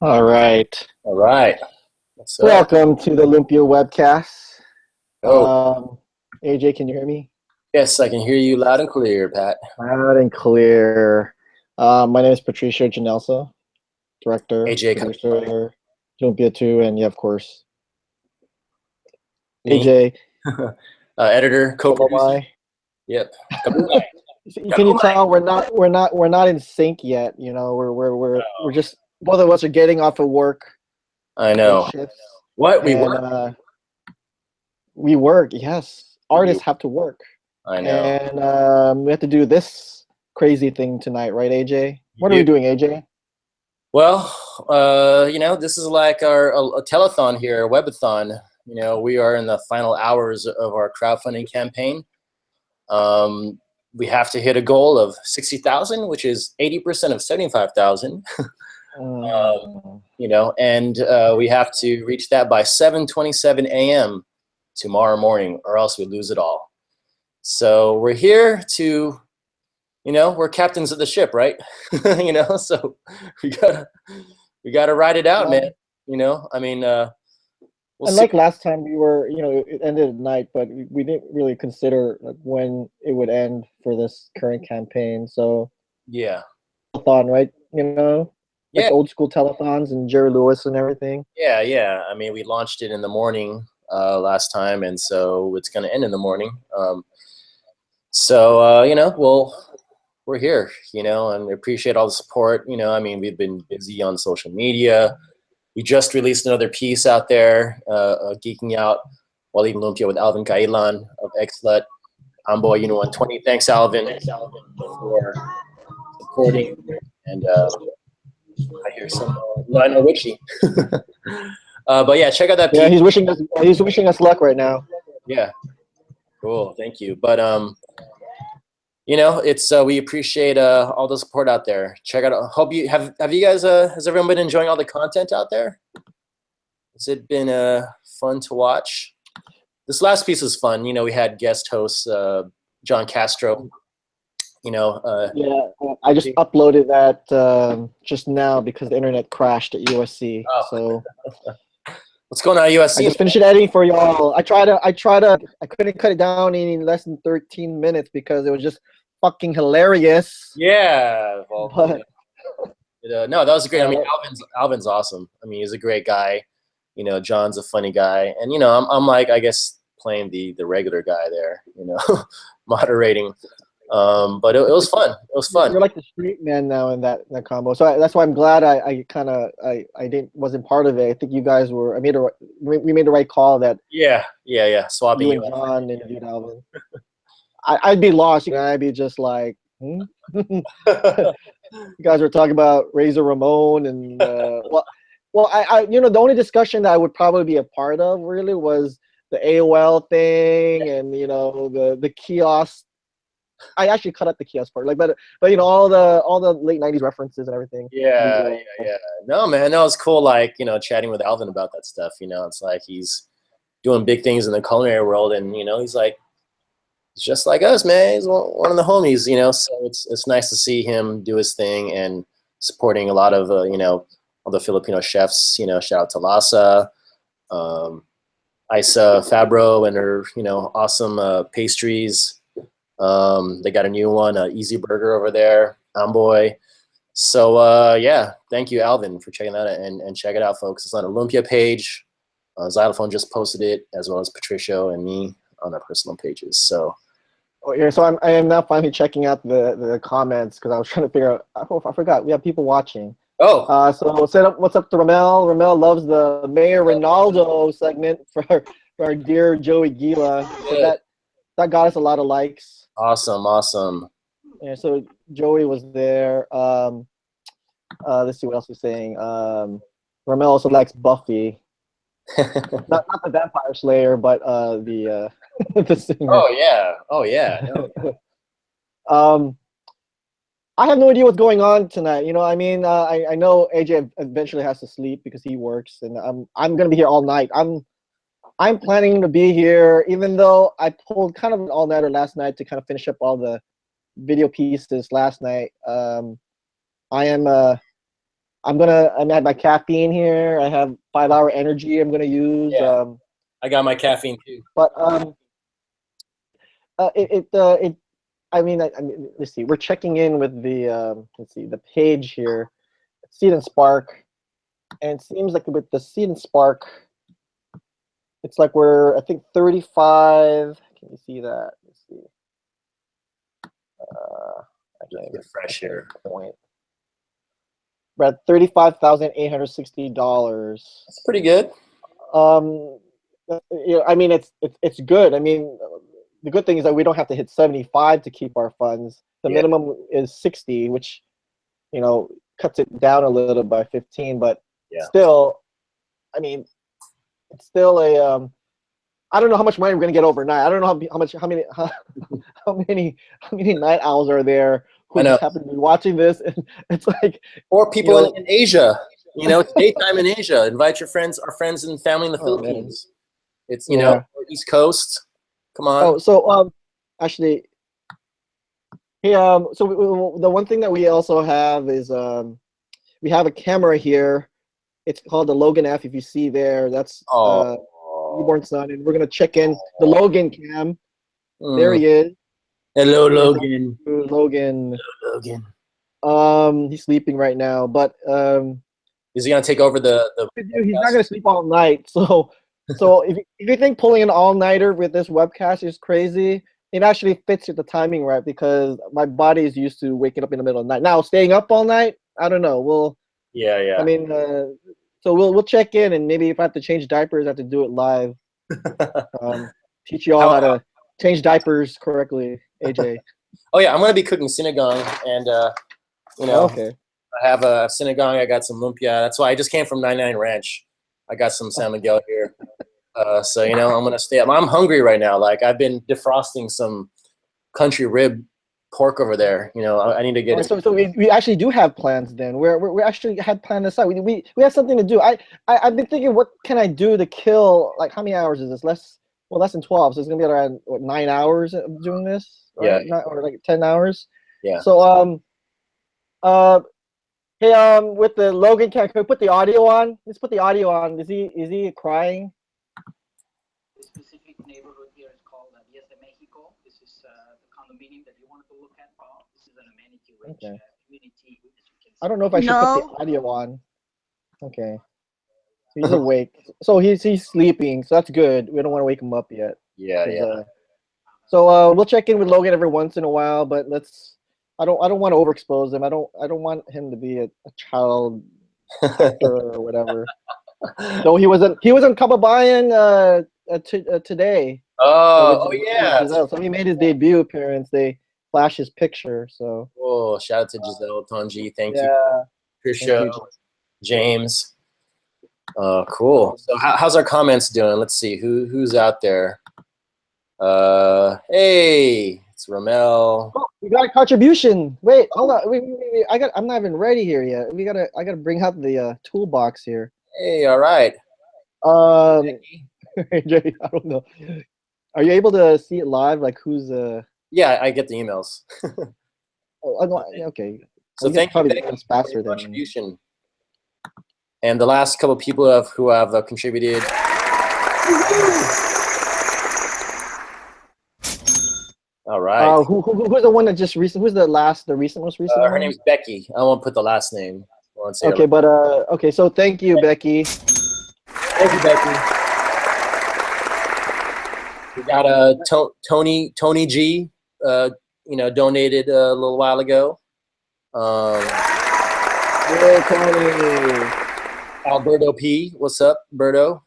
All right. All right. Welcome to the LUMPIA Webcast. Oh. AJ, can you hear me? Yes, I can hear you loud and clear, Pat. Loud and clear. My name is Patricia Janelsa, director, AJ, producer, LUMPIA 2, and yeah, of course, me. AJ, editor, co-producer. Yep. Can you tell we're not in sync yet? You know, we're both of us are getting off of work. I know. Shifts, what we work. We work. Yes, artists have to work. I know. And we have to do this crazy thing tonight, right, AJ? What are we doing, AJ? Well, you know, this is like a telethon here, a webathon. You know, we are in the final hours of our crowdfunding campaign. We have to hit a goal of 60,000, which is 80% of 75,000. You know, and we have to reach that by 7:27 a.m. tomorrow morning, or else we lose it all. So we're here to, you know, we're captains of the ship, right? You know, so we gotta ride it out, man. You know, I mean, we'll and see. like last time, we were, you know, it ended at night, but we didn't really consider like when it would end for this current campaign. So yeah, telethon, right? You know, like yeah, old school telethons and Jerry Lewis and everything. yeah. I mean, we launched it in the morning last time, and so it's gonna end in the morning. So you know, we're here, you know, and we appreciate all the support. You know, I mean, we've been busy on social media. We just released another piece out there, Geeking Out while eating lumpia with Alvin Kailan of XLUT. Amboy, you know, 120. Thanks, Alvin, for supporting. And I hear some Lionel Richie. But yeah, check out that piece. Yeah, he's wishing us luck right now. Yeah, cool. Thank you. But you know, it's we appreciate all the support out there. Check out. Hope you have you guys has everyone been enjoying all the content out there? Has it been fun to watch? This last piece was fun. You know, we had guest hosts John Castro. You know. Yeah, I just uploaded that just now because the internet crashed at USC. Oh. So what's going on at USC? I just finished editing for y'all. I couldn't cut it down any less than 13 minutes because it was just fucking hilarious. Yeah. Well, but, no, that was great. I mean, Alvin's awesome. I mean, he's a great guy. You know, John's a funny guy, and you know, I'm like, I guess playing the regular guy there. You know, moderating. But it was fun. It was fun. You're like the street man now in that combo. So that's why I'm glad I wasn't part of it. I think you guys were. We made the right call that. Yeah. Swapping you and John interviewed Alvin. I'd be lost. You know, I'd be just like, You guys were talking about Razor Ramon and I you know, the only discussion that I would probably be a part of really was the AOL thing and you know the kiosk. I actually cut out the kiosk part, like, but you know all the late '90s references and everything. Yeah. No, man, no, it's cool. Like, you know, chatting with Alvin about that stuff. You know, it's like he's doing big things in the culinary world, and you know, he's like, he's just like us, man. He's one of the homies. You know, so it's nice to see him do his thing and supporting a lot of you know, all the Filipino chefs. You know, shout out to Lasa, Isa Fabro, and her you know awesome pastries. They got a new one, Easy Burger over there, Amboy. So yeah, thank you, Alvin, for checking that out, and check it out, folks. It's on a Lumpia page. Xylophone just posted it, as well as Patricio and me on our personal pages. So. Oh, yeah, so I am now finally checking out the comments because I was trying to figure out. I forgot we have people watching. Oh. So set up. What's up to Ramel? Ramel loves the Mayor Ronaldo segment for our dear Joey Gila. So that got us a lot of likes. Awesome. Yeah, so Joey was there. Let's see what else he's saying. Ramel also likes Buffy. not the Vampire Slayer, but the singer. Oh yeah. I have no idea what's going on tonight. You know, I mean, I know AJ eventually has to sleep because he works, and I'm gonna be here all night. I'm planning to be here, even though I pulled kind of an all-nighter last night to kind of finish up all the video pieces last night. I had my caffeine here. I have 5-hour energy I'm gonna use. Yeah. I got my caffeine too. But I mean, let's see. We're checking in with the the page here, Seed and Spark, and it seems like with the Seed and Spark, it's like we're, I think, 35. Can you see that? Let's see. I can't refresh here. Point. We're at $35,860. That's pretty good. Um, I mean, it's good. I mean, the good thing is that we don't have to hit 75 to keep our funds. The Yeah. minimum is 60, which cuts it down a little by 15. But Yeah. still, I mean, it's still a I don't know how much money we're gonna get overnight. I don't know how many night owls are there who I know. just happen to be watching this, and it's like, or people in Asia. It's daytime in Asia. Invite your friends, our friends and family in the Philippines. Man. It's East Coast. Come on. Oh, so actually, hey, so the one thing that we also have is we have a camera here. It's called the Logan F. If you see there, that's newborn son, and we're gonna check in the Logan cam. There he is. Hello, Logan. Logan. Hello, Logan. He's sleeping right now, but is he gonna take over the he's not gonna sleep all night. So if you think pulling an all-nighter with this webcast is crazy, it actually fits with the timing right, because my body is used to waking up in the middle of the night. Now staying up all night, I don't know. Yeah. I mean, so we'll check in, and maybe if I have to change diapers, I have to do it live. Teach you all how to change diapers correctly, AJ. Oh yeah, I'm gonna be cooking sinigang, and okay. I have a sinigang. I got some lumpia. That's why I just came from 99 Ranch. I got some San Miguel here. So I'm gonna stay up. I'm hungry right now. Like, I've been defrosting some country rib pork over there. I need to get it. So we actually do have plans then. We actually had planned this out. We have something to do. I've been thinking, what can I do to kill, like, how many hours is this? Less than 12. So it's gonna be around 9 hours of doing this, right? Yeah. Or like 10 hours. Yeah. So hey, with the Logan, can we put the audio on? Let's put the audio on. Is he crying? The specific neighborhood here is called Diez de Mexico. This is the condominium that you wanted to look at, Paul. This is an amenity-rich community. I don't know if I should put the audio on. Okay. So he's awake. So he's sleeping. So that's good. We don't want to wake him up yet. Yeah. So we'll check in with Logan every once in a while, but I don't want to overexpose him. I don't want him to be a child actor or whatever. No, he wasn't Kababayan today. Oh yeah. So he made his debut appearance. They flashed his picture. So. Oh, shout out to Giselle, Tonji. Thank you. Trisha, James. Cool. So how's our comments doing? Let's see who's out there. Hey, it's Ramel. Oh, we got a contribution. Wait, hold on. Wait. I'm not even ready here yet. I gotta bring out the toolbox here. Hey, all right. Jay, I don't know. Are you able to see it live? Like, who's Yeah, I get the emails. Okay. So thank you faster for the contribution. And the last couple people who have contributed. All right. Who's the one that just recent? Who's the most recent? Her name's Becky. I won't put the last name. Okay, but okay. So thank you, Becky. Thank you, Becky. We got Tony G. Donated a little while ago. Hey, Tony. Alberto P. What's up, Berto?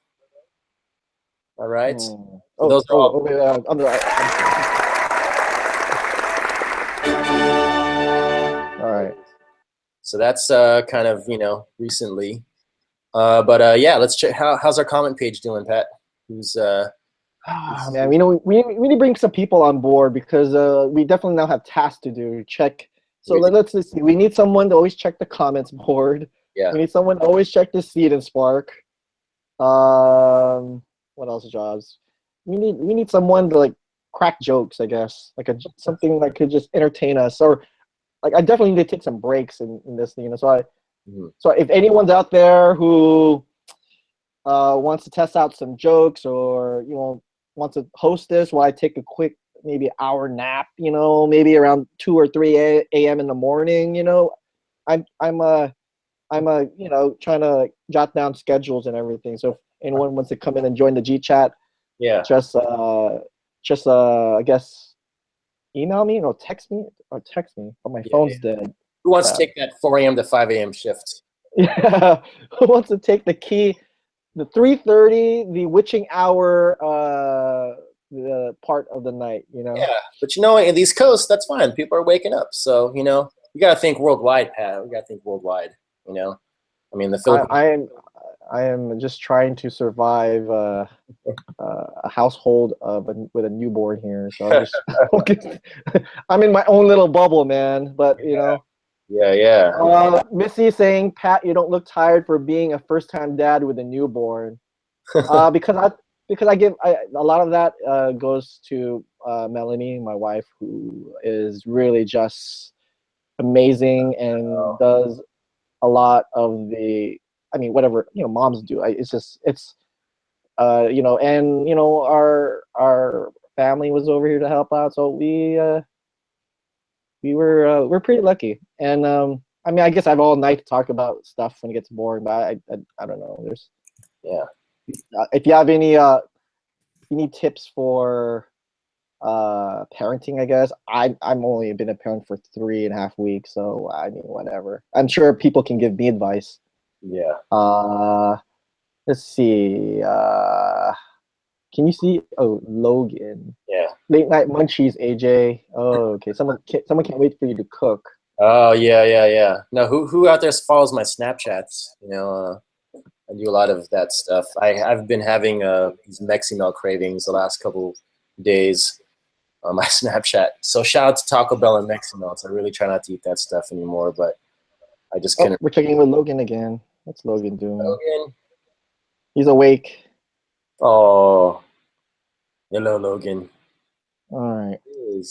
All right. So those are all. All right. So that's kind of recently, but yeah, let's check. How's our comment page doing, Pat? Who's man, we need to bring some people on board, because we definitely now have tasks to do. Check. So let's see. We need someone to always check the comments board. Yeah. We need someone to always check the Seed and Spark. What else jobs? We need someone to, like, crack jokes, I guess, like something that could just entertain us, or like, I definitely need to take some breaks in this thing. So so if anyone's out there who wants to test out some jokes, or wants to host this while I take a quick maybe hour nap, maybe around 2 or 3 a.m. in the morning, I'm trying to jot down schedules and everything. So if anyone wants to come in and join the G chat, just I guess email me or text me, but my phone's dead. Who wants to take that 4 a.m. to 5 a.m. shift? Yeah. Who wants to take the 3:30, the witching hour, the part of the night, you know? Yeah, but you know, in the East Coast, that's fine. People are waking up, so you know, you got to think worldwide, Pat. We got to think worldwide. You know, I mean, the Philippines. I am just trying to survive a household with a newborn here, so I'm just I'm in my own little bubble, man. But you know, yeah. Missy saying, Pat, you don't look tired for being a first-time dad with a newborn. Because I give a lot of that goes to Melanie, my wife, who is really just amazing and does a lot of the, I mean, whatever, you know, moms do. You know, and you know, our family was over here to help out, so we're pretty lucky. And I mean, I guess I have all night to talk about stuff when it gets boring, but I don't know. There's if you have any you need tips for parenting, I guess I'm only been a parent for 3.5 weeks, so I mean, whatever. I'm sure people can give me advice. Let's see. Can you see? Oh, Logan. Yeah. Late night munchies, AJ. Oh, okay. Someone can't wait for you to cook. Oh yeah. No, who out there follows my Snapchats? You know, I do a lot of that stuff. I've been having these Mexi-Mel cravings the last couple days on my Snapchat. So shout out to Taco Bell and Mexi-Mel. I really try not to eat that stuff anymore, but I just couldn't. We're checking with Logan again. What's Logan doing? Logan. He's awake. Oh, hello, Logan. All right.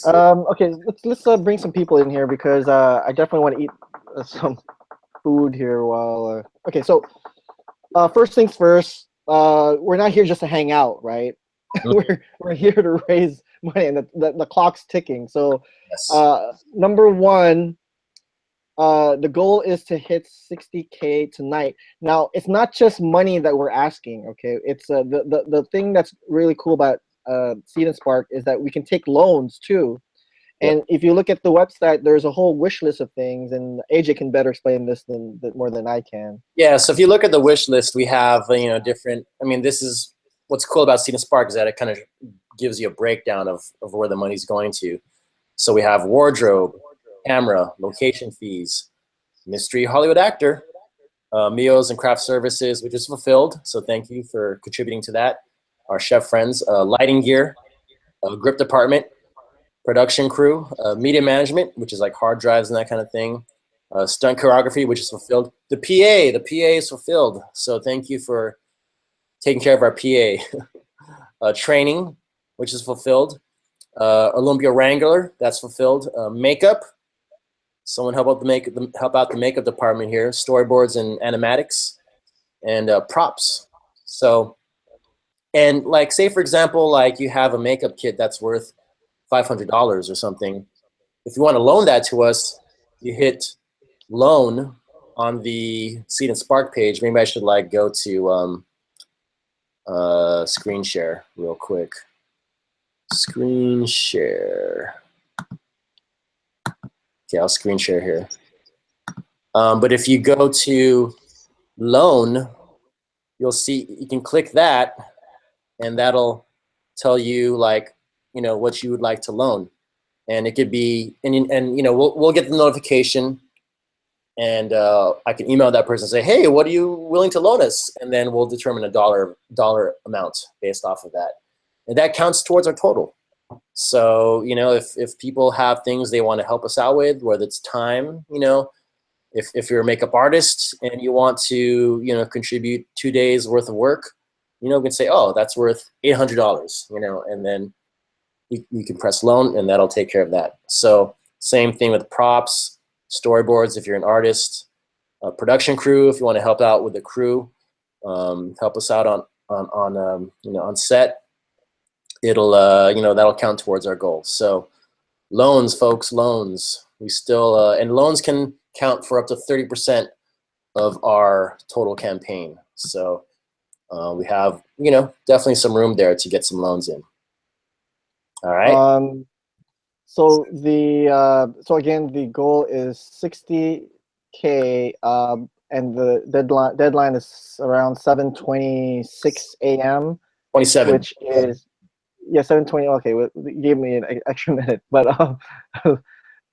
Okay, let's bring some people in here because I definitely want to eat some food here while. Okay, so first things first. We're not here just to hang out, right? we're here to raise money, and the clock's ticking. So, number one, the goal is to hit 60K tonight. Now, it's not just money that we're asking. Okay, it's the thing that's really cool about Seed and Spark is that we can take loans too. And if you look at the website, there's a whole wish list of things, and AJ can better explain this more than I can. Yeah, so if you look at the wish list, we have, you know, different, I mean, this is what's cool about Seed and Spark is that it kind of gives you a breakdown of where the money's going to. So we have wardrobe, camera, location fees, mystery Hollywood actor, meals and craft services, which is fulfilled. So thank you for contributing to that. Our chef friends, lighting gear, grip department, production crew, media management, which is like hard drives and that kind of thing. Stunt choreography, which is fulfilled. The PA is fulfilled. So thank you for taking care of our PA. Training, which is fulfilled. Olympia Wrangler, that's fulfilled. Makeup, someone help out the makeup department here. Storyboards and animatics, and props. So, and like say for example, like you have a makeup kit that's worth $500 or something. If you want to loan that to us, you hit loan on the Seed and Spark page. Maybe I should like go to screen share real quick. Screen share. Okay, I'll screen share here. But if you go to loan, you'll see you can click that, and that'll tell you like, you know, what you would like to loan. And it could be, and you know, we'll get the notification, and I can email that person and say, hey, what are you willing to loan us? And then we'll determine a dollar amount based off of that. And that counts towards our total. So, you know, if people have things they want to help us out with, whether it's time, you know, if you're a makeup artist and you want to, you know, contribute 2 days worth of work, you know, we can say, oh, that's worth $800, you know, and then you can press loan and that'll take care of that. So same thing with props, storyboards if you're an artist, production crew if you want to help out with the crew, help us out on you know, on set. It'll you know, that'll count towards our goal. So loans, folks, loans. We still and loans can count for up to 30% of our total campaign. So we have, you know, definitely some room there to get some loans in. All right. So so again, the goal is 60K, and the deadline is around 7:26 a.m., 27. which is, yeah, 7:20. Okay, well, you gave me an extra minute, but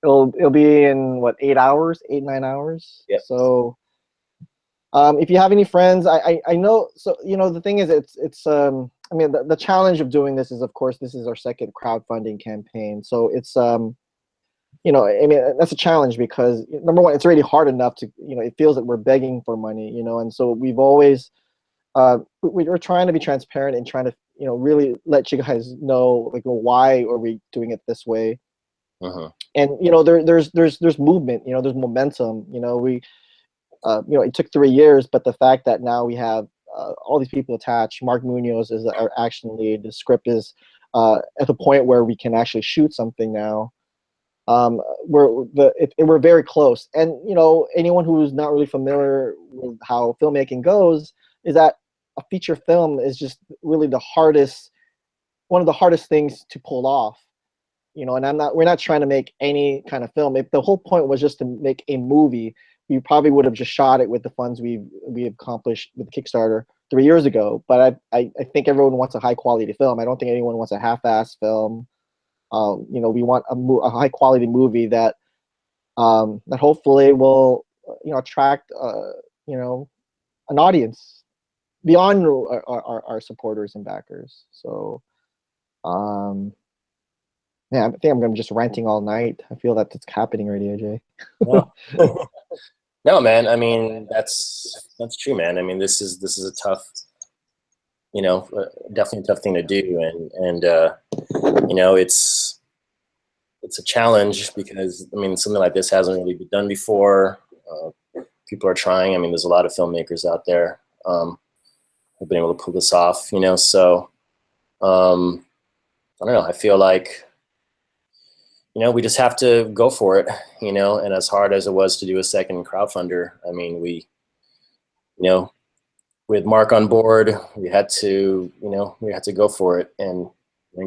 it'll be in what, 8 hours, 8 9 hours. Yep. So if you have any friends, I know. So the thing is, it's I mean, the challenge of doing this is, of course, this is our second crowdfunding campaign. So it's I mean, that's a challenge because, number one, it's already hard enough to, it feels that we're begging for money, and so we've always, we're trying to be transparent and trying to, really let you guys know, like, well, why are we doing it this way? And there's movement, there's momentum. It took 3 years, but the fact that now we have all these people attached. Mark Munoz is our action lead. The script is at the point where we can actually shoot something now. We're very close, and anyone who's not really familiar with how filmmaking goes is that a feature film is just really one of the hardest things to pull off. And we're not trying to make any kind of film. If the whole point was just to make a movie, we probably would have just shot it with the funds we accomplished with Kickstarter 3 years ago. But I think everyone wants a high quality film. I don't think anyone wants a half-ass film. We want a high quality movie that hopefully will attract an audience beyond our supporters and backers. So yeah, I think I'm gonna just ranting all night. I feel that it's happening already, AJ. No. No, man. I mean, that's true, man. I mean, this is a tough, definitely a tough thing to do, and it's a challenge because, I mean, something like this hasn't really been done before. People are trying. I mean, there's a lot of filmmakers out there who've been able to pull this off. So I don't know. I feel like, we just have to go for it, and as hard as it was to do a second crowdfunder, I mean, we, with Mark on board, we had to go for it and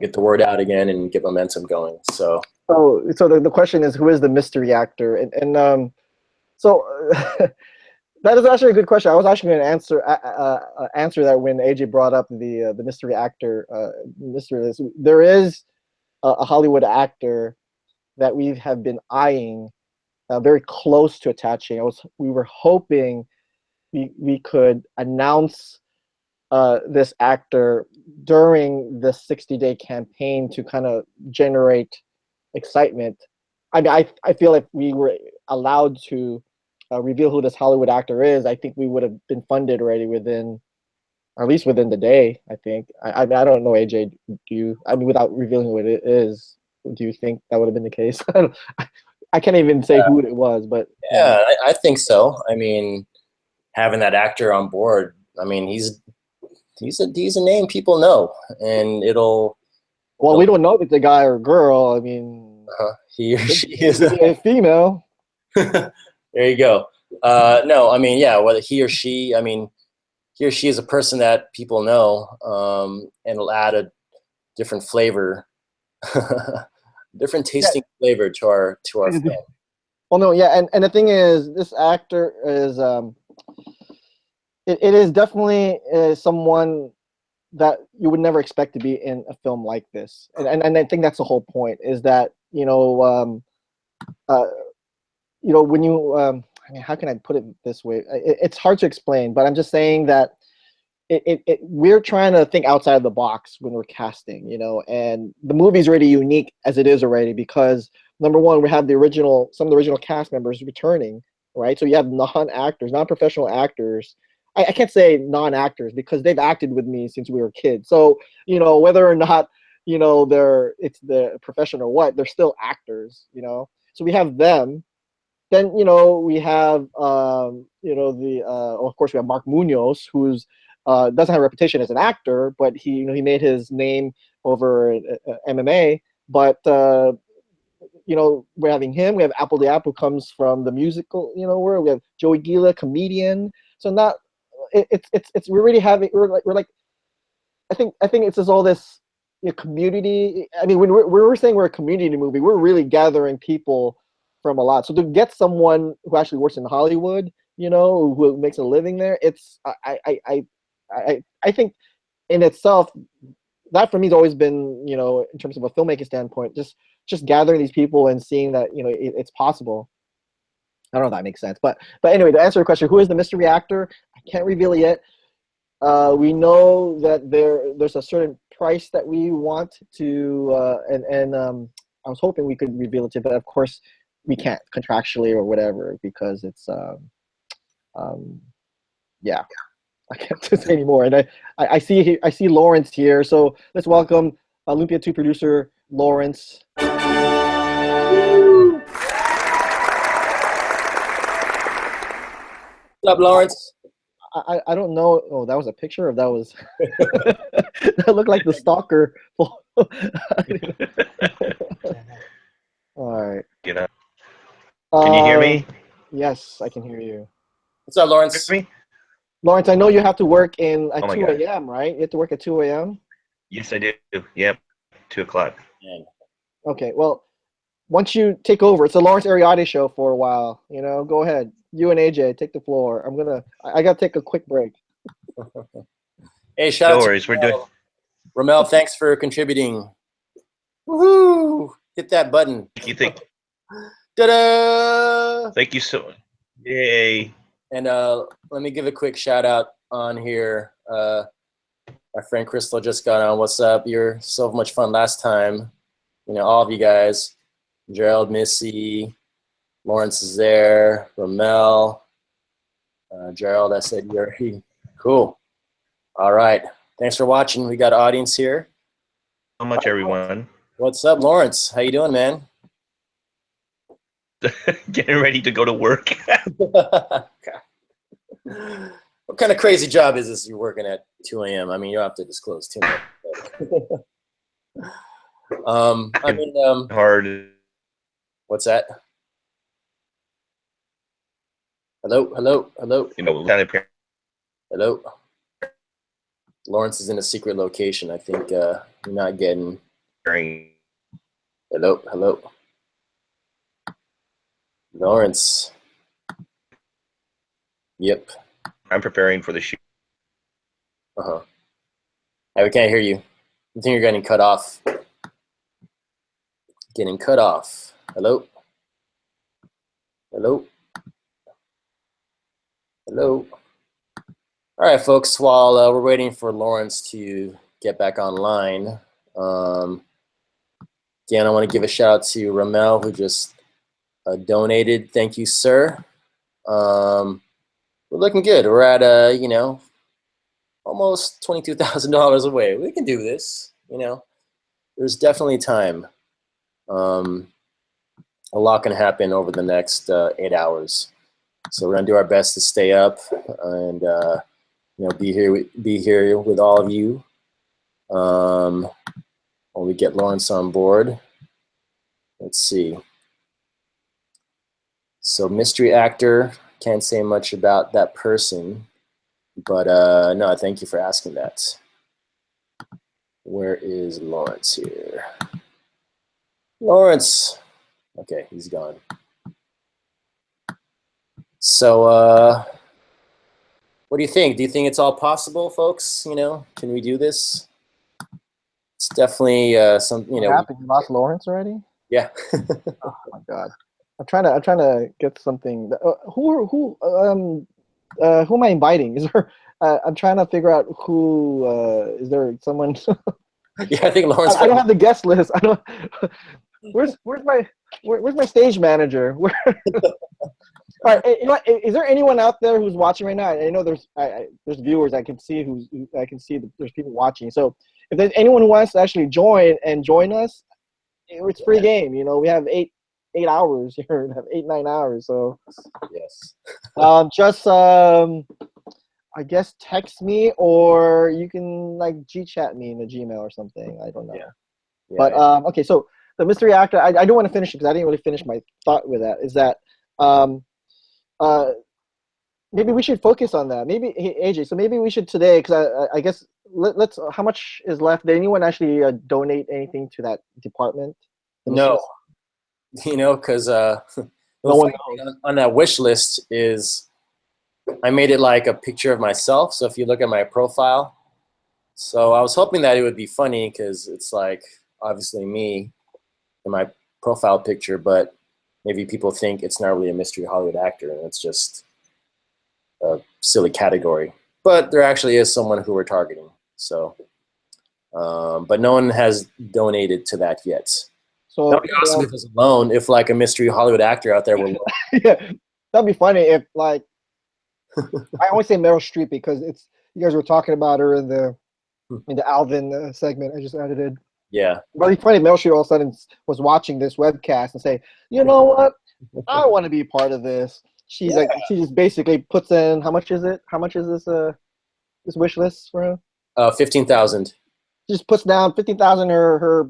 get the word out again and get momentum going. So the question is, who is the mystery actor? And so that is actually a good question. I was actually going to answer that when AJ brought up the mystery actor mystery list. There is a Hollywood actor that we have been eyeing, very close to attaching. We were hoping we could announce this actor during the 60-day campaign to kind of generate excitement. I mean, I feel like we were allowed to reveal who this Hollywood actor is. I think we would have been funded already at least within the day. I think. I don't know, AJ. Do you? I mean, without revealing who it is, do you think that would have been the case? I can't even say who it was, but yeah, I think so. I mean, having that actor on board, I mean, he's a name people know, and it'll. Well, we don't know if it's a guy or a girl. I mean, he or she is a female. There you go. No, I mean, yeah, whether he or she, I mean, he or she is a person that people know, and it'll add a different flavor, different tasting flavor to our film. Well, no, yeah, and the thing is, this actor is it is definitely someone that you would never expect to be in a film like this, and I think that's the whole point, is that when you I mean, how can I put it this way? It's hard to explain, but I'm just saying that we're trying to think outside of the box when we're casting, and the movie's already unique as it is already because, number one, we have some of the original cast members returning, right? So you have non-actors, non-professional actors. I can't say non-actors because they've acted with me since we were kids. So, whether or not, it's the profession or what, they're still actors, So we have them. Then, we have, of course, we have Mark Munoz, who's doesn't have a reputation as an actor, but he made his name over MMA. But we're having him. We have Apple the App, who comes from the musical world. We have Joey Gila, comedian. So we're really having, we're like I think it's just all this a community. I mean, when we're saying we're a community movie, we're really gathering people from a lot. So to get someone who actually works in Hollywood, you know, who makes a living there, it's I think in itself, that for me has always been, you know, in terms of a filmmaking standpoint, just gathering these people and seeing that, you know, it's possible. I don't know if that makes sense, but anyway, to answer your question, who is the mystery actor? I can't reveal it yet. We know that there's a certain price that we want to, and I was hoping we could reveal it to, but of course we can't contractually or whatever because it's yeah, I can't say anymore. And I see Lawrence here, so let's welcome Lumpia 2 producer Lawrence. What's up, Lawrence? I don't know. Oh, that was a picture, or that was that looked like the stalker. All right. You know. Can you hear me? Yes, I can hear you. What's up, Lawrence? Me? Lawrence, I know you have to work in at Oh my 2 God. a.m., right? You have to work at 2 a.m.? Yes, I do. Yep. 2 o'clock. Okay, well, once you take over, it's the Lawrence Ariade show for a while. You know, go ahead. You and AJ, take the floor. I got to take a quick break. Hey, shout No out worries. to We're doing. Ramel. Thanks for contributing. Woohoo! Hit that button. Ta-da! Thank you so much. Yay. And let me give a quick shout out on here. My friend Crystal just got on. What's up? You're so much fun last time. You know, all of you guys. Gerald, Missy, Lawrence is there. Ramel, Gerald, I said you're cool. All right. Thanks for watching. We got an audience here. So much, everyone. What's up, Lawrence? How you doing, man? Getting ready to go to work. What kind of crazy job is this you're working at 2 a.m.? I mean, you don't have to disclose too much. I mean, Hard. what's that? Hello, hello, hello. You know, kind of Hello. Lawrence is in a secret location. I think you're not getting. preparing. Hello, hello. Lawrence. Yep. I'm preparing for the shoot. Uh-huh. Hey, we can't hear you. I think you're getting cut off. Getting cut off. Hello? Hello? Hello? All right, folks, while we're waiting for Lawrence to get back online, again, I want to give a shout out to Ramel, who just donated. Thank you, sir. We're looking good. We're at, you know, almost $22,000 away. We can do this, you know. There's definitely time. A lot can happen over the next 8 hours. So we're gonna do our best to stay up and you know, be here with all of you when we get Lawrence on board. Let's see. So mystery actor, can't say much about that person, but no, thank you for asking that. Where is Lawrence here? Lawrence. Okay, he's gone. So what do you think? Do you think it's all possible, folks? You know, can we do this? It's definitely some, you know. What happened? You lost Lawrence already? Yeah. Oh my God. I'm trying to get something. Who am I inviting? Is there? I'm trying to figure out who. Is there someone? Yeah, I think Lawrence. I don't have the guest list. I don't. Where's my stage manager? Where? All right. You know what, is there anyone out there who's watching right now? I know there's viewers. I can see that there's people watching. So if there's anyone who wants to actually join us, it's free game. You know, we have eight hours here. We have 8-9 hours. So Yes. just I guess text me, or you can like G-chat me in the Gmail or something. I don't know. Yeah. Yeah, But okay, so the mystery actor, I don't want to finish it because I didn't really finish my thought with that. Is that maybe we should focus on that. Maybe, hey, AJ, so maybe we should today, because I guess let's. How much is left? Did anyone actually donate anything to that department? No, you know, because No the one funny thing on that wish list is I made it like a picture of myself. So if you look at my profile, so I was hoping that it would be funny because it's like obviously me in my profile picture, but maybe people think it's not really a mystery Hollywood actor and it's just a silly category. But there actually is someone who we're targeting. So, but no one has donated to that yet. So That'd be awesome if it was alone. If like a mystery Hollywood actor out there were. yeah, that'd be funny if like I always say Meryl Streep because it's you guys were talking about her in the Alvin segment I just edited. Yeah. Really funny. Meryl Streep all of a sudden was watching this webcast and say, you know what, I want to be part of this. She's like, she just basically puts in how much is it? How much is this wish list for her? 15,000. She just puts down 50,000 her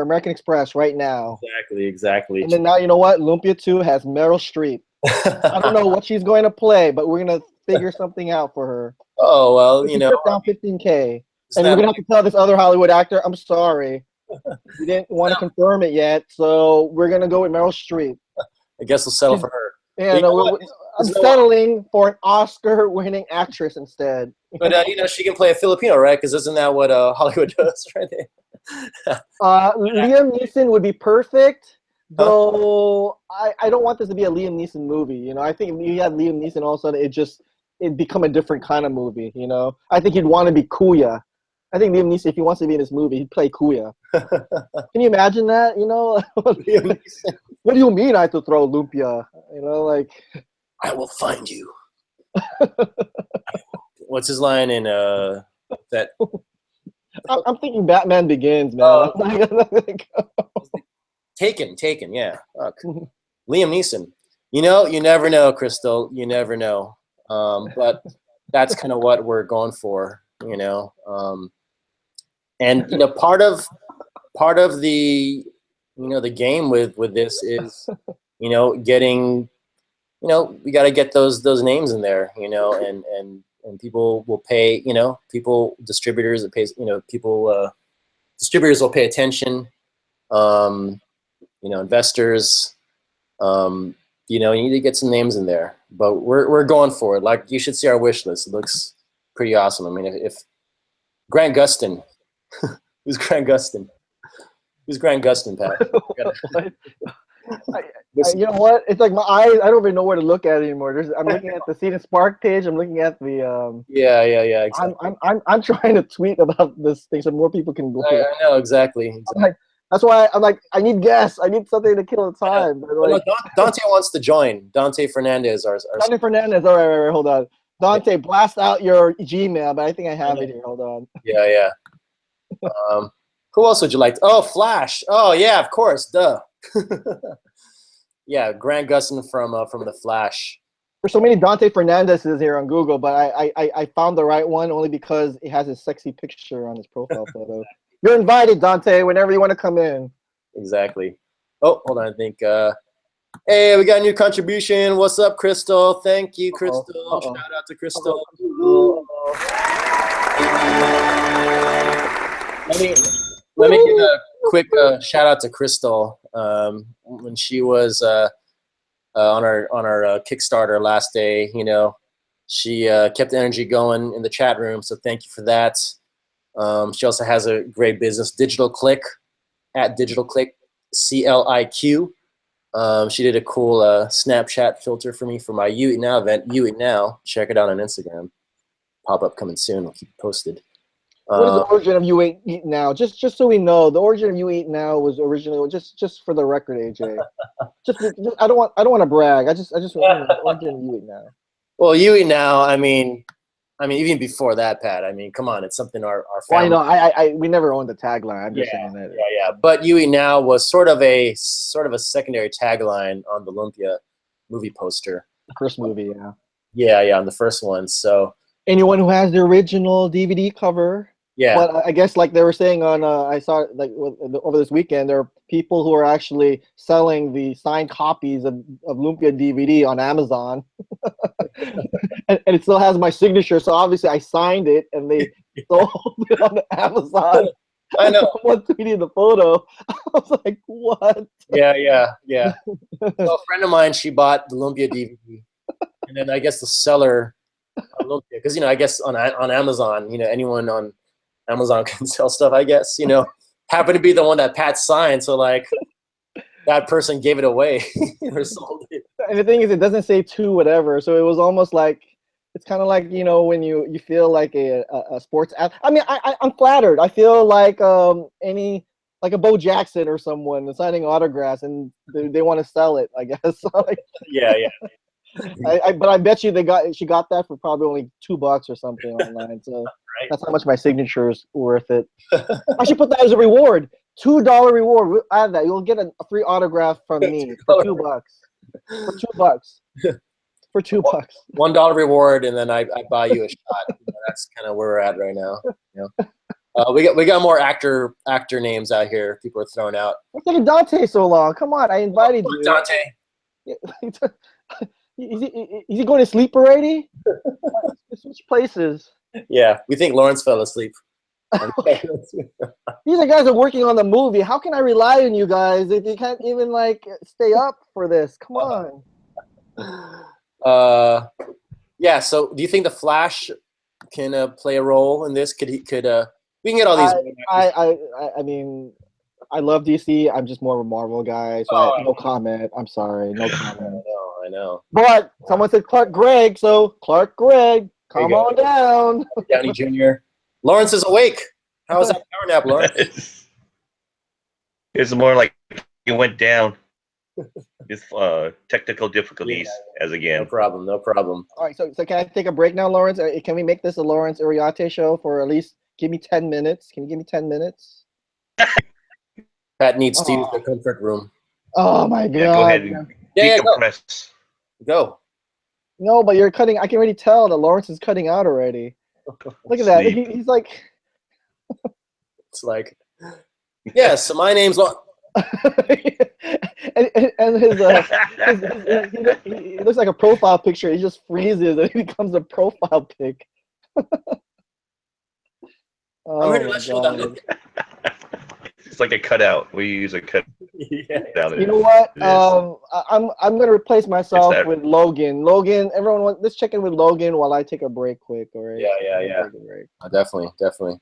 American Express right now. Exactly. And then now you know what? Lumpia 2 has Meryl Streep. I don't know what she's going to play, but we're gonna figure something out for her. Oh well, you know. Put down 15K, and we're gonna have to tell this other Hollywood actor, I'm sorry, we didn't want to confirm it yet, so we're gonna go with Meryl Streep. I guess we'll settle for her. Yeah, no, I'm settling for an Oscar-winning actress instead. But you know, she can play a Filipino, right? Because isn't that what Hollywood does, right? Liam Neeson would be perfect, though. I don't want this to be a Liam Neeson movie. You know, I think if you had Liam Neeson, all of a sudden it'd become a different kind of movie. You know, I think he'd want to be Kuya. I think Liam Neeson, if he wants to be in this movie, he'd play Kuya. Can you imagine that? You know, what do you mean I have to throw Lumpia? You know, like I will find you. What's his line in that? I'm thinking Batman Begins, man. Taken, yeah. Fuck. Liam Neeson. You know, you never know, Crystal. You never know. But that's kind of what we're going for, you know. And you know, part of the the game with this is getting we got to get those names in there, and people will pay, distributors that pays, distributors will pay attention, investors, you need to get some names in there, but we're going for it. Like, you should see our wish list. It looks pretty awesome. I mean, if Grant Gustin, who's Grant Gustin? Who's Grant Gustin, Pat? You know what? It's like my eyes. I don't even know where to look at it anymore. I'm looking at the Seed and Spark page. I'm looking at the. Yeah. Exactly. I'm trying to tweet about this thing so more people can go. I know exactly. That's why I'm like, I need guests. I need something to kill the time. Like, Dante wants to join. Dante Fernandez. Dante Fernandez. All right, hold on. Dante, blast out your Gmail, but I think I have it here. Hold on. Yeah. Who else would you like? Oh, Flash. Oh, yeah, of course. Duh. Yeah, Grant Gustin from The Flash. There's so many Dante Fernandez's here on Google, but I found the right one only because it has his sexy picture on his profile photo. You're invited, Dante, whenever you want to come in. Exactly. Oh, hold on. I think, hey, we got a new contribution. What's up, Crystal? Thank you, Crystal. Shout out to Crystal. Let me give a quick shout out to Crystal. When she was on our Kickstarter last day, she kept the energy going in the chat room. So thank you for that. She also has a great business, Digital Click, at Digital Click, CLIQ. She did a cool Snapchat filter for me for my You Eat Now event. You Eat Now. Check it out on Instagram. Pop up coming soon. I'll keep it posted. What is the origin of You Eat Now? Just so we know, the origin of You Eat Now was originally just for the record, AJ. just I don't want to brag. I just want the origin of You Eat Now. Well, You Eat Now. I mean, even before that, Pat. I mean, come on, it's something our family. Well, I know, we never owned the tagline. I'm just saying that. Yeah. But You Eat Now was sort of a secondary tagline on the Lumpia movie poster. The first movie, yeah. Yeah, on the first one. So anyone who has the original DVD cover. Yeah. But I guess, like they were saying on, I saw like over this weekend, there are people who are actually selling the signed copies of Lumpia DVD on Amazon. And it still has my signature, so obviously I signed it, and they sold it on Amazon. I know. Someone tweeted the photo. I was like, what? Yeah. So a friend of mine, she bought the Lumpia DVD, and then I guess the seller on Lumpia, because I guess on Amazon, anyone on Amazon can sell stuff. I guess happened to be the one that Pat signed, so like that person gave it away or sold it. And the thing is, it doesn't say to whatever, so it was almost like, it's kind of like when you feel like a sports athlete. I mean, I'm flattered. I feel like like a Bo Jackson or someone signing autographs, and they want to sell it, I guess. Yeah. But I bet you she got that for probably only $2 or something online. So Right. That's how much my signature is worth it. I should put that as a reward. $2 reward. Add that. You'll get a free autograph from me for $2. For $2. For $2. $1 reward, and then I buy you a shot. That's kind of where we're at right now. We got more actor names out here. People are throwing out. What's taking Dante so long? Come on, I invited you. Dante. Is he going to sleep already? Switch places. Yeah, we think Lawrence fell asleep. These are guys that are working on the movie. How can I rely on you guys if you can't even like stay up for this? Come on. Yeah. So, do you think the Flash can play a role in this? We can get all these. I mean, I love DC. I'm just more of a Marvel guy, so no comment. I'm sorry, no comment. I know. But someone said Clark Gregg, so Clark Gregg, come on down. Downey Jr. Lawrence is awake. How was that power nap, Lawrence? It's more like it went down. With technical difficulties as again. No problem. All right, so can I take a break now, Lawrence? Can we make this a Lawrence Uriarte show for at least give me 10 minutes? Can you give me 10 minutes? Pat needs to use the comfort room. Oh my God. Yeah, go ahead and decompress. Go. No, but you're cutting. I can already tell that Lawrence is cutting out already. Look at that. He's like. It's like, yeah. So my name's and he looks like a profile picture. He just freezes and he becomes a profile pic. I'm here to let you know that. It's like a cutout. We use a cut. Yeah. You know what? I'm gonna replace myself with Logan. Logan, everyone, let's check in with Logan while I take a break quick. All right. Yeah. Definitely.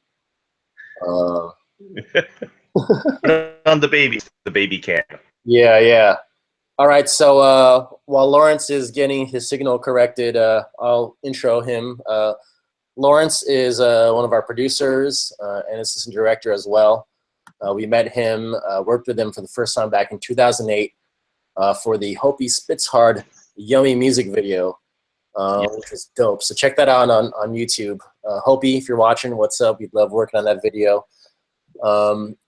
Put on the baby cam. Yeah. All right. So while Lawrence is getting his signal corrected, I'll intro him. Lawrence is one of our producers and assistant director as well. We met him, worked with him for the first time back in 2008 for the Hopi Spits Hard Yummy music video, which was dope. So check that out on YouTube. Hopi, if you're watching, what's up? We'd love working on that video.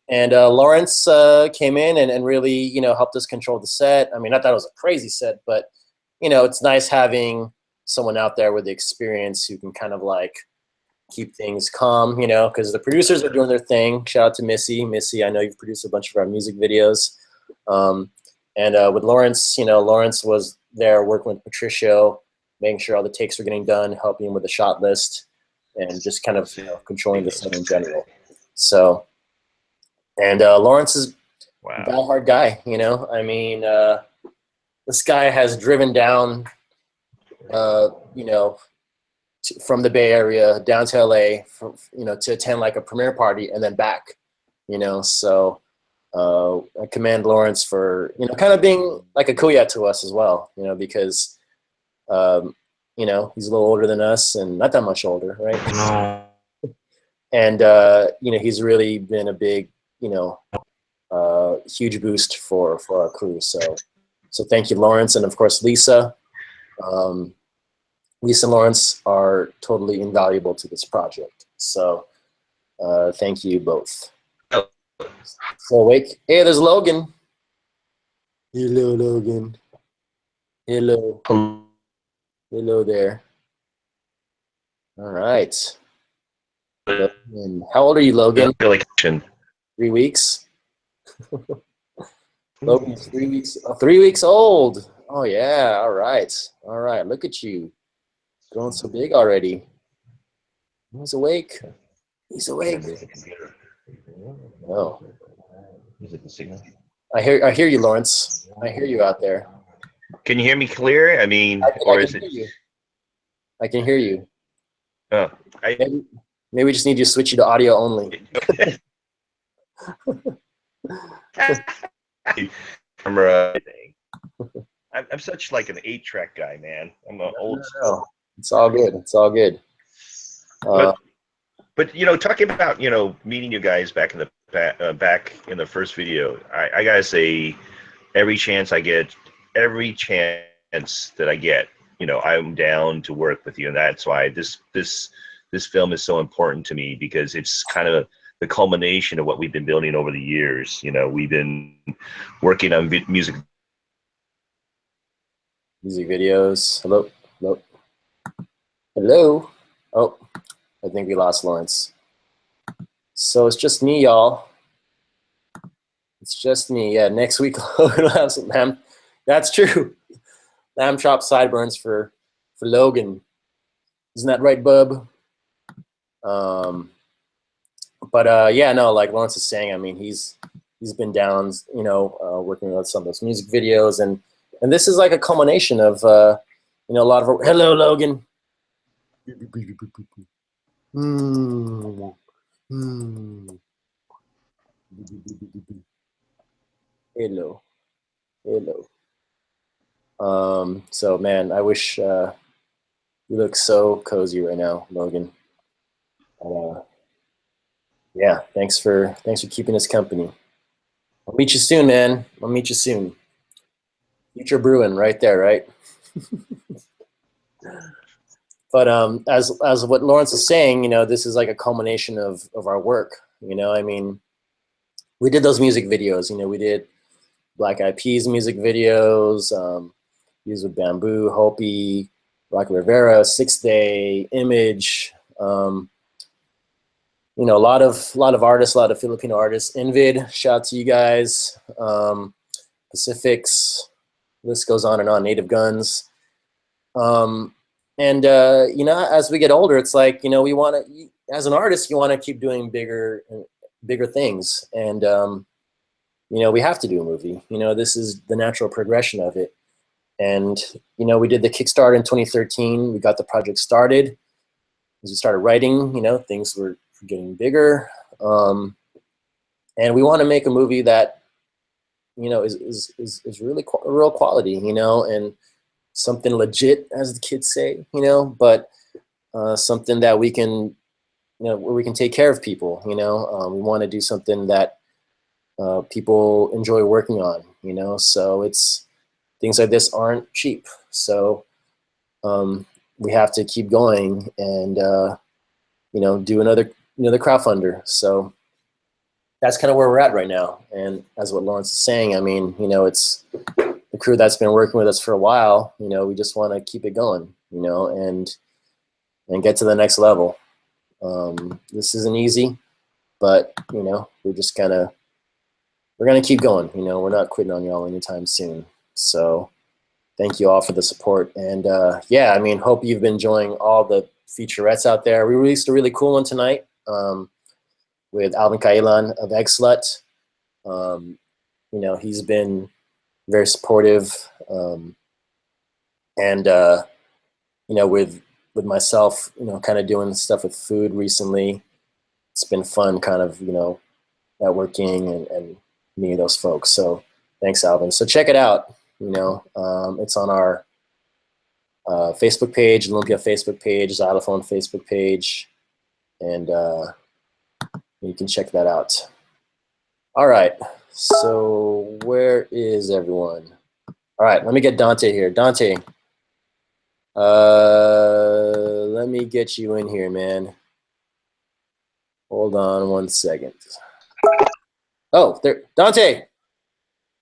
And Lawrence came in and really, helped us control the set. I mean, not that it was a crazy set, but, it's nice having someone out there with the experience who can kind of like keep things calm, because the producers are doing their thing. Shout out to Missy. Missy, I know you've produced a bunch of our music videos. And with Lawrence, Lawrence was there working with Patricio, making sure all the takes were getting done, helping him with the shot list, and just kind of controlling the set in general. So, and Lawrence is a diehard guy, I mean, this guy has driven down, from the Bay Area down to LA, to attend like a premiere party and then back, so I commend Lawrence for, kind of being like a kuya to us as well, because, he's a little older than us and not that much older, right? And, he's really been a big, huge boost for our crew. So thank you, Lawrence. And of course, Lisa. Lisa and Lawrence are totally invaluable to this project. So thank you both. So awake. Hey, there's Logan. Hello, Logan. Hello. Hello there. All right. And how old are you, Logan? 3 weeks. Logan's 3 weeks old. Oh yeah, all right. All right, look at you. Growing so big already. He's awake. He's awake. Oh. I hear you, Lawrence. I hear you out there. Can you hear me clear? I mean, I or can is hear it? you. I can hear you. Oh, Maybe we just need to switch you to audio only. Camera thing. I'm such like an 8-track guy, man. I'm an old school. No. It's all good. It's all good. But you know, talking about meeting you guys back in the first video, I gotta say, every chance that I get, I'm down to work with you, and that's why this film is so important to me, because it's kind of the culmination of what we've been building over the years. We've been working on music videos. Hello. Oh, I think we lost Lawrence. So it's just me, y'all. It's just me. Yeah, next week we'll have some lamb. That's true. Lamb chop sideburns for Logan. Isn't that right, bub? Yeah, no, like Lawrence is saying, I mean, he's been down, working on some of those music videos, and this is like a culmination of a lot of hello, Logan. Hello. So man, I wish you look so cozy right now, Logan. Yeah, thanks for keeping us company. I'll meet you soon, man. I'll meet you soon. Future brewing right there, right? But as what Lawrence is saying, this is like a culmination of our work. I mean, we did those music videos. We did Black Eyed Peas music videos, used with Bamboo, Hopi, Rocky Rivera, 6th Day, Image. A lot of artists, a lot of Filipino artists. Invid, shout out to you guys. Pacifics, list goes on and on. Native Guns. As we get older, it's like, we want to, as an artist, you want to keep doing bigger things. And, we have to do a movie. This is the natural progression of it. And, we did the Kickstarter in 2013. We got the project started. As we started writing, things were getting bigger. And we want to make a movie that, is really real quality, and something legit, as the kids say, but something that we can, where we can take care of people, we want to do something that people enjoy working on, so it's, things like this aren't cheap. So we have to keep going and, do another crowdfunder. So that's kind of where we're at right now. And as what Lawrence is saying, I mean, it's the crew that's been working with us for a while, we just want to keep it going, and get to the next level. This isn't easy, but, we're just we're going to keep going. We're not quitting on y'all anytime soon. So thank you all for the support. And yeah, I mean, hope you've been enjoying all the featurettes out there. We released a really cool one tonight with Alvin Kailan of Eggslut. He's been very supportive. With myself, kind of doing stuff with food recently. It's been fun kind of, networking and meeting those folks. So thanks, Alvin. So check it out. It's on our Facebook page, LUMPIA Facebook page, Xylophone Facebook page, and you can check that out. All right, so where is everyone? All right, let me get Dante here. Dante, let me get you in here, man. Hold on 1 second. Oh, there, Dante,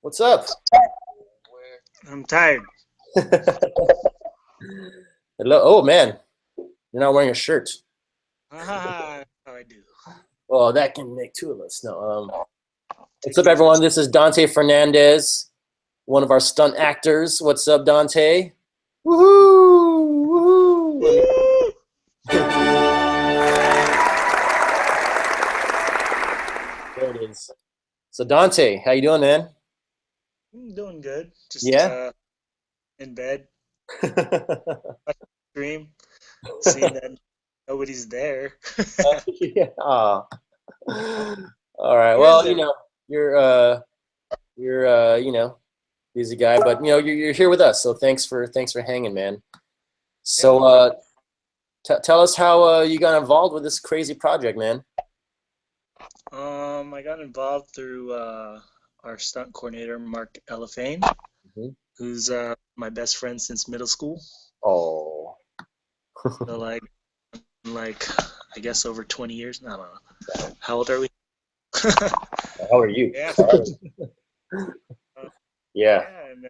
what's up? I'm tired. Hello. Oh man, you're not wearing a shirt. I do. Well, that can make two of us. No. What's up, everyone? This is Dante Fernandez, one of our stunt actors. What's up, Dante? Woohoo! Woohoo! There it is. So, Dante, how you doing, man? I'm doing good. Just in bed, dream, seeing that nobody's there. Yeah. Aw. All right. Well, you know, you're you know, busy guy, but you know, you're here with us, so thanks for hanging, man. So, tell us how you got involved with this crazy project, man. I got involved through our stunt coordinator, Mark Elefane, who's my best friend since middle school. Oh. So like I guess over 20 years. I don't know. How old are we? How are you? Yeah. Yeah. And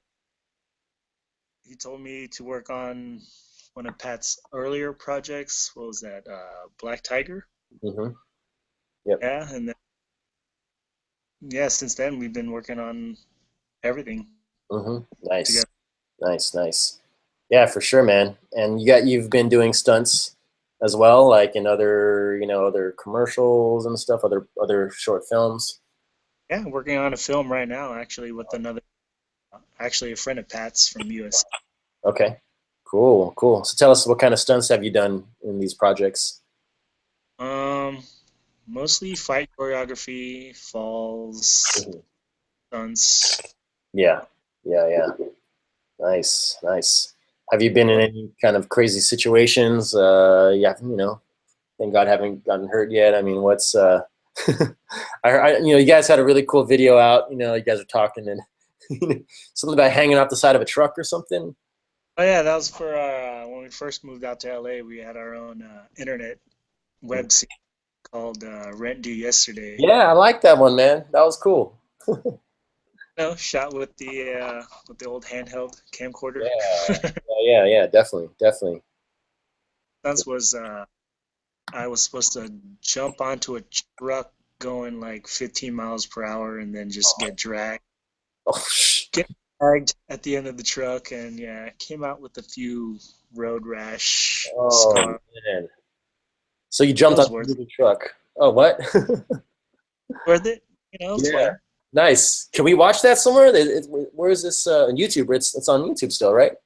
he told me to work on one of Pat's earlier projects. What was that? Black Tiger. Mm-hmm. Yep. Yeah, and then, yeah, since then we've been working on everything. Mm-hmm. Nice. Together. Nice. Yeah, for sure, man. And you've been doing stunts as well, like in other, you know, other commercials and stuff, other short films. Yeah, working on a film right now, actually, with actually a friend of Pat's from US. Okay. Cool. So tell us, what kind of stunts have you done in these projects? Mostly fight choreography, falls, stunts. Yeah. Nice. Have you been in any kind of crazy situations? Yeah, you know, thank God haven't gotten hurt yet. I mean, what's I you know, you guys had a really cool video out. You know, you guys are talking and something about hanging off the side of a truck or something. Oh yeah, that was for when we first moved out to LA. We had our own internet web series called Rent Due Yesterday. Yeah, I like that one, man. That was cool. No, shot with the old handheld camcorder. Yeah, definitely. Stunts was I was supposed to jump onto a truck going like 15 miles per hour and then just get dragged. Get dragged at the end of the truck, and yeah, came out with a few road rash scars. Man. So you jumped on the truck. Oh, what? Worth it, you know. Yeah. Fun. Nice. Can we watch that somewhere? Where is this? On YouTube. It's on YouTube still, right? I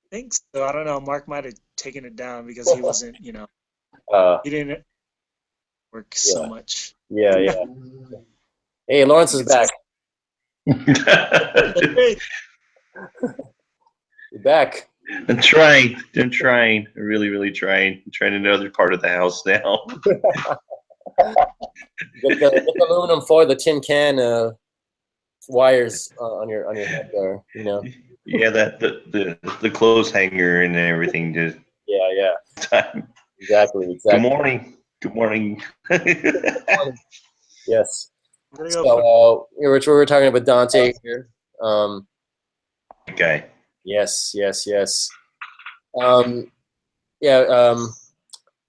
think so. I don't know. Mark might have taken it down because he wasn't, you know, he didn't work so much. Yeah. Hey, Lawrence is back. You're back. I'm trying. Really trying. I'm trying another part of the house now. Get the aluminum foil, the tin can wires on your head there. You know. Yeah, the clothes hanger and everything. Just yeah. Exactly. Good morning. Yes. So we were talking about Dante here. Okay. Yes. I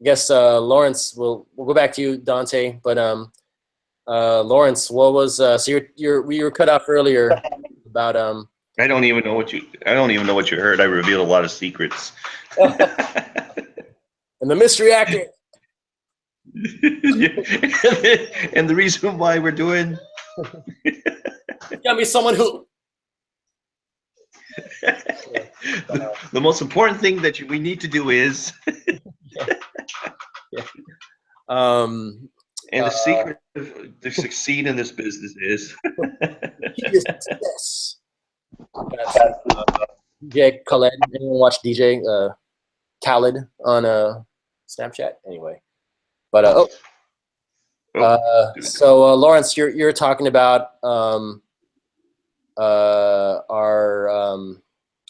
guess Lawrence, we'll go back to you, Dante. But Lawrence, what was so we were cut off earlier about I don't even know what you heard. I revealed a lot of secrets. And the mystery actor. And the reason why we're doing Got me someone who the most important thing that we need to do is and the secret to succeed in this business is success. DJ Khaled. Anyone watch DJ Khaled on Snapchat? Anyway, but so Lawrence, you're talking about our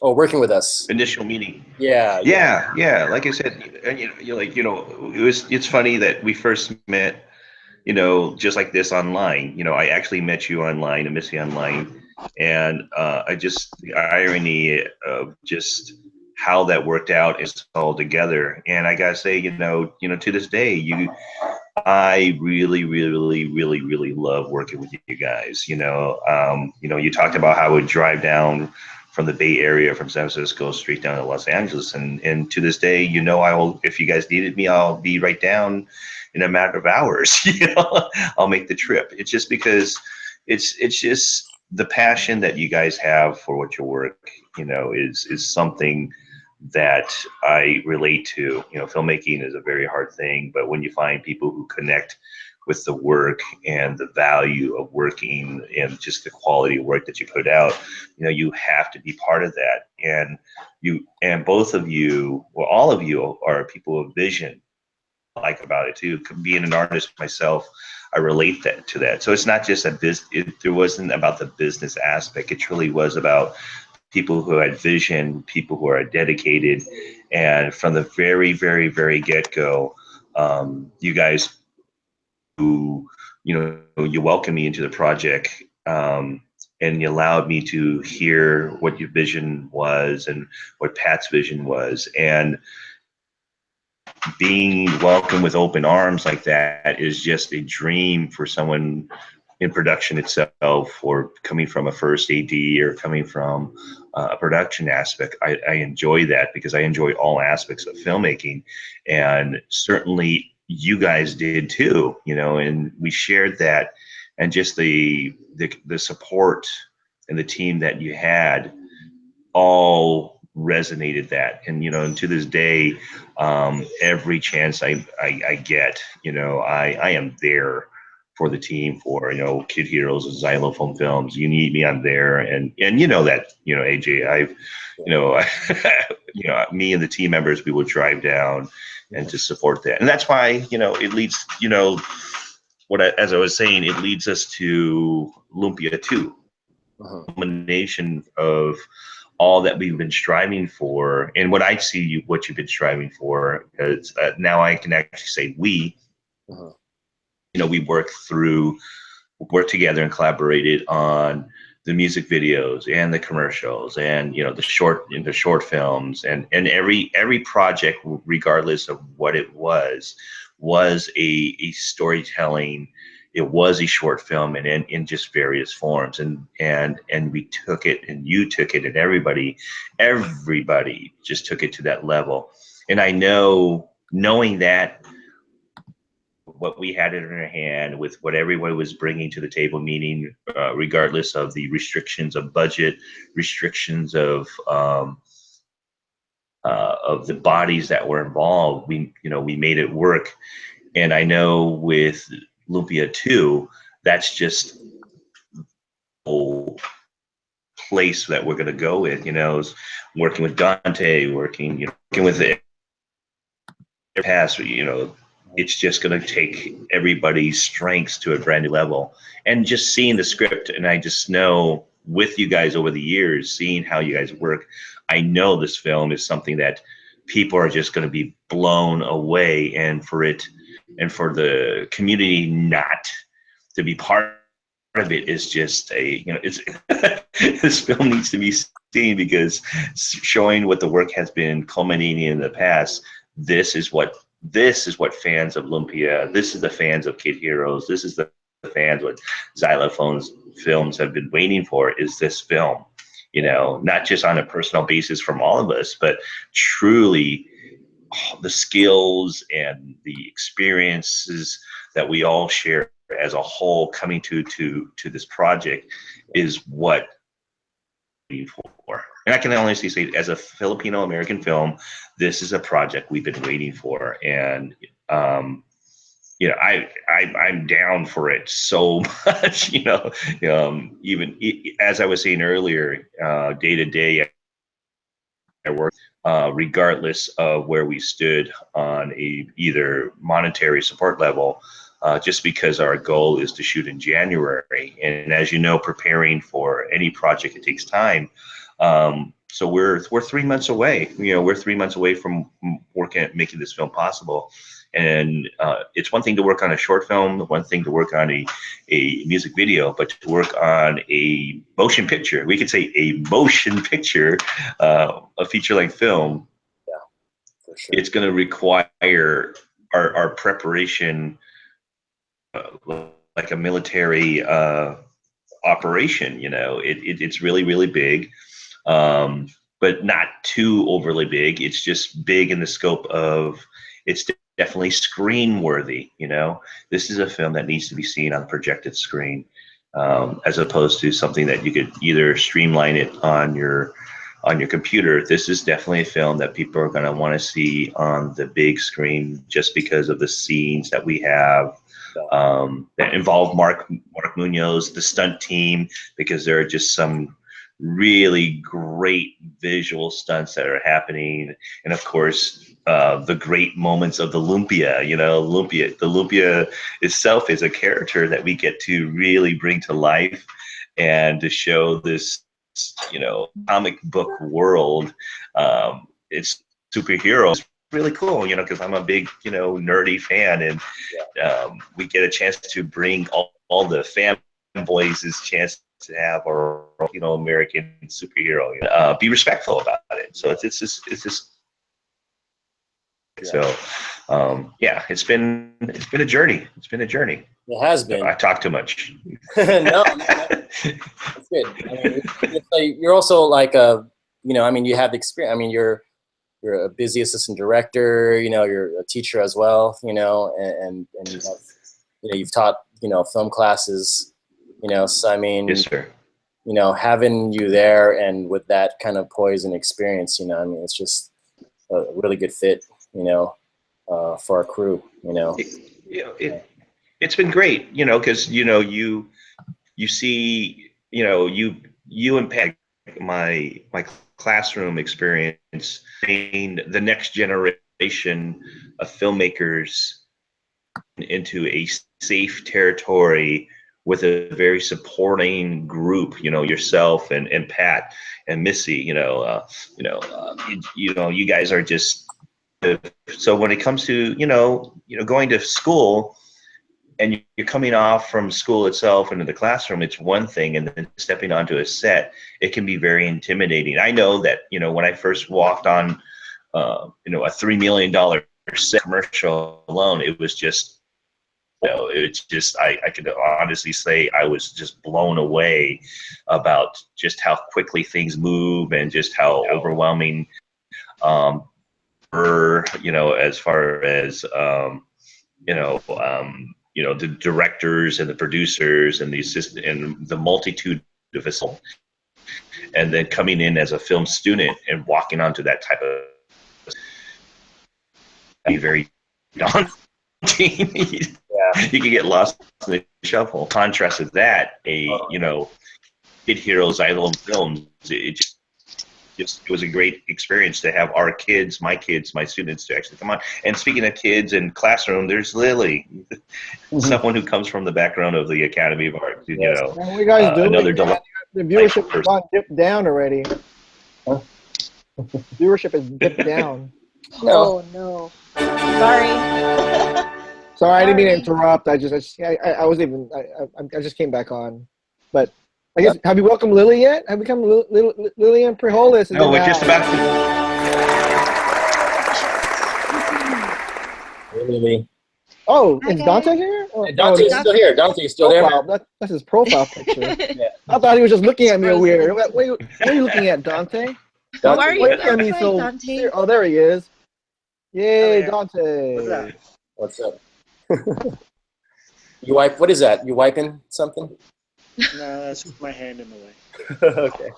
working with us. Initial meeting. Yeah. Like I said, and it's funny that we first met, just like this online. I actually met you online, I met you online, and the irony of just how that worked out is all together. And I gotta say, to this day, I really love working with you guys. You know, you talked about how I would drive down from the Bay Area, from San Francisco, straight down to Los Angeles, and to this day, you know, I will. If you guys needed me, I'll be right down in a matter of hours. You know, I'll make the trip. It's just because it's just the passion that you guys have for what your work, you know, is something that I relate to. You know, filmmaking is a very hard thing, but when you find people who connect with the work and the value of working and just the quality of work that you put out, you know, you have to be part of that. And both of you, well, all of you are people of vision. I like about it too. Being an artist myself, I relate that to that. So it's not just a it wasn't about the business aspect. It truly was about people who had vision, people who are dedicated, and from the very get-go, you guys who, you know, you welcomed me into the project, and you allowed me to hear what your vision was and what Pat's vision was, and being welcomed with open arms like that is just a dream for someone in production itself, or coming from a first AD, or coming from a production aspect. I enjoy that because I enjoy all aspects of filmmaking, and certainly you guys did too, you know, and we shared that, and just the support and the team that you had all resonated that. And you know, and to this day, every chance I get, you know, I am there for the team, for, you know, Kid Heroes and Xylophone Films. You need me, I'm there. And you know that, you know, AJ, I've, you know, you know, me and the team members, we will drive down and to support that. And that's why, you know, it leads, you know, as I was saying, it leads us to Lumpia 2, combination of all that we've been striving for, and what I see you, what you've been striving for, is now I can actually say we, you know, we worked together and collaborated on the music videos and the commercials, and you know, the short films, and every project, regardless of what it was a storytelling. It was a short film, and in just various forms, and we took it, and you took it, and everybody just took it to that level. And I know, knowing that, what we had in our hand with what everyone was bringing to the table, meaning regardless of the restrictions of budget, restrictions of the bodies that were involved, we made it work. And I know with Lumpia 2, that's just the whole place that we're going to go with, you know, is working with Dante, working with the past, you know, it's just going to take everybody's strengths to a brand new level. And just seeing the script, and I just know with you guys over the years, seeing how you guys work, I know this film is something that people are just going to be blown away. And for the community not to be part of it is just it's this film needs to be seen, because showing what the work has been culminating in the past, this is what fans of Lumpia, this is the fans of Kid Heroes, this is the fans what Xylophone's films have been waiting for, is this film. You know, not just on a personal basis from all of us, but truly the skills and the experiences that we all share as a whole coming to this project is what we're waiting for. And I can honestly say, as a Filipino American film, this is a project we've been waiting for. And you know, I'm down for it so much. You know, even as I was saying earlier, day to day I work, regardless of where we stood on either monetary support level, just because our goal is to shoot in January. And as you know, preparing for any project, it takes time. So we're 3 months away. You know, we're 3 months away from working at making this film possible. And it's one thing to work on a short film, one thing to work on a music video, but to work on a motion picture, we could say a motion picture, a feature-length film, yeah, for sure. It's going to require our preparation like a military operation. You know, it's really, really big, but not too overly big. It's just big in the scope of it's definitely screen worthy. You know, this is a film that needs to be seen on projected screen, as opposed to something that you could either streamline it on your computer. This is definitely a film that people are going to want to see on the big screen, just because of the scenes that we have that involve Mark Munoz, the stunt team, because there are just some really great visual stunts that are happening, and of course the great moments of the Lumpia. You know, the Lumpia itself is a character that we get to really bring to life and to show this, you know, comic book world. It's superheroes, really cool, you know, because I'm a big, you know, nerdy fan, and we get a chance to bring all the fanboys' chance to have our, you know, American superhero. Be respectful about it. So it's just so yeah, it's been a journey. It's been a journey. It has been. I talk too much. No, that's good. I mean, you're also like a, you know, I mean, you have the experience. I mean, you're a busy assistant director. You know, you're a teacher as well. You know, and you have, you know, you've taught, you know, film classes. You know, so I mean, Yes, sir. You know, having you there and with that kind of poise and experience, you know, I mean, it's just a really good fit. You know, for our crew. You know, it's been great. You know, because you know you see, you know, you impact my classroom experience, being the next generation of filmmakers into a safe territory with a very supporting group. You know, yourself and Pat and Missy. You know, you guys are just. So when it comes to you know going to school, and you're coming off from school itself into the classroom, it's one thing, and then stepping onto a set, it can be very intimidating. I know that, you know, when I first walked on, you know, a $3 million set commercial alone, it was just, you know, it's just, I could honestly say I was just blown away about just how quickly things move and just how overwhelming, you know, as far as, you know, the directors and the producers and the assistant and the multitude of us, and then coming in as a film student and walking onto that type of be very daunting. Yeah. You can get lost in the shuffle. Contrast with that, you know, Kid Heroes, Xylem Films, it was a great experience to have our kids, my students, to actually come on. And speaking of kids and classroom, there's Lily, someone who comes from the background of the Academy of Arts. You know, what are you guys doing? Another the viewership has gone dipped down already. Huh? Viewership has dipped down. No. Oh no. Sorry. Sorry, I didn't mean to interrupt. I just came back on, but. I guess, have you welcomed Lily yet? Have we come Lillian Preholis? No, we're just about Hey, Lily. Oh, is Dante here? Hey, Dante's still here. Dante's still profile. there. That's his profile picture. Yeah. I thought he was just looking at me weird. What are you looking at, Dante? Why are you looking at me so Dante? Oh, there he is. Yay, Oh, yeah. Dante. What's up? What's up? You wipe? What is that? You wiping something? No, that's just my hand in the way. Okay.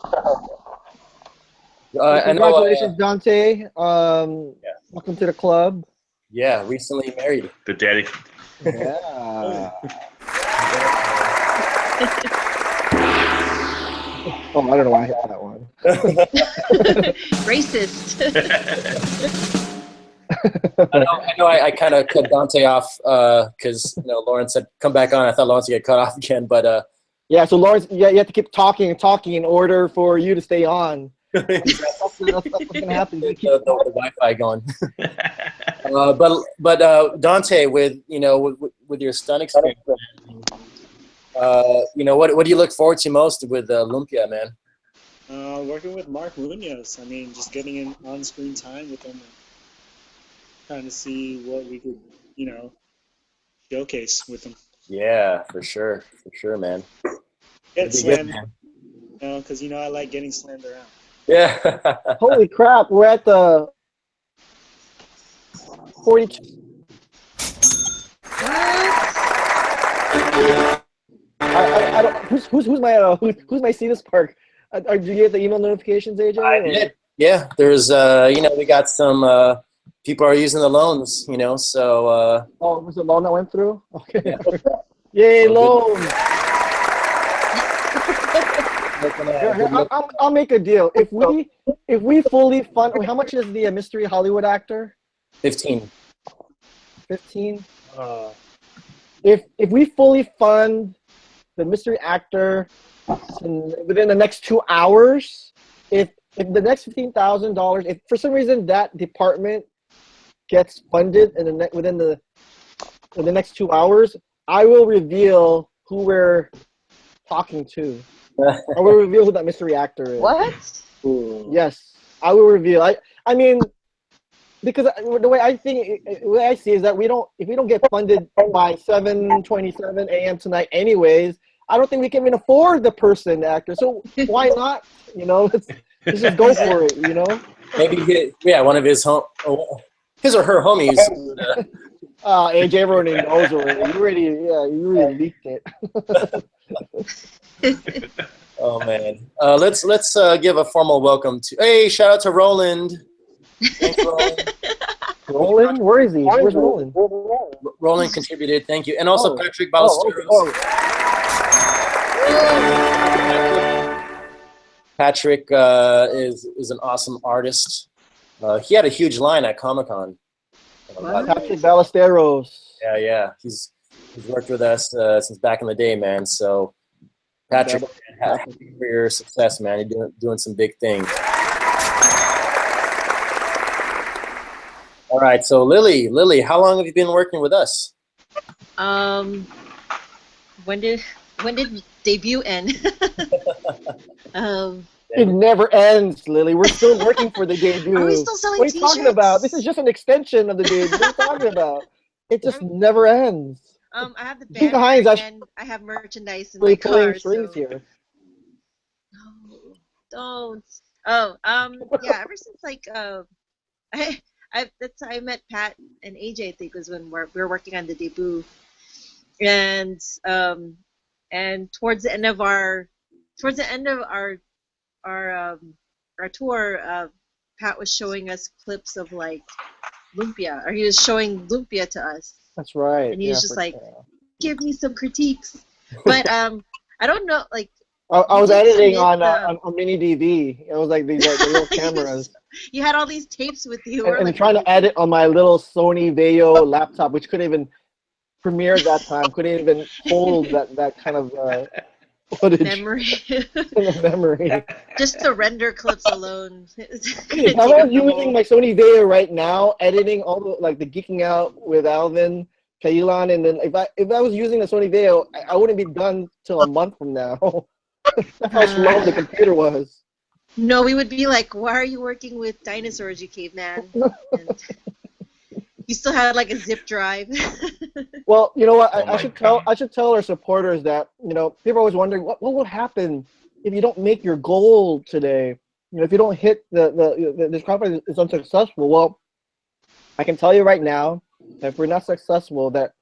Congratulations, Dante. Welcome to the club. Yeah, recently married. the daddy. Yeah. Oh, I don't know why I hit that one. Racist. I know. I kind of cut Dante off because you know Lawrence said come back on. I thought Lawrence would get cut off again, but yeah. So Lawrence, you have to keep talking and talking in order for you to stay on. That's what's gonna happen. You keep the Wi-Fi going. But Dante, with you know with your stunt experience, you know what do you look forward to most with Lumpia, man? Working with Mark Munoz. I mean, just getting in on-screen time with him, and trying to see what we could, you know, showcase with him. Yeah, for sure, man. Get It'd be good, slammed, man. you know, because I like getting slammed around. Yeah. Holy crap! We're at the 42. I don't. Who's my Cetus Park? Did you get the email notifications, AJ? I did. Yeah, there's we got some people are using the loans, so Oh, was it loan that went through? Okay. Yeah. Yay, Well, loan! Here, I'll make a deal. If we fully fund, how much is the mystery Hollywood actor? 15. 15. If we fully fund the mystery actor within the next 2 hours, if the next $15,000, if for some reason that department gets funded within the next 2 hours, I will reveal who we're talking to. I will reveal who that mystery actor is. What? Yes, I will reveal. I mean, because the way I see is that if we don't get funded by 7:27 a.m. tonight, anyways, I don't think we can even afford the person, the actor. So why not? Let's just go for it. Maybe one of his his or her homies. AJ, everyone knows already. You already leaked it. Oh man, let's give a formal welcome to. Hey, shout out to Roland. Thanks, Roland. Roland, where is he? Where's Roland? Roland contributed. Thank you, and also Patrick Ballesteros. Patrick is an awesome artist. He had a huge line at Comic-Con. Patrick Ballesteros. Yeah. He's worked with us since back in the day, man. So, Patrick, happy for your success, man. You're doing some big things. All right, so Lily, how long have you been working with us? When did debut end? It never ends, Lily. We're still working for the debut. Are we still selling What are you talking about? This is just an extension of the debut. What are you talking about? It just never ends. I have the Gene banner Hines and I have merchandise in my car. Pulling strings here. No, don't. Oh, yeah. Ever since I met Pat and AJ. I think was when we were working on the debut, and towards the end of our tour, Pat was showing us clips of like Lumpia, or he was showing Lumpia to us. That's right. And he was just like, give me some critiques. But I don't know, like. I was editing on mini DV. It was like these little cameras. You had all these tapes with you. And trying to edit on my little Sony Vaio laptop, which couldn't even premiere at that time. Couldn't even hold that kind of footage. Memory. Memory. Just the render clips alone. If I was using my Sony Vaio right now, editing all the geeking out with Alvin, Kailan, and then if I was using the Sony Vaio, I wouldn't be done till a month from now. That's how slow the computer was. No, we would be like, why are you working with dinosaurs, you caveman? And you still had like a zip drive. Well, you know what? I should tell our supporters that, people are always wondering what will happen if you don't make your goal today. If you don't hit this conference is unsuccessful. Well, I can tell you right now that if we're not successful, that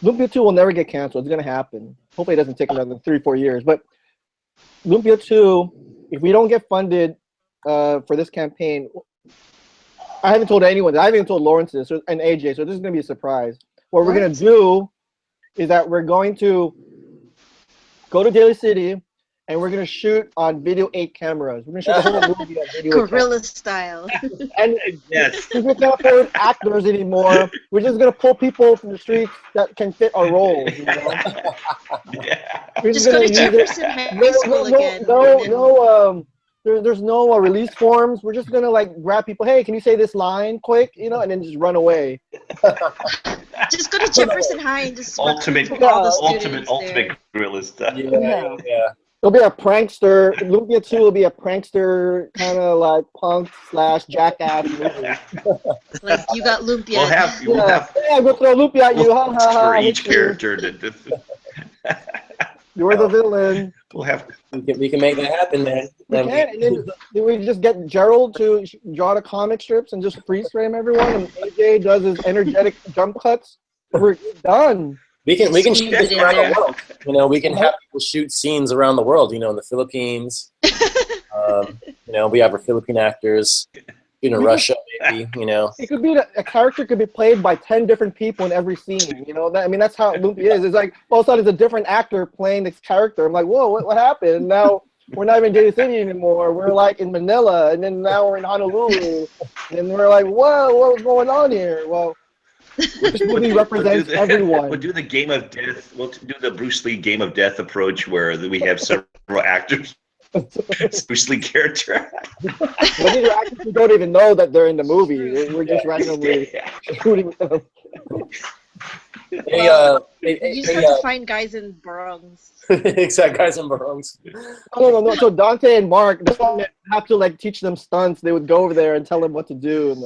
Lumpia 2 will never get canceled. It's gonna happen. Hopefully, it doesn't take another 3-4 years. But Lumpia 2, if we don't get funded for this campaign, I haven't told anyone. I haven't even told Lawrence this and AJ, so this is going to be a surprise. What we're going to do is that we're going to go to Daly City and we're going to shoot on Video 8 cameras. We're going to shoot the whole movie on Video 8 Guerrilla style. And yes, we can't afford actors anymore. We're just going to pull people from the streets that can fit our roles. Yeah. We're just go to Jefferson High School again. There's no release forms. We're just gonna grab people. Hey, can you say this line quick? And then just run away. Just go to Jefferson High and just ultimate guerrilla stuff. guerrilla stuff. Yeah. It'll be a prankster. Lumpia 2 will be a prankster kind of like punk / jackass movie. Like you got lumpia. We'll have Yeah, we'll throw Lumpia at you. Ha ha ha. for I hit each you. character. You're the villain. We'll have. We can make that happen, man. We can, and then we just get Gerald to draw the comic strips and just freeze frame everyone, and AJ does his energetic jump cuts. We're done. We can Squeeze shoot it this in around there. the world. You know, we can have people shoot scenes around the world. You know, in the Philippines. You know, we have our Philippine actors. In Russia, maybe. You know. It could be that a character could be played by 10 different people in every scene. You know, I mean, that's how Lumpia is. It's like all of a sudden it's a different actor playing this character. I'm like, whoa, what happened? Now we're not even in Daly City anymore. We're like in Manila, and then now we're in Honolulu, and we're like, whoa, what's going on here? Well, this movie represents everyone. We'll do the game of death. We'll do the Bruce Lee game of death approach, where we have several actors. Bruce Lee character. But these are actors who don't even know that they're in the movie. We're just randomly shooting them. You just have to find guys in Barongs. Exact guys in Barongs. No. So Dante and Mark don't have to like teach them stunts. They would go over there and tell them what to do. And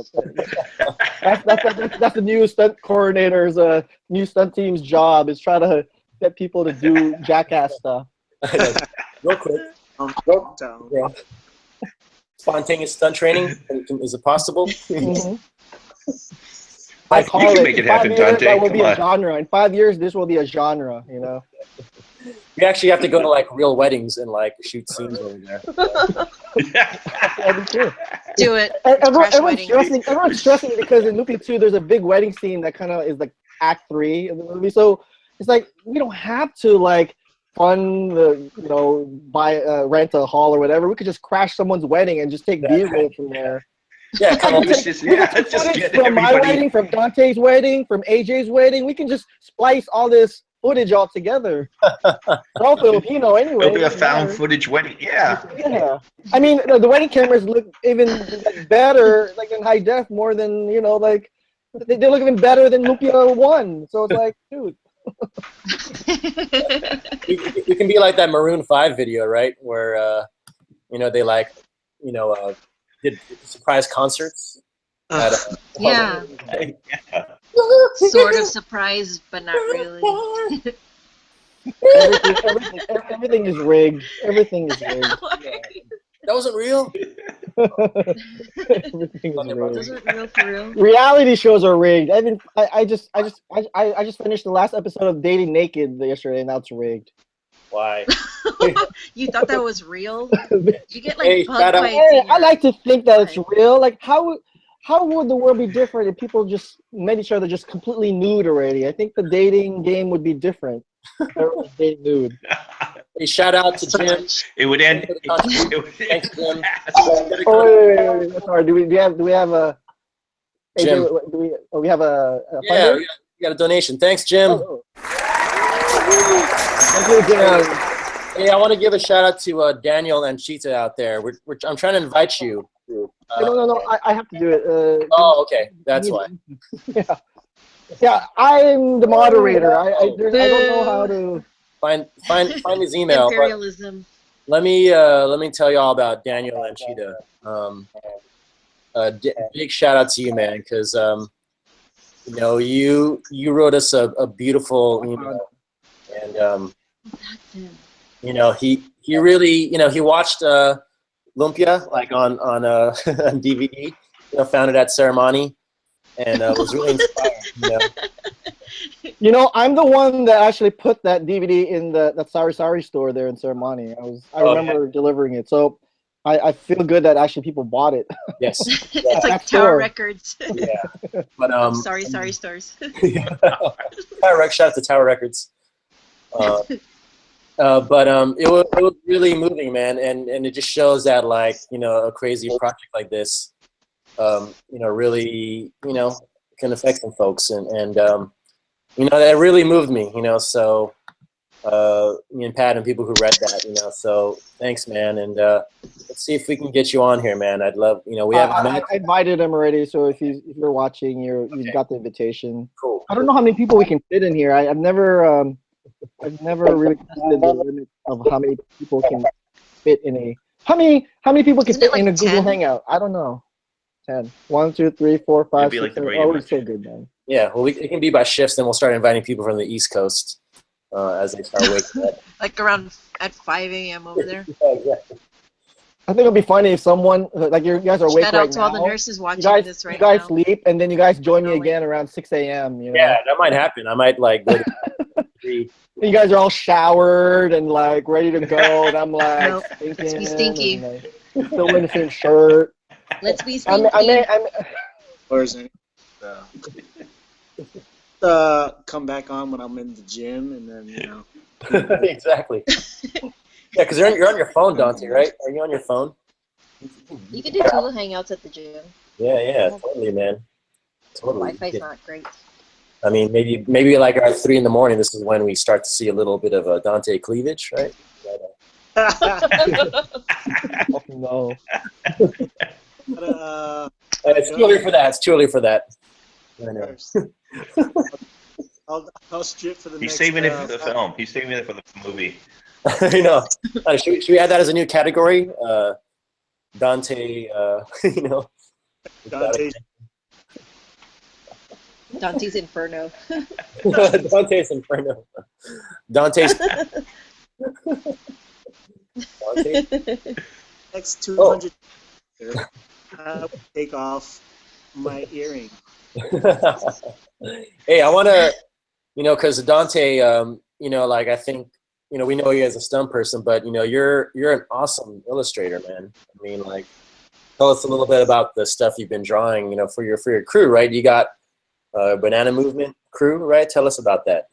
that's the new stunt coordinator's, new stunt team's job is try to get people to do jackass stuff. Real quick. Yeah. Spontaneous stunt training. Is it possible? Mm-hmm. You can make it happen, Dante. That will Come be a on. genre. In 5 years, this will be a genre. You know. We actually have to go to like real weddings and like shoot scenes over there. That'd be cool. Do it. Everyone's stressing because in Lumpia 2, there's a big wedding scene that kind of is like Act 3 of the movie. So it's like we don't have to like fund the buy rent a hall or whatever. We could just crash someone's wedding and just take B-roll from there. Yeah, come on. Just get From my everybody. wedding, from Dante's wedding, from AJ's wedding, we can just splice all this footage all together. It's all Filipino anyway. It'll be a found footage wedding. Yeah. Yeah. I mean, the wedding cameras look even better, like in high def, more than they look even better than Lumpia 1. So it's like, dude. You can be like that Maroon 5 video, right? Where they did surprise concerts. Yeah. Sort of surprised, but not really. Everything is rigged. Everything is rigged. That wasn't real. Everything is rigged. Those aren't real for real. Reality shows are rigged. I mean, I just finished the last episode of Dating Naked yesterday, and now it's rigged. Why? You thought that was real? You get like Hey, bug shout out. bites. Hey, I like to think that it's real. Like, how would the world be different if people just met each other just completely nude already? I think the dating game would be different. Everyone's dating nude. Hey, shout out to Jim. It would end. Thanks, Jim. Oh, wait. Sorry. Do we have a? Hey, Jim. do we have a Yeah, funder? we got a donation. Thanks, Jim. Oh. Thank you, Jim. Hey, I want to give a shout out to Daniel and Cheetah out there. I'm trying to invite you. No. I have to do it. Oh, okay. That's why. Yeah. I'm the moderator. I don't know how to. Find his email. But Imperialism. let me tell you all about Daniel and Cheetah. Big shout out to you, man, because you wrote us a beautiful email, and he really he watched Lumpia like on on DVD, found it at Ceremony, and was really inspired. I'm the one that actually put that DVD in that Sari store there in Ceremony. I remember delivering it, so I feel good that actually people bought it. Yes, It's like Tower Tower Records. yeah. But Sorry stores. Tower shout out to Tower Records. But it was really moving, man, and it just shows that like a crazy project like this, really can affect some folks, and that really moved me, so me and Pat and people who read that, so thanks, man, and let's see if we can get you on here, man. I'd love, we have I invited him already, so if you're watching, you've got the invitation. Cool. I don't know how many people we can fit in here. I've never I've never really tested the limit of how many people can fit in a. How many people can Isn't it fit in a like Google 10? Hangout? I don't know. 10. 1, 2, 3, 4, 5, be 6, like the 7. Brady Oh, we're Bunch. so good, man. Yeah, well, it can be by shifts, then we'll start inviting people from the East Coast as they start waking up. Like around at 5 a.m. over there. Yeah, exactly. I think it'll be funny if someone like you guys are awake Shout right out to all the now. nurses You watching guys, this right you guys now. sleep, and then you guys join me Smelling. again around 6 a.m. You know, Yeah, that might happen. I might like go to 3. you guys are all showered and like ready to go, and I'm like Nope. stinking, Let's be stinky. and, like, still in the same shirt. Let's be I stinky. Or is it? Come back on when I'm in the gym, and then Exactly. Yeah, because you're on your phone, Dante, right? Are you on your phone? You can do Google Hangouts at the gym. Yeah, totally, man. Totally. Wi-Fi's not great. I mean, maybe like around 3 in the morning, this is when we start to see a little bit of Dante cleavage, right? Oh no. It's too early for that. It's too early for that. I know. I'll strip for the He's next. saving it for the film. He's saving it for the movie. I know. Should we add that as a new category? Dante, Dante. Dante's Inferno. Dante's Inferno. Dante's. Dante? Next 200. I will take off my earring. Hey, I want to, because Dante, like I think, we know you as a stunt person, but you're an awesome illustrator, man. I mean, like, tell us a little bit about the stuff you've been drawing, for your crew, right? You got Banana Movement crew, right? Tell us about that.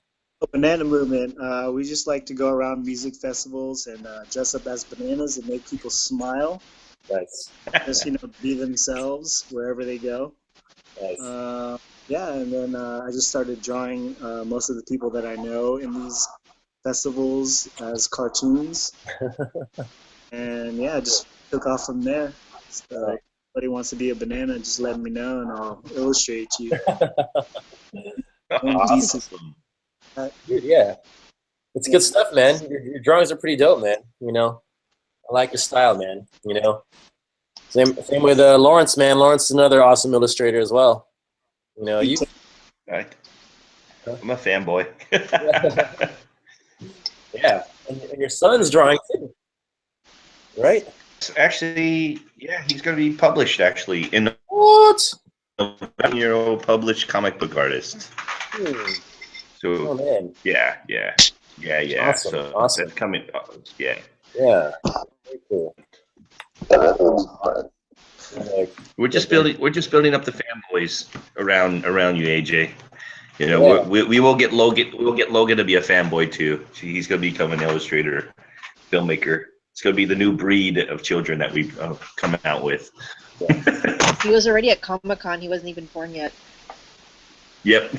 Banana Movement. We just like to go around music festivals and dress up as bananas and make people smile. Nice. Just be themselves wherever they go. Nice. Yeah, and then I just started drawing most of the people that I know in these festivals as cartoons, and yeah, I just took off from there. So if anybody wants to be a banana, just let me know, and I'll illustrate you. Awesome. Dude, yeah, it's good stuff, man. Your drawings are pretty dope, man. I like your style, man. Same with Lawrence, man. Lawrence is another awesome illustrator as well. I'm a fanboy. Yeah, and your son's drawing too, right? Actually, yeah, he's going to be published actually in What? a 7-year-old published comic book artist. So, Oh man. yeah. Awesome. So Awesome. that's coming. Yeah. Yeah. Very cool. We're just building up the fanboys around you, AJ. Yeah. We will get Logan. We'll get Logan to be a fanboy too. He's going to become an illustrator, filmmaker. It's going to be the new breed of children that we come out with. He was already at Comic-Con. He wasn't even born yet. Yep,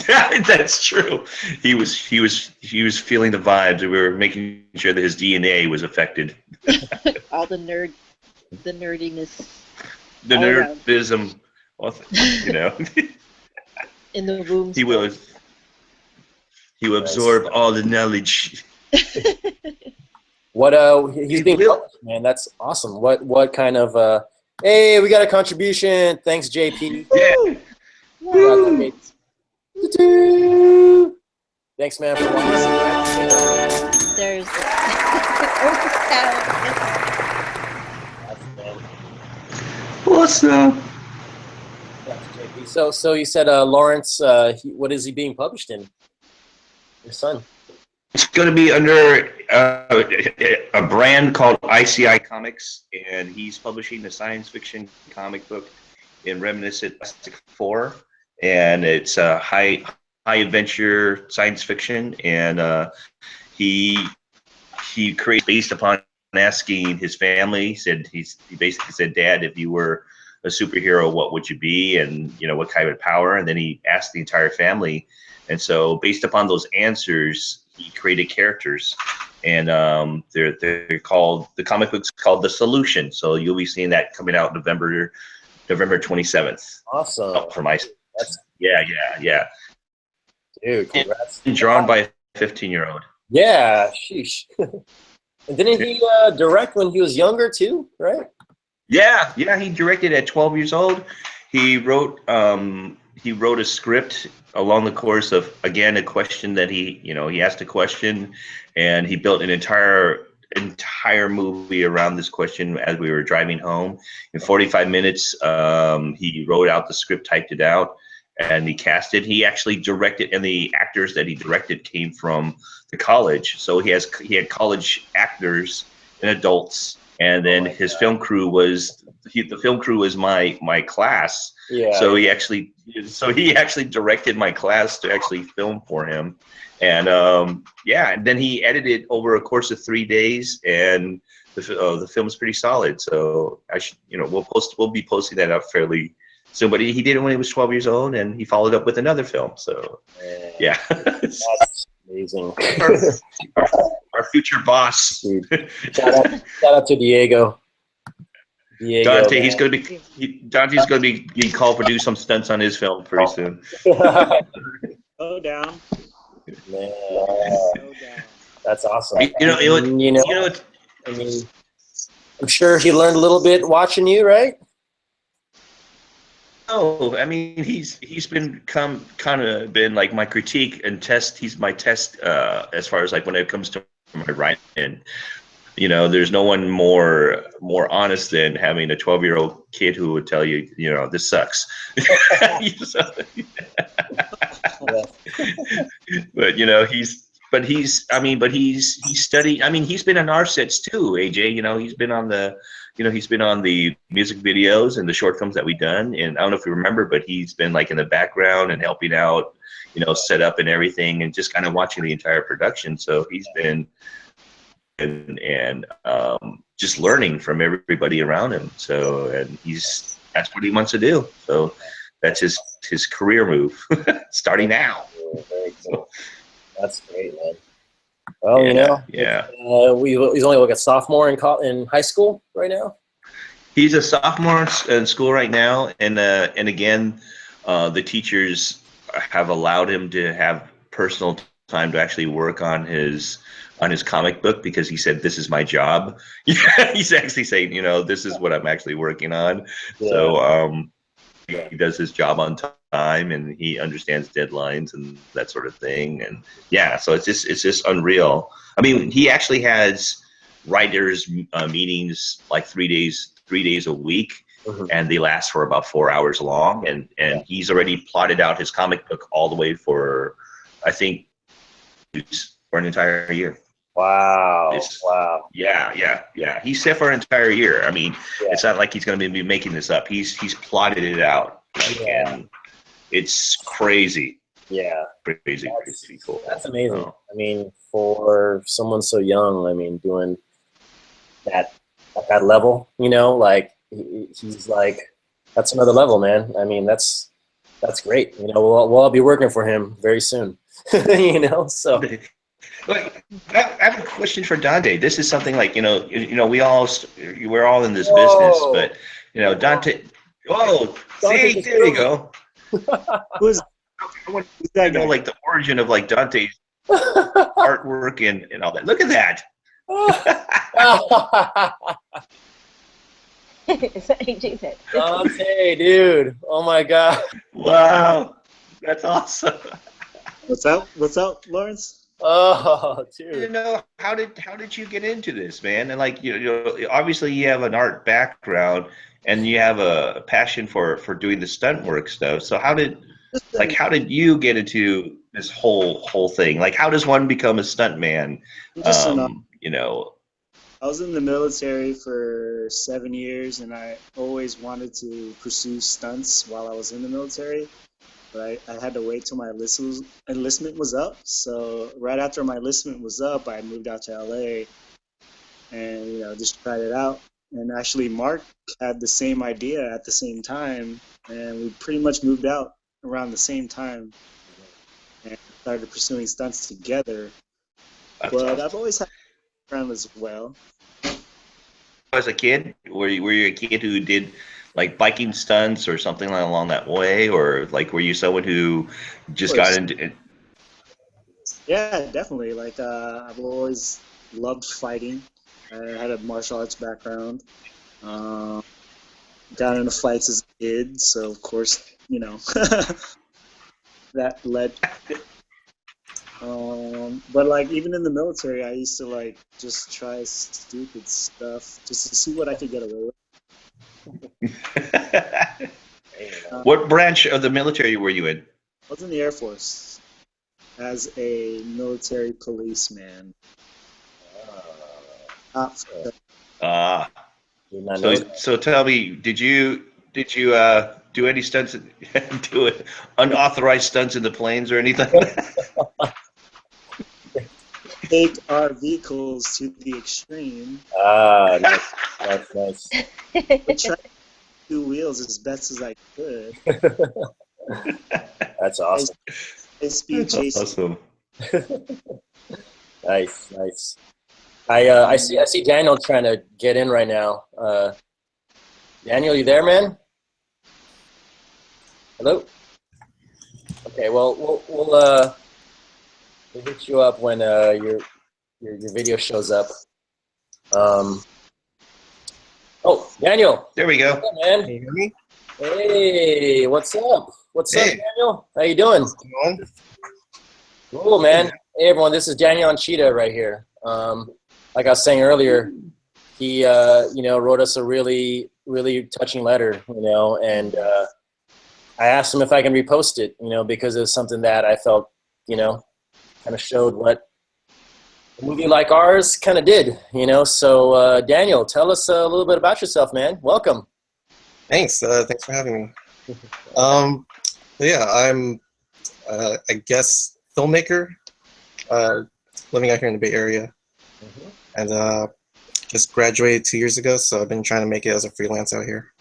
that's true. He was feeling the vibes. We were making sure that his DNA was affected. All the nerdiness. The all around. nerdism, In the womb. He will absorb all the knowledge. What he's being published, man. That's awesome. What kind of hey, we got a contribution. Thanks, JP. Yeah. Woo. Thanks, man, for watching. There's the What's up? So you said Lawrence. What is he being published in? Your son. It's going to be under a brand called ICI Comics, and he's publishing a science fiction comic book in reminiscent 4, and it's a high adventure science fiction, and he creates based upon asking his family. He basically said, "Dad, if you were a superhero, what would you be, and what kind of power?" And then he asked the entire family, and so based upon those answers, he created characters, and they're called, the comic book's called The Solution. So you'll be seeing that coming out November 27th. Awesome. From my yeah. Dude, congrats. And drawn by a 15-year-old. Yeah, sheesh. And didn't he direct when he was younger too, right? Yeah, yeah, he directed at 12 years old. He wrote a script along the course of, again, a question that he asked a question, and he built an entire movie around this question as we were driving home. In 45 minutes, he wrote out the script, typed it out, and he cast it. He actually directed, and the actors that he directed came from the college. So he had college actors and adults, and then his film crew was the film crew was my class. Yeah. So he actually directed my class to actually film for him, and yeah, and then he edited over a course of 3 days, and the film is pretty solid. So we'll be posting that up fairly soon. But he did it when he was 12 years old, and he followed up with another film. So yeah, That's amazing. our future boss. Dude. Shout out to Diego. Dante, Dante's gonna be called to do some stunts on his film pretty soon. Go down. Man, Go down. that's awesome. I mean, I'm sure he learned a little bit watching you, right? Oh, I mean, he's been kind of been like my critique and test. He's my test as far as like when it comes to my writing. There's no one more honest than having a 12-year-old kid who would tell you, this sucks. But he's studied. I mean, he's been on our sets too, AJ. He's been on the music videos and the short films that we've done. And I don't know if you remember, but he's been like in the background and helping out, set up and everything, and just kind of watching the entire production. So he's been and just learning from everybody around him. So, and that's what he wants to do. So that's his career move, starting now. Very cool. That's great, man. Well, yeah. He's only like a sophomore in high school right now. He's a sophomore in school right now, and again, the teachers have allowed him to have personal time to actually work on his comic book, because he said, this is my job. He's actually saying, this is what I'm actually working on. Yeah. So he does his job on time, and he understands deadlines and that sort of thing. And yeah, so it's just unreal. I mean, he actually has writers meetings like 3 days a week. Mm-hmm. And they last for about 4 hours long. And he's already plotted out his comic book all the way for, I think, for an entire year. Wow. Wow. Yeah. He's set for an entire year. I mean, It's not like he's going to be making this up. He's plotted it out. And it's crazy. Yeah. Crazy cool. That's amazing. I mean, for someone so young, I mean, doing that at that level, like he's like, that's another level, man. I mean, that's great. We'll all be working for him very soon. So. Like, I have a question for Dante. This is something like, we're all in this business, but Dante. Oh, Dante, see, there you go. Who's I know like the origin of like Dante's artwork and all that. Look at that. Is that AJ said? Dante, dude. Oh my God. Wow. That's awesome. What's up, Lawrence? Oh, dude. How did you get into this, man? And like, obviously you have an art background and you have a passion for doing the stunt work stuff. So how did you get into this whole thing? Like, how does one become a stuntman? I was in the military for 7 years, and I always wanted to pursue stunts while I was in the military. But I had to wait till my enlistment was up. So right after my enlistment was up, I moved out to LA and just tried it out. And actually, Mark had the same idea at the same time, and we pretty much moved out around the same time and started pursuing stunts together. But awesome. I've always had a friend as well. As a kid, were you a kid who did like biking stunts or something along that way, or like were you someone who just got into it? Yeah, definitely. Like, I've always loved fighting. I had a martial arts background. Got into fights as a kid, so of course, you know, that led. But like even in the military, I used to like just try stupid stuff just to see what I could get away with. What branch of the military were you in? I was in the Air Force as a military policeman. So tell me, did you do any stunts, do unauthorized stunts in the planes or anything? Take our vehicles to the extreme. Nice. I tried 2 wheels as best as I could. That's awesome. Speed chasing. Awesome. Nice. I see Daniel trying to get in right now. Daniel, you there, man? Hello? Okay, well, we'll hit you up when your video shows up. Oh, Daniel. There we go. What's up, man? Can you hear me? Hey, what's up? What's up, Hey. Daniel? How you doing? What's going on? Cool, man. Hey, everyone. This is Daniel Anchita right here. Like I was saying earlier, he wrote us a really, really touching letter, and I asked him if I can repost it, because it was something that I felt, kind of showed what a movie like ours kind of did, So, Daniel, tell us a little bit about yourself, man. Welcome. Thanks. Thanks for having me. Yeah, I'm, I guess, filmmaker, living out here in the Bay Area, and just graduated 2 years ago. So I've been trying to make it as a freelance out here.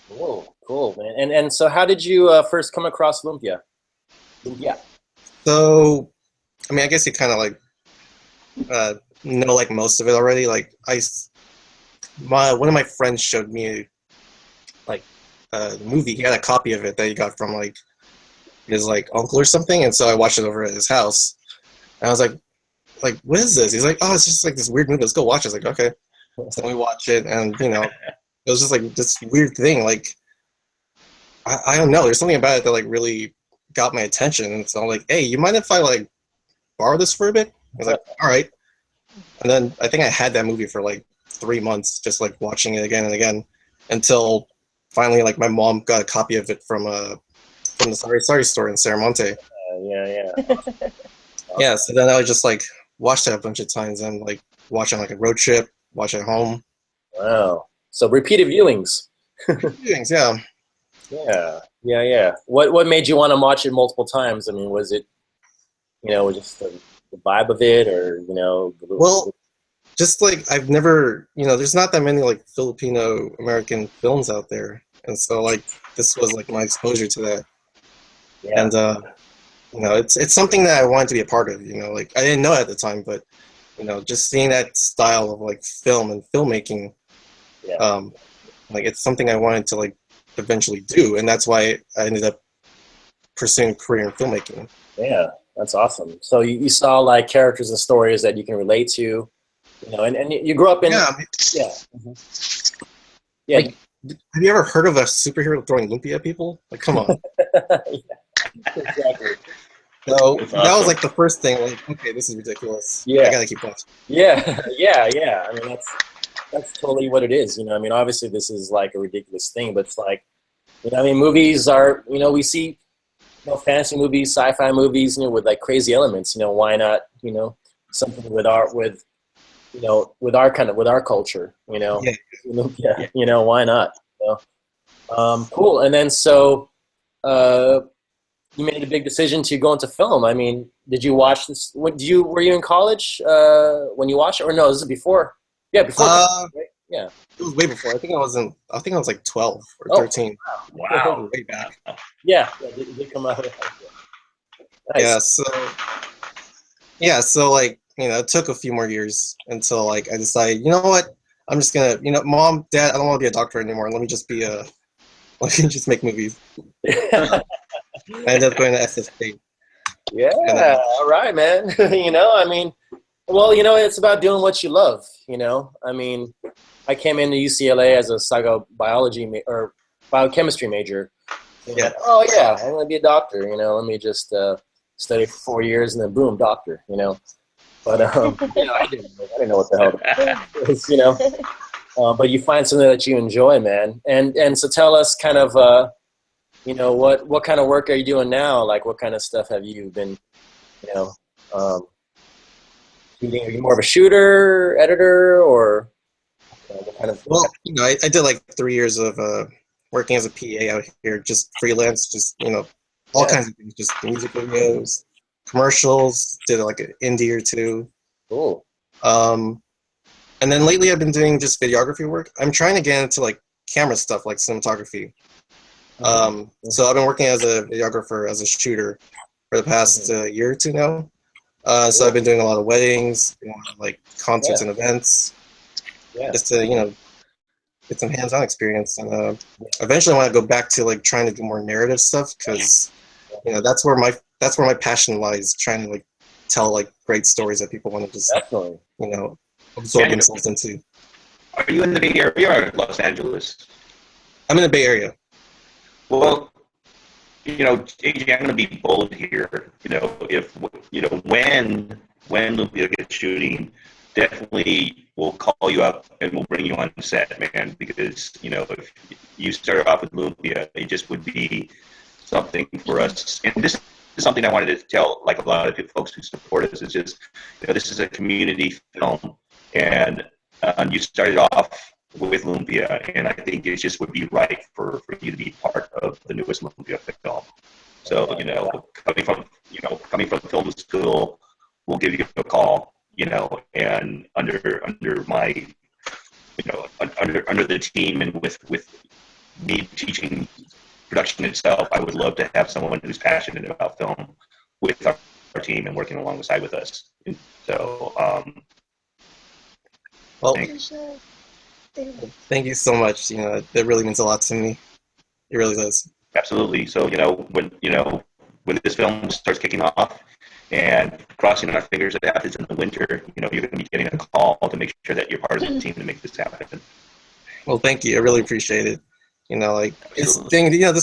Cool, man. And so, how did you first come across Lumpia? So, I mean, I guess you kind of like know like most of it already. Like one of my friends showed me like the movie. He had a copy of it that he got from like his like uncle or something, and so I watched it over at his house. And I was like, what is this? He's like, oh, it's just like this weird movie. Let's go watch it. I was like, okay. So we watch it, and it was just like this weird thing. Like I don't know. There's something about it that like really got my attention. And so I'm like, hey, you mind if I like borrow this for a bit? I was like, all right. And then I think I had that movie for like 3 months, just like watching it again and again, until finally like my mom got a copy of it from the Sorry store in Saramonte. Yeah. So then I would just like watch that a bunch of times and like watch on like a road trip, watch at home. Wow. So repeated viewings. Viewings, yeah. Yeah. What made you want to watch it multiple times? I mean, was it, just the vibe of it, or Well, just like I've never, there's not that many like Filipino American films out there, and so like this was like my exposure to that. Yeah. And it's something that I wanted to be a part of. Like I didn't know at the time, but just seeing that style of like film and filmmaking, like it's something I wanted to like eventually do, and that's why I ended up pursuing a career in filmmaking. Yeah, that's awesome. So you saw like characters and stories that you can relate to, and you grew up in Like, have you ever heard of a superhero throwing lumpia at people? Like, come on. Exactly. So That's that was awesome. like the first thing. Like, okay, this is ridiculous. Yeah. I gotta keep watching. Yeah. I mean, that's totally what it is. I mean, obviously this is like a ridiculous thing, but it's like, I mean, movies are, we see, fantasy movies, sci-fi movies, with like crazy elements. Why not, something with our culture. Yeah. Why not? Cool. And then so, you made a big decision to go into film. I mean, did you watch this? Were you in college when you watched it, or no? This is before. Yeah, before. Right? Yeah. It was way before. I think I was like 12 or 13. Wow. Way back. Yeah. It did come out. Nice. So like, it took a few more years until like I decided, you know what? I'm just gonna, Mom, Dad, I don't want to be a doctor anymore. Let me just make movies. I ended up going to SFA. Yeah, And all right, man. I mean, well, it's about doing what you love, I mean, I came into UCLA as a psychobiology or biochemistry major. yeah. Oh, yeah, I'm going to be a doctor, let me just study for 4 years and then boom, doctor, But, I didn't know what the hell it was, but you find something that you enjoy, man. And so tell us kind of, what kind of work are you doing now? Like, what kind of stuff have you been, shooting? Are you more of a shooter, editor, or what kind of? Well, I did like 3 years of working as a PA out here, just freelance, just all kinds of things, just music videos, commercials. Did like an indie or two. Cool. And then lately I've been doing just videography work. I'm trying to get into like camera stuff, like cinematography. So I've been working as a videographer, as a shooter for the past year or two now. So I've been doing a lot of weddings, like concerts and events, just to get some hands-on experience. And eventually I want to go back to like trying to do more narrative stuff, because that's where my passion lies, trying to like tell like great stories that people want to just Definitely. absorb themselves into. Are you in the Bay Area or Los Angeles? I'm in the Bay Area. Well, AJ, I'm going to be bold here. If when Lumpia gets shooting, definitely we'll call you up and we'll bring you on set, man. Because if you started off with Lumpia, it just would be something for us. And this is something I wanted to tell, like a lot of folks who support us. Is just this is a community film, and you started off with Lumpia, and I think it just would be right for you to be part of the newest Lumpia film. So, coming from film school, we'll give you a call, and under my, under the team, and with me teaching production itself, I would love to have someone who's passionate about film with our team and working alongside with us. So, well, thanks. thank you so much. That really means a lot to me. It really does. Absolutely. So, when this film starts kicking off, and crossing our fingers that it happens in the winter, you're going to be getting a call to make sure that you're part of the team to make this happen. Well, thank you. I really appreciate it. This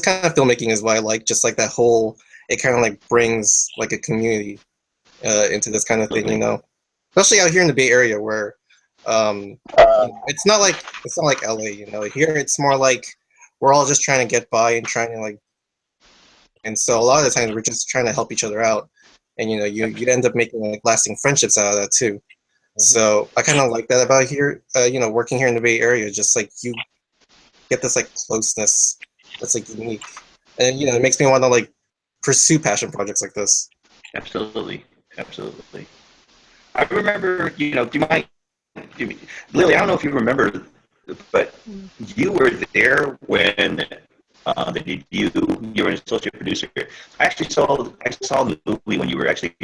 kind of filmmaking is what I like. Just like that whole, it kind of like brings like a community into this kind of thing. Especially out here in the Bay Area, where it's not like LA. Here it's more like we're all just trying to get by and trying to like, and so a lot of the times we're just trying to help each other out, and you end up making like lasting friendships out of that too. So I kind of like that about here. Working here in the Bay Area, just like you get this like closeness that's like unique, and it makes me want to like pursue passion projects like this. Absolutely. I remember, do you mind, Lily, I don't know if you remember, but you were there when the debut. You were an associate producer. I saw the movie when you were actually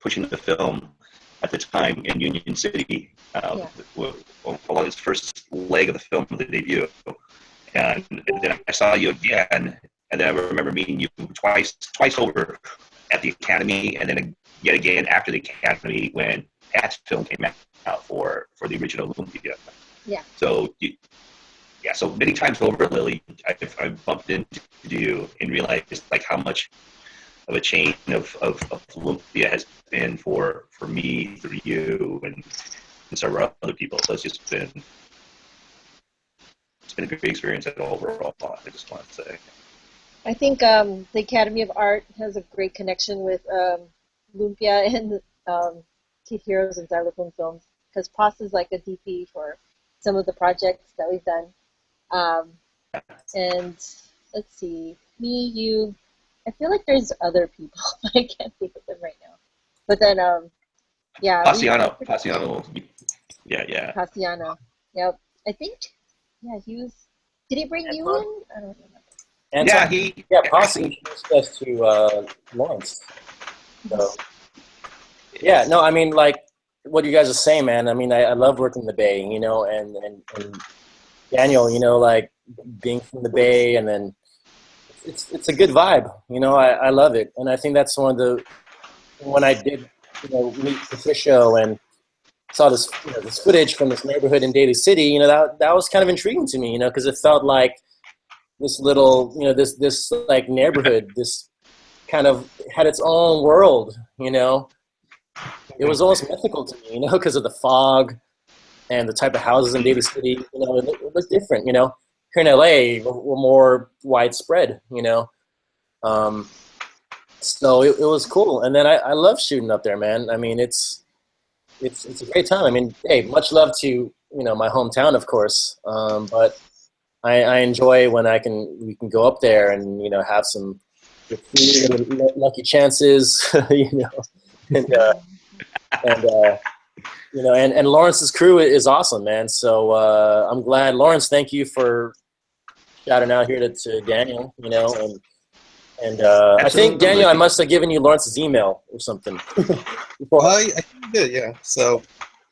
pushing the film at the time in Union City, along its first leg of the film, the debut. And then I saw you again, and then I remember meeting you twice over at the Academy, and then yet again after the Academy when Pat's film came out for the original Lumpia. Yeah. So so many times over, Lily, I've bumped into you and realized like how much of a chain of Lumpia has been for me, through you, and several other people. So it's been a great experience overall, I just want to say. I think the Academy of Art has a great connection with Lumpia and Kid Heroes and Xylophone Films, because Pross is like a DP for some of the projects that we've done. And let's see, me, you, I feel like there's other people, but I can't think of them right now. But then, Paciano. Yeah. Paciano. Yep. I think, he was, did he bring you in? I don't remember. And Posse introduced us to Lawrence. So, I mean, like what you guys are saying, man. I mean, I love working in the Bay, and Daniel, like being from the Bay, and then it's a good vibe. You know, I love it, and I think that's one of the when I did meet Patricia and saw this this footage from this neighborhood in Daly City. That was kind of intriguing to me. Because it felt like this little this like neighborhood, this kind of had its own world. It was almost mythical to me. Because of the fog and the type of houses in Daly City. It looked different. Here in LA, we're more widespread. So it was cool, and then I love shooting up there, man. I mean, it's a great time. I mean, hey, much love to my hometown, of course, but I enjoy when we can go up there and have some good food, lucky chances, and Lawrence's crew is awesome, man. So I'm glad, Lawrence. Thank you for shouting out here to Daniel, and I think, Daniel, I must have given you Lawrence's email or something. I did, yeah. So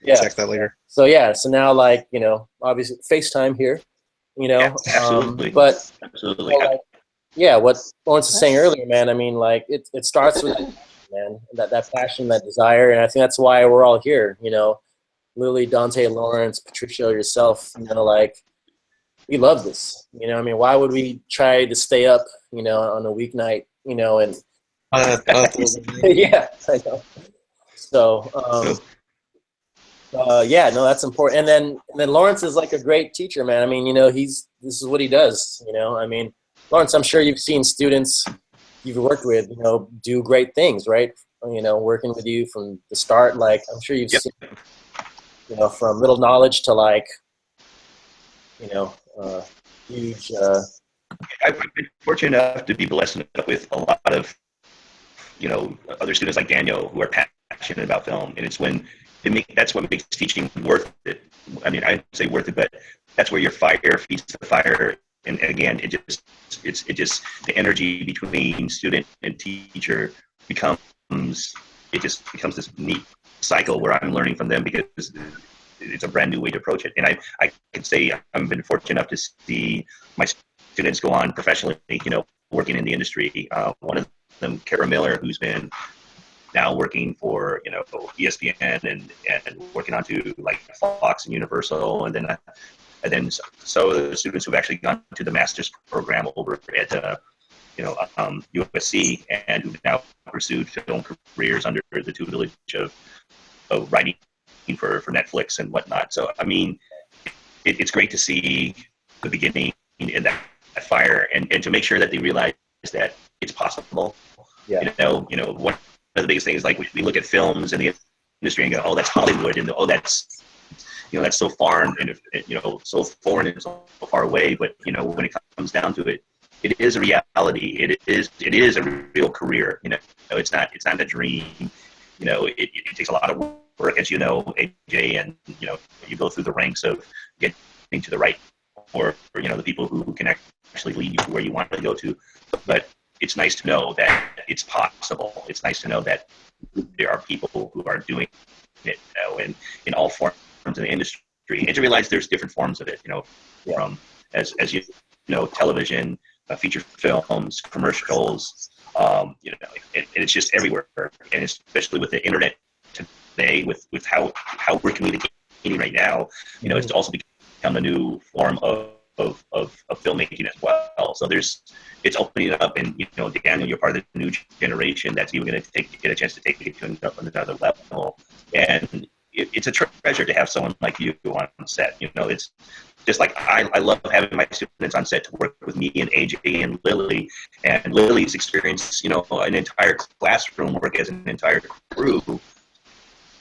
check that later. So so now obviously FaceTime here, Yeah, absolutely. But absolutely. What Lawrence was saying earlier, man. I mean, it starts with man, that passion, that desire, and I think that's why we're all here. Lily, Dante, Lawrence, Patricia, yourself. We love this. I mean, why would we try to stay up, on a weeknight, and yeah, I know. So, that's important. And then Lawrence is like a great teacher, man. I mean, this is what he does. I mean, Lawrence, I'm sure you've seen students you've worked with, do great things, right? Working with you from the start. Like, I'm sure you've seen, from little knowledge to huge. I've been fortunate enough to be blessed enough with a lot of, other students like Daniel who are passionate about film, and that's what makes teaching worth it. I mean, I'd say worth it, but that's where your fire feeds the fire, and again, it just the energy between student and teacher becomes this neat cycle where I'm learning from them because it's a brand new way to approach it. And I can say I've been fortunate enough to see my students go on professionally, working in the industry. One of them, Kara Miller, who's been now working for, ESPN and working on to like Fox and Universal. And then so the students who've actually gone to the master's program over at, USC and who've now pursued film careers under the tutelage of writing for Netflix and whatnot. So, I mean, it's great to see the beginning in that fire and to make sure that they realize that it's possible. Yeah. One of the biggest things, like we look at films in the industry and go, oh, that's Hollywood, and oh, that's that's so far and so foreign and so far away. But when it comes down to it, it is a reality. It is a real career. It's not a dream. It takes a lot of work, as AJ, and you go through the ranks of getting to the right or the people who can actually lead you to where you want to go to. But it's nice to know that it's possible. It's nice to know that there are people who are doing it, in all forms of the industry, and to realize there's different forms of it. From as television, feature films, commercials. It's just everywhere, and especially with the internet today, with how we're communicating right now, it's also become a new form of filmmaking as well. So it's opening up, and Daniel, you're part of the new generation that's even going to get a chance to take it to another level, and it's a treasure to have someone like you on set. It's just like I love having my students on set to work with me and AJ and Lily, and Lily's experience, an entire classroom work as an entire crew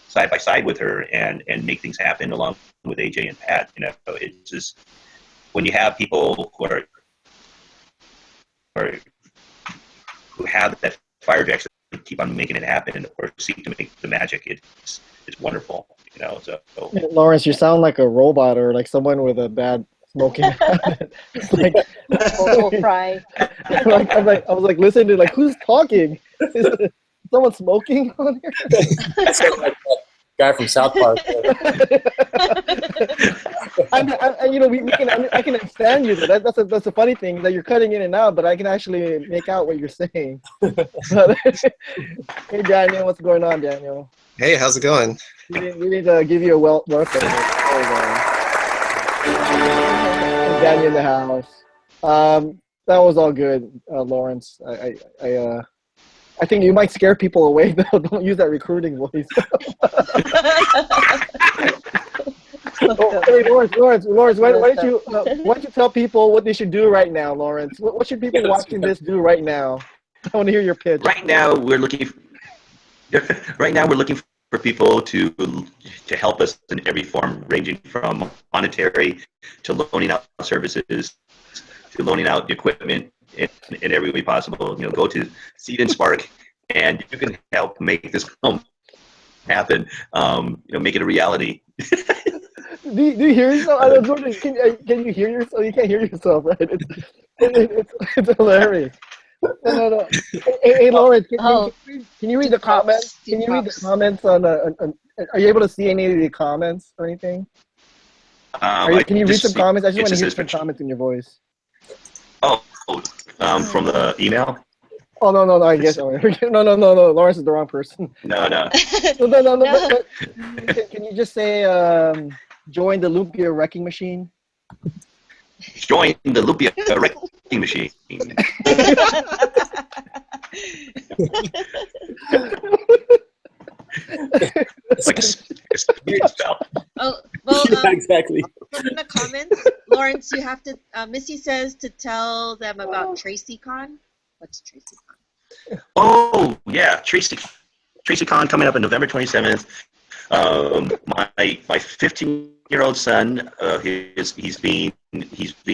side by side with her and make things happen along with AJ and Pat. It's just when you have people who have that fire to actually keep on making it happen or seek to make the magic, it's wonderful. So Lawrence, you sound like a robot or like someone with a bad smoking habit. It's like fry. I was like listening to who's talking? Is someone smoking on here? That's like that guy from South Park. you know, I can understand you. That's a funny thing that you're cutting in and out, but I can actually make out what you're saying. But, hey, Daniel, what's going on, Daniel? Hey, how's it going? We need to give you a welcome. Daniel in the house. That was all good, Lawrence. I think you might scare people away, though. Don't use that recruiting voice. Oh, hey, Lawrence, why don't you tell people what they should do right now, Lawrence? What should people watching this do right now? I want to hear your pitch. Right now, we're looking for people to help us in every form, ranging from monetary to loaning out services to loaning out equipment in every way possible. You know, go to Seed and Spark, and you can help make this film happen. You know, make it a reality. Do you hear yourself? I was wondering, can you hear yourself? You can't hear yourself, right? It's hilarious. No. Hey, Lawrence, can you read the comments? Can you read the comments on? Are you able to see any of the comments or anything? Can you read some comments? I just want to hear some comments in your voice. From the email. Oh no! I guess no. Lawrence is the wrong person. No. No. Can you just say join the Lumpia wrecking machine? Join the Lumpia wrecking machine. It's like a weird spell. Oh, well, Yeah, exactly. In the comments, Lawrence, you have to. Missy says to tell them about TracyCon. What's TracyCon? Oh yeah, TracyCon coming up on November 27th. My 15-year-old son, he's being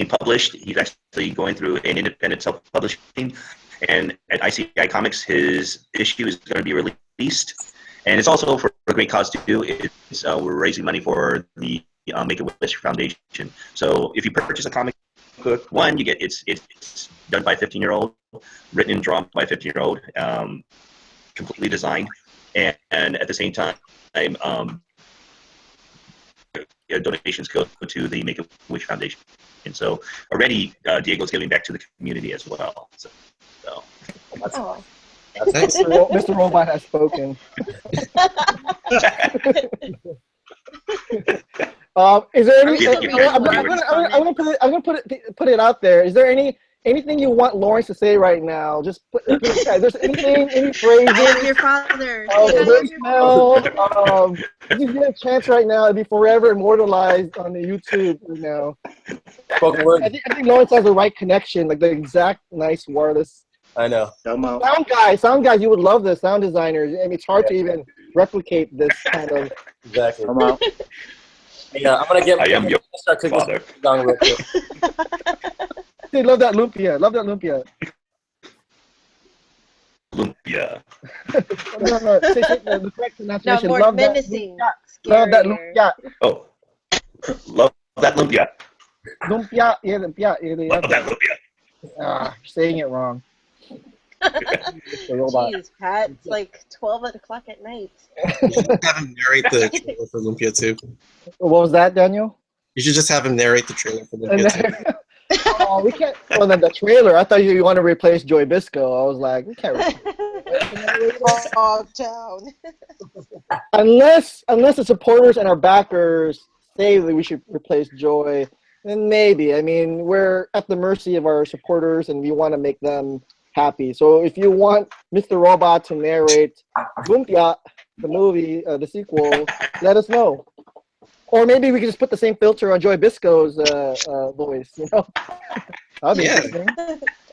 published. He's actually going through an independent self-publishing, and at ICI Comics, his issue is going to be released. And it's also for a great cause too. We're raising money for the Make-A-Wish Foundation. So if you purchase a comic book, one, you get it's done by a 15-year-old, written and drawn by a 15-year-old, completely designed, and at the same time, donations go to the Make-A-Wish Foundation. And so already Diego's giving back to the community as well. So that's. Thanks. Mr. Robot has spoken. Is there any? I'm gonna put it out there. Is there anything you want Lawrence to say right now? Just put there's any phrase. I am your father. If you get a chance right now, it'd be forever immortalized on the YouTube right now. I think Lawrence has the right connection, like the exact nice wireless. I know. Sound guys, you would love this. Sound designers. I mean, it's hard to even replicate this kind of. Exactly. Yeah, I'm gonna I am your father. Real quick. They love that lumpia. Lumpia. No. The correct pronunciation. more love menacing. Love that lumpia. Oh, love that lumpia. Lumpia. Love that lumpia. You're saying it wrong. Jeez, Pat, it's like 12 o'clock at night. You should have him narrate the trailer for Lumpia 2. What was that, Daniel? You should just have him narrate the trailer for Lumpia 2. Oh, we can't. Well, then the trailer. I thought you want to replace Joy Bisco. I was like, we can't. Town. Unless the supporters and our backers say that we should replace Joy, then maybe. I mean, we're at the mercy of our supporters, and we want to make them happy. So if you want Mr. Robot to narrate Lumpia, the movie, the sequel, let us know. Or maybe we can just put the same filter on Joy Bisco's voice, you know? That'd be interesting.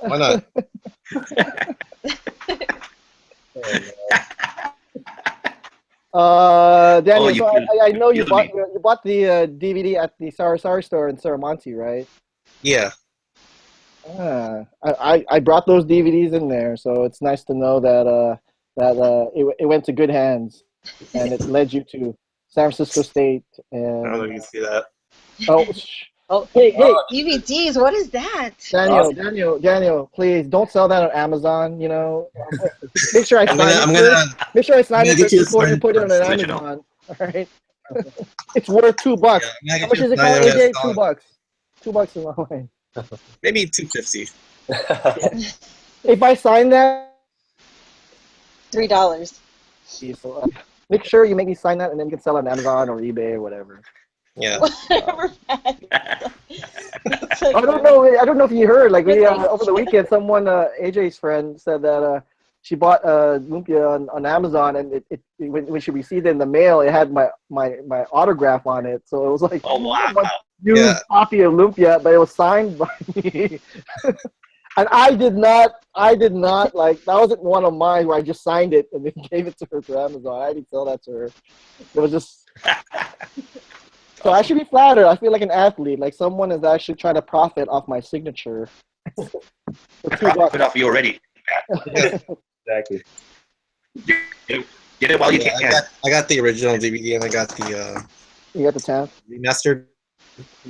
Why not? Daniel, I know you bought the DVD at the Sari store in Saramonte, right? Yeah. I brought those DVDs in there, so it's nice to know that it went to good hands, and it led you to San Francisco State. And I don't know if you can see that. Hey, DVDs, what is that? Daniel, please don't sell that on Amazon. You know, make sure I sign it. I'm gonna Make sure I sign it get you before you put it on first. Amazon. All right. It's worth $2. Yeah, I mean, I How could much just is it sign called, it as AJ? $2. $2 in line. maybe $2.50. If I sign that, $3. so, make sure you make me sign that, and then you can sell it on Amazon or eBay or whatever. Yeah. Whatever. It's like, I don't know. I don't know if you heard. Like we over the weekend, someone AJ's friend said that she bought Lumpia on Amazon, and when she received it in the mail, it had my autograph on it. So it was like Oh wow! a used copy of Lumpia, but it was signed by me. And I did not like that wasn't one of mine where I just signed it and then gave it to her through Amazon. I didn't tell that to her. It was just. So I should be flattered. I feel like an athlete. Like someone is actually trying to profit off my signature. Profit off you already. Exactly. Get it while you can. I got the original DVD and I got the You got the tab? remastered.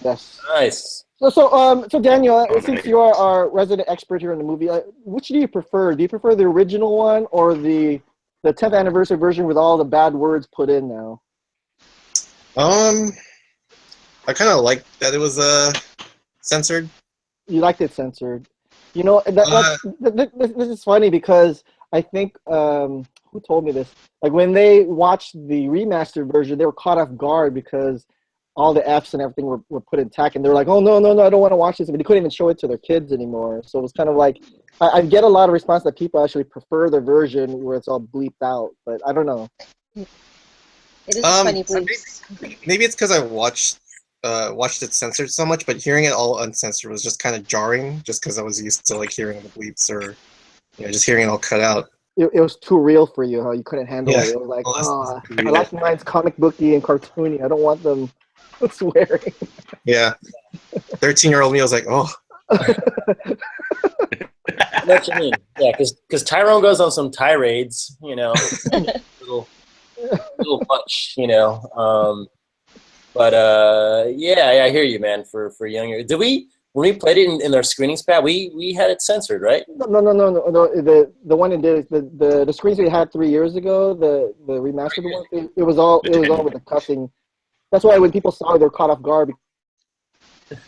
Yes. Nice. So Daniel, since you are our resident expert here in the movie, which do you prefer? Do you prefer the original one or the 10th anniversary version with all the bad words put in now? I kind of like that it was censored. You liked it censored. You know, this is funny because I think, who told me this? Like when they watched the remastered version, they were caught off guard because all the Fs and everything were put intact, and they were like, oh, no, I don't want to watch this. But they couldn't even show it to their kids anymore. So it was kind of like, I get a lot of response that people actually prefer the version where it's all bleeped out, but I don't know. it is funny bleeps. Maybe it's because I watched it censored so much, but hearing it all uncensored was just kind of jarring, just because I was used to like hearing the bleeps or just hearing it all cut out. It was too real for you, huh? You couldn't handle it. It was like, I like mine's comic booky and cartoony. I don't want them swearing. Yeah. 13-year-old me was like, oh. What you mean? Yeah, because Tyrone goes on some tirades, little much, But yeah, I hear you, man. For younger, when we played it in our screenings, Pat, we had it censored, right? No. The one it did the screens we had 3 years ago, the remastered one. It was all with the cussing. That's why when people saw it, they're caught off guard. And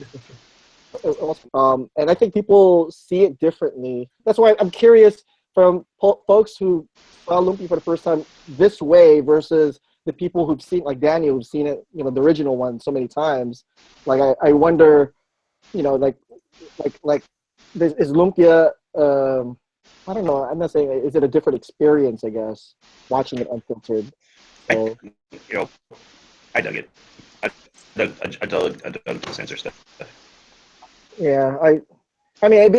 I think people see it differently. That's why I'm curious from folks who saw Lumpia for the first time this way versus the people who've seen, like Daniel, who've seen it, the original one so many times. Like I wonder, like is Lumpia? I don't know. I'm not saying is it a different experience. I guess watching it unfiltered. So. I dug it. I dug the censor stuff. Yeah, I mean,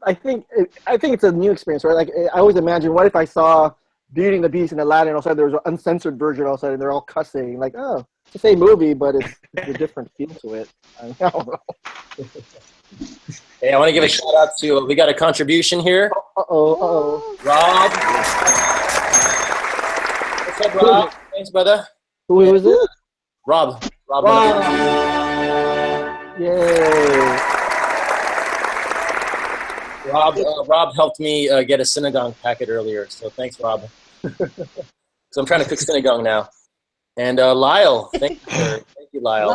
I think it's a new experience, right? Like I always imagine, what if I saw Beauty and the Beast and Aladdin, and all of a sudden there was an uncensored version, all of a sudden they're all cussing, like, oh, it's the same movie, but it's a different feel to it. I don't know. Hey, I want to give a shout out to, we got a contribution here. Uh-oh. Rob. What's up, Rob? Thanks, brother. Who is it? Rob. Yay. Rob helped me get a sinigang packet earlier, so thanks, Rob. So I'm trying to cook sinigang now. And Lyle, thank you, Lyle.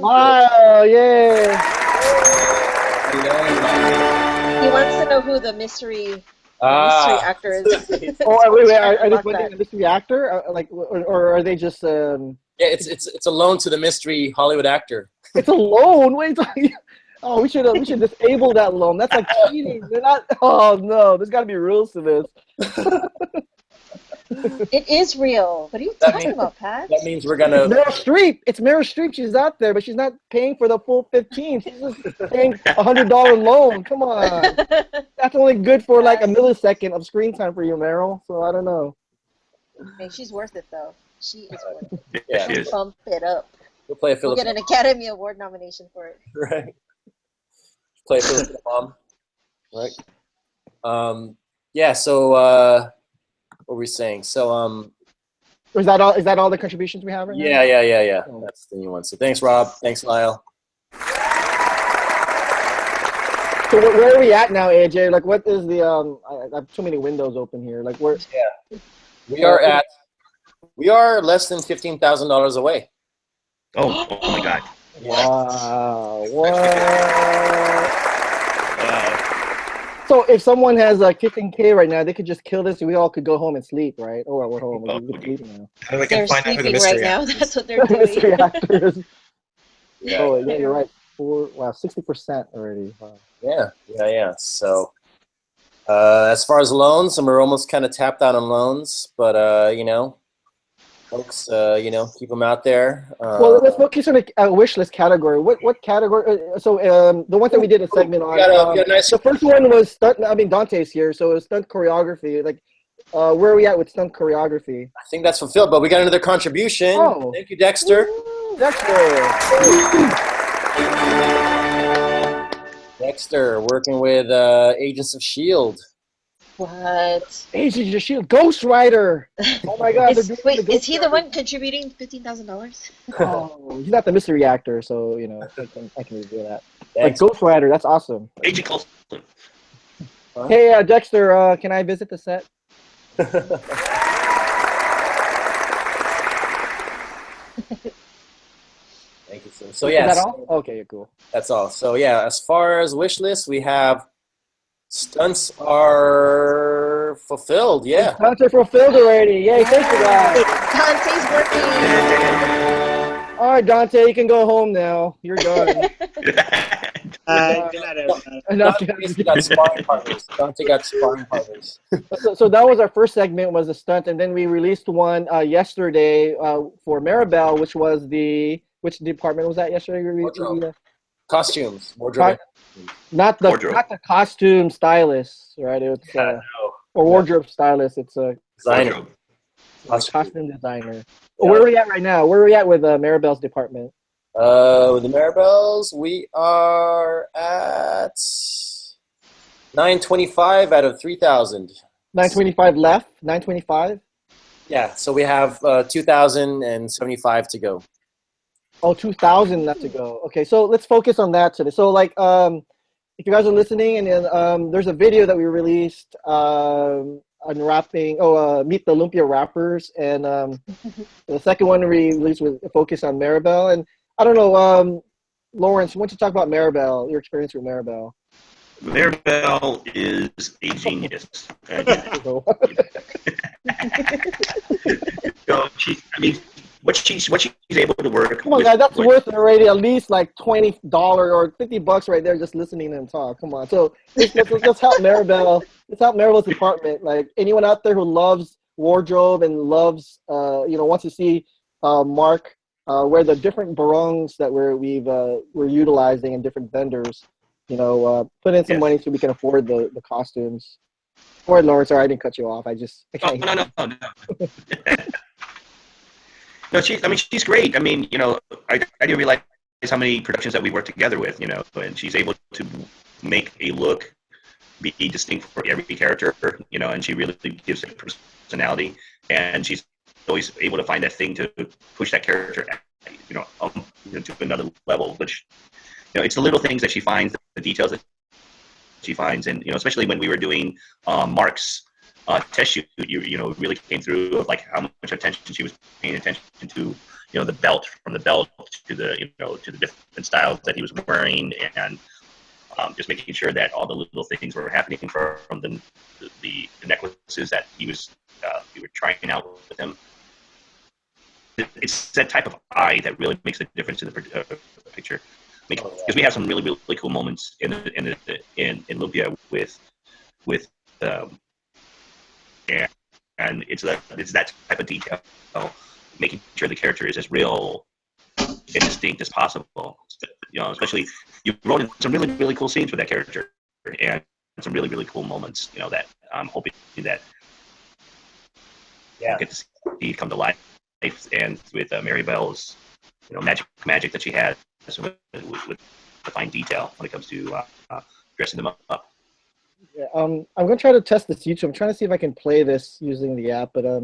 Lyle, yay. He wants to know who the mystery actor is. Oh, wait, are they putting a mystery actor? Or are they just... Yeah, it's a loan to the mystery Hollywood actor. It's a loan? Wait, oh, we should disable that loan. That's like cheating. They're not... Oh, no, there's got to be rules to this. It is real. What are you talking about, Pat? That means we're gonna... Meryl Streep. It's Meryl Streep. She's out there, but she's not paying for the full 15. She's just paying $100 loan. Come on. That's only good for like a millisecond of screen time for you, Meryl. So I don't know. Hey, she's worth it, though. She is worth it. Yeah, she is. Pump it up. We'll play a Philip. We'll get an Academy Award nomination for it. Right. Play a Philip Mom. Right. Yeah. So what were we saying? So Is that all? Is that all the contributions we have right now? Yeah. That's the new one. So thanks, Rob. Thanks, Lyle. So where are we at now, AJ? Like, what is the I have too many windows open here. Like, where? Yeah. We are at We are less than $15,000 away. Oh my God. Wow. What? Wow. So if someone has 15K right now, they could just kill this and we all could go home and sleep, right? Oh, well, we're home. We can sleep now. And we can They're find out who the sleeping right mystery now. actor is. That's what they're doing. Mystery actors. Yeah. Oh, yeah, you're right. 60% already. Wow. Yeah. So as far as loans, and we're almost kind of tapped out on loans, but you know, folks, you know, keep them out there. Well, let's focus on a wish list category. What category? So the one that we did a segment on. We got a nice. The first one was stunt. I mean, Dante's here, so it was stunt choreography. Like, where are we at with stunt choreography? I think that's fulfilled, but we got another contribution. Oh. Thank you, Dexter. Dexter, working with Agents of S.H.I.E.L.D. What? Agents of S.H.I.E.L.D. Ghost Rider. Oh my God! Wait, is he the one contributing $15,000? Oh, he's not the mystery actor, so you know I can reveal that. But Thanks. Ghost Rider, that's awesome. Agent Coulson. Hey, Dexter, can I visit the set? Thank you, sir. So Is yeah, that all? Okay, cool. that's all. So yeah, as far as wish list, we have stunts are fulfilled. Yeah. Stunts are fulfilled already. Yay! Thank you guys. Dante's working. All right, Dante, you can go home now. You're done. Good night, everybody. Dante basically got sparring partners. Dante got sparring partners. So that was our first segment, was a stunt, and then we released one yesterday for Maribel, which was which department was that yesterday? Wardrobe. Costumes, wardrobe. Not the costume stylist, right? It's or wardrobe stylist. It's a designer. Costume designer. Yeah. Where are we at right now? Where are we at with Maribel's department? With the Maribels, we are at 925 out of 3,000. 925 left. 925. Yeah, so we have 2,075 to go. Oh, 2,000 left to go. Okay, so let's focus on that today. So, like, if you guys are listening, and then there's a video that we released unwrapping. Meet the Lumpia rappers, and the second one we released with a focus on Maribel. And I don't know, Lawrence, why don't you talk about Maribel? Your experience with Maribel. Maribel is a genius. What she's able to work. Come on, guys, that's worth already at least like $20 or $50 right there just listening and talk. Come on, so let's help Maribel. Let's help Maribel's department. Like anyone out there who loves wardrobe and loves, wants to see Mark where the different barongs that we're utilizing and different vendors, put in some money so we can afford the costumes. Or Lawrence, sorry, I didn't cut you off. I can't. No. No, she's great. I mean, I didn't realize how many productions that we worked together with, and she's able to make a look be distinct for every character, and she really gives it personality, and she's always able to find that thing to push that character, to another level, which, it's the little things that she finds, the details that she finds, and, especially when we were doing Mark's test shoot, really came through of like how much attention she was paying attention to, the belt, from the belt to the, to the different styles that he was wearing, and just making sure that all the little things were happening from the necklaces that we were trying out with him. It's that type of eye that really makes a difference in the picture. Because we have some really, really cool moments in Lumpia with and it's that type of detail, making sure the character is as real and distinct as possible. Especially you wrote in some really, really cool scenes with that character, and some really, really cool moments. That I'm hoping that get to see come to life, and with Maribel's magic that she has with the fine detail when it comes to dressing them up. Yeah, I'm gonna try to test this YouTube. I'm trying to see if I can play this using the app, but I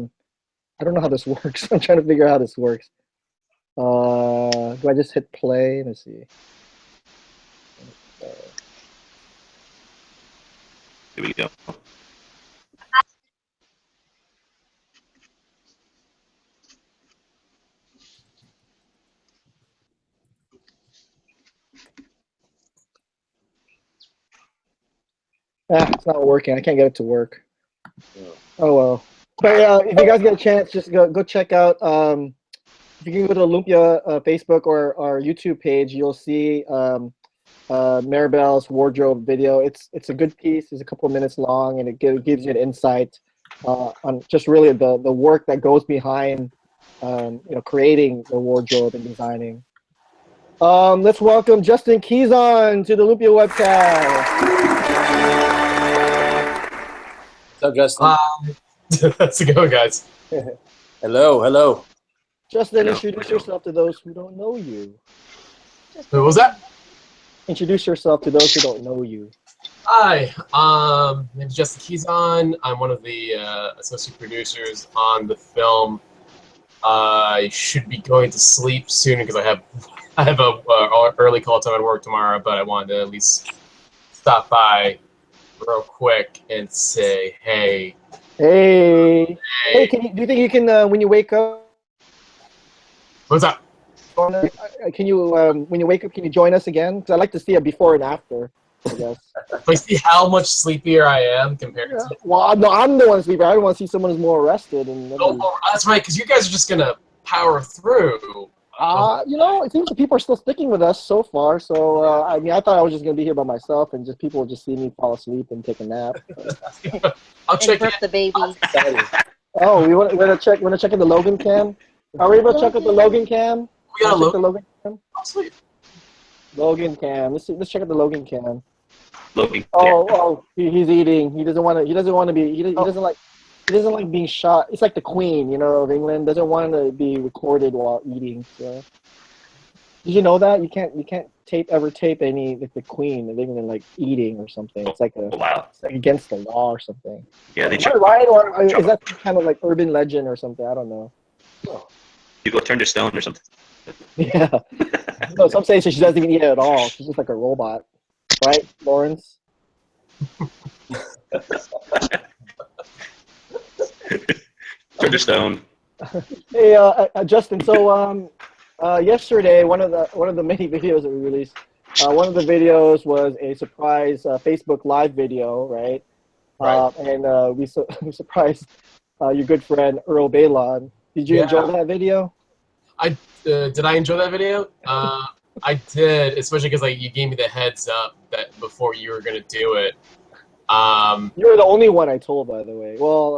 don't know how this works. I'm trying to figure out how this works. Do I just hit play? Let's see. Here we go. It's not working. I can't get it to work. Yeah. Oh well. But if you guys get a chance, just go check out. If you can go to the Lumpia Facebook or YouTube page, you'll see Maribel's wardrobe video. It's a good piece. It's a couple of minutes long, and it gives you an insight on just really the work that goes behind creating the wardrobe and designing. Let's welcome Justin Keyson to the Lumpia Webcast. What's up, Justin? How's it going, guys? Hello. Justin, introduce yourself to those who don't know you. What was that? Introduce yourself to those who don't know you. Hi, name is Justin Keyson. I'm one of the associate producers on the film. I should be going to sleep soon because I have a early call time at work tomorrow, but I wanted to at least stop by real quick and say hey. Hey, do you think you can when you wake up? What's up? Can you when you wake up? Can you join us again? Because I'd like to see a before and after. I guess. Like, see how much sleepier I am compared to. Well, no, I'm the one sleeping. I don't want to see someone who's more rested. Oh, that's right, because you guys are just gonna power through. It seems that people are still sticking with us so far. So, I mean, I thought I was just going to be here by myself and just people would just see me fall asleep and take a nap. I'll check birth the baby. Oh, we want to check in the Logan cam? Are we able to check out the Logan cam? We got a Logan cam? Absolutely. Logan cam. Let's check out the Logan cam. Logan. He's eating. He doesn't want to be. He doesn't like being shot. It's like the Queen, of England, doesn't want to be recorded while eating. So. Did you know that you can't tape any like the Queen of England like eating or something? It's like it's like against the law or something. Yeah, they Am I right, or is that kind of like urban legend or something? I don't know. You go turn to stone or something. Yeah. No, some say she doesn't even eat it at all. She's just like a robot, right, Lawrence? Turn to stone. Hey, Justin. So, yesterday, one of the many videos that we released, one of the videos was a surprise Facebook Live video, right? And we surprised your good friend Earl Balon. Did you enjoy that video? Did I enjoy that video? I did, especially because you gave me the heads up that before you were gonna do it. You were the only one I told, by the way. Well,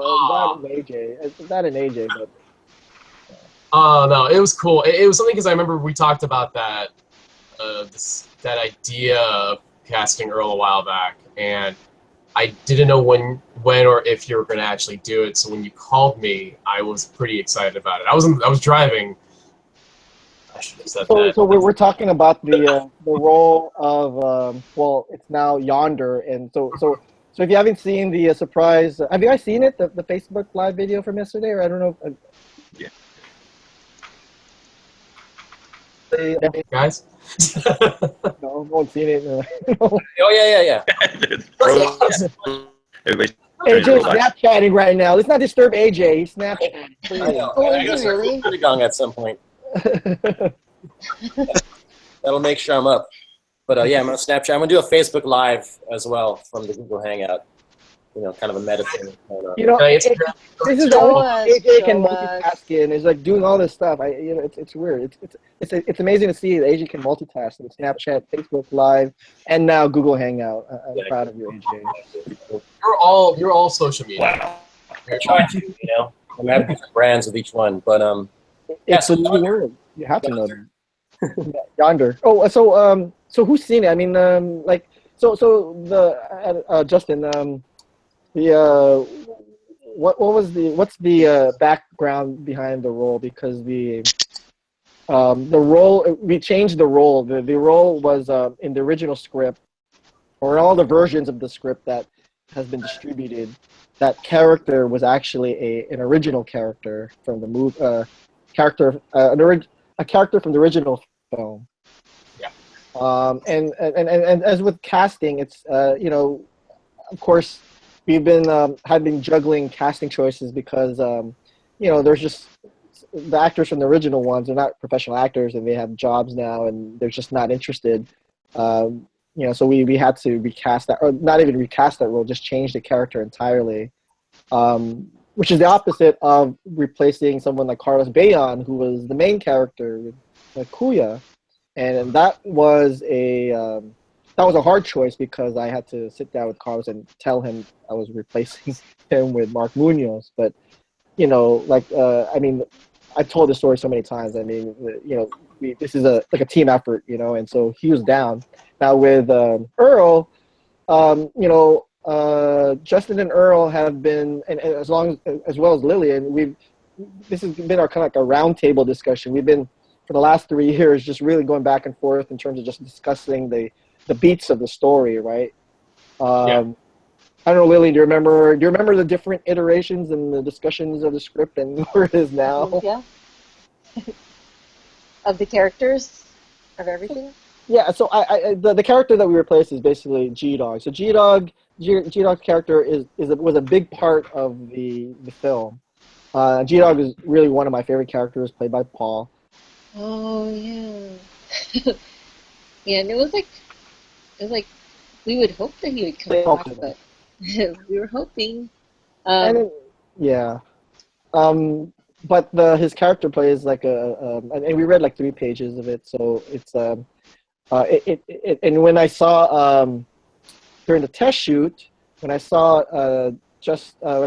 that and AJ, but. Oh no, it was cool. It was something because I remember we talked about that that idea of casting Earl a while back, and I didn't know when or if you were going to actually do it. So when you called me, I was pretty excited about it. I was driving. I should have said that. So we're talking about the role of it's now Yonder, and so if you haven't seen the surprise, have you guys seen it, the Facebook Live video from yesterday, or I don't know? Yeah. Guys? No, I haven't seen it. Oh yeah. Everybody's AJ's Snapchatting right now. Let's not disturb AJ. He's Snapchatting. I know. I gotta start Barong at some point. That'll make sure I'm up. But I'm gonna Snapchat. I'm gonna do a Facebook Live as well from the Google Hangout. Kind of a meta thing. This is AJ can multitask and is like doing all this stuff. It's weird. It's amazing to see that AJ can multitask with Snapchat, Facebook Live, and now Google Hangout. I'm proud of you, AJ. You're all social media. Wow. I'm trying to, I'm having different brands with each one, but it's a new word. You have to know them. Yonder. Oh, so who's seen it? I mean, Justin. What's the background behind the role? Because the role, we changed the role. The role was in the original script, or in all the versions of the script that has been distributed. That character was actually an original character from the movie. A character from the original film. Yeah. And as with casting, it's of course. We've been juggling casting choices because there's just the actors from the original ones are not professional actors and they have jobs now and they're just not interested. so we had to recast that, or not even recast that role, just change the character entirely, which is the opposite of replacing someone like Carlos Bayon, who was the main character with Kuya, and that was a hard choice because I had to sit down with Carlos and tell him I was replacing him with Mark Munoz. But I mean, I've told this story so many times. I mean, this is like a team effort, and so he was down. Now with Earl, Justin and Earl have been, and as well as Lillian, this has been our kind of like a roundtable discussion. We've been for the last 3 years just really going back and forth in terms of just discussing the beats of the story, right? Yeah. I don't know, Lily, do you remember the different iterations and the discussions of the script and where it is now? Yeah. Of the characters, of everything. Yeah, so the character that we replaced is basically G-Dog. So G-Dog's character was a big part of the film. G-Dog is really one of my favorite characters, played by Paul. Oh yeah. Yeah, and it was like we would hope that he would come back, but we were hoping. But his character plays like and we read like 3 pages of it, so it's and when I saw during the test shoot, when I saw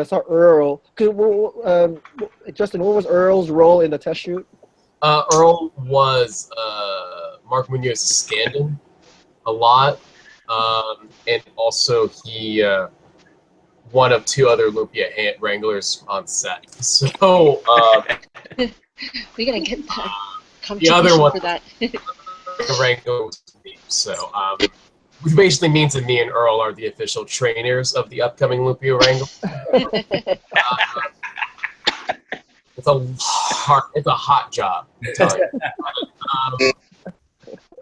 Earl, because Justin, what was Earl's role in the test shoot? Earl was Mark Munoz's stand-in a lot, and also he one of 2 other Lumpia wranglers on set. So we're gonna get that the other one for that. the wrangler was me. So which basically means that me and Earl are the official trainers of the upcoming Lumpia wrangle. It's a hot job.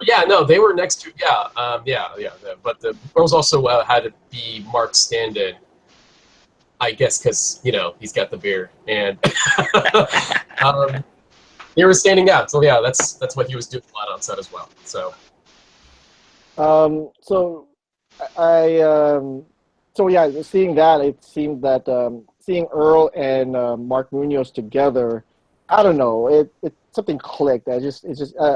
Yeah, no, they were next to but the girls also had to be Mark's stand-in, I guess, because he's got the beard, and they were standing out. So yeah, that's what he was doing a lot on set as well. So seeing that, it seemed that seeing Earl and Mark Munoz together, I don't know, it something clicked. I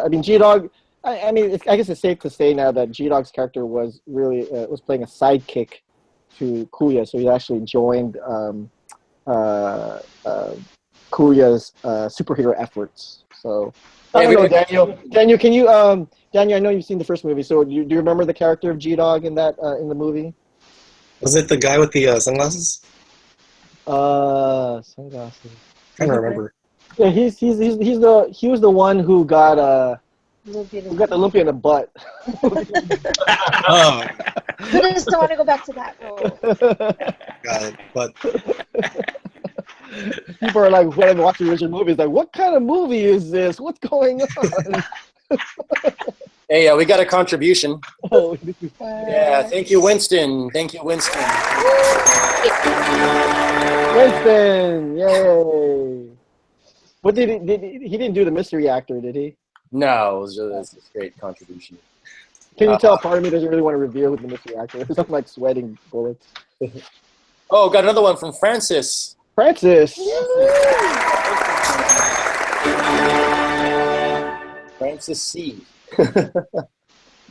mean, G-Dog. I guess it's safe to say now that G-Dog's character was really was playing a sidekick to Kuya, so he actually joined Kuya's superhero efforts. So I don't know, Daniel. Daniel, can you Daniel? I know you've seen the first movie, so do you remember the character of G-Dog in that in the movie? Was it the guy with the sunglasses? Sunglasses. I don't remember. Yeah, he was the one who got the lumpia in the butt. Oh, Who doesn't want to go back to that role? got it. But people are like, when I watch the original movie, it's like, what kind of movie is this? What's going on? Hey, we got a contribution. Oh, Yeah, thank you, Winston. Thank you, Winston. Winston, yay! What did he didn't do the mystery actor, did he? No, it was a great contribution. Can you tell part of me doesn't really want to reveal who the mystery actor is? I'm like sweating bullets. Oh, got another one from Francis. Francis! Francis C.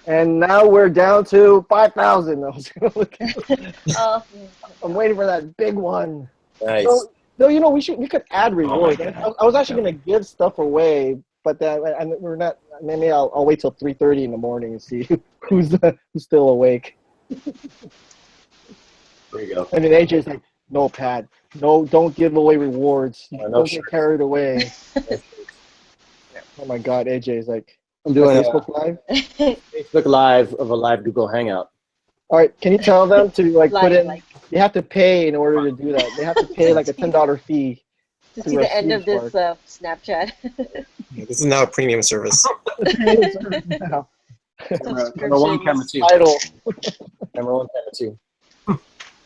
And now we're down to 5,000. I was gonna look at I'm waiting for that big one. Nice. So, we could add rewards. I was actually gonna give stuff away, but we're not. Maybe I'll wait till 3:30 in the morning and see who's still awake. There you go. And then AJ's like, "No, Pat. No, don't give away rewards. Don't get carried away." Oh my God, AJ's like, I'm doing Facebook Live. Facebook Live of a live Google Hangout. All right, can you tell them to put in? Like, you have to pay in order to do that. They have to pay like a $10 fee. to see the end of this Snapchat. this is now a premium service. Now. Number 1, camera 2. Idle. Number 1, camera 2.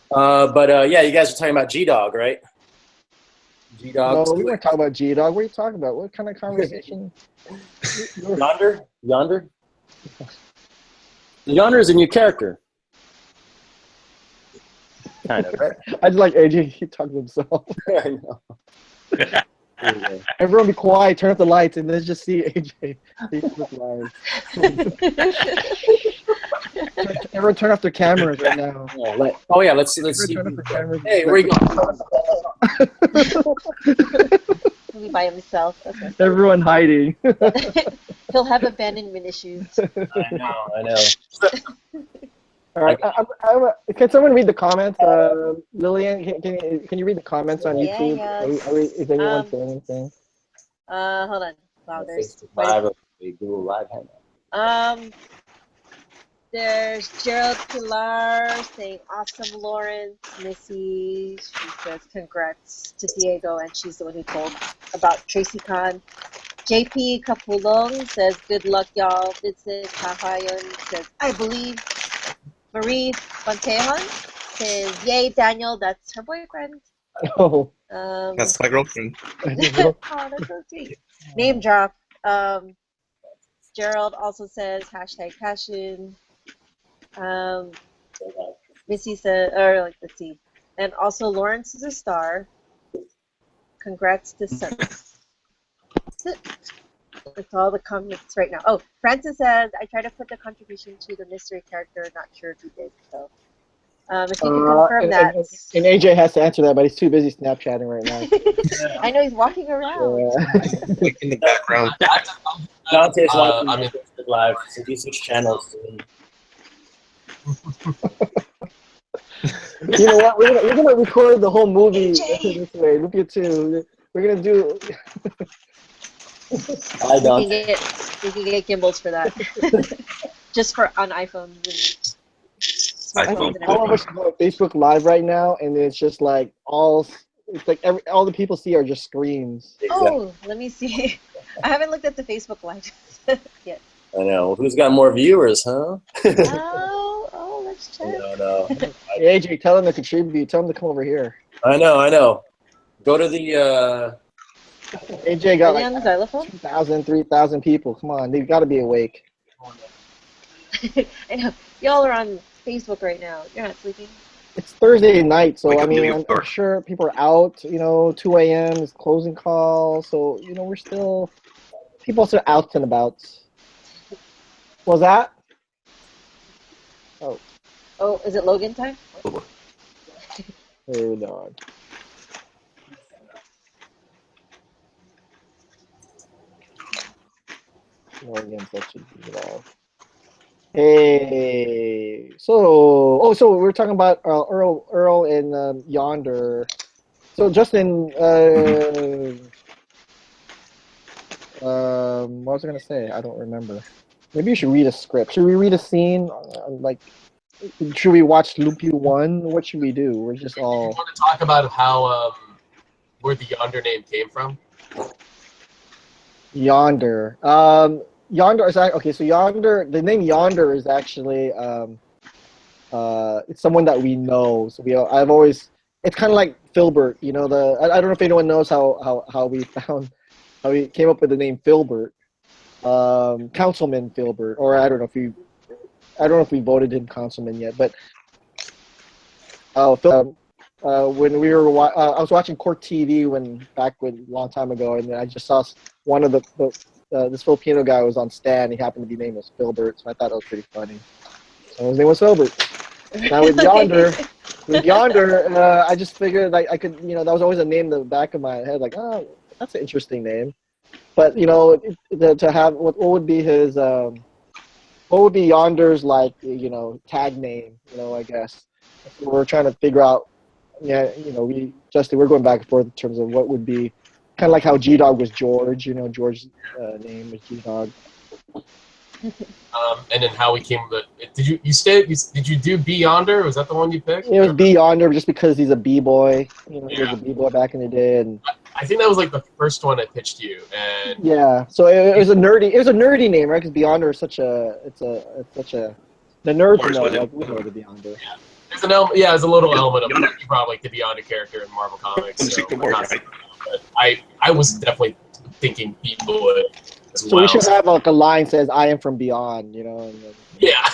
But yeah, you guys are talking about G-Dog, right? G-Dog. No, we weren't talking about G-Dog. What are you talking about? What kind of conversation? Yonder? Yonder is a new character. Kind of, right? I just like AJ. He talking to himself. I know. Everyone be quiet. Turn off the lights, and let's just see AJ. Facebook Live. Everyone turn off their cameras right now. Yeah, let's see. Turn off the cameras. Hey, where you going? He'll be by himself. Okay. Everyone hiding. He'll have abandonment issues. I know. All right. Can someone read the comments? Lillian, can you read the comments on YouTube? Yes. Is anyone saying anything? Hold on. Wow, there's Google Live hangout. There's Gerald Pilar saying awesome, Lawrence. Missy, she says congrats to Diego, and she's the one who told about Tracy Khan. JP Kapulong says good luck, y'all. Vincent Kahayon says I believe. Marie Fontejon says yay, Daniel. That's her boyfriend. Oh. That's my girlfriend. Oh, that's so sweet. Name drop. Gerald also says hashtag passion. Missy said, or like, let's see. And also Lawrence is a star. Congrats to Stunt. That's all the comments right now. Oh, Francis says, I tried to put the contribution to the mystery character, not sure if he did. So, if you can confirm that. And AJ has to answer that, but he's too busy Snapchatting right now. I know he's walking around. Like in the background. Dante's watching on Facebook Live, so he switched channels to me. You know what? We're gonna record the whole movie this way. Look at two. We're gonna do. I don't. We can get gimbals for that. Just for on iPhones and smartphones and All of us everything. go on Facebook Live right now, and it's just like all the people see are just screens. Oh, let me see. I haven't looked at the Facebook Live yet. I know. Who's got more viewers, huh? Oh, let's check. No. Hey, AJ, tell them to contribute. Tell them to come over here. I know. Go to the. AJ got Are you on the like xylophone? 2,000, 3,000 people. Come on, they've got to be awake. I know. Y'all are on Facebook right now. You're not sleeping. It's Thursday night, so Wake I up, mean, New I'm York. sure people are out. 2 a.m. is closing call, so we're still people are out and about. Was that? Oh, is it Logan time? Hold on. Logan, such a good. Hey, so we're talking about Earl and Yonder. So Justin, what was I gonna say? I don't remember. Maybe you should read a script. Should we read a scene? Should we watch Lumpia 1? What should we do? We're just all. You want to talk about how where the Yonder name came from? Yonder. Yonder is okay. So Yonder, the name Yonder is actually it's someone that we know. So I've always. It's kind of like Filbert. I don't know if anyone knows how we came up with the name Filbert. Councilman Filbert, or I don't know if we voted him councilman yet, but when we were I was watching Court TV back a long time ago, and I just saw one of this Filipino guy was on stand. He happened to be named as Filbert, so I thought it was pretty funny. So his name was Filbert. Now with Yonder, I just figured I could, that was always a name in the back of my head, like, oh, that's an interesting name. But to have what would be his what would be Yonder's tag name, I guess. So we're trying to figure out, we're going back and forth in terms of what would be kind of like how G-Dog was George, George's name was G-Dog. And then how we came with it. Did you do B Yonder? Was that the one you picked? It was B Yonder just because he's a B-boy. He was a B-boy back in the day, and I think that was like the first one I pitched you, and yeah. So it was a nerdy name, right? Because Beyonder is the nerds know, like we know the Beyonder. Yeah. There's an element, there's a little element of you probably like the Beyonder character in Marvel Comics. So but I was definitely thinking B-boy as well. So we should have like a line says "I am from beyond," And then, Yeah.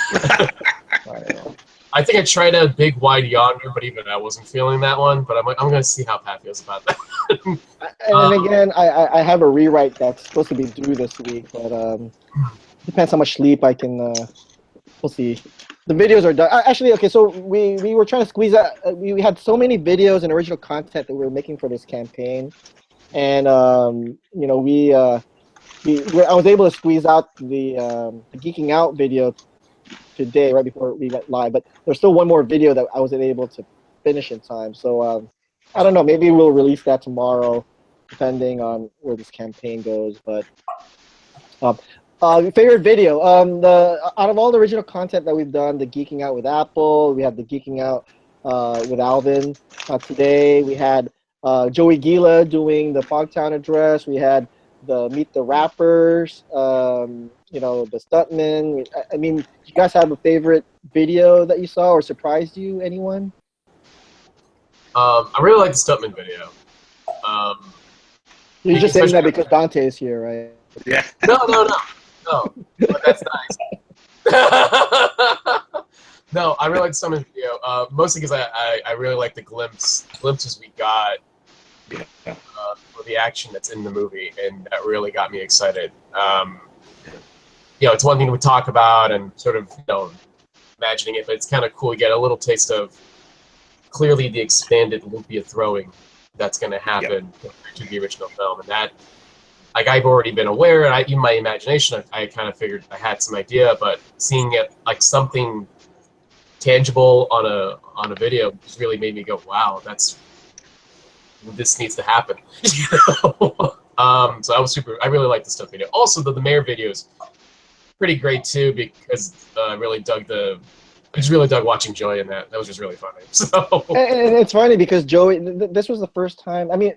I think I tried a big wide yonder, but even I wasn't feeling that one. But I'm like, I'm gonna see how Pat feels about that. And again, I have a rewrite that's supposed to be due this week, but depends how much sleep I can. We'll see. The videos are done. Actually, okay. So we were trying to squeeze out. We had so many videos and original content that we were making for this campaign, and you know I was able to squeeze out the geeking out video today right before we went live, but there's still one more video that I wasn't able to finish in time. So I don't know. Maybe we'll release that tomorrow, depending on where this campaign goes. But favorite video. Out of all the original content that we've done, the geeking out with Apple, we had the geeking out with Alvin. Today we had Joey Gila doing the Fogtown address. We had the Meet the Rappers. You know, the Stuntman. I mean, do you guys have a favorite video that you saw or surprised you? Anyone? I really like the Stuntman video. You're just saying that because Dante is here, right? Yeah. No. But that's nice. No, I really like the Stuntman video. Mostly because I really like the glimpses we got for the action that's in the movie, and that really got me excited. You know, it's one thing we talk about and sort of, you know, imagining it, but it's kind of cool. You get a little taste of clearly the expanded Lumpia throwing that's going to happen to the original film, and that, like, I've already been aware, and in my imagination, I kind of figured I had some idea, but seeing it like something tangible on a video just really made me go, wow, this needs to happen. So I really like the stuff video. Also, the mayor videos pretty great too, because I just really dug watching Joey in that. That was just really funny. So and it's funny because Joey, this was the first time. I mean,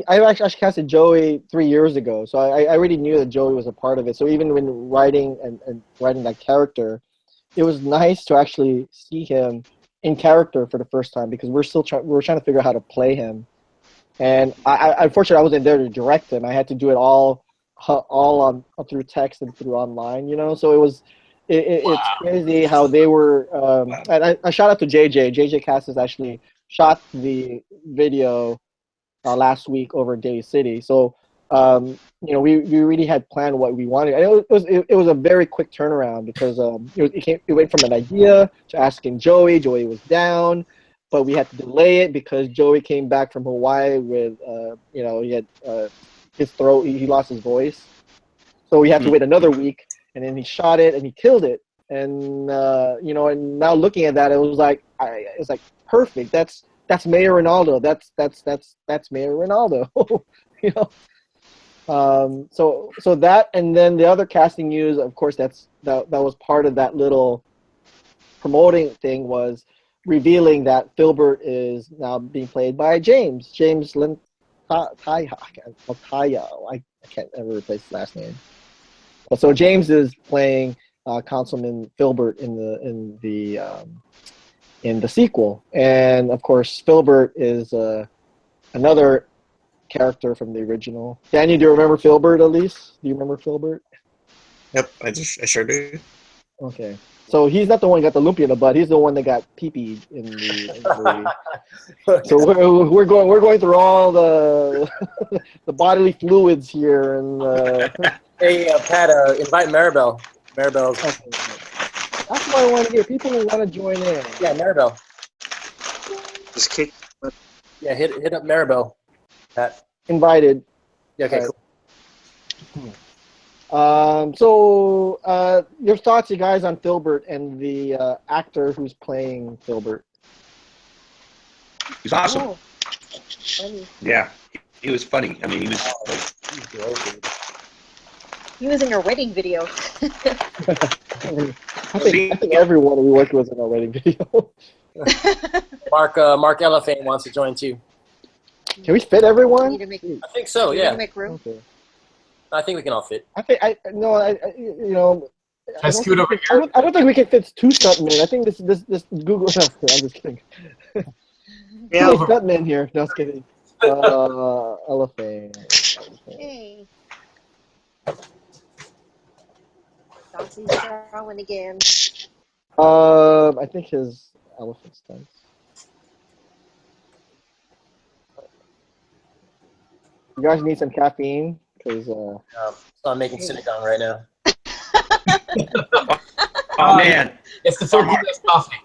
I actually casted Joey 3 years ago, so I already knew that Joey was a part of it. So even when writing and writing that character, it was nice to actually see him in character for the first time, because we're trying to figure out how to play him. And unfortunately, I wasn't there to direct him. I had to do it all on through text and through online, you know. So it's crazy how they were. And I shout out to JJ. JJ Cassis actually shot the video last week over in Day City. So you know, we really had planned what we wanted. And it was a very quick turnaround, because it went from an idea to asking Joey. Joey was down, but we had to delay it because Joey came back from Hawaii with you know, he had his throat, he lost his voice, so we had to wait another week, and then he shot it and he killed it. And you know, and now looking at that, it was like perfect. That's Mayor Ronaldo. That's Mayor Ronaldo. You know. So that, and then the other casting news, of course, that was part of that little promoting thing, was revealing that Filbert is now being played by James Lintaya. I can't ever replace his last name. So James is playing Councilman Filbert in the sequel, and of course Filbert is another character from the original. Danny, do you remember Filbert at least? Do you remember Filbert? Yep, I sure do. Okay. So he's not the one who got the lumpia in the butt. He's the one that got pee-peed in the movie. So we're going through all the the bodily fluids here. And hey, Pat, invite Maribel. Maribel's. Okay. That's what I want to hear. People who want to join in. Yeah, Maribel. Just kick. Yeah, hit up Maribel, Pat. Invited. Yeah, okay, Right. cool. So your thoughts, you guys, on Filbert and the actor who's playing Filbert? He's awesome. Oh, funny. Yeah, he was funny. I mean, he was. He was in your wedding video. I think everyone we worked with in our wedding video. Mark Elephant wants to join too. Can we fit everyone? Need to make, I think so. need to Yeah, make room. Okay. I think we can all fit. I think you know. Can I scoot over here? I don't think we can fit two stuntmen. I think this Google. No, I'm just kidding. Yeah. Two stuntmen here. No, just kidding. Elephant. Hey. Bouncing around again. I think his elephant stunts. You guys need some caffeine because So I'm making sinigang right now. Oh man, It's the third place coffee.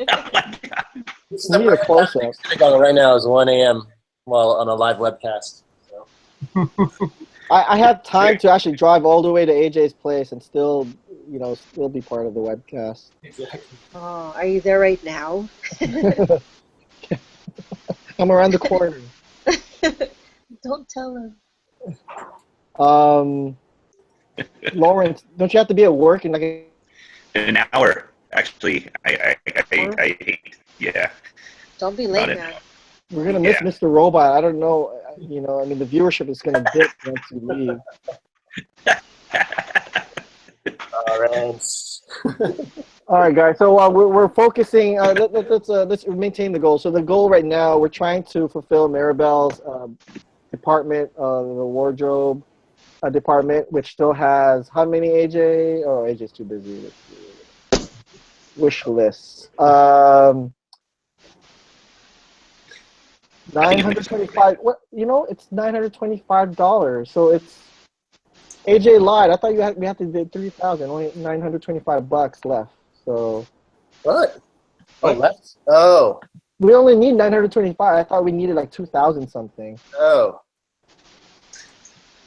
oh my god. This we need a close-up. Sinigang right now is 1 a.m. while on a live webcast. So. I had time to actually drive all the way to AJ's place and still, still be part of the webcast. Exactly. Oh, are you there right now? I'm around the corner. Don't tell him. Lawrence, don't you have to be at work in like In an hour, actually. I hate. Yeah. Don't be About late, it. man. we're gonna miss Yeah. Mr. Robot. I don't know. I mean, the viewership is gonna dip once you leave. All right. All right, guys. So we're focusing. Let's maintain the goal. So the goal right now, we're trying to fulfill Maribel's department, the wardrobe department, which still has how many, AJ? Oh, AJ's too busy. Let's see. Wish lists. 925. What? It's $925. So it's AJ lied. I thought we had to do 3,000. Only $925 left. So What? Oh, left? Oh. we only need 925. I thought we needed like 2,000 something. Oh.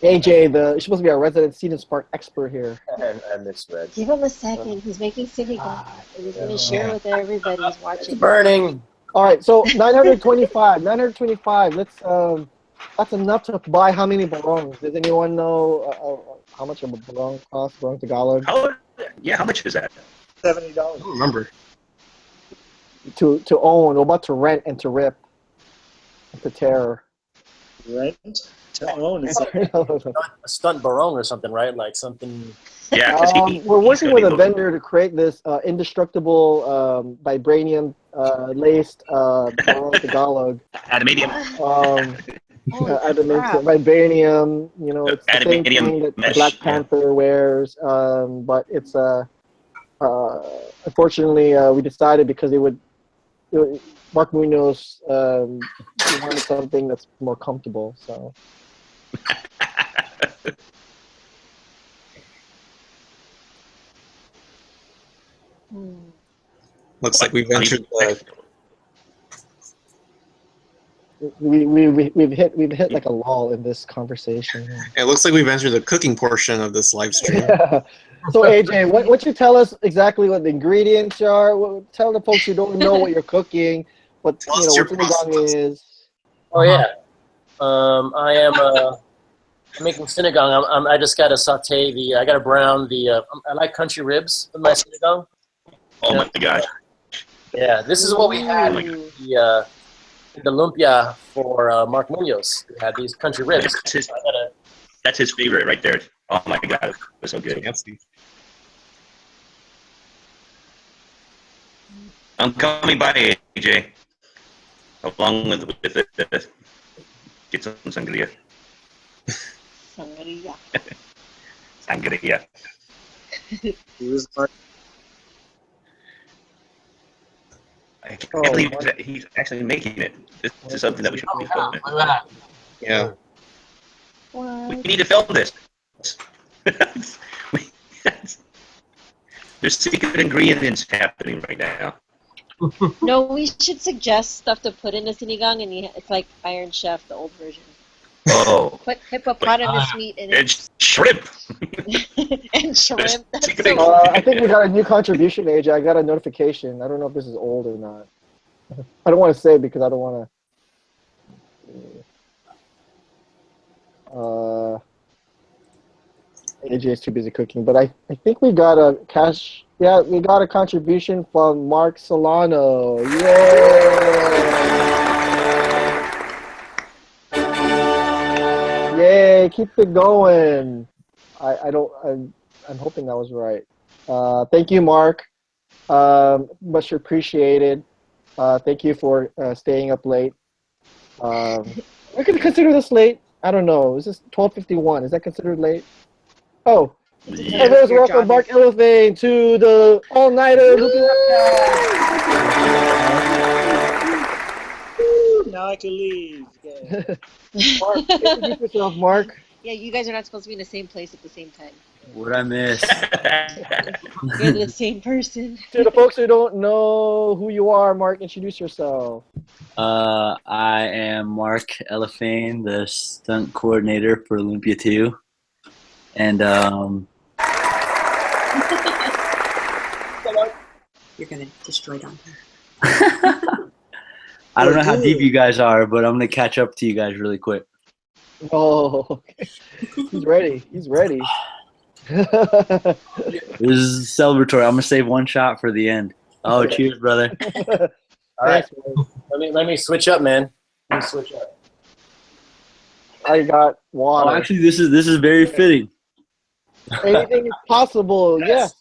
AJ, you're supposed to be our resident Seaton Spark expert here. I misread. Give him a second. He's making sinigang. And he's going to share with everybody who's It's watching. burning. All right, so 925. 925. Let's. That's enough to buy how many barongs? Does anyone know how much a barong costs? Barong Tagalog How much is that? $70. I don't remember. to own, or about to rent and to rip, and to tear. Rent to own is like A stunt barong or something, right? Like something. Yeah, 'cause We're he's working gonna with be a looking- vendor to create this indestructible vibranium laced barong Tagalog. Adamantium. Holy Adamantium, crap. vibranium. It's the same Adamantium thing that mesh, Black yeah. Panther wears, but it's unfortunately we decided because Mark Munoz he wanted something that's more comfortable. So Looks like we've entered the. we've hit like a lull in this conversation. It looks like we've entered the cooking portion of this live stream. Yeah. So AJ, what you tell us exactly what the ingredients are? Tell the folks who don't know what you're cooking, what Tell us your what sinigang is. Oh yeah. I am making sinigang. I just gotta saute I gotta brown I like country ribs with my sinigang. Oh my gosh. Yeah, this is what we had Oh my in the lumpia for Mark Munoz. We had these country ribs. That's his favorite right there. Oh my god, it was so good. Fancy. I'm coming by, AJ. Along with it. Get some sangria. Sangria. Sangria. Who's Mark? I can't believe that he's actually making it. This is something that we should be filming. Look at that. Yeah. We need to film this. There's secret ingredients happening right now. No, we should suggest stuff to put in a sinigang, and it's like Iron Chef, the old version. Oh, Put hippopotamus meat in it. it's shrimp. And shrimp. That's secret so I think we got a new contribution, AJ. I got a notification. I don't know if this is old or not. I don't want to say because I don't want to. AJ is too busy cooking, but I think we got a cash. Yeah, we got a contribution from Mark Solano. Yay! Keep it going. I'm hoping that was right. Thank you, Mark. Much appreciated. Thank you for staying up late. We could consider this late. I don't know. Is this 12:51? Is that considered late? Oh, Yeah. Everyone's Your welcome job Mark is- Elephant to the all-nighter Looping Webcast. Now I can leave. Yeah. Mark, introduce yourself, Mark. Yeah, you guys are not supposed to be in the same place at the same time. What'd I miss? You're the same person. To the folks who don't know who you are, Mark, introduce yourself. I am Mark Elephane, the stunt coordinator for Olympia 2. And You're gonna destroy Dante. I don't know how deep you guys are, but I'm gonna catch up to you guys really quick. Oh, okay. He's ready. He's ready. This is celebratory. I'm gonna save one shot for the end. Oh, cheers, brother. All right. Thanks, man. Let me switch up, man. Let me switch up. I got water. Oh, actually, this is very fitting. Anything is possible. Yes.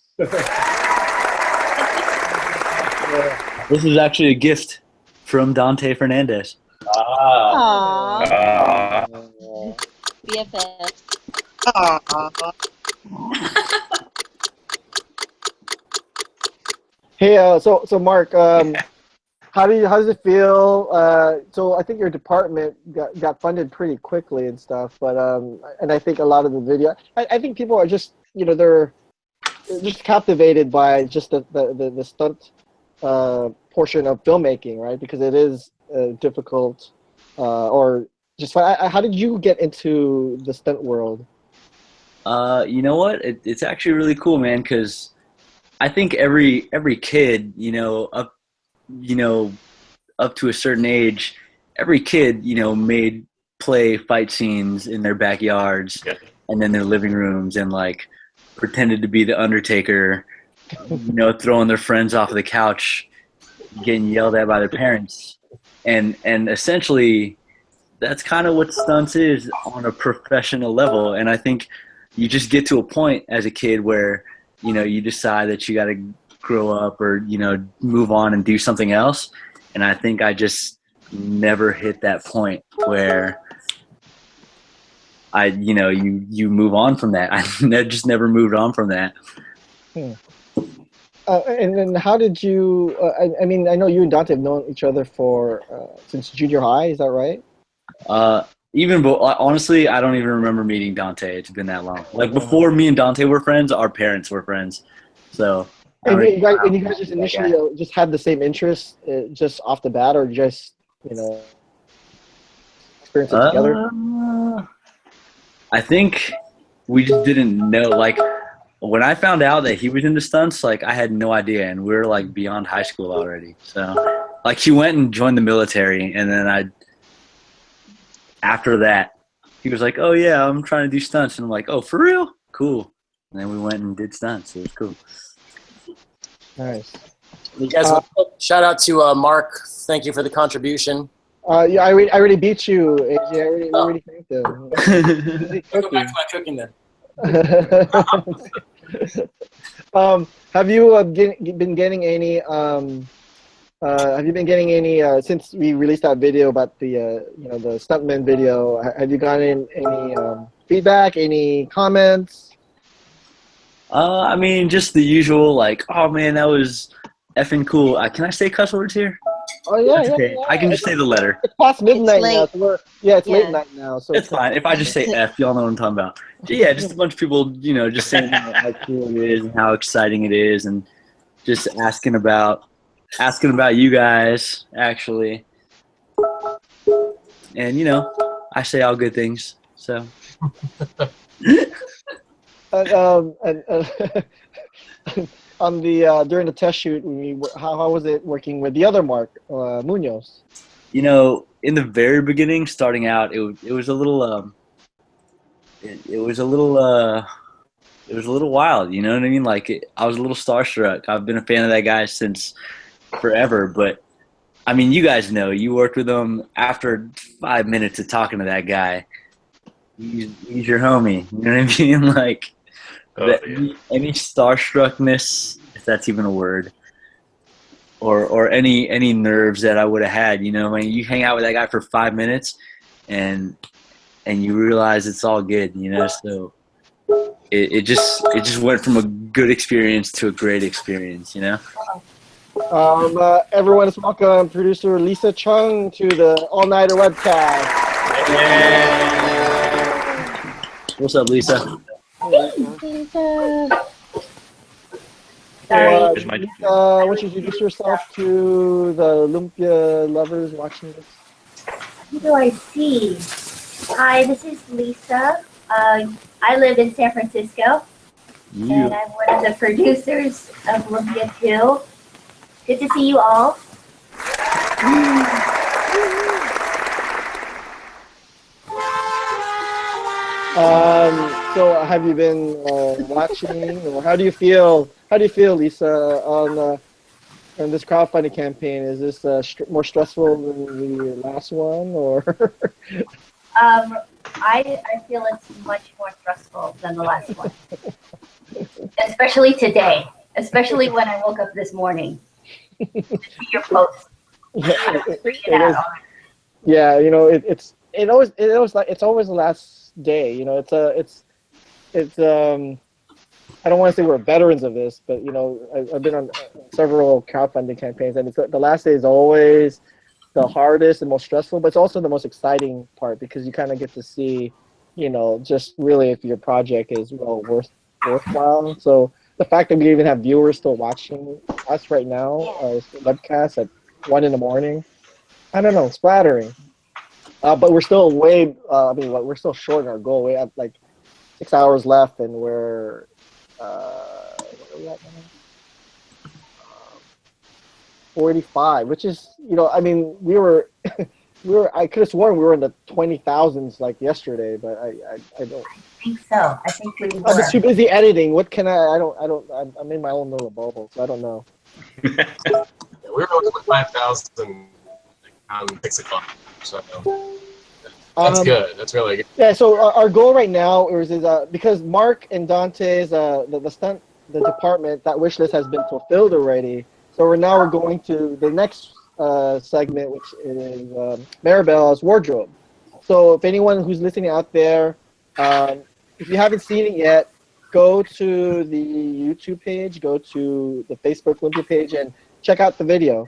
This is actually a gift from Dante Fernandez. Ah. Aww. Uh, BFF. Hey, so Mark, how does it feel? So I think your department got funded pretty quickly and stuff, but and I think a lot of the video, I think people are just they're just captivated by just the stunt portion of filmmaking, right? Because it is difficult, or just how did you get into the stunt world? You know what? It's actually really cool, man, because I think every kid, up to a certain age, every kid, made play fight scenes in their backyards and then their living rooms and like pretended to be the Undertaker, throwing their friends off the couch, getting yelled at by their parents. And essentially that's kind of what stunts is on a professional level. And I think you just get to a point as a kid where you decide that you got to grow up or, move on and do something else. And I think I just never hit that point where you move on from that. I just never moved on from that. And then how did you, I mean, I know you and Dante have known each other for, since junior high, is that right? Honestly, I don't even remember meeting Dante. It's been that long. Like before me and Dante were friends, our parents were friends. So. And you guys just initially just had the same interests just off the bat, or just experience it together? I think we just didn't know. Like when I found out that he was into stunts, like I had no idea, and we were like beyond high school already. So like he went and joined the military, and then after that, he was like, "Oh yeah, I'm trying to do stunts," and I'm like, "Oh, for real? Cool." And then we went and did stunts. It was cool. Nice. You guys, shout out to Mark. Thank you for the contribution. Yeah, I already beat you, AJ. I already thanked him. I'll go back to my cooking then. Have you been getting any? Have you been getting any since we released that video about the the Stuntman video? Have you gotten any feedback? Any comments? I mean, just the usual, like, oh man, that was effing cool. Can I say cuss words here? Oh yeah, okay. I can just say the letter. It's past midnight now. So it's late night now. So it's fine. If I just say F, y'all know what I'm talking about. Yeah, just a bunch of people, just saying how cool it is and how exciting it is, and just asking about you guys, actually. And I say all good things. So. On the during the test shoot, how was it working with the other Mark, Munoz? In the very beginning, starting out, it was a little it was a little wild. You know what I mean? Like I was a little starstruck. I've been a fan of that guy since forever. But I mean, you guys know, you worked with him. After 5 minutes of talking to that guy, he's your homie. You know what I mean? Like. Any starstruckness, if that's even a word, or any nerves that I would have had, when you hang out with that guy for 5 minutes, and you realize it's all good, So it just went from a good experience to a great experience, you know. Everyone is welcome. Producer Lisa Chung to the All-Nighter Webcast. What's up, Lisa? Lisa. So, Here's my- Lisa, why don't you introduce yourself to the Lumpia lovers watching this? Who do I see? Hi, this is Lisa. I live in San Francisco, and I'm one of the producers of Lumpia 2. Good to see you all. So have you been watching, or how do you feel? How do you feel, Lisa, on this crowdfunding campaign? Is this more stressful than the last one, or? I feel it's much more stressful than the last one, especially today. Especially when I woke up this morning to see your post. Yeah, it is. Yeah, you know, it's always the last day. You know, it's I don't want to say we're veterans of this, but you know, I've been on several crowdfunding campaigns, and the last day is always the hardest and most stressful, but it's also the most exciting part because you kind of get to see, you know, just really if your project is worthwhile. So the fact that we even have viewers still watching us right now, webcast at 1 in the morning, I don't know, it's flattering. But we're still way, we're still short in our goal. We have like 6 hours left, and we're, what are we at now? 45, which is, you know, I mean, we were, I could have sworn we were in the 20,000s like yesterday, but I don't. I think so. I think we were. I'm just too busy editing. What can I'm in my own little bubble, so I don't know. We were almost with 5,000 on 6 o'clock. So that's good. That's really good. Yeah. So our goal right now is because Mark and Dante's the department, that wish list has been fulfilled already. So we're going to the next segment, which is Maribel's wardrobe. So if anyone who's listening out there, if you haven't seen it yet, go to the YouTube page, go to the Facebook Lumpia page, and check out the video.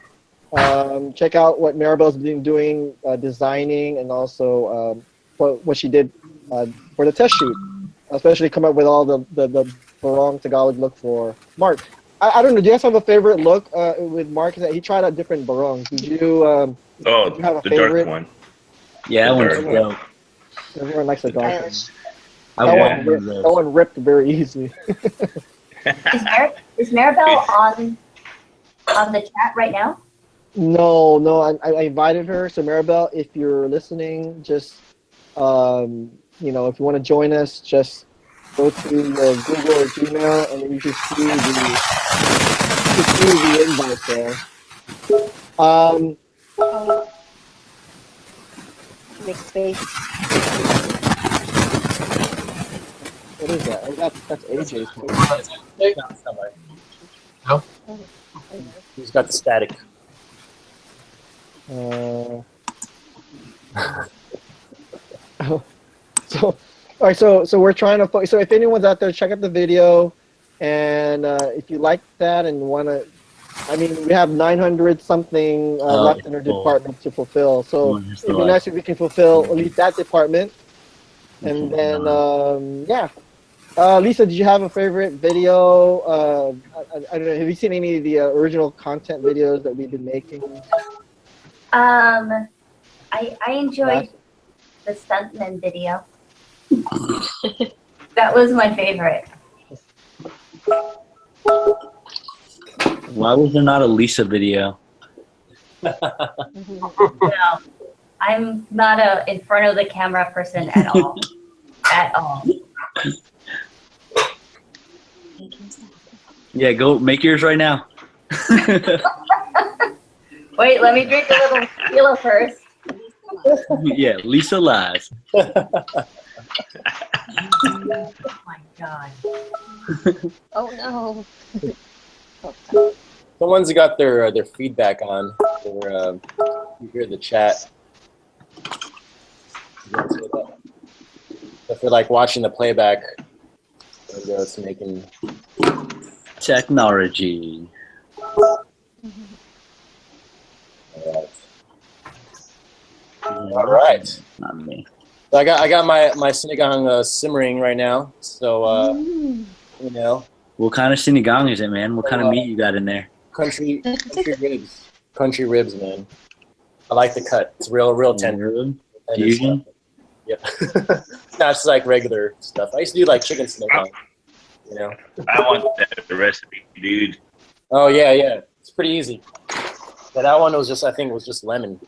Check out what Maribel's been doing, designing, and also what she did for the test shoot. Especially come up with all the Barong Tagalog look for Mark. I don't know. Do you guys have a favorite look with Mark? He tried out different Barongs. Did you? Did you have a the favorite? dark one. Yeah, that The one's dark one. dope. Everyone likes the dark one. That That one ripped very easily. Is Maribel on the chat right now? No, I invited her. So Maribel, if you're listening, just you know, if you want to join us, just go to your Google or Gmail, and then you can see the invite there. Make space. What is that? Oh, that's AJ's post. No? He's got the static. All right, so we're trying to. So if anyone's out there, check out the video, and if you like that and want to, I mean, we have 900 something left in our department to fulfill. So it'd be nice if we can fulfill at least that department, and then yeah. Lisa, did you have a favorite video? I don't know. Have you seen any of the original content videos that we've been making? I enjoyed the Stuntman video. That was my favorite. Why was there not a Lisa video? No, I'm not a in front of the camera person at all. At all. Yeah, go make yours right now. Wait, let me drink a little tequila first. Yeah, Lisa lies. Oh my god. Oh no. Someone's got their feedback on. You hear the chat. If you're like watching the playback, And it's making Technology. All right. Not me. So I got my sinigang simmering right now. So you know, What kind of sinigang is it, man? What kind of meat you got in there? country ribs. Country ribs, man. I like the cut. It's real tender. Fusion? Yep. No, it's like regular stuff. I used to do like chicken sinigang. You know. I want that recipe, dude. Oh yeah. It's pretty easy. But that one was just, I think, it was just lemon.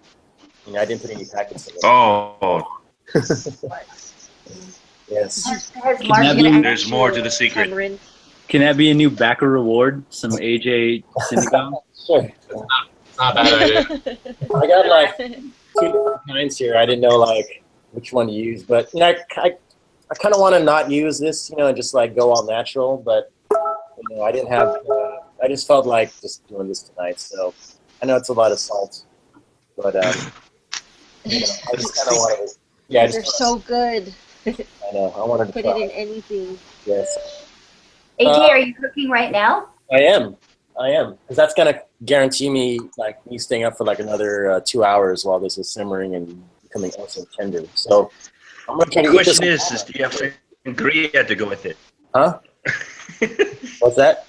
You know, I didn't put any packets in it. Oh, Yes. there's more to the secret. Tamarind. Can that be a new backer reward? Some AJ sinigang? Sure. Not bad idea. I got like 2 different kinds here. I didn't know like which one to use, but you know, I kind of want to not use this, you know, and just like go all natural. But you know, I didn't have. I just felt like just doing this tonight. So I know it's a lot of salt, but you know, I just kind of want to. Yeah, They're so good. I know. I wanted to Put try. it in anything. Yes. AJ, are you cooking right now? I am, because that's gonna guarantee me like me staying up for like another 2 hours while this is simmering and becoming awesome tender. So I'm gonna try to The eat this. question is do you have sangria to go with it? Huh? What's that?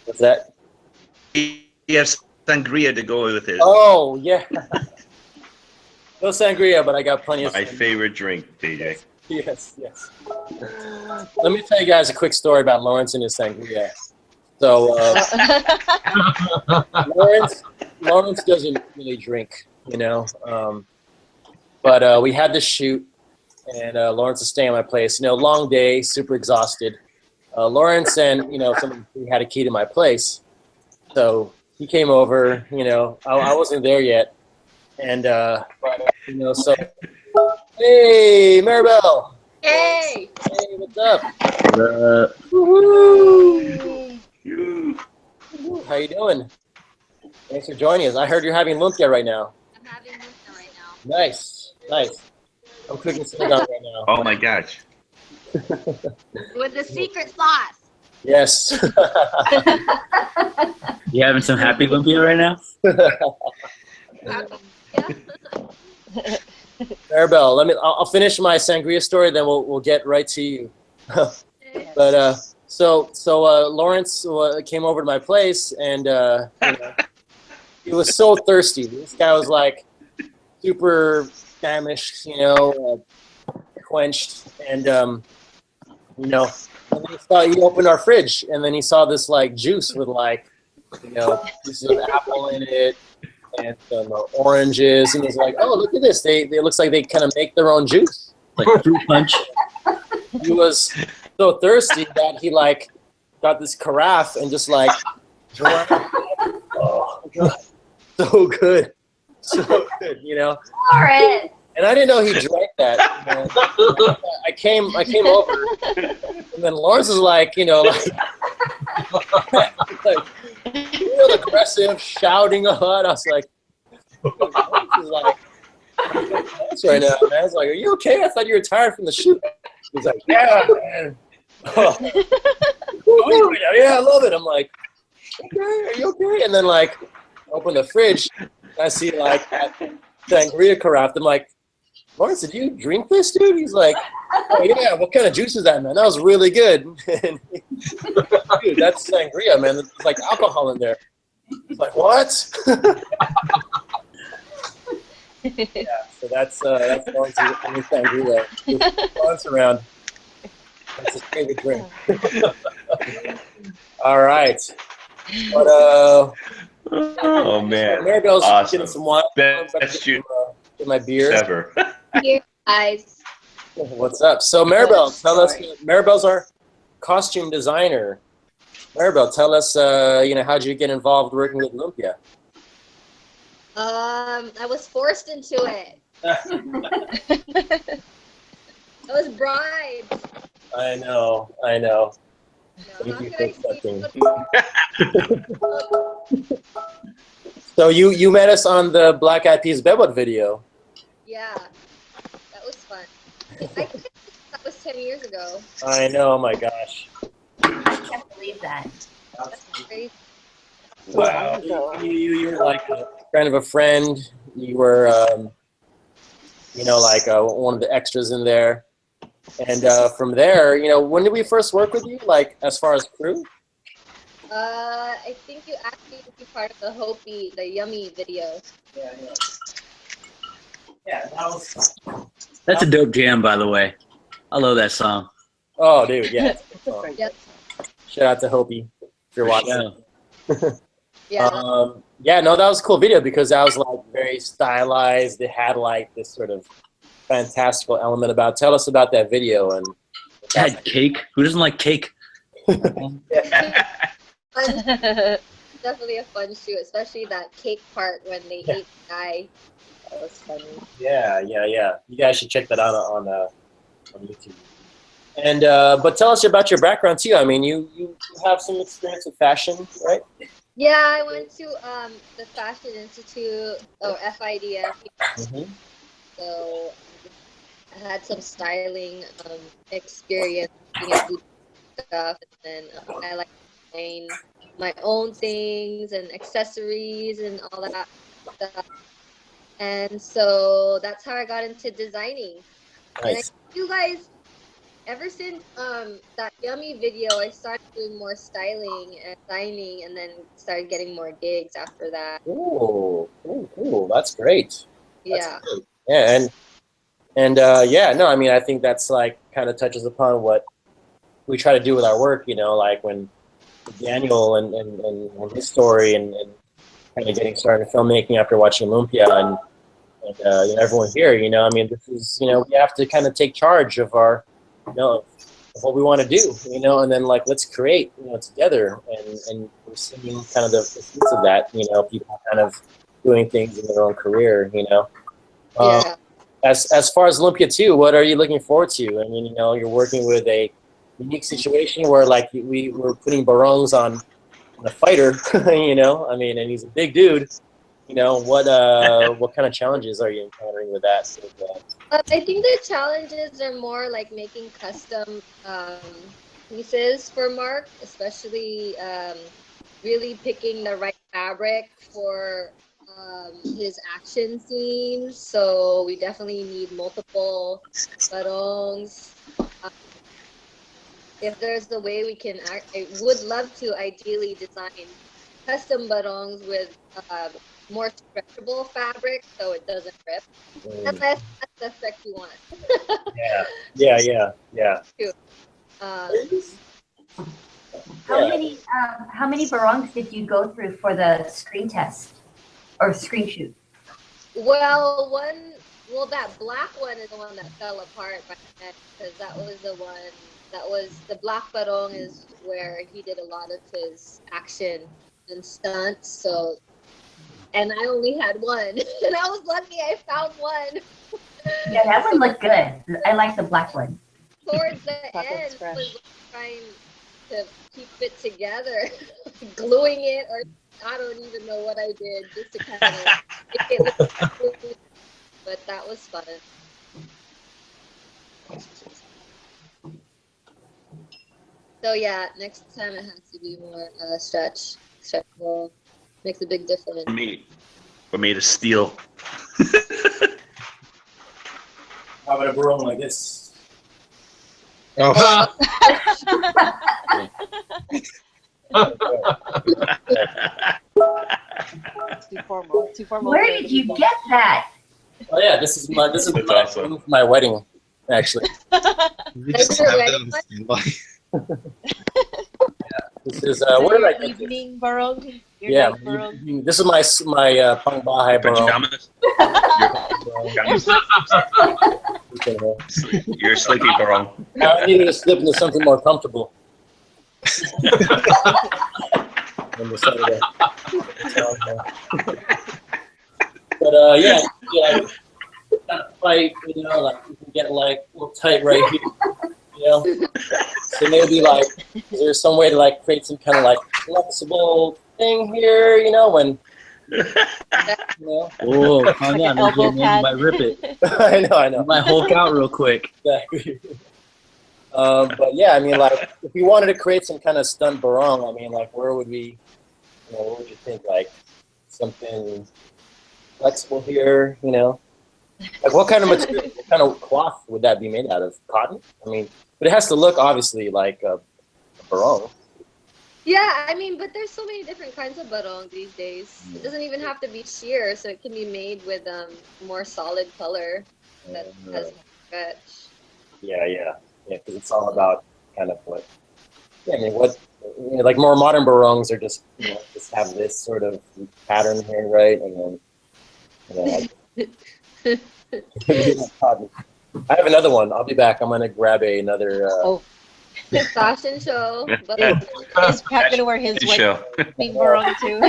What's that? You have sangria to go with it. Oh yeah. No sangria, but I got plenty of. My favorite drink, DJ. Yes. Let me tell you guys a quick story about Lawrence and his sangria. So Lawrence doesn't really drink, you know. But we had this shoot, and Lawrence is staying at my place. You know, long day, super exhausted. Lawrence and somebody had a key to my place, so he came over. You know, I wasn't there yet, and so. Hey, Maribel. Hey. Hey, what's up? Woo-hoo. How you doing? Thanks for joining us. I heard you're having lumpia right now. I'm having lumpia right now. Nice. I'm cooking sinigang right now. Oh my gosh. With the secret sauce. Yes. You having some happy lumpia right now? Maribel, I'll finish my sangria story, then we'll get right to you. But so Lawrence came over to my place, and he was so thirsty. This guy was like super famished, quenched, and and then he opened our fridge, and then he saw this like juice with like pieces of apple in it. And some oranges, and he's like, "Oh, look at this! They looks like they kind of make their own juice, like fruit punch." He was so thirsty that he like got this carafe and just like drank. Oh, God. So good, Lawrence. And I didn't know he drank that. I came over, and then Lawrence is like, like real aggressive, shouting a lot. I was like, Lawrence is like, that's right now, man. I was like, are you okay? I thought you were tired from the shoot. He's like, yeah, man. Oh. Yeah, I love it. I'm like, okay, are you okay? And then like, open the fridge, and I see like that sangria carafe. I'm like, Lawrence, did you drink this, dude? He's like, oh yeah, what kind of juice is that, man? That was really good. Dude, that's sangria, man. There's like alcohol in there. He's like, what? Yeah, so that's Lawrence's sangria. Lawrence around. That's his favorite drink. All right. But oh man, Maribel's awesome. getting some wine. Best shoot get my beer ever. Here, guys. What's up? So Maribel, tell us. Maribel's our costume designer. Maribel, tell us. How'd you get involved working with Lumpia? I was forced into it. I was bribed. I know. No, Thank how you can for I accepting. So you met us on the Black Eyed Peas Bedwood video. Yeah, that was fun. I think that was 10 years ago. I know. Oh my gosh. I can't believe that. That's crazy. Wow. You're like a friend of a friend. You were, you know, like one of the extras in there. And from there, you know, when did we first work with you? Like, as far as crew? I think you asked me to be part of the Hopi, the Yummy video. Yeah, that was. That's a dope jam, by the way. I love that song. Oh, dude, yeah. Yep. Shout out to Hopi if you're watching. Yeah. Yeah, no, that was a cool video because that was like very stylized. It had like this sort of fantastical element about. Tell us about that video and. It had cake. Who doesn't like cake? Definitely a fun shoot, especially that cake part when they ate the guy. That was funny. Yeah. You guys should check that out on YouTube. And but tell us about your background too. I mean, you have some experience with fashion, right? Yeah, I went to the Fashion Institute, or FIDF. So I had some styling experience, stuff, and I like design my own things and accessories and all that stuff. And so that's how I got into designing. Nice. And you guys, ever since that Yummy video, I started doing more styling and designing, and then started getting more gigs after that. Ooh, cool. That's great. Yeah. Great. Yeah, and yeah, no, I mean, I think that's like kind of touches upon what we try to do with our work. You know, like when Daniel and his story and kind of getting started in filmmaking after watching Lumpia and you know, everyone here. You know, I mean, this is, you know, we have to kind of take charge of our, you know, of what we want to do, you know, and then like let's create, you know, together, and we're seeing kind of the fruits of that, you know, people kind of doing things in their own career, you know. Yeah. As far as Olympia 2, what are you looking forward to? I mean, you know, you're working with a unique situation where like we're putting Barongs on a fighter, you know, I mean, and he's a big dude. You know, what kind of challenges are you encountering with that? I think the challenges are more like making custom pieces for Mark, especially really picking the right fabric for his action scenes. So we definitely need multiple barongs. If there's a way we can, I would love to ideally design custom barongs with more stretchable fabric so it doesn't rip. That's the sexy one. Yeah. How many barongs did you go through for the screen test or screen shoot? Well, that black one is the one that fell apart by the end, because that was the one that was the black barong is where he did a lot of his action and stunts. So, and I only had one, and I was lucky I found one. Yeah, that one looked good. I like the black one. Towards the end, I was trying to keep it together, gluing it, or I don't even know what I did just to kind of make it look cool. But that was fun. So yeah, next time it has to be more stretchable. Makes a big difference. We're made of steel. How about a barong like this? Oh. Too formal. Where did you get that? Oh yeah, this is my wedding, actually. We just have them standby. This is what did I get? Evening barong. Yeah, this is my pangbahai barong. You're sleepy, Barong. I needed to slip into something more comfortable. But yeah, kind of fight, you know, like you can get like a little tight right here, you know. So maybe like, is there some way to like create some kind of like flexible thing here, you know, when. You know? Whoa, calm down. Elbow You pad. might rip it. I know. You might Hulk out real quick. Exactly. But yeah, I mean, like, if we wanted to create some kind of stunt barong, I mean, like, where would we, what would you think, like, something flexible here, Like, what kind of material, what kind of cloth would that be made out of? Cotton? I mean, but it has to look, obviously, like a barong. Yeah, I mean, but there's so many different kinds of barong these days. It doesn't even have to be sheer, so it can be made with more solid color that has stretch. Yeah, because it's all about kind of what, I mean, like more modern barongs are just, just have this sort of pattern here, right? And then, I have another one. I'll be back. I'm gonna grab another. Fashion show. But Is Pat gonna wear his white pink barong too?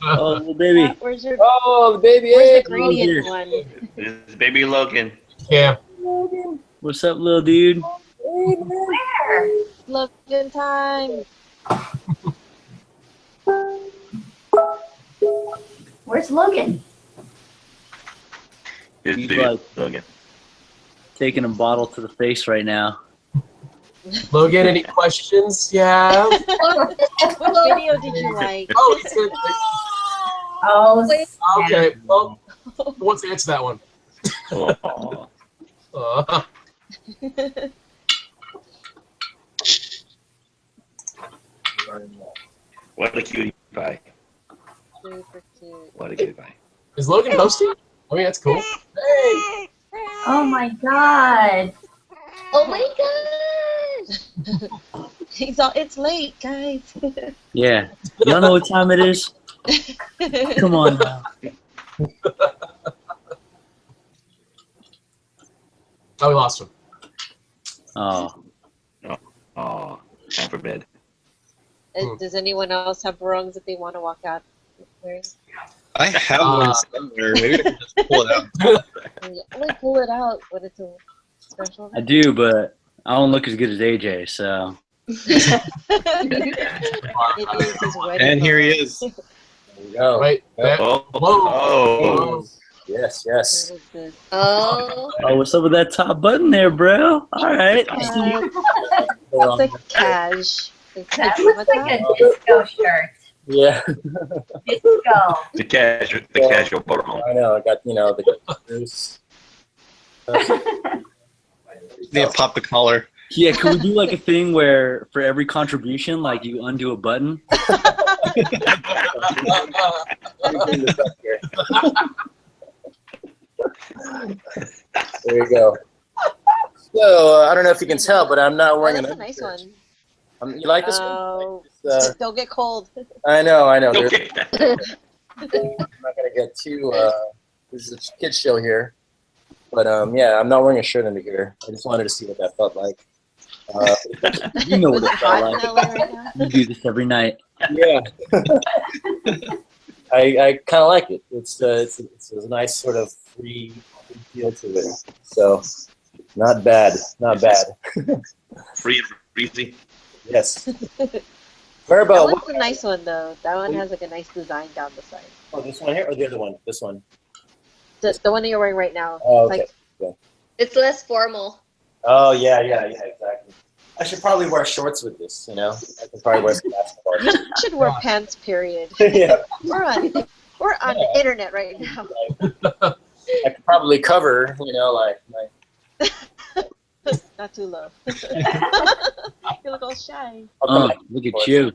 Oh, little baby. Where's your? Oh, the baby. Where's the gradient one? This is baby Logan. Yeah. What's up, little dude? Where? Logan time. Where's Logan? Here's He's baby like Logan. taking a bottle to the face right now. Logan, any questions you have? What video did you like? Oh, it's good. Oh, Okay. Well, who wants to answer that one? What a cutie pie. Super cute. What a cutie pie. Is Logan hosting? I mean, that's cool. Hey! oh my God. Oh my gosh! It's late, guys. Yeah. Y'all know what time it is? Come on now. Oh, we lost him. Oh. Oh, time for bed. Does anyone else have barongs that they want to walk out wearing? I have one somewhere. Maybe I can just pull it out. Only pull it out when it's a special I event. do, but I don't look as good as AJ, so. It is his wedding And here he barong. is. There we go. Wait. Oh. Yes. What is this? Oh. Oh, what's up with that top button there, bro? All right. That's a cash. That looks like a disco shirt. Yeah. Disco. The casual barong. I know. I got the goose. Need to pop the collar. Yeah, could we do like a thing where for every contribution, like you undo a button? There you go. So I don't know if you can tell, but I'm not wearing That's a an nice one. You like this one? Oh, don't get cold. I know. Okay. I'm not gonna get too. This is a kids show here, but yeah, I'm not wearing a shirt under here. I just wanted to see what that felt like. You know what Is it it hot felt in like. LA right now? You do this every night. Yeah. I kind of like it. It's a nice sort of free feel to it. So not bad. Free and breezy. Yes. That Verbo. one's a nice one though. That one has like a nice design down the side. Oh, this one here or the other one? This one. The one that you're wearing right now. Oh, It's okay. like, It's less formal. Oh yeah, exactly. I should probably wear shorts with this. I could probably wear some basketball. you should wear pants, period. Yeah. We're on the internet right now. I could probably cover, like my. Not too low. You look all shy. Look at you.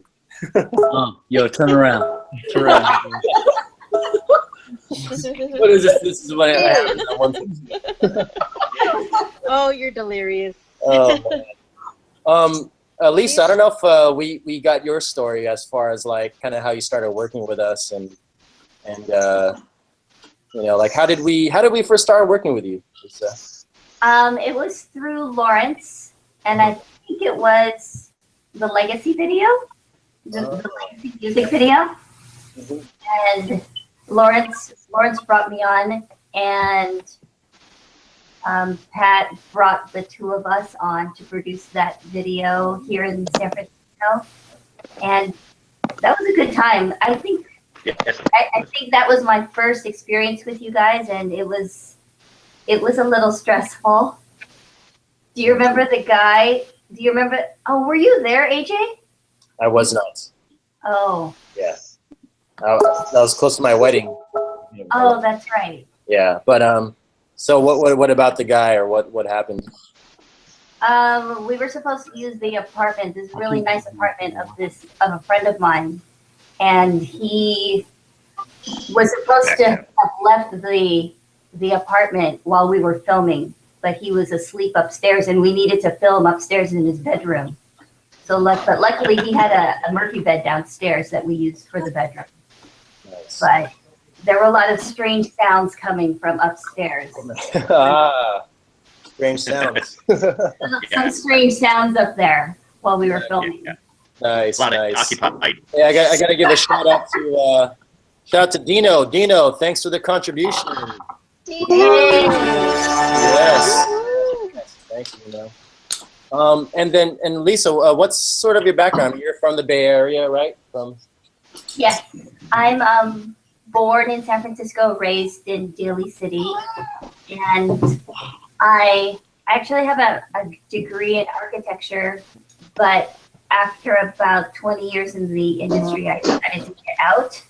Yo, turn around. Turn around. What is this? This is what I have. Oh, you're delirious. Oh man. Lisa, I don't know if we got your story as far as like kind of how you started working with us and like how did we first start working with you, Lisa? It was through Lawrence, and I think it was the Legacy video, the Legacy music video. And Lawrence brought me on, and Pat brought the two of us on to produce that video here in San Francisco, and that was a good time. I think that was my first experience with you guys, and it was a little stressful. Do you remember the guy? Do you remember? Oh, were you there, AJ? I was not. Oh. Yeah. That was close to my wedding. Oh, that's right. Yeah, but so what about the guy, or what happened? We were supposed to use the apartment, this really nice apartment of a friend of mine, and he was supposed to have left the apartment while we were filming, but he was asleep upstairs, and we needed to film upstairs in his bedroom. So, but luckily he had a Murphy bed downstairs that we used for the bedroom. Nice. But there were a lot of strange sounds coming from upstairs. Strange sounds. Some strange sounds up there while we were filming. Nice, A lot nice. of occupied. Hey, I got to give a shout out to Dino. Dino, thanks for the contribution. Yes. Thanks, Dino. And Lisa, what's sort of your background? You're from the Bay Area, right? Yes, I'm born in San Francisco, raised in Daly City, and I actually have a degree in architecture, but after about 20 years in the industry, I decided to get out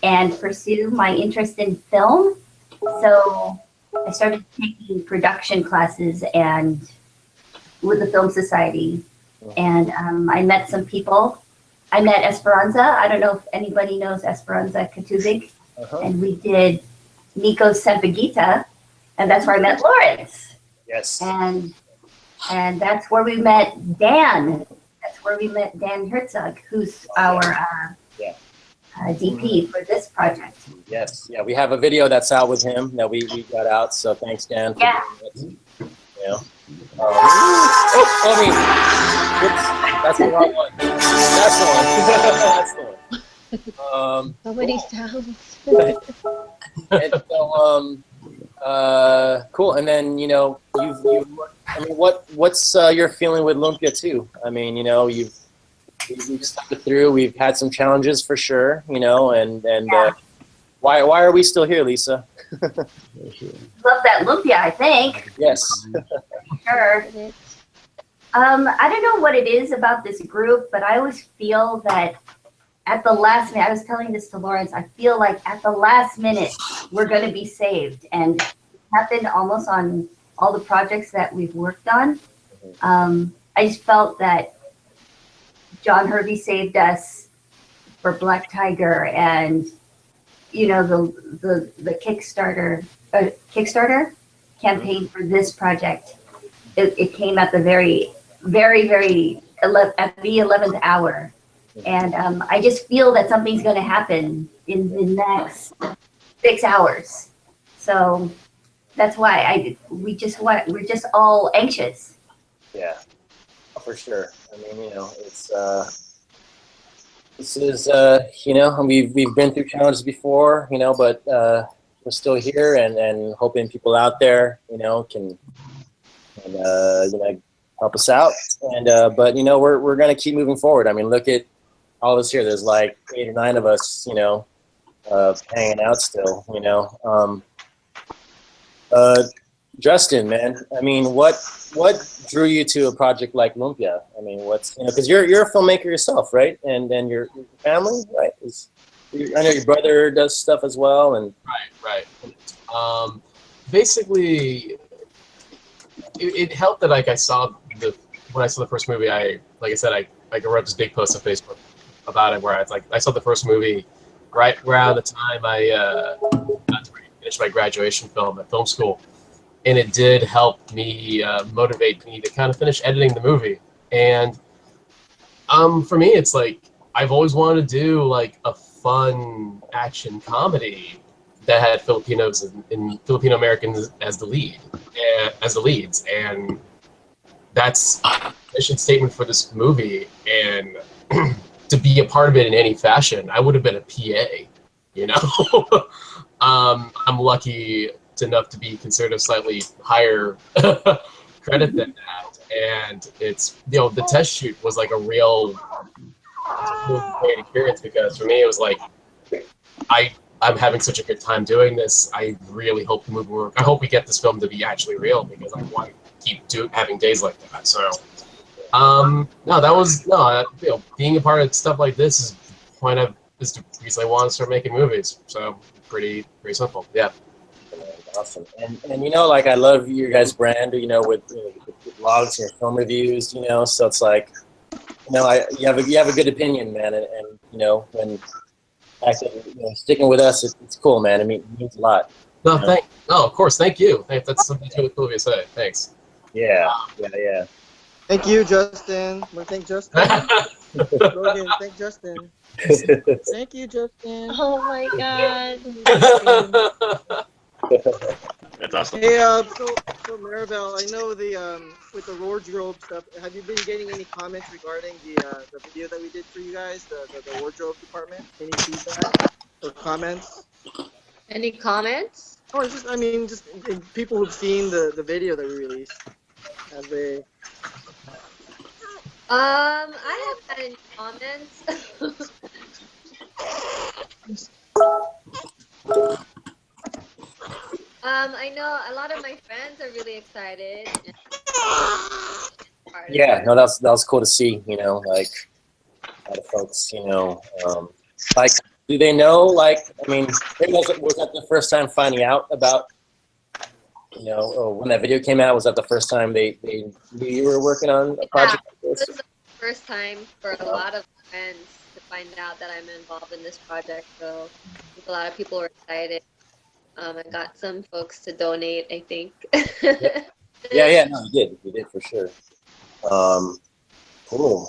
and pursue my interest in film. So I started taking production classes and with the Film Society, and I met some people. I met Esperanza. I don't know if anybody knows Esperanza Katubig. And we did Nico's Sempagita, and that's where I met Lawrence. Yes. And that's where we met Dan. That's where we met Dan Herzog, who's our DP for this project. Yes. Yeah, we have a video that's out with him that we got out. So thanks, Dan. For doing it. Yeah. That's the wrong one. That's the one. That's the one. So many sounds. And so, cool. And then, I mean, what's your feeling with Lumpia too? I mean, we've stuck it through. We've had some challenges for sure, and why are we still here, Lisa? Love that Lumpia, I think. Yes. Sure. I don't know what it is about this group, but I always feel that at the last minute, I was telling this to Lawrence, I feel like at the last minute, we're going to be saved. And it happened almost on all the projects that we've worked on. I just felt that John Hervey saved us for Black Tiger, and the Kickstarter campaign for this project. It came at the very, very, at the 11th hour. And I just feel that something's going to happen in the next 6 hours. So that's why we're just all anxious. Yeah, for sure. I mean, this is, we've been through challenges before, but we're still here and hoping people out there, can help us out. And but we're going to keep moving forward. I mean, look at all of us here. There's like 8 or 9 of us, hanging out still. Justin, man, I mean, what drew you to a project like Lumpia? I mean, because you're a filmmaker yourself, right? And then your family, right? I know your brother does stuff as well, and right. Basically, it helped that when I saw the first movie, I wrote this big post on Facebook about it, where I saw the first movie right around the time I got to finish my graduation film at film school. And it did help me motivate me to kind of finish editing the movie. And for me, it's like I've always wanted to do like a fun action comedy that had Filipinos and Filipino Americans as the leads, and that's the mission statement for this movie. And to be a part of it in any fashion, I would have been a PA. I'm lucky enough to be considered a slightly higher credit than that, and it's the test shoot was like a real great experience, because for me it was like I'm having such a good time doing this. I really hope the movie works. I hope we get this film to be actually real, because I want keep having days like that. So, no, that was being a part of stuff like this is the reason I want to start making movies. So pretty simple. Yeah. Awesome. And like I love your guys' brand, with vlogs and film reviews, so it's like, you have a good opinion, man, and when actually sticking with us, it's cool, man. It means a lot. No, of course, thank you. That's something really cool of you to say. Thanks. Yeah. Thank you, Justin. Want to thank Justin? Logan, thank Justin. Thank you, Justin. Oh my God. That's awesome. Hey, so Maribel, I know with the wardrobe stuff. Have you been getting any comments regarding the video that we did for you guys, the wardrobe department? Any feedback or comments? Any comments? Oh, just people who've seen the video that we released. Have they? I haven't had any comments. I know a lot of my friends are really excited. Yeah, no, that was cool to see. Like a lot of folks, like, do they know? Like, was that the first time finding out about? When that video came out, was that the first time they knew you were working on a project like this? This is the first time for a lot of friends to find out that I'm involved in this project. So a lot of people were excited. I got some folks to donate, I think. Yeah, no, you did for sure. Cool.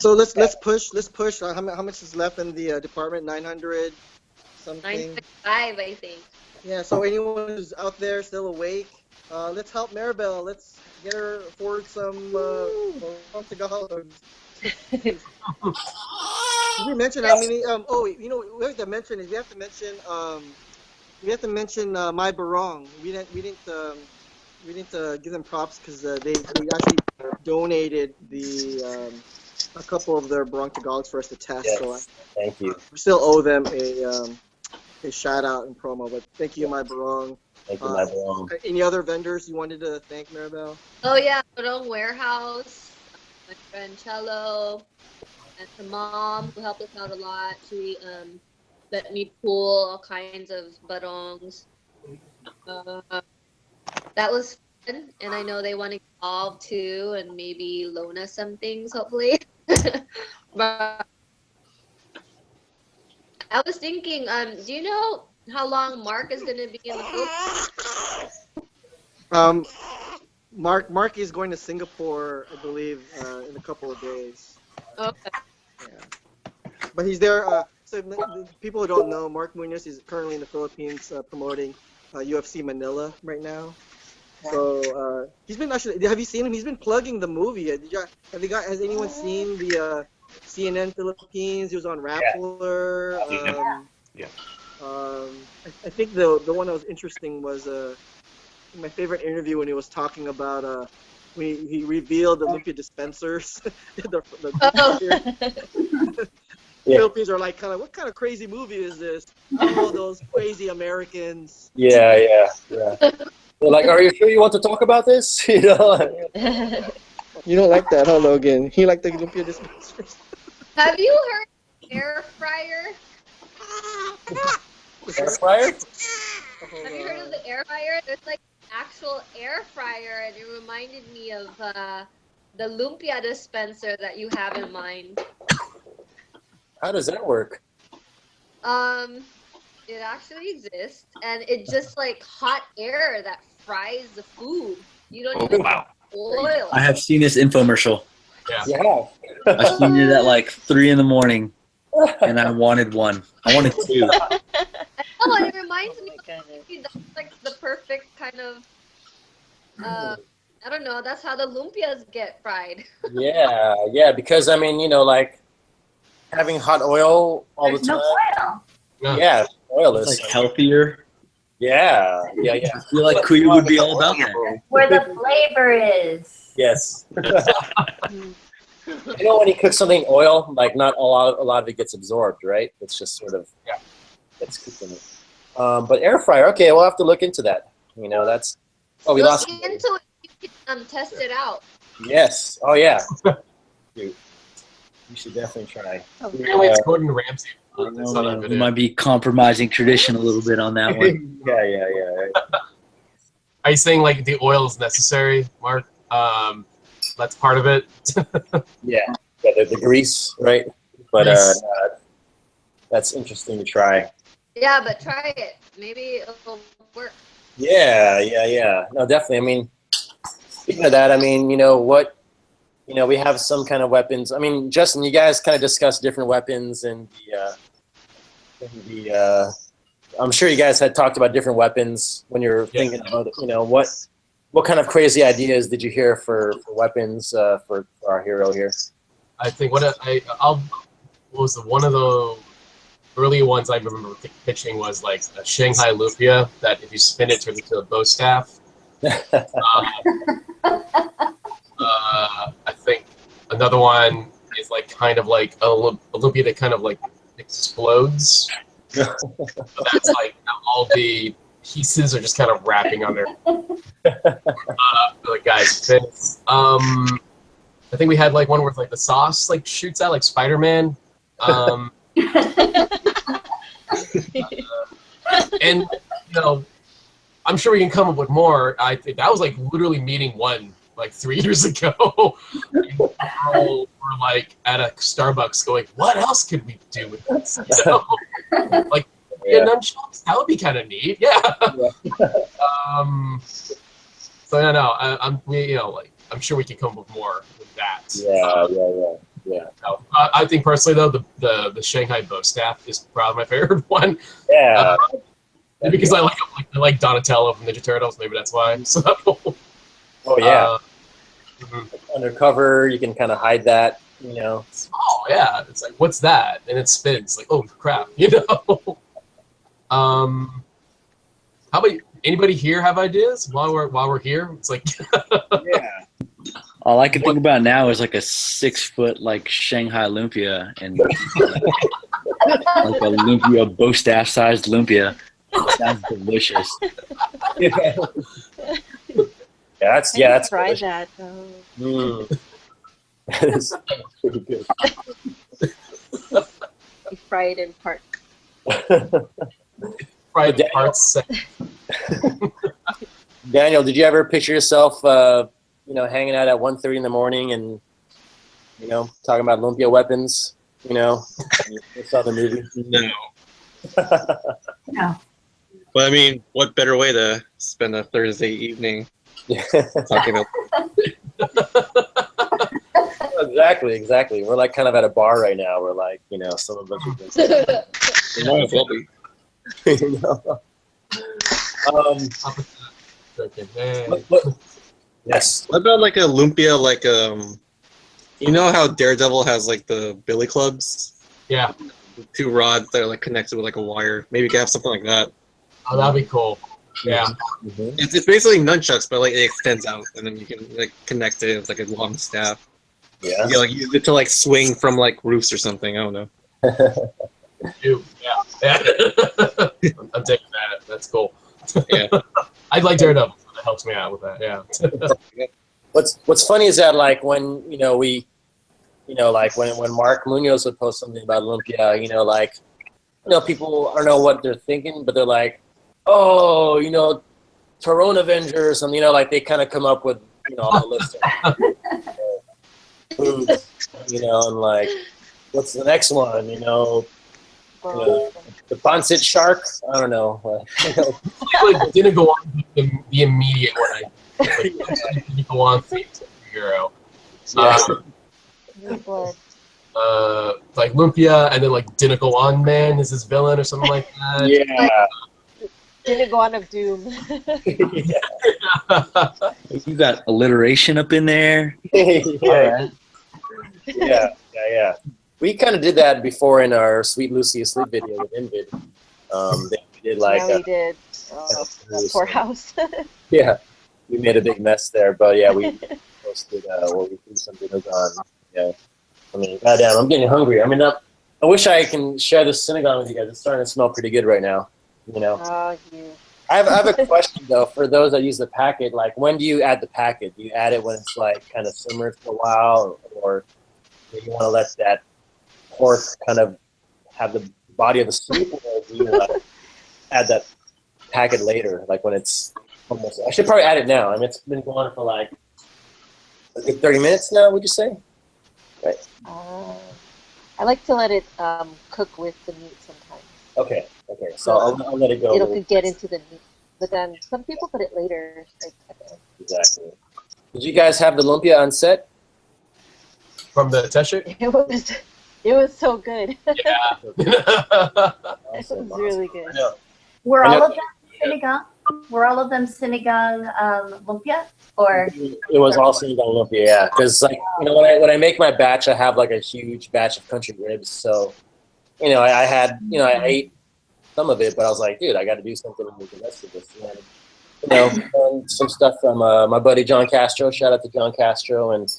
So let's push. How much is left in the department? 900 something. 925, I think. Yeah. So anyone who's out there still awake, let's help Maribel. Let's get her afford some Tagalog. Did we mention how many? We have to mention is we have to mention my Barong. We didn't give them props because they actually donated a couple of their Barong Tagalogs for us to test. Yes, so thank you. We still owe them a shout out and promo, but thank you, my Barong. Thank you, my Barong. Any other vendors you wanted to thank, Maribel? Oh yeah, Barong Warehouse, my friend Cello, and the mom who helped us out a lot. She let me pull all kinds of barongs. That was fun, and I know they want to get involved too, and maybe loan us some things, hopefully. But I was thinking, do you know how long Mark is going to be in the Philippines? Mark is going to Singapore, I believe, in a couple of days. Okay. Yeah. But he's there. So the people who don't know, Mark Munoz is currently in the Philippines promoting UFC Manila right now. So he's been actually. Have you seen him? He's been plugging the movie. Has anyone seen the CNN Philippines? He was on Rappler. Yeah. I think the one that was interesting was my favorite interview when he was talking about when he revealed the LUMPIA dispensers. Philippines are like what kind of crazy movie is this? All those crazy Americans. Yeah. They're like, are you sure you want to talk about this? You don't like that, huh, Logan? You like the LUMPIA dispensers? Have you heard of air fryer? Air fryer? Have you heard of the air fryer? There's like an actual air fryer, and it reminded me of the Lumpia dispenser that you have in mind. How does that work? It actually exists, and it's just like hot air that fries the food. You don't even have oil. I have seen this infomercial. Yeah. I've seen it at like 3 in the morning, and I wanted one. I wanted 2. Oh, and it reminds me of that's like the perfect kind of. I don't know. That's how the lumpias get fried. Yeah. Because like having hot oil all the time. No oil. Yeah, oil is like healthier. Yeah. I feel like Kuya would be all about that. Where the flavor is. Yes. When you cook something in oil, like not a lot of it gets absorbed, right? It's just sort of it's cooking it. But air fryer, okay, we'll have to look into that. That's Oh, we Look lost. into it. You can test it out. Yes. Oh yeah. Dude, you should definitely try. Apparently, it's Gordon Ramsay. I know, man. We might be compromising tradition a little bit on that one. yeah. Are you saying like the oil is necessary, Mark? That's part of it. Yeah, the grease, right? But that's interesting to try. Yeah, but try it. Maybe it'll work. Yeah. No, definitely. I mean, speaking of that, I mean, we have some kind of weapons. I mean, Justin, you guys kind of discussed different weapons and I'm sure you guys had talked about different weapons when you're thinking about, what kind of crazy ideas did you hear for weapons for our hero here? I think one of the early ones I remember pitching was like a Shanghai Lumpia that if you spin it turns into a bow staff. I think another one is like kind of like a Lumpia that kind of like explodes. So that's like all the pieces are just kind of wrapping on the guy's face. I think we had like one where like the sauce like shoots out like Spider-Man. And I'm sure we can come up with more. I think that was like literally meeting one like 3 years ago. We're like at a Starbucks going, what else could we do with this? Like nunchucks, that would be kind of neat. Yeah. So I'm sure we can come up with more with that. Yeah. I think personally though the Shanghai bow staff is probably my favorite one. Yeah. Because I like Donatello from Ninja Turtles. Maybe that's why. So. Oh yeah. Undercover, you can kind of hide that. Oh yeah, it's like what's that? And it spins. Like oh crap, How about anybody here have ideas while we're here? It's like yeah. All I can think about now is like a 6-foot like Shanghai Lumpia and like a Lumpia bow staff sized Lumpia. Sounds delicious. That's try delicious. that. That is pretty good. You fry it in parts. fried parts. Daniel, did you ever picture yourself, hanging out at 1:30 in the morning and, talking about Lumpia weapons? You saw the movie. No. No. But I mean, what better way to spend a Thursday evening talking about? Exactly. We're like kind of at a bar right now. We're like, some of us are just, Might as well be. Yes. What about like a Lumpia, like you know how Daredevil has like the billy clubs? Yeah. The 2 rods that are like connected with like a wire. Maybe you could have something like that. Oh, that'd be cool. Yeah. Mm-hmm. It's basically nunchucks, but like it extends out, and then you can like connect it with like a long staff. Yeah. You can like use it to like swing from like roofs or something. I don't know. Yeah. I'm taking that. That's cool. Yeah. I'd like Daredevil. So that helps me out with that. Yeah. What's funny is that like when when Mark Munoz would post something about Lumpia, people I don't know what they're thinking, but they're like, oh, Tyrone Avenger or something, like they kind of come up with a list of foods, and like what's the next one, the Ponset shark. I don't know. Like didn't go on the immediate one. Didn't go on the hero. Yeah. Like Lumpia, and then like didn't go on man is his villain or something like that. Yeah. Didn't go on of doom. You got alliteration up in there. Yeah. Yeah. We kind of did that before in our Sweet Lucy Asleep video with Invid. We did like we did. The poorhouse. Yeah, we made a big mess there, but yeah, we posted what we threw some videos on. Yeah, I mean, goddamn, I'm getting hungry. I mean, I wish I can share this synagogue with you guys. It's starting to smell pretty good right now. Oh, I have a question though for those that use the packet. Like, when do you add the packet? Do you add it when it's like kind of simmered for a while, or do you want to let that pork kind of have the body of the soup, or do you add that packet later, like when it's almost? I should probably add it now. I mean, it's been going for like a good 30 minutes now. Would you say? Right. I like to let it cook with the meat sometimes. Okay. So I'll let it go. It'll get into the meat, but then some people put it later. Exactly. Did you guys have the lumpia on set? From the test shoot? It was so good. Yeah. It was really good. Yeah. Were all of them sinigang? Were all of them sinigang lumpia? Or It was all sinigang lumpia, yeah. Because like, you know, when I make my batch, I have like a huge batch of country ribs. So, you know, I had, you know, I ate some of it, but I was like, dude, I got to do something with the rest of this. And, you know, some stuff from my buddy John Castro. Shout out to John Castro, and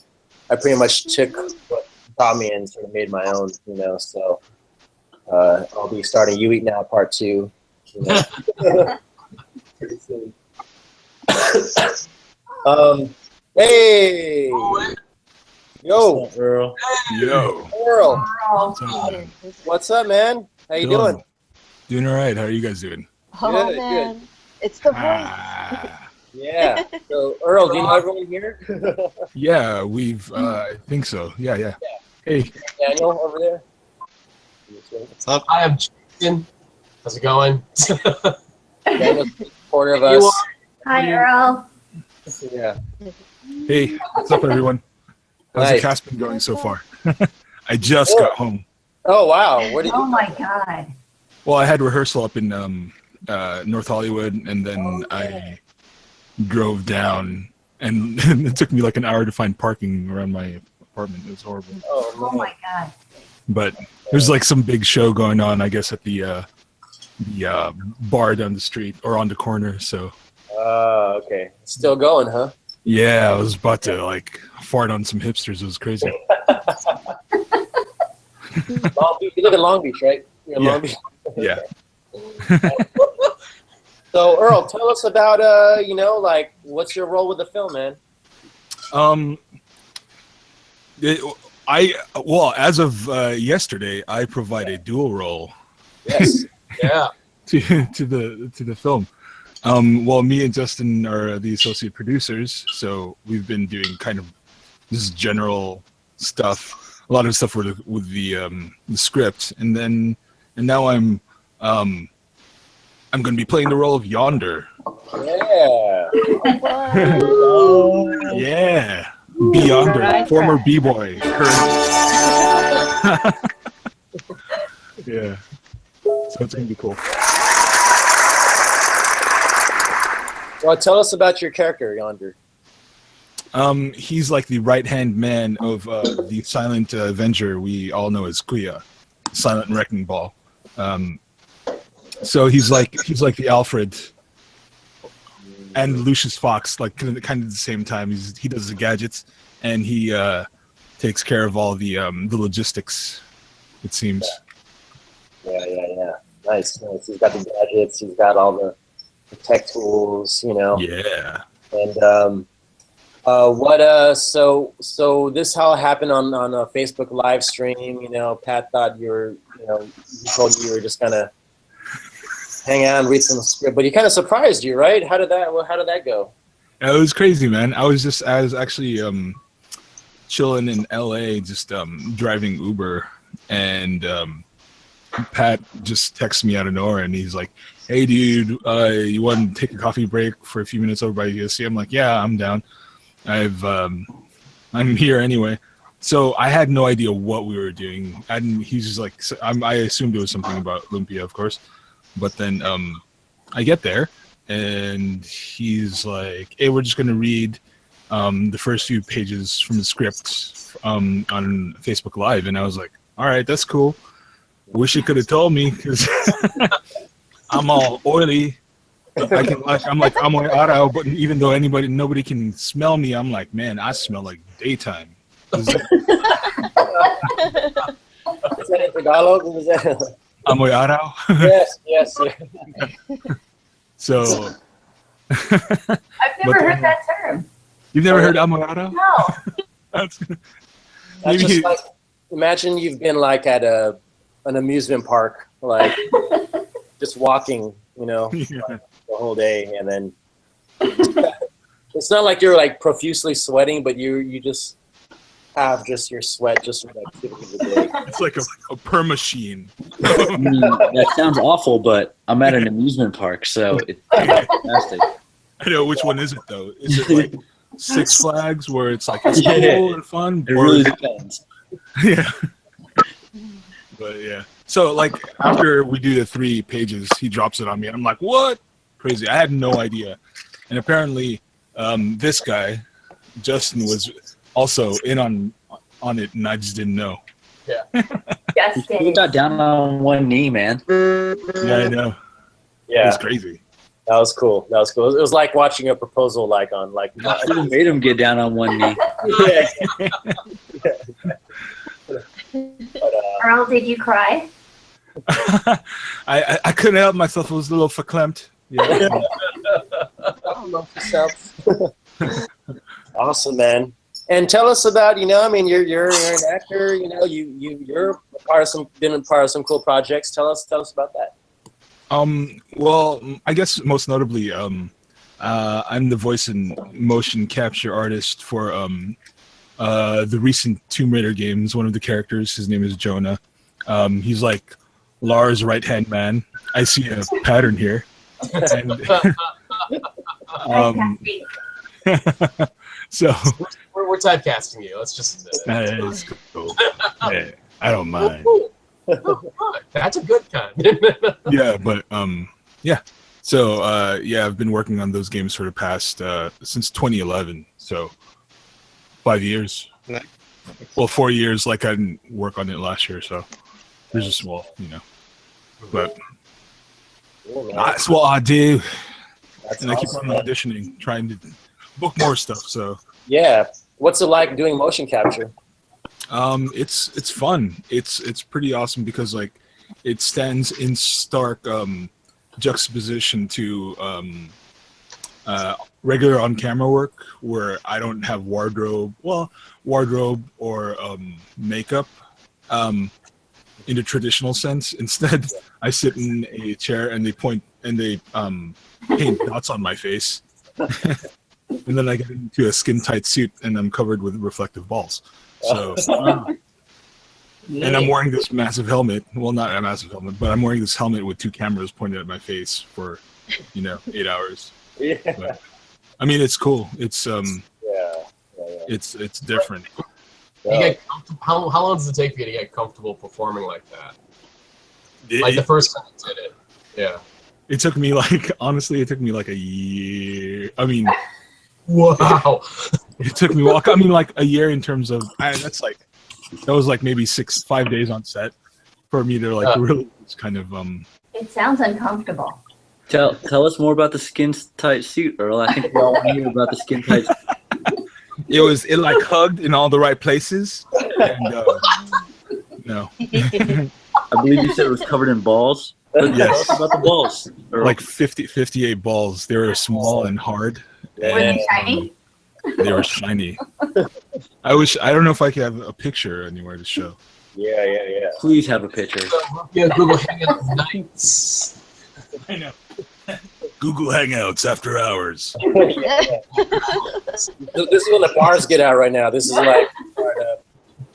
I pretty much took what he taught me and sort of made my own. You know, so I'll be starting You Eat Now Part 2. You know. Pretty soon. Hey, yo, Earl. Yo. Earl. What's up? What's up, man? How you doing? Doing all right. How are you guys doing? Oh Good, man, it's the voice. Yeah. So, Earl, do you know everyone here? Yeah, we've. I think so. Yeah. Hey. Daniel over there. What's up? I am Jason. How's it going? Daniel's a supporter of us. hi, Earl. Yeah. Hey. What's up, everyone? How's Nice. the cast been going so far? I just got home. Oh wow. Where did you? Oh my God. Well, I had rehearsal up in North Hollywood, and then I drove down, and it took me like an hour to find parking around my apartment. It was horrible. Oh my God. But there's like some big show going on, I guess, at the bar down the street or on the corner. So Okay. Still going, huh? yeah, I was about to like fart on some hipsters. It was crazy. Long Beach. You live in Long Beach, right? You're in Yeah. Long Beach. Yeah. So, Earl, tell us about you know, like, what's your role with the film, man? Well, as of yesterday, I provide a dual role. Yes. Yeah. to the film. Well, me and Justin are the associate producers, so we've been doing kind of this general stuff, a lot of stuff with the script, and now I'm going to be playing the role of Yonder. Yeah. Yeah, Yonder, Right. former b-boy, current. Yeah, so it's going to be cool. Well, tell us about your character, Yonder. He's like the right-hand man of the silent Avenger we all know as Kuya, Silent Wrecking Ball. So he's like the Alfred and Lucius Fox, like kind of at the same time. He does the gadgets, and he takes care of all the logistics, it seems. Yeah. Nice. He's got the gadgets. He's got all the tech tools, you know. Yeah. And so this all happened on a Facebook live stream. You know, Pat thought you were, you know, he told you were just gonna hang out and read some script, but he kind of surprised you, right? How did that go? It was crazy, man. I was actually chilling in LA, just driving Uber, and Pat just texted me out of nowhere, and he's like, "Hey, dude, you want to take a coffee break for a few minutes over by USC?" I'm like, "Yeah, I'm down. I'm here anyway." So I had no idea what we were doing, and he's just like, I assumed it was something about Lumpia, of course, but then I get there, and he's like, "Hey, we're just gonna read the first few pages from the script on Facebook Live," and I was like, "All right, that's cool. Wish you could have told me, because I'm all oily. I'm like Amoy Arao, but even though nobody can smell me, I'm like, man, I smell like daytime." Is that in Tagalog? Amoy Arao. Yes. So I've never heard that term. You've never heard amorado? No. That's just like, imagine you've been like at an amusement park, like just walking, you know, like, the whole day, and then it's not like you're like profusely sweating, but you just have just your sweat just from the activity of the day. It's like a permachine. I mean, that sounds awful, but I'm at an amusement park, so it's fantastic. I know, which one is it though? Is it like Six Flags where it's like it's Yeah. cool and fun? It really depends. Yeah. But yeah. So like after we do the 3 pages, he drops it on me. I'm like, what? Crazy. I had no idea. And apparently this guy, Justin, was also in on it, and I just didn't know. Yeah. You got down on one knee, man. Yeah, I know. Yeah. It was crazy. That was cool. That was cool. It was like watching a proposal, like on like. I should have made him get down on one knee. Earl, did you cry? I couldn't help myself. It was a little verklempt. Yeah. Awesome, man. And tell us about, you know, I mean, you're an actor, you know, you're been a part of some cool projects. Tell us about that. Well, I guess most notably, I'm the voice and motion capture artist for the recent Tomb Raider games. One of the characters, his name is Jonah. He's like Lars' right-hand man. I see a pattern here. And, so we're typecasting you. Let's just. It's cool. Yeah, I don't mind. That's a good kind. Yeah, but yeah. So yeah, I've been working on those games for the past since 2011. So 5 years. Well, 4 years. Like I didn't work on it last year, so there's a small, you know. But that's what I do. And I keep on auditioning, trying to book more stuff. So yeah, what's it like doing motion capture? It's fun. It's pretty awesome because like it stands in stark juxtaposition to regular on-camera work where I don't have wardrobe or makeup in the traditional sense. Instead, I sit in a chair and they paint dots on my face. And then I get into a skin-tight suit and I'm covered with reflective balls. So, and I'm wearing this massive helmet. Well, not a massive helmet, but I'm wearing this helmet with 2 cameras pointed at my face for, 8 hours. Yeah. But, I mean, it's cool. It's it's different. How long does it take for you to get comfortable performing like that? Like the first time you did it. Yeah. It took me honestly, it took me like a year. I mean, wow. It took me like a year in terms of that was like maybe 5 days on set for me to really kind of It sounds uncomfortable. Tell us more about the skin tight suit, Earl. I think we all want to hear about the skin tight suit. It like hugged in all the right places. And, no. I believe you said it was covered in balls. Yes. Talk about the balls. Earl. Like 58 balls. They were small and hard. Were they shiny? They were shiny. I don't know if I could have a picture anywhere to show. Yeah. Please have a picture. Yeah, Google Hangouts nights. I know. Google Hangouts after hours. This is when the bars get out right now. This is like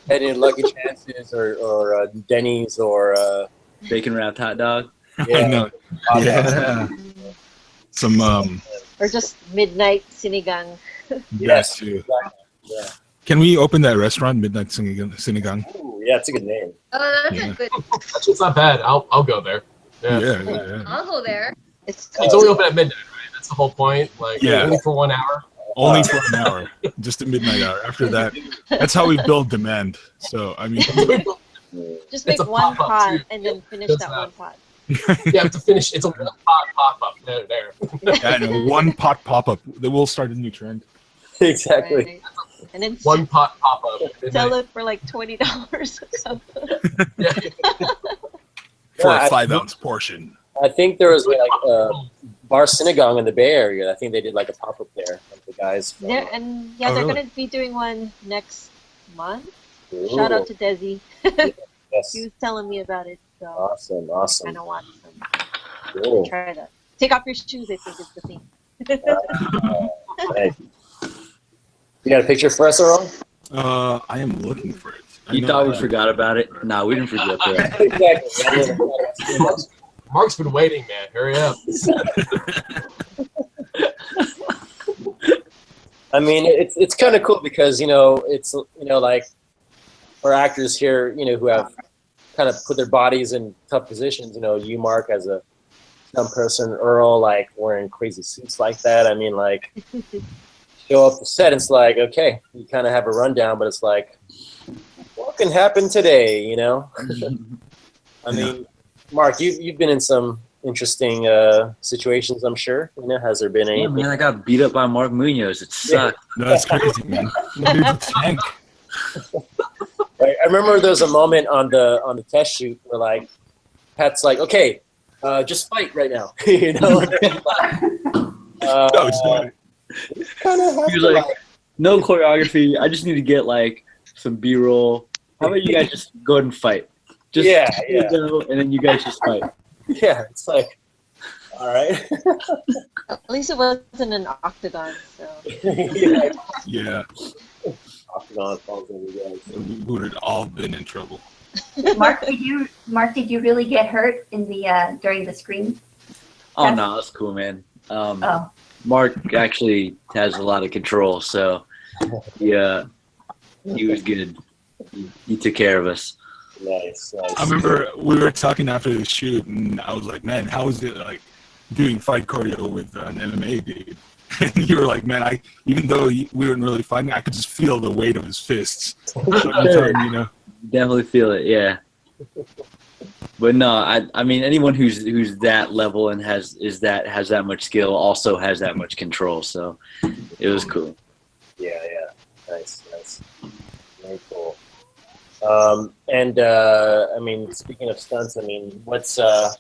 any Lucky Chances or Denny's or bacon wrapped hot dog. Yeah. I know. Yeah. Some or just midnight sinigang. Yes, too. Yeah. Can we open that restaurant, Midnight Sinigang? Ooh, yeah, it's a good name. Oh, that's a good. It's not bad. I'll go there. Yeah. I'll go there. It's only open at midnight, right? That's the whole point. Like, only for 1 hour. Only for an hour, just a midnight hour. After that, that's how we build demand. So I mean, just make one pot too. And then finish that one pot. You have to finish. It's a one pot pop-up there. Yeah, I know. One pot pop-up. That will start a new trend. Exactly. Right. And then one pot pop-up. Sell it for like $20 or something. For a 5-ounce portion. I think there was like Bar Synagogue in the Bay Area. I think they did like a pop-up there. Like the guys. From, They're Oh, they're really? gonna be doing one next month. Ooh. Shout out to Desi. Yes. He was telling me about it, so Awesome. I Awesome. kind of want some. Cool. Try that. Take off your shoes. I think is the thing. Nice. You got a picture for us, Earl? I am looking for it. You thought we forgot about it? No, we didn't forget that. Exactly. Mark's been waiting, man. Hurry up. I mean, it's kind of cool because it's like for actors here, who have kind of put their bodies in tough positions. You, Mark, as a stunt person, Earl, like wearing crazy suits like that. I mean, like show up to set, and it's like, okay, you kind of have a rundown, but it's like, what can happen today? I mean, Mark, you've been in some interesting situations, I'm sure. Has there been any? Yeah, man, I got beat up by Mark Munoz. It sucked. No, that's crazy, man. Dude's a tank. Right. I remember there was a moment on the test shoot where like Pat's like, okay, just fight right now. He was like, no choreography. I just need to get like some B-roll. How about you guys just go ahead and fight? Just go, and then you guys just fight. Yeah, it's like, all right. At least it wasn't an octagon. So. Yeah. Yeah. Octagon falls over you guys. We would have all been in trouble. Mark, did you really get hurt in the during the screen? Oh no, that's cool, man. Mark actually has a lot of control, so yeah, he was good. He took care of us. Nice. I remember we were talking after the shoot, and I was like, "Man, how is it like doing fight choreo with an MMA dude?" And you were like, "Man, even though we weren't really fighting, I could just feel the weight of his fists." Definitely feel it, yeah. But no, I mean anyone who's that level and has that much skill also has that much control. So it was cool. Yeah. Nice. Very cool. I mean, speaking of stunts, I mean, what's I've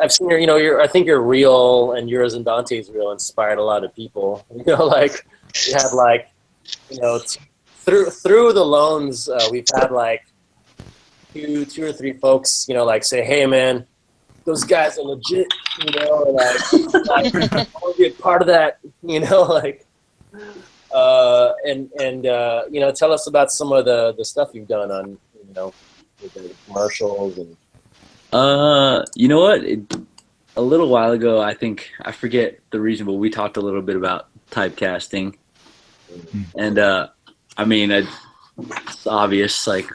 seen your, I think your reel and yours and Dante's reel inspired a lot of people. Like you have like, through the loans, we've had like two or three folks, like say, hey man, those guys are legit, like I want to be a part of that, like. Tell us about some of the stuff you've done on, with the commercials and. You know what? A little while ago, I forget the reason, but we talked a little bit about typecasting, and I mean, it's obvious, like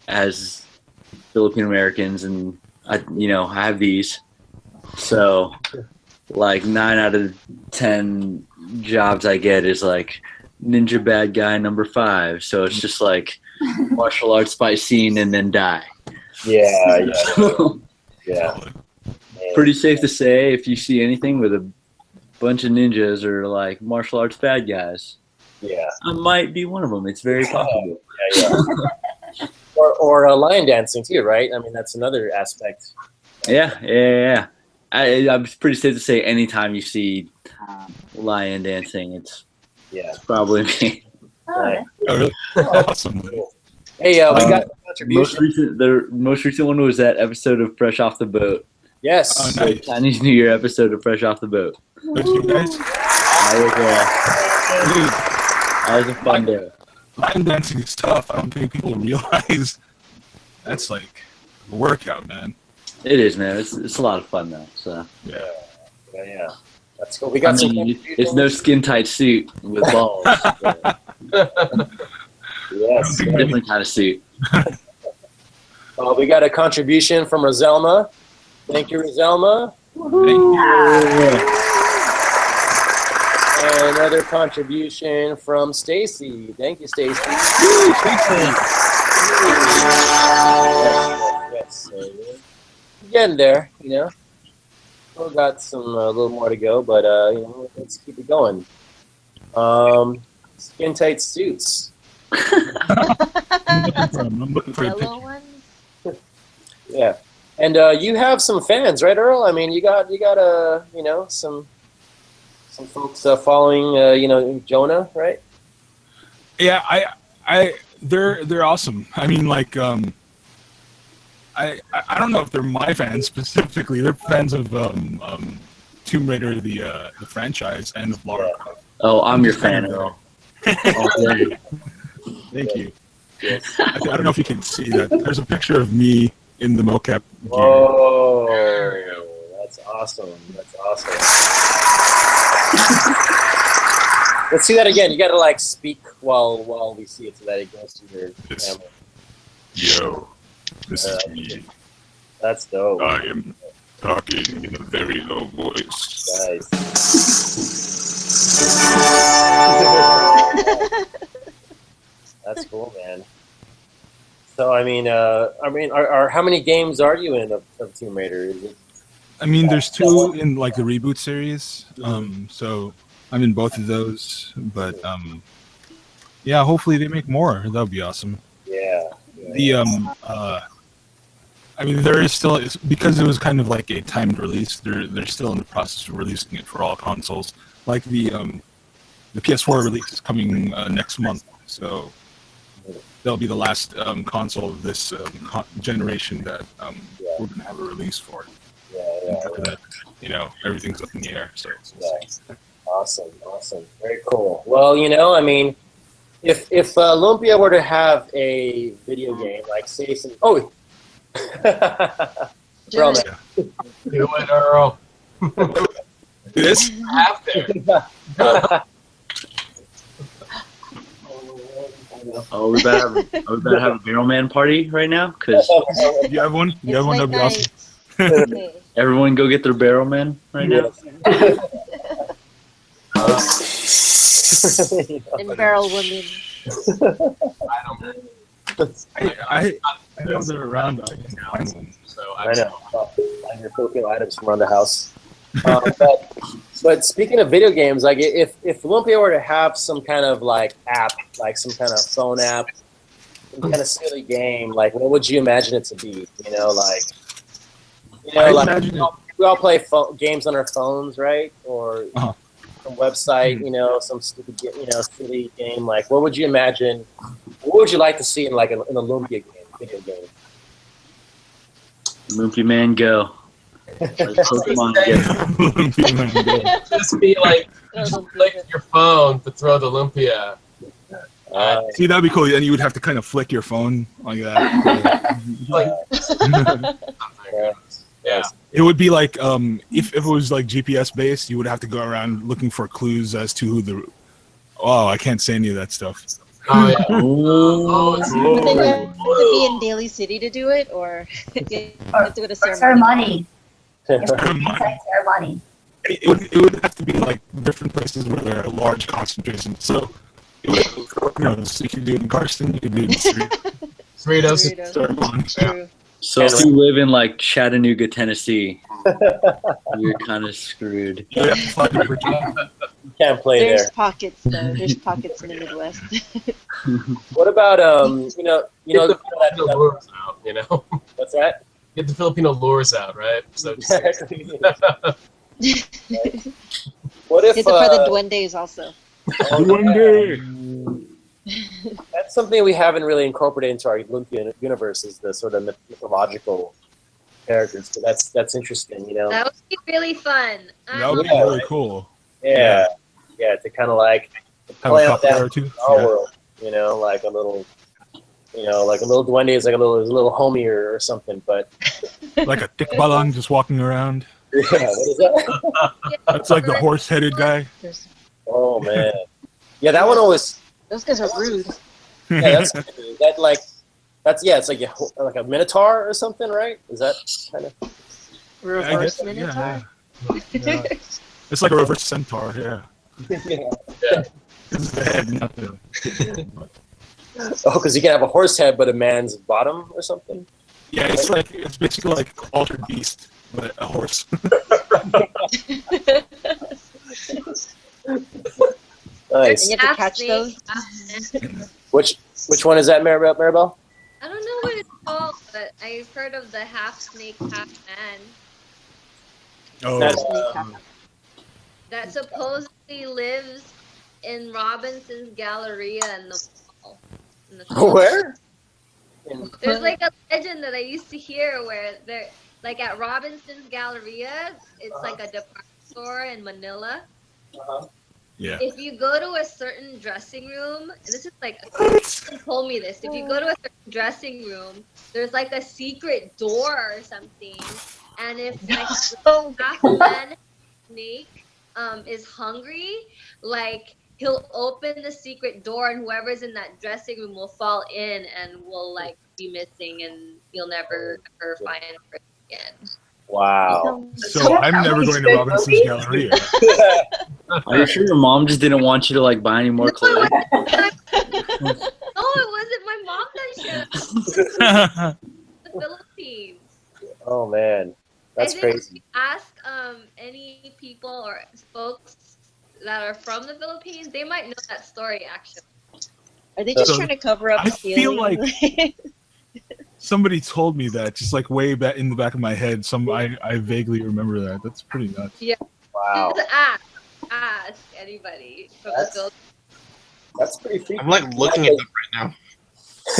as Filipino Americans, and I have these, so like 9 out of 10 jobs I get is like ninja bad guy number 5. So it's just like martial arts fight scene and then die. Yeah. Pretty safe to say if you see anything with a bunch of ninjas or like martial arts bad guys, I might be one of them. It's very possible. Yeah. or lion dancing too, right? I mean, that's another aspect. Yeah. I'm pretty safe to say anytime you see lion dancing, it's probably me. Right. Awesome. Hey, we got a contribution. The most recent one was that episode of Fresh Off the Boat. Yes. Oh, nice. Chinese New Year episode of Fresh Off the Boat. Thank you guys. That was a fun day. Line dancing is tough. I don't think people realize that's like a workout, man. It is, man. It's a lot of fun though. So yeah. That's cool. We got it's no skin tight suit with balls. Yes, different kind of suit. We got a contribution from Roselma. Thank you, Roselma. Thank you. And another contribution from Stacy. Thank you, Stacy. Yes. Getting there, Still got some a little more to go, but let's keep it going. Skin tight suits. Yellow ones. Yeah. And you have some fans, right, Earl? I mean, you got you know, some folks following you know, Jonah, right? Yeah, they're awesome. I mean, like, I don't know if they're my fans specifically. They're fans of Tomb Raider, the franchise, and of Lara Croft. Oh, I'm your fan, Earl. Thank you. Yes. I don't know if you can see that. There's a picture of me in the mocap gear. Oh, that's awesome. That's awesome. Let's see that again. You got to like speak while we see it so that it goes to your camera. Yo, this is me. That's dope. I am talking in a very low voice. Nice. That's cool, man. So I mean, are how many games are you in of Tomb Raider? Is it? I mean, there's 2 in like the reboot series. So I'm in both of those, but yeah, hopefully they make more. That would be awesome. Yeah. I mean, there is still, because it was kind of like a timed release. They're still in the process of releasing it for all consoles. Like the PS4 release is coming next month, so that'll be the last console of this generation that we're gonna have a release for. Yeah. After that, you know, everything's up in the air. So Awesome. Very cool. Well, you know, I mean, if Lumpia were to have a video game, like say some Earl, man. Do it, Earl. This have there. Oh, we better have a Barrel Man party right now, because you have one. You have one. That'd be awesome. Everyone go get their Barrel Man right now. And barrel women. I know they're around. I can find them. So I know. Find your Filipino items from around the house. But speaking of video games, like if Lumpia were to have some kind of like app, like some kind of phone app, some kind of silly game, like what would you imagine it to be? You know, like we all play games on our phones, right? Or some website, you know, some stupid, you know, silly game. Like, what would you imagine? What would you like to see in like in a Lumpia game, video game? Lumpia Man Go. Pokemon Go. Just be like, flick your phone to throw the Lumpia. See, that'd be cool. And you would have to kind of flick your phone like that. Yeah. It would be like if it was like GPS based, you would have to go around looking for clues as to who the. Oh, I can't say any of that stuff. Oh yeah. Would they have to be in Daly City to do it, or you have to go to ceremony? Ceremony. It would have to be like different places where there are large concentrations. So, you know, so you could do it in Carson, you could do it in Cerritos. Ceremony. So if you live in like Chattanooga, Tennessee, you're kind of screwed. You can't play There's there. pockets though. There's pockets in the Midwest. What about you know Get the Filipino lures out, you know. What's that? Get the Filipino lures out, right? So just, What if It's for the duendes also. That's something we haven't really incorporated into our Lumpia universe, is the sort of mythological characters. So that's interesting, you know. That would be really fun. That would be really cool. Yeah, to kind of like Have play a out couple that or two. our Yeah. world, you know, like a little, you know, like a little duende is like a little homie or something, but Like a tikbalang just walking around. yeah, what is that? That's like the horse-headed guy. Oh man, yeah, that one always. Those guys are rude. Yeah, that's it's like a minotaur or something, right? Is that kind of Reverse minotaur. Yeah. It's like a reverse centaur, yeah. yeah. It's the head, not the... Oh, because you can have a horse head but a man's bottom or something. Yeah, it's basically like Altered Beast, but a horse. Nice. And you have to catch those. Which one is that, Maribel? I don't know what it's called, but I've heard of the half snake, half man. Oh, That supposedly lives in Robinson's Galleria in the mall. In the Where? There's like a legend that I used to hear where they're like at Robinson's Galleria, it's like a department store in Manila. Yeah. If you go to a certain dressing room, and this is like someone told me this, if you go to a certain dressing room, there's like a secret door or something, and if like half man snake is hungry, like he'll open the secret door and whoever's in that dressing room will fall in and will like be missing and you'll never ever find her again. Wow. So I'm never going to Robinson's Galleria. Are you sure your mom just didn't want you to like buy any more clothes? No, it wasn't my mom that showed the Philippines. Oh man, that's I think crazy. if you ask any people or folks that are from the Philippines, they might know that story actually. Are they just trying to cover up? I feel like somebody told me that, just like way back in the back of my head. I vaguely remember that. That's pretty nuts. Yeah. Wow. Just ask anybody from the Philippines. That's pretty freaky. I'm like looking at them right now.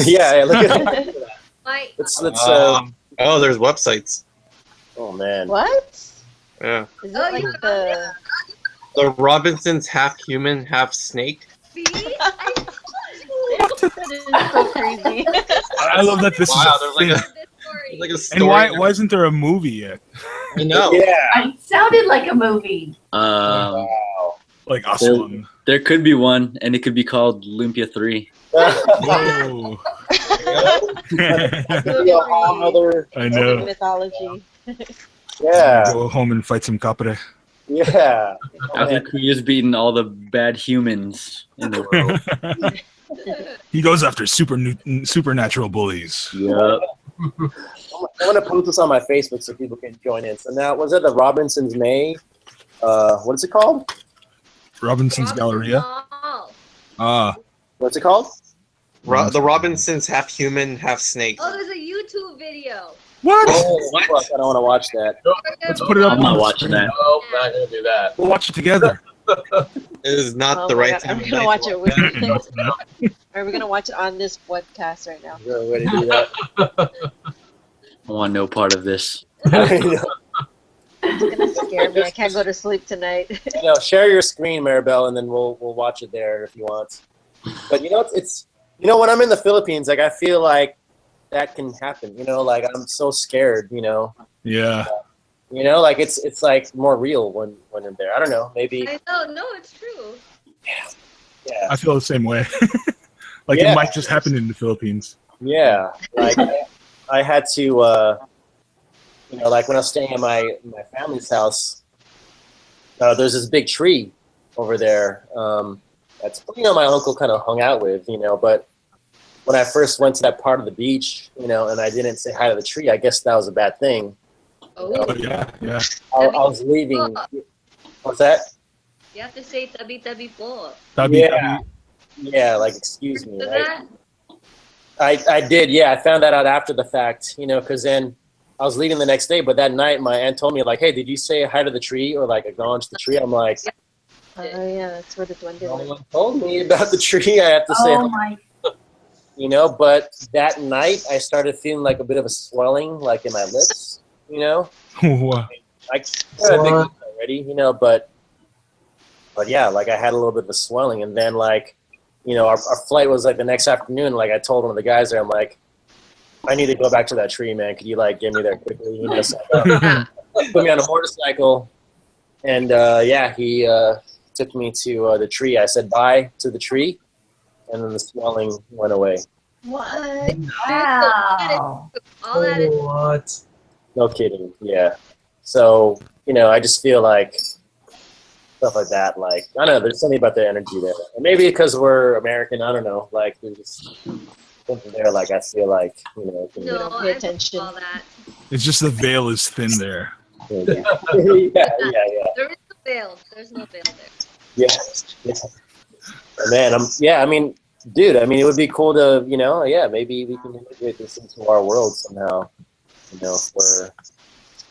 Yeah, look at that. Like, oh, there's websites. Oh man. What? Yeah. Is it like the Robinsons half human, half snake. See? That is so crazy. I love that this is a there's thing. like a And story. why isn't there a movie yet? I know. Yeah. It sounded like a movie. Wow. Like Aswan. There could be one, and it could be called Lumpia 3. Whoa. I know. Mythology. Yeah. Go home and fight some capre. Yeah. After Korea's beaten all the bad humans in the world. He goes after supernatural bullies. Yep. I'm gonna post this on my Facebook so people can join in. So now, was it the Robinson's May? What is it called? Robinson's Galleria. Ah. What's it called? The Robinsons half human, half snake. Oh, there's a YouTube video. What? Oh, what? Fuck, I don't want to watch that. Let's put it up. I'm not watching that. No, not gonna do that. We'll watch it together. It is not the right time. I'm gonna watch it. Are we gonna watch it on this webcast right now? Really way to do that. I want no part of this. It's gonna scare me. I can't go to sleep tonight. Share your screen, Maribel, and then we'll watch it there if you want. But it's when I'm in the Philippines, like I feel like that can happen. Like I'm so scared. Yeah. Like it's like more real when I'm there. I don't know. Maybe. I know. No, it's true. Yeah. I feel the same way. Like it might just happen in the Philippines. Yeah. Like I had to. Like when I was staying at my family's house, there's this big tree over there. That's my uncle kind of hung out with. But when I first went to that part of the beach, and I didn't say hi to the tree, I guess that was a bad thing. Oh. Yeah. I was leaving. What's that? You have to say tabi-tabi po. Yeah, like excuse me. So Right? I did. Yeah, I found that out after the fact. Because then I was leaving the next day, but that night my aunt told me like, "Hey, did you say hi to the tree or like acknowledge the tree?" I'm like, Oh yeah, that's where the duende "No lives. one told me about the tree. I have to say." Oh my. But that night I started feeling like a bit of a swelling, like in my lips. Wow. I had a big lips already, but yeah, like I had a little bit of a swelling, and then like, our flight was like the next afternoon. Like I told one of the guys there, I'm like, I need to go back to that tree, man. Could you like get me there quickly? So, put me on a motorcycle, and he took me to the tree. I said bye to the tree, and then the swelling went away. What? Wow. All that is What? No kidding. Yeah. So, I just feel like stuff like that. Like, I don't know, there's something about the energy there. And maybe because we're American, I don't know. Like, there's just something there. Like, I feel like, no, Pay attention. all that. It's just the veil is thin there. yeah. There is no veil. There's no veil there. Yeah. Man, Dude, I mean, it would be cool to, yeah, maybe we can integrate this into our world somehow, for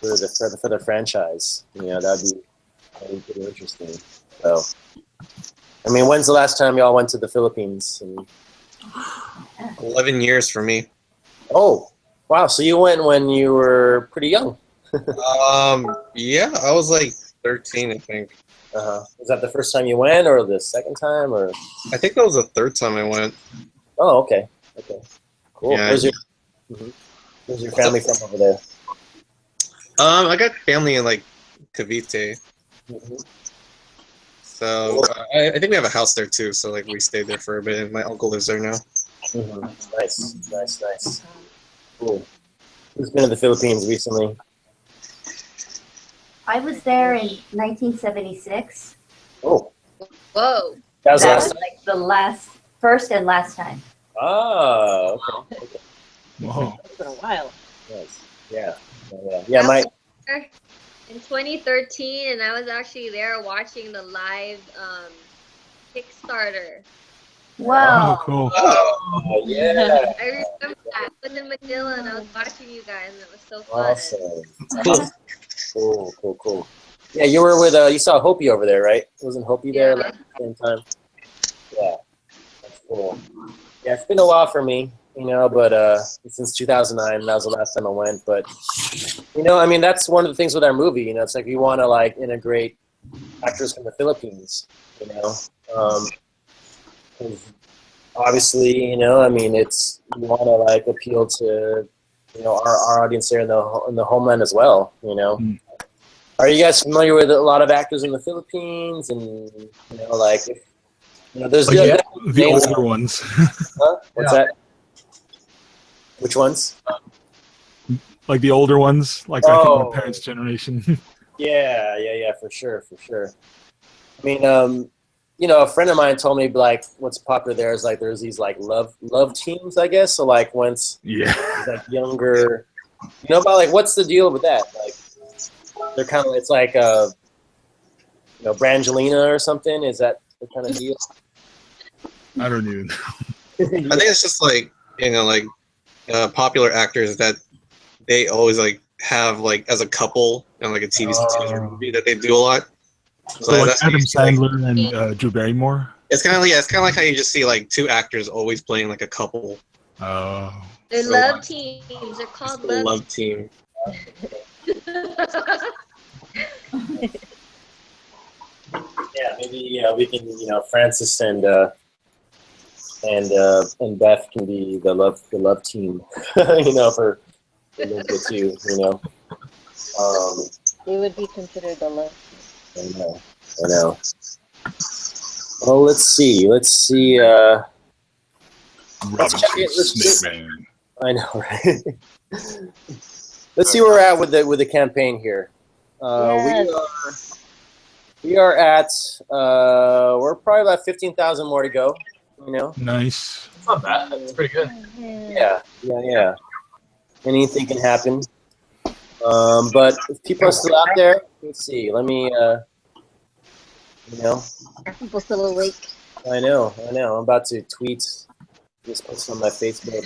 the franchise. That'd be pretty interesting. So, I mean, when's the last time y'all went to the Philippines? 11 years for me. Oh, wow! So you went when you were pretty young. Yeah, I was like 13, I think. Was that the first time you went, or the second time, or? I think that was the third time I went. Oh, okay. Okay. Cool. Yeah. Where's your family from over there? I got family in like Cavite. So I think we have a house there too. So like we stayed there for a bit, and my uncle lives there now. Nice. Cool. Who's been to the Philippines recently? I was there in 1976. Oh. Whoa. That was like the first and last time. Oh, okay. Whoa. It's been a while. Nice. Yeah. Yeah, in 2013, and I was actually there watching the live Kickstarter. Whoa. Oh, cool. Oh, yeah. I remember that. I was in Manila and I was watching you guys, and it was so fun. Awesome. Cool. Yeah, you were with, you saw Hopi over there, right? Wasn't Hopi there like, at the same time? Yeah. That's cool. Yeah, it's been a while for me, but since 2009, that was the last time I went. But, I mean, that's one of the things with our movie, it's like we want to, like, integrate actors from the Philippines, 'cause obviously, I mean, we want to, like, appeal to, our audience there in the homeland as well, Are you guys familiar with a lot of actors in the Philippines? And, there's the older ones. Huh? What's that? Which ones? Like the older ones, like I think my parents' generation. Yeah, for sure. I mean, a friend of mine told me like what's popular there is like there's these like love teams, I guess. So like once like younger, about like what's the deal with that? Like they're kind of it's like Brangelina or something. Is that the kind of deal? I don't even know. I think it's just like popular actors that they always like have like as a couple in like a TV series or movie that they do a lot. So like Adam Sandler and Drew Barrymore. It's kind of like how you just see like two actors always playing like a couple. Oh. They're love teams. They're called love team. Yeah, maybe we can Francis and Beth can be the love team, for Olympia too, They would be considered the love. I know. Well, let's see. Let's check it. I know, right? Let's see where we're at with the campaign here. We are at we're probably about 15,000 more to go. Nice. It's not bad. It's pretty good. Yeah. Anything can happen. But if people are still out there, let's see. Let me. Are people still awake? I know. I'm about to tweet this post on my Facebook.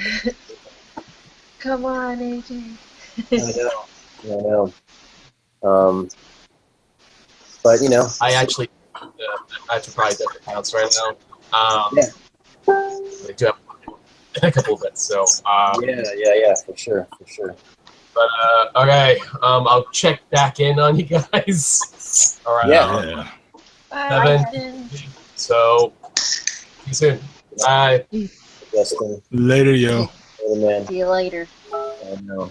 Come on, AJ. I know. But I actually I have to probably different accounts right now. They do have a couple of bits, so yeah, for sure. But okay, I'll check back in on you guys. All right. Yeah. Seven. So, see you soon. Bye. Later, yo. Later, man. See you later. I know.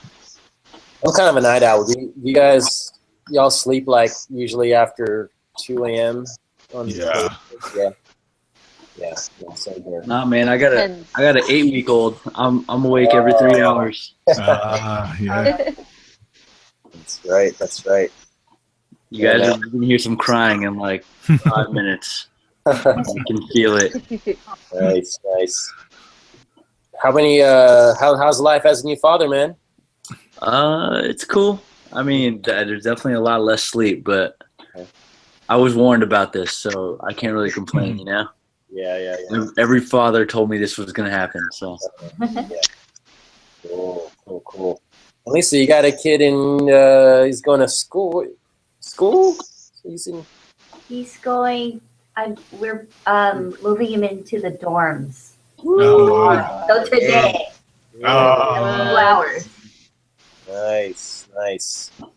I'm kind of a night owl. Do you guys, y'all sleep like usually after 2 a.m.? Yeah. Same here. Nah, man, I got an 8-week-old. I'm awake every 3 hours. Yeah. That's right. You guys are gonna hear some crying in like 5 minutes. I can feel it. Nice. How many? How's life as a new father, man? It's cool. I mean, there's definitely a lot less sleep, but I was warned about this, so I can't really complain, Yeah. Every father told me this was gonna happen. So. Cool. Lisa, you got a kid in? He's going to school. He's in. He's going. We're moving him into the dorms. Oh, So today, 2 hours. Nice.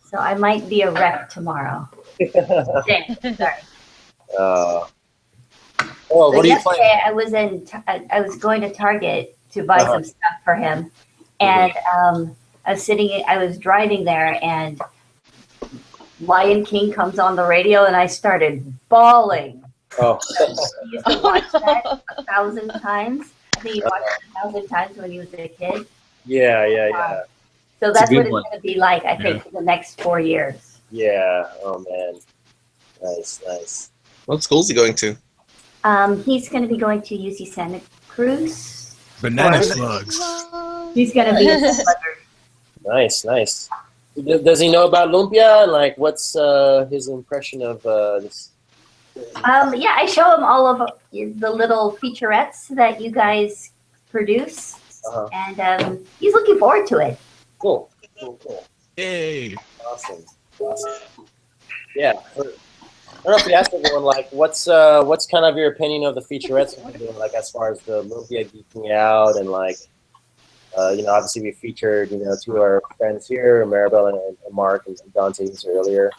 So I might be a wreck tomorrow. Sorry. What are you yesterday playing? I was going to Target to buy some stuff for him, and I was driving there, and Lion King comes on the radio, and I started bawling. Oh. He used to watch that 1,000 times. I think he watched it 1,000 times when he was a kid. Yeah. So that's what it's going to be like, I think, for the next 4 years. Yeah. Oh man. Nice. What school is he going to? He's going to be going to UC Santa Cruz. Banana slugs. He's going to be a slugger. Nice. Does he know about Lumpia? And like, what's his impression of this? Yeah, I show him all of the little featurettes that you guys produce, and he's looking forward to it. Cool. Yay! Awesome. Yeah. I don't know if you asked everyone, like, what's kind of your opinion of the featurettes we're doing, like, as far as the Lumpia geeking out, and like, obviously we featured, two of our friends here, Maribel and Mark and Dante earlier.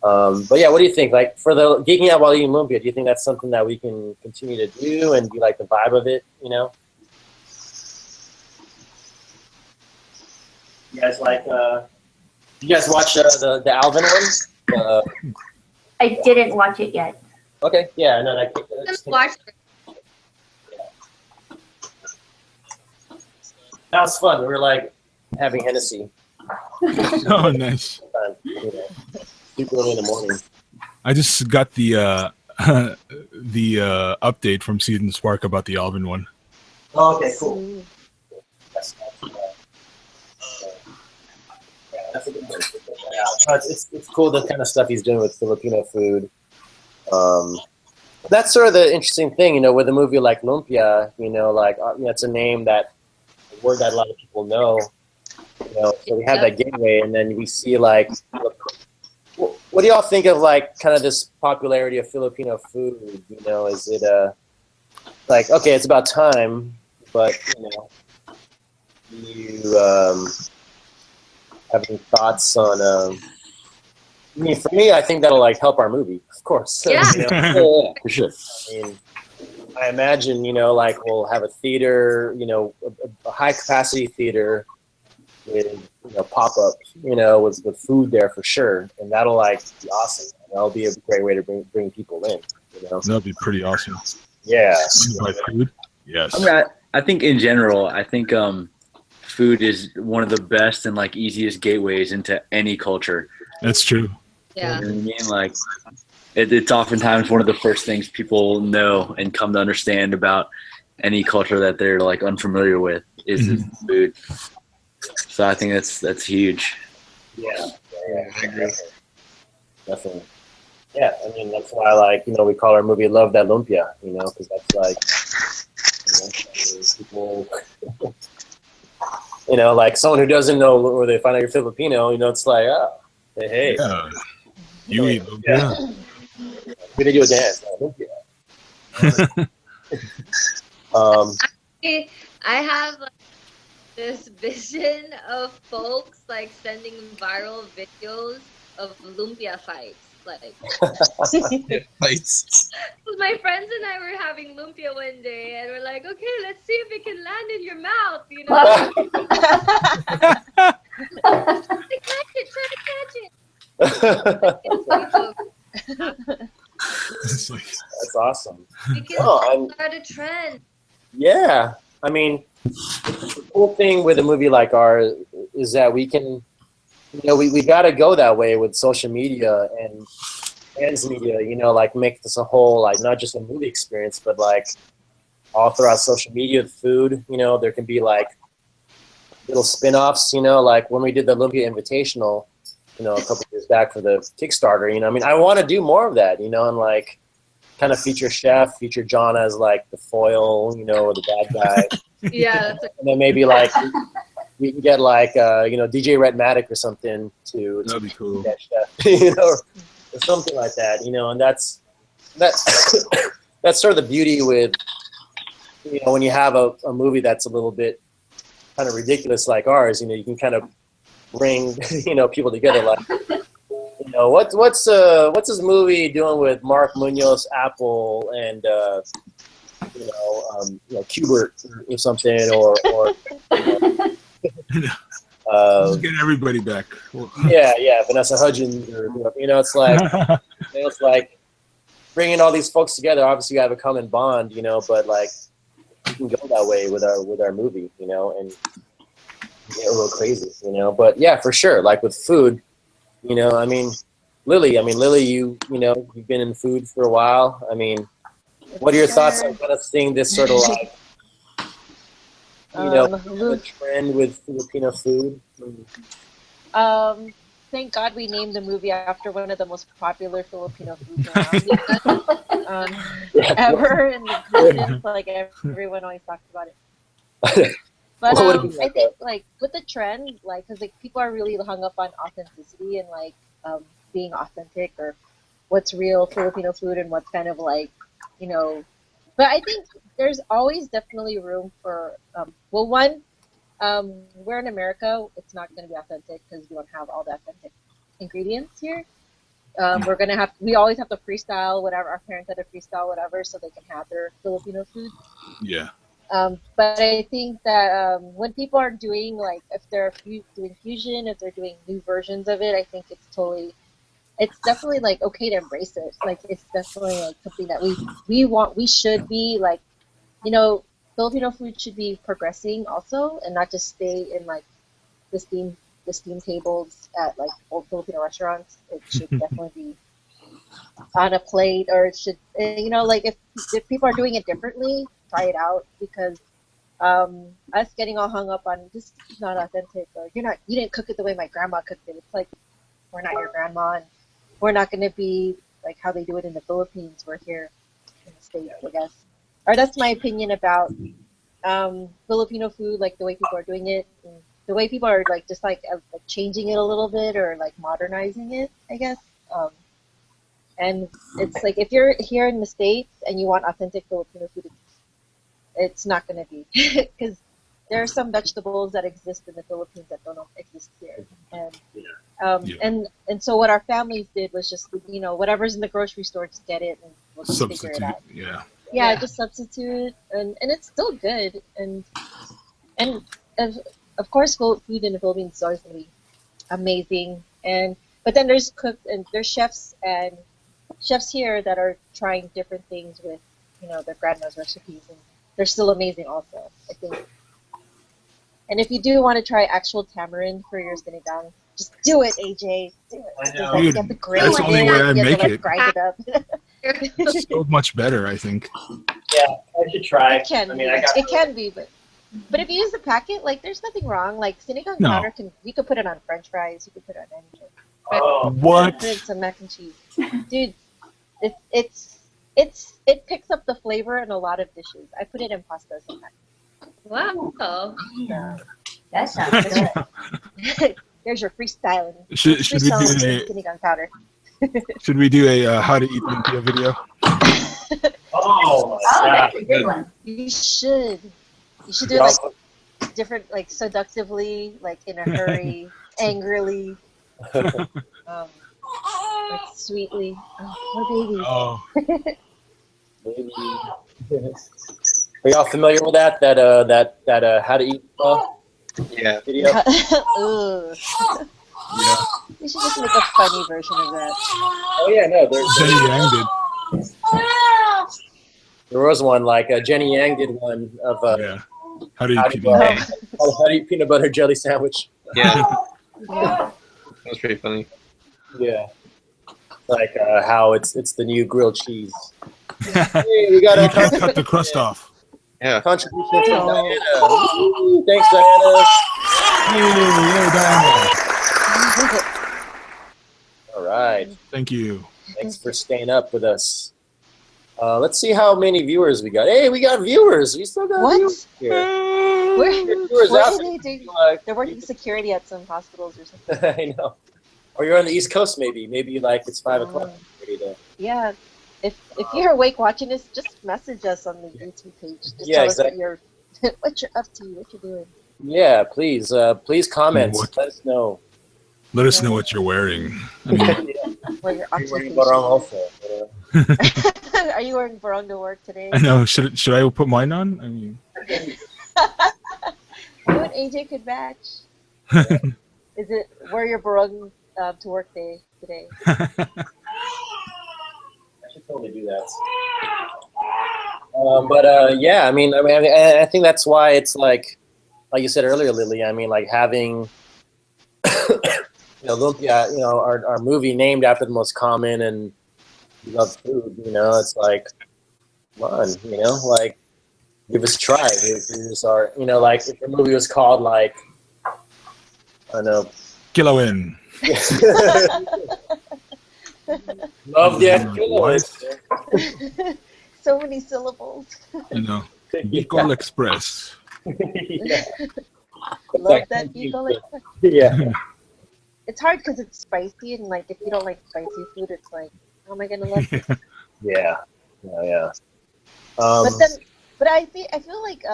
But yeah, what do you think? Like, for the geeking out while eating lumpia, do you think that's something that we can continue to do, and do you like the vibe of it? You guys like? You guys watch the Alvin one? I didn't watch it yet. Okay, yeah, no, Just watch it. That was fun. We were like having Hennessy. Oh, nice. Super early in the morning. I just got the update from Season Spark about the Alvin one. Oh, okay, cool. That's a good one. Yeah, it's cool, the kind of stuff he's doing with Filipino food. That's sort of the interesting thing, with a movie like Lumpia, it's a name a word that a lot of people know. So we have that gateway, and then we see like, what do y'all think of like kind of this popularity of Filipino food? Is it like, okay, it's about time, but do you have any thoughts on? For me, I think that'll like help our movie, of course. Yeah, for sure. I imagine, like we'll have a theater, a high capacity theater with, pop-up, with food there for sure. And that'll like be awesome. That'll be a great way to bring people in, That'll be pretty awesome. Yeah. By food? Yes. I think in general, food is one of the best and like easiest gateways into any culture. That's true. Yeah. You know what I mean? Like, it's oftentimes one of the first things people know and come to understand about any culture that they're like unfamiliar with is food. So I think that's huge. Yeah, I agree. Definitely. Yeah, I mean, that's why, like, we call our movie Love That Lumpia, because that's like, people, like someone who doesn't know, or they find out you're Filipino, it's like, oh, hey. Yeah. You eat lumpia. We're going to do a dance. I have like, this vision of folks like sending viral videos of lumpia fights. Like, Fights. my friends and I were having lumpia one day, and we're like, okay, let's see if it can land in your mouth, Try to catch it. That's awesome. We can start a trend. Yeah, I mean, the cool thing with a movie like ours is that we can, we got to go that way with social media and fans media, like make this a whole, like not just a movie experience, but like all throughout social media with food, there can be like little spin-offs, like when we did the Lumpia Invitational, a couple years back for the Kickstarter, I mean, I want to do more of that, and like, kind of feature chef, feature John as like the foil, you know, or the bad guy. Yeah. And then maybe like we can get like you know, DJ Redmatic or something to That'd be cool. that chef, you know, or something like that, you know. And that's that's sort of the beauty with, you know, when you have a movie that's a little bit kind of ridiculous like ours, you know, you can kind of bring, you know, people together. Like, you know, what's this movie doing with Mark Munoz, Apple, and you know, Qbert or something, or Just get everybody back. yeah, Vanessa Hudgens, or you know, it's like bringing all these folks together. Obviously, you have a common bond, you know, but like we can go that way with our movie, you know, and get a little crazy, you know. But yeah, for sure, like with food, you know, I mean, Lily, you know, you've been in food for a while. I mean, what are your thoughts on kind of seeing this sort of like, you know, the trend with Filipino food? Thank God we named the movie after one of the most popular Filipino foods around. Ever in existence. Like everyone always talks about it. But I think like with the trend, like because like people are really hung up on authenticity and like being authentic or what's real Filipino food and what's kind of like, you know. But I think there's always definitely room for well, one, we're in America. It's not going to be authentic because we don't have all the authentic ingredients here. We always have to freestyle whatever our parents had to freestyle whatever so they can have their Filipino food. Yeah. But I think that when people are doing like if they're doing fusion, if they're doing new versions of it, I think it's definitely like okay to embrace it. Like it's definitely like something that we should be like, you know, Filipino food should be progressing also and not just stay in like the steam tables at like old Filipino restaurants. It should definitely be on a plate, or it should, you know, like if people are doing it differently, try it out, because us getting all hung up on this is not authentic, or you didn't cook it the way my grandma cooked it. It's like we're not your grandma, and we're not going to be like how they do it in the Philippines. We're here in the States, I guess. Or that's my opinion about Filipino food, like the way people are doing it, and the way people are like just like changing it a little bit or like modernizing it, I guess. And it's like if you're here in the States and you want authentic Filipino food, it's not going to be, because there are some vegetables that exist in the Philippines that don't exist here. And and so what our families did was just, you know, whatever's in the grocery store, just get it and we'll just figure it out. Yeah, just substitute, and it's still good. And of course, food in the Philippines is always going to be amazing. But then there's chefs here that are trying different things with, you know, their grandma's recipes, and they're still amazing also, I think. And if you do want to try actual tamarind for your sinigang, just do it, AJ. Do it. I know. Dude, that's the only way I make it. Grind it up. It's so much better, I think. Yeah, I should try. It can be, but if you use the packet, like there's nothing wrong. Like sinigang powder you could put it on French fries, you could put it on anything. What? Put it in some mac and cheese, dude. It picks up the flavor in a lot of dishes. I put it in pasta sometimes. Wow. Yeah. That sounds good. There's your freestyling. Should we do sinigang powder? Should we do a how to eat lumpia video? Oh, that's a good one. You should do like different, like seductively, like in a hurry, angrily, like sweetly. Oh, baby. Are y'all familiar with that how to eat video? Yeah. We should just make a funny version of that. Oh yeah, no, Jenny Yang did. There was one like Jenny Yang did one of how to eat peanut butter jelly sandwich. Yeah. That was pretty funny. Yeah. Like how it's the new grilled cheese. Hey, we got you can't cut the crust off. Yeah. Contribution from Diana. Thanks, Diana. Hey, Diana. All right. Thank you. Thanks for staying up with us. Let's see how many viewers we got. Hey, we got viewers. We still got What? viewers here. Viewers What out are there. they doing? Like, They're working security at some hospitals or something. I know. Or you're on the East Coast, maybe. Maybe like it's 5 o'clock. Yeah. If you're awake watching this, just message us on the YouTube page. Just Yeah, tell exactly. us what you're up to, what you're doing. Yeah, please. Please comment. What? Let us know. Let us know what you're wearing. I mean, What your Are you wearing occupation Barong is. also? Are you wearing Barong to work today? I know. Should I put mine on? I mean, You and AJ could match. Is it wear your Barong to work day today? I should totally do that. Yeah, I mean, I think that's why it's like you said earlier, Lily. I mean, like having, Lumpia, our movie named after the most common and loved food. It's like, come on, like give us a try. Here's our, like if the movie was called like, I don't know, Kilo in. Love that. So many syllables. Bicol Express. Yeah. Love that Bicol Express. Yeah. It's hard because it's spicy, and like if you don't like spicy food, it's like, how am I gonna love it? Yeah. But I feel like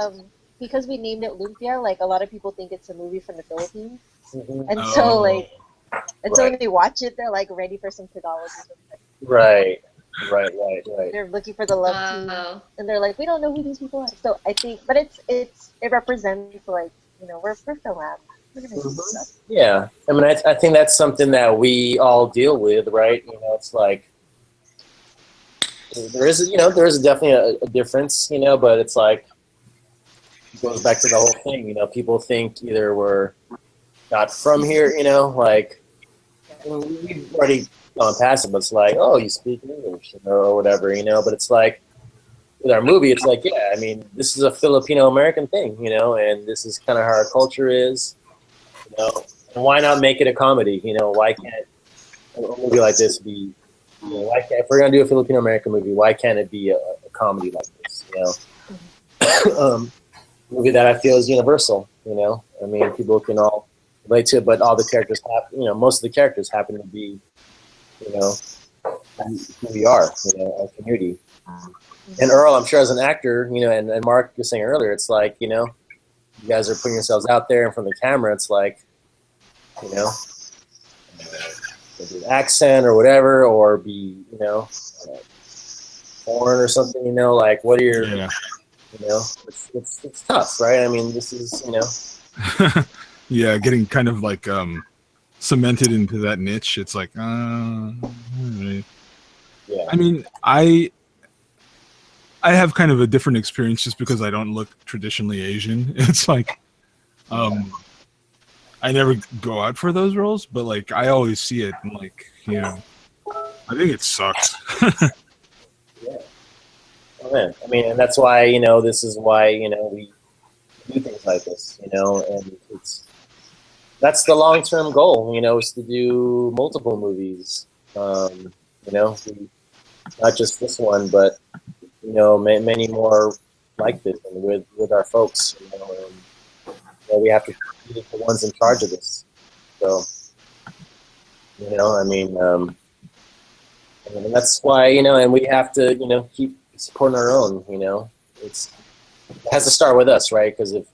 because we named it Lumpia, like a lot of people think it's a movie from the Philippines, and so like, and so when they watch it, they're like ready for some Tagalog or something. Right. They're looking for the love team, and they're like, we don't know who these people are. So I think, but it represents like, we're film lab. We're gonna do stuff. Yeah, I mean, I think that's something that we all deal with, right? It's like there is definitely a difference, but it's like it goes back to the whole thing. People think either we're not from here, like we've already gone past it, but it's like, oh, you speak English, or whatever, but it's like with our movie, it's like, yeah, I mean, this is a Filipino American thing, and this is kind of how our culture is. And why not make it a comedy? Why can't a movie like this be? Why can't, if we're gonna do a Filipino American movie, why can't it be a comedy like this? Movie that I feel is universal. I mean, people can all relate to it, but all the characters most of the characters happen to be, who we are, our community. And Earl, I'm sure as an actor, and Mark was saying earlier, it's like, you guys are putting yourselves out there in front of the camera. It's like, maybe an accent or whatever, or be, foreign or something, like what are your, it's tough, right? I mean, this is, Yeah, getting kind of like cemented into that niche. It's like, all right. Yeah. I mean, I have kind of a different experience just because I don't look traditionally Asian. It's like, I never go out for those roles, but like I always see it and like, I think it sucks. Yeah. Oh, man. I mean, and that's why, this is why, we do things like this, and that's the long-term goal, is to do multiple movies, not just this one, but, many more like this and with our folks, and we have to be the ones in charge of this. So, I mean, and that's why, and we have to, keep supporting our own, it has to start with us, right? Because if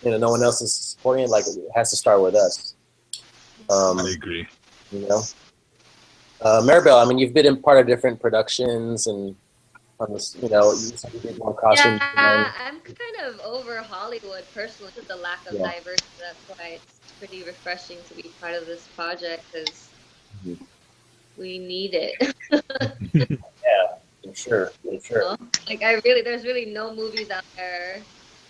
no one else is supporting it, like it has to start with us. I agree. Maribel, I mean, you've been in part of different productions and on this, you did more costumes. Yeah, I'm kind of over Hollywood personally with the lack of diversity. That's why it's pretty refreshing to be part of this project because we need it. Yeah, for sure. Like there's really no movies out there.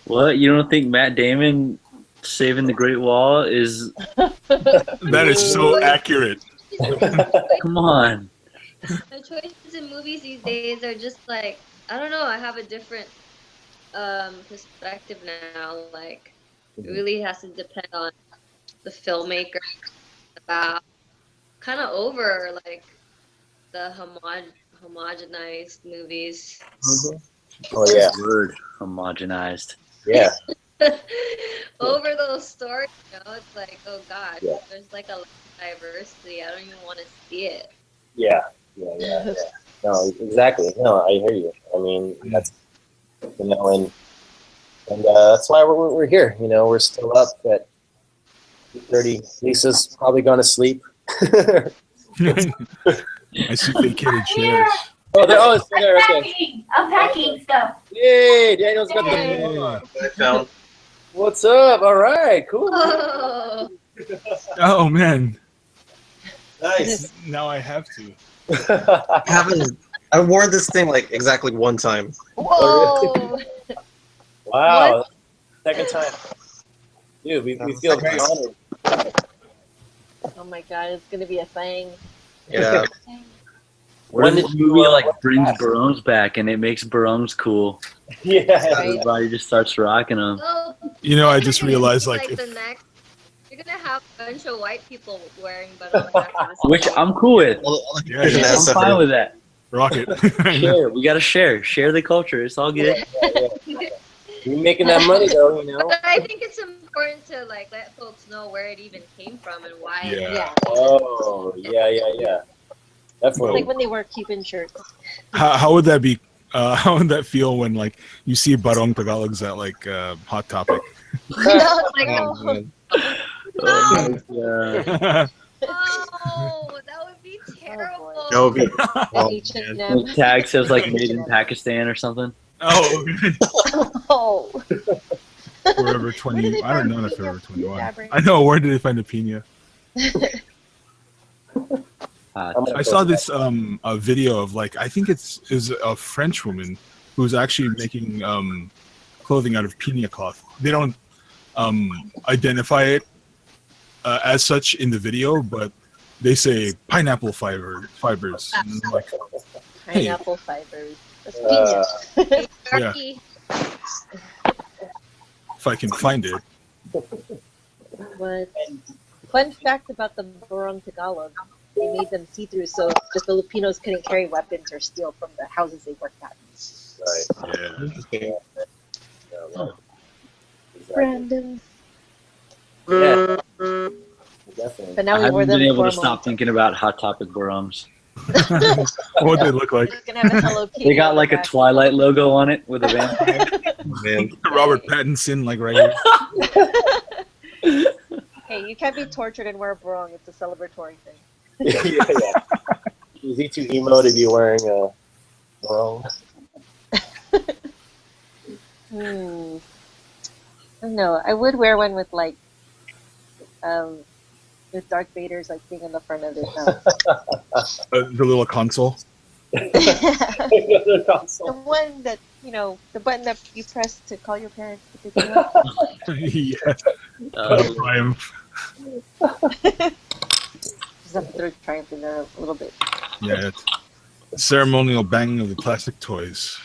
What? You don't think Matt Damon saving the Great Wall is? That is so accurate. Come on. The choices in movies these days are just like, I don't know, I have a different perspective now. Like, it really has to depend on the filmmaker. About kind of over like the homogenized movies. Oh yeah, word homogenized. Yeah. Over those stories, it's like, oh gosh, Yeah. there's like a lot of diversity. I don't even want to see it. Yeah. No, exactly. No, I hear you. I mean, that's and that's why we're here. We're still up at 30. Lisa's probably gone to sleep. I see vacated chairs. Oh, it's there. Okay. I'm packing stuff. Yay! Daniel's got the. What's up? All right, cool. Oh, Oh man, Nice. now I have to. I wore this thing like exactly one time. whoa! Wow. Second time. Dude, we feel very honored. Oh my god, it's gonna be a thing. Yeah. When did this you, movie brings Barongs back and it makes Barongs cool. Yeah. Everybody just starts rocking them. Oh, I just realized like if, the next, you're gonna have a bunch of white people wearing buttons after this. Which I'm cool with. yeah, I'm fine with that. rocket. Share. We gotta share. Share the culture. It's all good. You're making that money though, But I think it's important to let folks know where it even came from and why. Yeah. Oh, yeah. It's Definitely. like when they wear Cuban shirts. How would that be? How would that feel when you see Barong Tagalogs at Hot Topic? No. Oh, yeah. Oh, that would be terrible. That would be. The tag says made in Pakistan or something. Oh, Oh. Forever 20. I don't know if Forever 21. I know. Where did they find the pina? I saw this a video of I think is a French woman who's actually making clothing out of pina cloth. They don't identify it as such in the video, but they say pineapple fibers. And I'm like, hey. Pineapple fibers. That's pina. Yeah. If I can find it. What? Fun fact about the Barong Tagalog. They made them see-through so the Filipinos couldn't carry weapons or steal from the houses they worked at. Right. Yeah. Random. Yeah. Definitely. But now I we haven't wore them been able to for stop thinking about Hot Topic Barongs. What they look like? Gonna have a Hello Kitty They got on the a back. Twilight logo on it with a vampire. Robert Pattinson, right here. Hey, you can't be tortured and wear a barong. It's a celebratory thing. Yeah. Is he too emo to be wearing a barong? I don't know. I would wear one with with Darth Vader's thing on the front of it. The little console. The one that the button that you press to call your parents to pick you up. Yeah. Triumph. Just have to throw Triumph in there a little bit. Yeah. It's ceremonial banging of the plastic toys.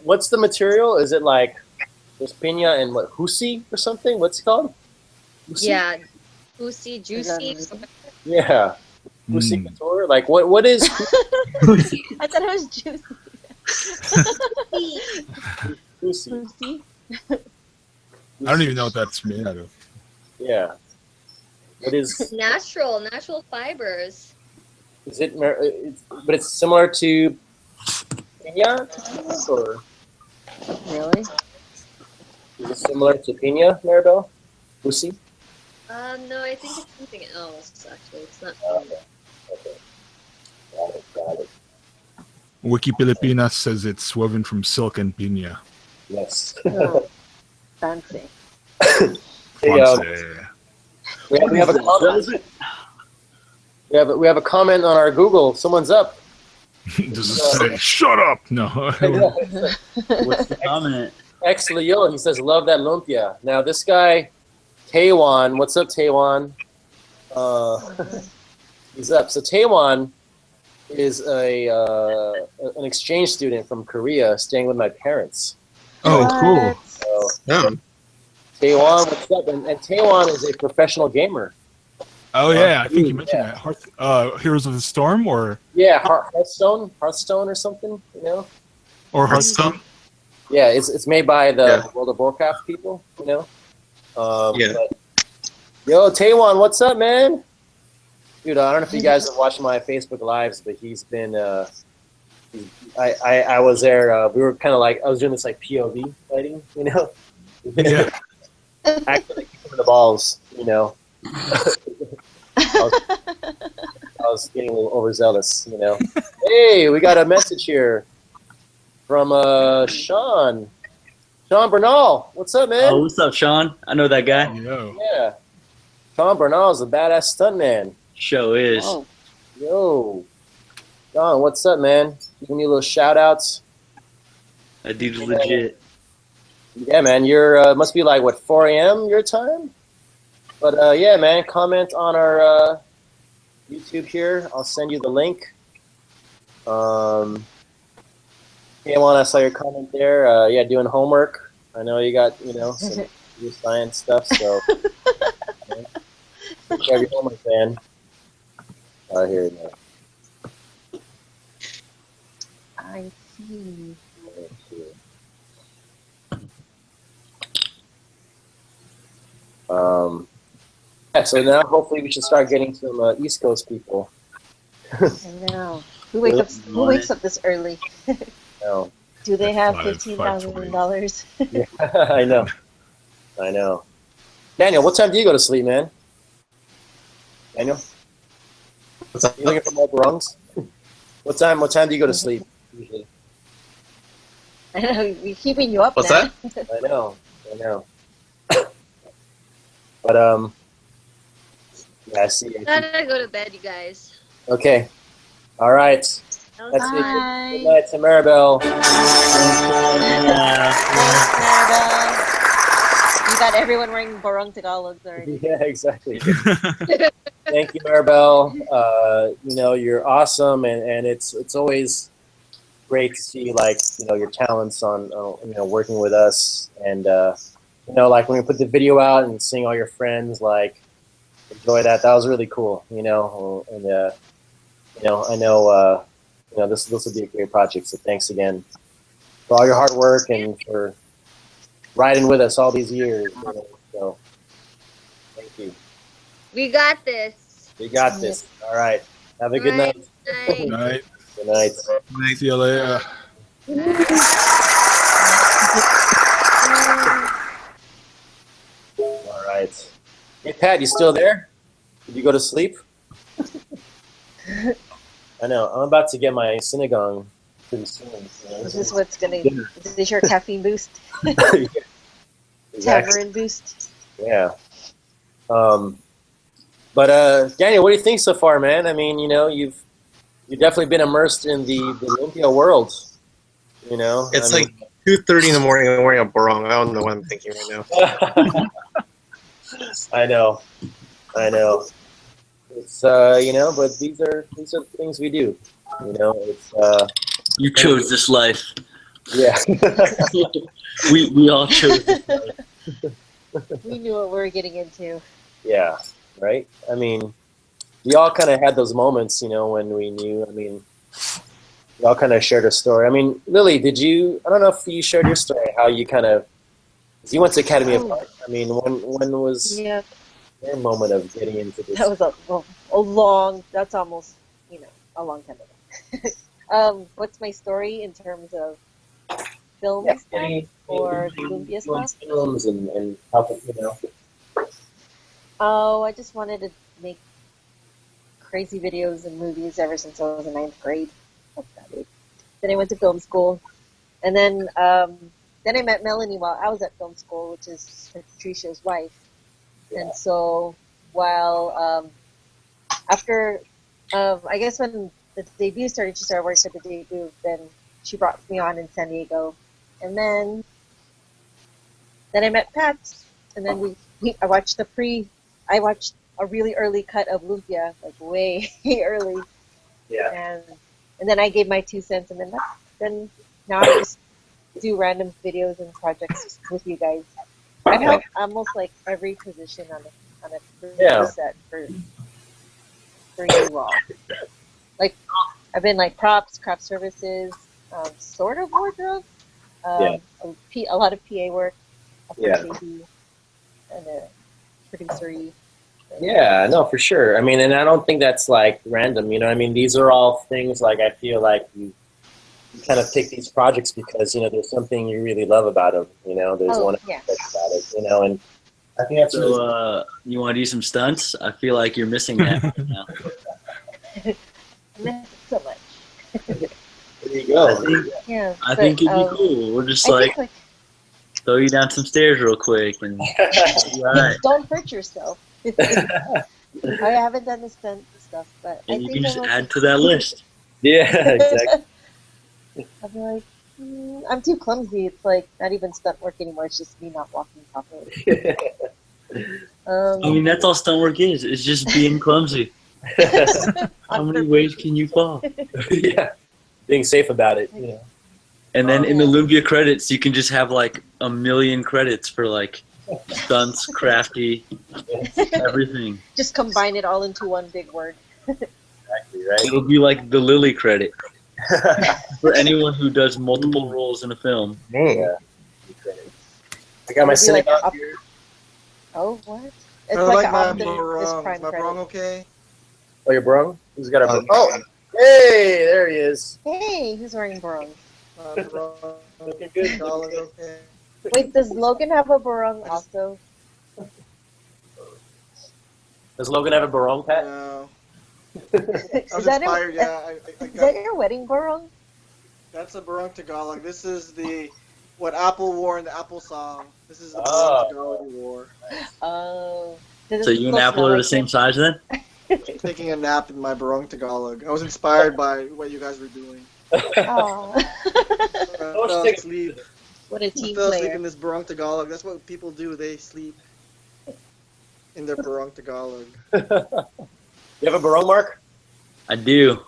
What's the material? Is it there's pina and what, husi or something? What's it called? Husi? Yeah, juicy, juicy. Yeah. Husi couture? What is I thought it was juicy. husi? Juicy. I don't even know what that's made out of. Yeah. What is Natural fibers. is it? But it's similar to pina, or Really? is it similar to pina, Maribel? Husi? No, I think it's something else. Actually, it's not. Okay. Got it. Wiki Pilipinas says it's woven from silk and piña. Yes. Oh, fancy. We have a comment. We have a comment on our Google. Someone's up. Does it say, shut up? No. What's the comment? Ex Leo, he says, love that lumpia. Now this guy, Taiwan, what's up, Taiwan? He's up. So Taiwan is an exchange student from Korea staying with my parents. Oh, cool. So, Yeah. Taiwan, what's up? And Taiwan is a professional gamer. Oh, yeah. I think you mentioned that. Heroes of the Storm or Yeah, Hearthstone or something, you know. or Hearthstone? Yeah, it's made by the World of Warcraft people, you know. Yeah. But, yo, Taiwan, what's up, man? Dude, I don't know if you guys have watched my Facebook lives, but he's been. I was there. We were kind of like I was doing this like POV fighting, you know. Yeah. Actually, kicking the balls, you know. I was getting a little overzealous, you know. Hey, we got a message here from Sean Bernal. What's up, man? Oh, what's up, Sean? I know that guy. Yeah. Sean Bernal is a badass stuntman. Show is. Whoa. Yo. Sean, what's up, man? Giving you little shout outs. That dude's legit. Yeah, man. You're must be like what 4 a.m. your time? But yeah, man, comment on our YouTube here. I'll send you the link. K1, I saw your comment there. Yeah, doing homework. I know you got, you know, some your science stuff, so take care of your homework, man. Here you go. I see. Yeah, so now hopefully we should start getting some East Coast people. I know. Who wakes up this early? No. Do they have $15,000? Yeah, I know. Daniel, what time do you go to sleep, man? Daniel? What's up? You looking for more barongs? What time do you go to sleep usually? I know, we're keeping you up. What's now. that? I know. But yeah, I see. I gotta go to bed, you guys. Okay. All right. That's it. Good night to Maribel. You got everyone wearing Barong Tagalogs already. Yeah, exactly. Thank you, Maribel. You know, you're awesome, and it's always great to see like your talents on working with us, and like when we put the video out and seeing all your friends like enjoy that. That was really cool. And I know this will be a great project. So thanks again for all your hard work and for riding with us all these years. So thank you. We got this. We got this. All right. Have a good night. Good night. Good night. See you later. All right. Hey, Pat, you still there? Did you go to sleep? I know. I'm about to get my synagogue pretty soon. Is this what's gonna? Is this your caffeine boost? Exactly. Tavern boost. Yeah. But Daniel, what do you think so far, man? I mean, you've definitely been immersed in the Lumpia world. It's like 2:30 in the morning. I'm wearing a barong. I don't know what I'm thinking right now. I know. It's but these are things we do. It's You chose this life. Yeah. we all chose this life. We knew what we were getting into. Yeah, right? I mean, we all kind of had those moments, when we knew. I mean, we all kind of shared a story. I mean, Lily, I don't know if you shared your story, how you kind of, you went to Academy of Art. I mean, when was your moment of getting into this? That was a long, that's almost, a long time ago. What's my story in terms of film stuff or Lumpia stuff? Films and how, Oh, I just wanted to make crazy videos and movies ever since I was in 9th grade. Then I went to film school, and then I met Melanie while I was at film school, which is Patricia's wife. Yeah. And so while after I guess when the debut started, she started working at the debut. Then she brought me on in San Diego, and then I met Pat, and then I watched I watched a really early cut of Lumpia, like way early. Yeah. And then I gave my 2 cents, and then now I just do random videos and projects with you guys. I've had almost like every position on a set for pretty raw. Like, I've been like props, craft services, sort of wardrobe, a lot of PA work, and producery. Yeah, no, for sure. I mean, and I don't think that's like random, you know. I mean, these are all things like I feel like you kind of pick these projects because, you know, there's something you really love about them, you know. There's one aspect about it, you know, and I think that's so. You want to do some stunts? I feel like you're missing that right now. I miss it so much. There you go. I think it'd be cool. We're just like throw you down some stairs real quick and don't hurt yourself. I haven't done the stunt stuff, but and I you think can just add to that list. Yeah, exactly. I'll be like, I'm too clumsy. It's like not even stunt work anymore. It's just me not walking properly. I mean, that's all stunt work is. It's just being clumsy. How many ways can you fall? Yeah, being safe about it. You know. And then in the Lumpia credits, you can just have like 1 million credits for like stunts, crafty, everything. Just combine it all into one big word. Exactly, right? It'll be like the Lily credit for anyone who does multiple roles in a film. Yeah. I got my synagogue here. Oh, what? It's like my Barong. Is my Barong okay? Oh, your Barong? Who's got a Barong? Oh, hey, there he is. Hey, who's wearing Barong? Looking good. Okay. Wait, does Logan have a Barong also? Does Logan have a Barong, Pat? No. Is that your wedding Barong? That's a Barong Tagalog. This is what Apple wore in the Apple song. This is the Barong Tagalog he wore. Oh. So you and Apple are the same size then? Taking a nap in my Barong Tagalog. I was inspired by what you guys were doing. Sleep. What a team player. player. In this Barong Tagalog. That's what people do. They sleep in their Barong Tagalog. You have a Barong, Mark? I do.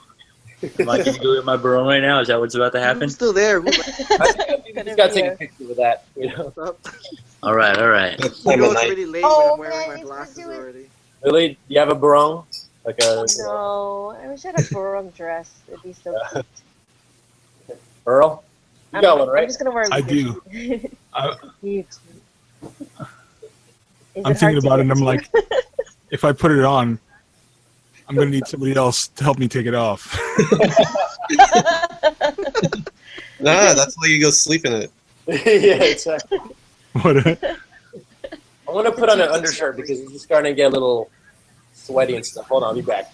Am I going to go get my Barong right now? Is that what's about to happen? I'm still there. I think he's got to take a picture with that. You know? All right. It's really late when I'm wearing my glasses already. Really? Do you have a Barong? Like a No, I wish I had a Barong dress. It'd be so cute. Earl? You got one, right? I'm just gonna wear a I do. I'm I'm thinking about it and I'm like, if I put it on, I'm going to need somebody else to help me take it off. Nah, that's why you go sleep in it. Yeah, exactly. What? I'm going to put on an undershirt because it's starting to get a little sweaty and stuff. Hold on, I'll be back.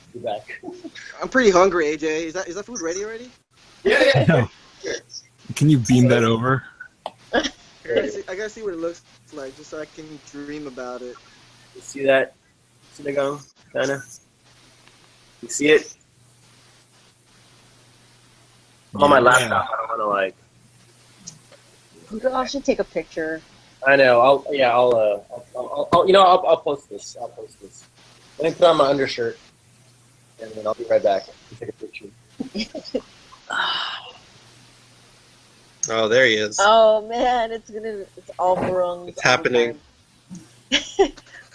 I'm pretty hungry, AJ. Is that food ready already? Yeah. No. Can you beam that over? I gotta see what it looks like just so I can dream about it. You see that? See that go? Kinda. You see it? I'm on my laptop. I don't want to like. I should take a picture. I know. I'll post this. Let me put on my undershirt, and then I'll be right back to take a picture. Oh, there he is. Oh man, it's all Barongs. It's happening.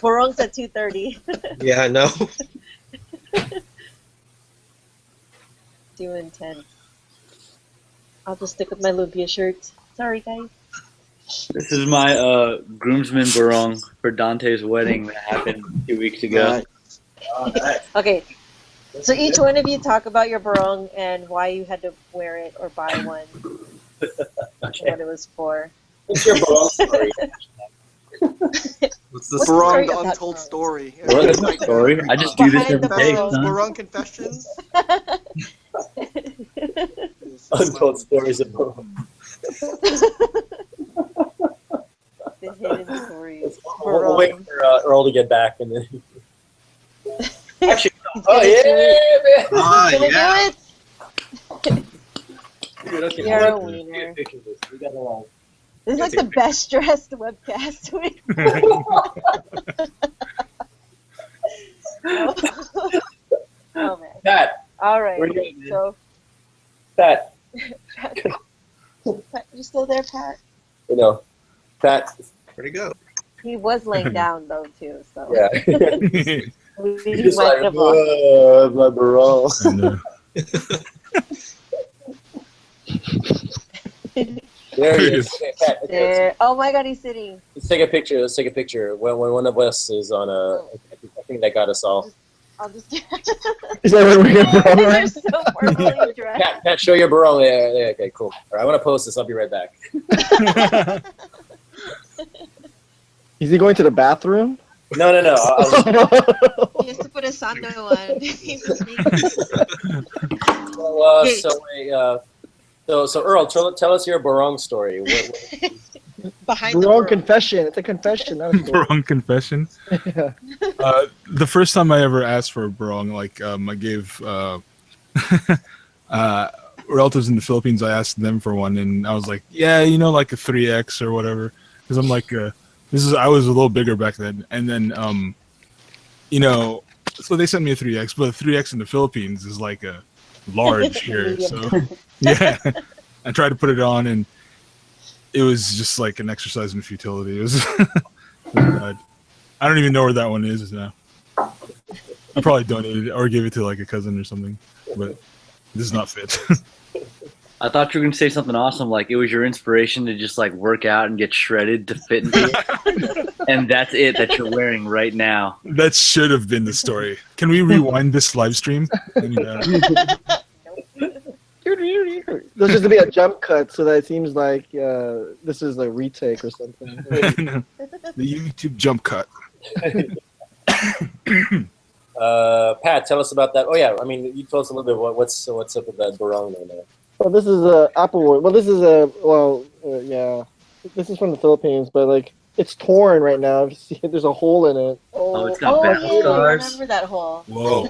Barongs at 2:30. Yeah, I know. Too intense. I'll just stick with my Lumpia shirts. Sorry, guys. This is my groomsman barong for Dante's wedding that happened 2 weeks ago. Okay, so each one of you talk about your barong and why you had to wear it or buy one. Okay. What it was for. What's your barong story? What's the Barong, the untold story? Story? I just do this every day. Barong confessions. Untold stories of barong. The hidden stories. We'll wait for Earl to get back and then. Actually, man! Oh, yeah. Dude, okay, You're a wiener. We got along. This is like the best dressed webcast. Oh man. Pat. All right. Where you going, man? So. Pat. Pat, you still there, Pat? No. Pat. Where'd he go? He was laying down though too. So. Yeah. He's just like, my Barong. There he is. There. Oh my God, he's sitting. Let's take a picture. Let's take a picture. When one of us is on a, I think that got us all. I'll just. Is that where we get Barong? They're so formally dressed. Pat, show your Barong. Yeah, okay, cool. All right, I'm gonna post this. I'll be right back. Is he going to the bathroom? No. He has to put a sando on. So Earl, tell us your Barong story. Behind Barong confession. It's a confession. Not a story. Barong confession. Yeah. The first time I ever asked for a Barong, like I gave relatives in the Philippines, I asked them for one, and I was like, yeah, like a 3X or whatever, because I'm like, I was a little bigger back then, and then so they sent me a 3X, but a 3X in the Philippines is like a large here, so yeah. I tried to put it on, and it was just like an exercise in futility. It was bad. I don't even know where that one is now. I probably donated it or gave it to like a cousin or something, but this is not fit. I thought you were going to say something awesome, like it was your inspiration to just like work out and get shredded to fit into it. And that's it that you're wearing right now. That should have been the story. Can we rewind this live stream? And, There's just to be a jump cut so that it seems like this is a retake or something. The YouTube jump cut. Pat, tell us about that. Oh yeah, I mean, you told us a little bit what's up with that Barong there now. Well, this is Applewood. Well, this is yeah. This is from the Philippines, but like it's torn right now. See, there's a hole in it. Oh, it's got yeah, battle I scars. remember that hole. Whoa.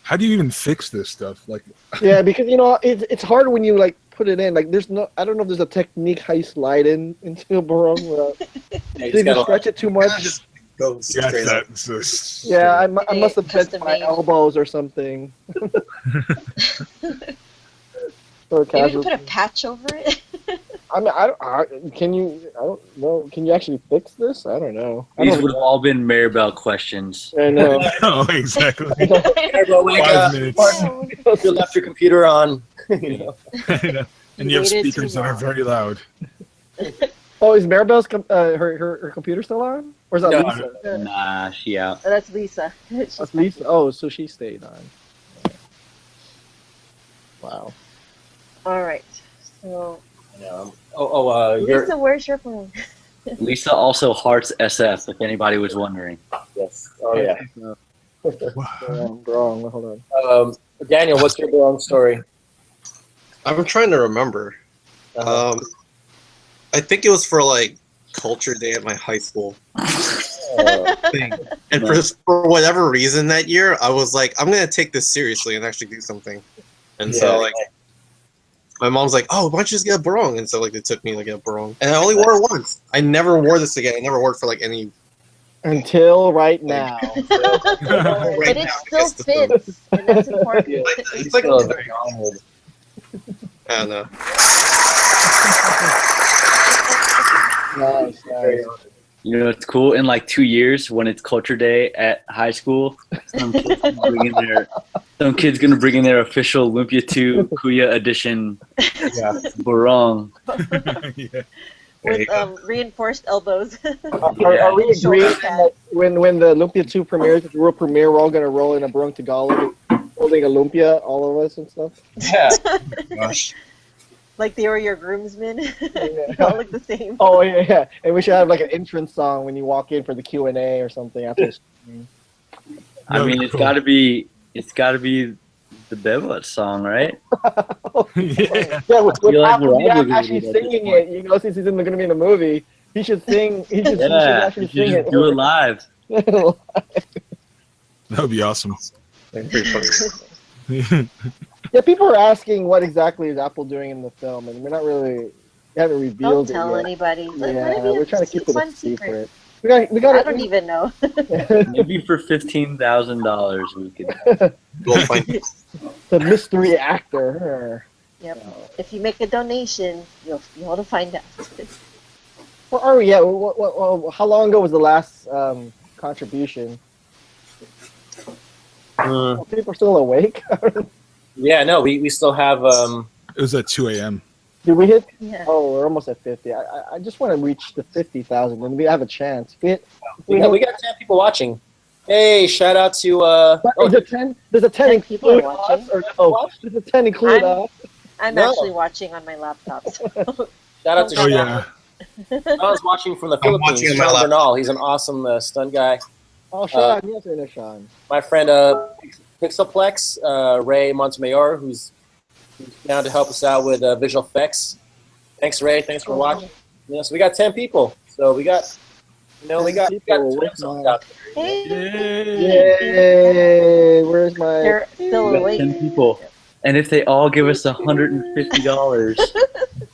How do you even fix this stuff? Like, yeah, because it's hard when you like put it in. Like, I don't know if there's a technique how you slide into a Barong. If you stretch it too much. Just go straight up. Yeah, I must have bent my elbows or something. Maybe you put a patch over it. I mean, can you? I don't know. Can you actually fix this? I don't know. These would have all been Maribel questions. I know. Oh, exactly. Maribel, wake 5 up. minutes. You left your computer on. And you have speakers that are very loud. Oh, is Maribel's her computer still on, or is that No, Lisa? Nah, she out. Oh, that's Lisa. That's Lisa. Oh, so she stayed on. Wow. All right. So. Lisa, where's your phone? Lisa also hearts SF, if anybody was wondering. Yes. Oh yeah. Wrong. Hold on. Daniel, what's your Barong story? I'm trying to remember. I think it was for like Culture Day at my high school. Thing. And for whatever reason that year, I was like, I'm gonna take this seriously and actually do something. And so like, my mom's like, "Oh, why don't you just get a Barong?" And so like, it took me like a Barong, and I only wore it once. I never wore this again. I never wore it for like any. Until right now. But it still fits, and that's important. Yeah. It's like very honored. I don't know. Nice. You know, it's cool. In like 2 years, when it's Culture Day at high school, some kid's gonna bring in their official Lumpia 2 Kuya edition Barong. Yeah. With reinforced elbows. Are we agreeing that when the Lumpia 2 premieres, the world premiere, we're all gonna roll in a Barong Tagalog, holding a lumpia, all of us and stuff? Yeah. Gosh. Like they were your groomsmen. They all look the same. Oh yeah. And we should have like an entrance song when you walk in for the Q&A or something after. I mean, it's got to be the Bebot song, right? Yeah, with actually singing it. Since he's going to be in the movie, he should sing. He should actually sing it. Do it live. That would be awesome. Yeah, people are asking what exactly is Apple doing in the film, and we haven't revealed Don't tell it yet. anybody. Yeah, we're trying to keep it a secret. We got. I don't even know. Maybe for $15,000 we could. We'll find the mystery actor. Yep. If you make a donation, you'll be able to find out. Well, how long ago was the last contribution? People are still awake. Yeah, no, we still have. It was at 2 a.m. Did we hit? Yeah. Oh, we're almost at 50. I just want to reach the 50,000, and we have a chance. We got 10 people watching. Hey, shout out to. Is it 10? Does a 10 people are include watching. us or no? Does a 10 include us? I'm No. actually watching on my laptop. So. Shout out to Oh Sean. yeah. I was watching from the I'm Philippines. watching on my Sean laptop. Bernal. He's an awesome stunt guy. Oh, Sean, yes, I know Sean. My friend Pixelplex, Ray Montemayor, who's down to help us out with visual effects. Thanks, Ray. Thanks for watching. Yeah, so we got 10 people. So we got, we got something out there. Yay! Where's my? They're still We got awake. 10 people. And if they all give us $150,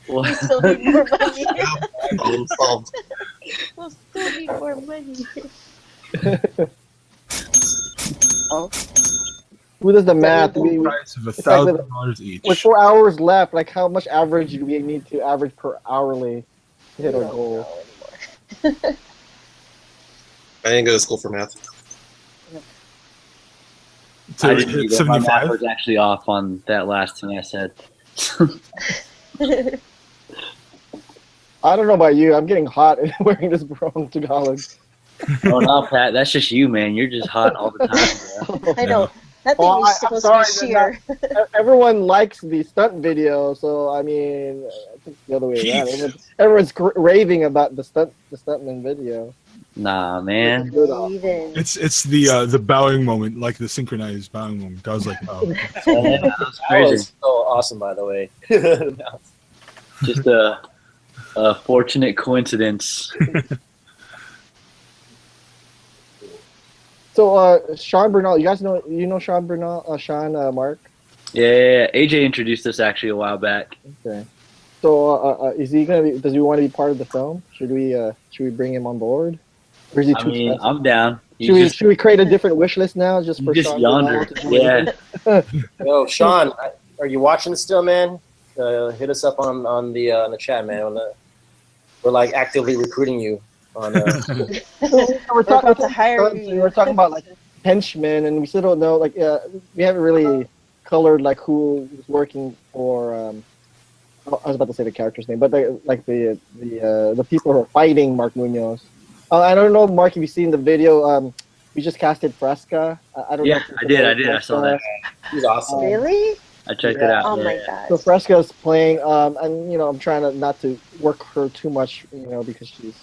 We still need more money. Problem solved. We'll still need more money. Oh. Who does the math? Price of it's like with, $1,000 each. with 4 hours left, like how much average do we need to average per hourly to hit our goal? I didn't go to school for math. I didn't hit either. My math 75? was actually off on that last thing I said. I don't know about you. I'm getting hot wearing this Barong Tagalog. Oh no, Pat, that's just you, man. You're just hot all the time, bro. I know. That thing Well, is supposed to be sheer. Everyone likes the stunt video, so I mean, I think the other way around. Everyone's raving about the stuntman video. Nah, man. It's the bowing moment, like the synchronized bowing moment. I was like, oh. That was That crazy. was so awesome, by the way. Just a fortunate coincidence. So, Sean Bernal, you guys know Sean Bernal, Sean Mark? Yeah, AJ introduced us actually a while back. Okay. So, is he gonna be? Does he want to be part of the film? Should we bring him on board? Or is he I too mean, expensive? I'm down. Should we create a different wish list now, just for Just Sean yonder. Bernal to join? Yo, Sean, are you watching still, man? Hit us up on the chat, man. We're like actively recruiting you. On, we're talking to hire you. We're talking about like henchmen, and we still don't know. Like, we haven't really colored like who is working for. I was about to say the character's name, but the people who are fighting Mark Munoz. I don't know, Mark, if you've seen the video. We just casted Fresca. I don't know. Yeah, I did. I saw that. He's awesome. Really? I checked it out. Oh yeah. my god. So Fresca's playing, and I'm trying to not to work her too much, because she's,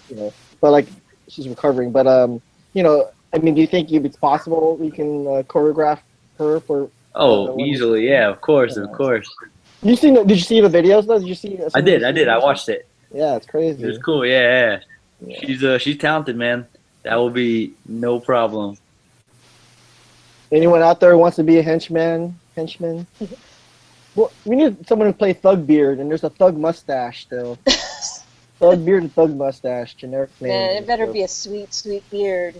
but like she's recovering. But I mean, do you think if it's possible we can choreograph her for? Oh, easily, yeah, of course. Did you see the videos though? Did you see? I did. I watched it. Yeah, it's crazy. It was cool. Yeah. She's talented, man. That will be no problem. Anyone out there who wants to be a henchman? Well, we need someone to play Thug Beard, and there's a Thug Mustache still. Thug Beard and Thug Mustache, generic name. Man, it better be a sweet, sweet beard.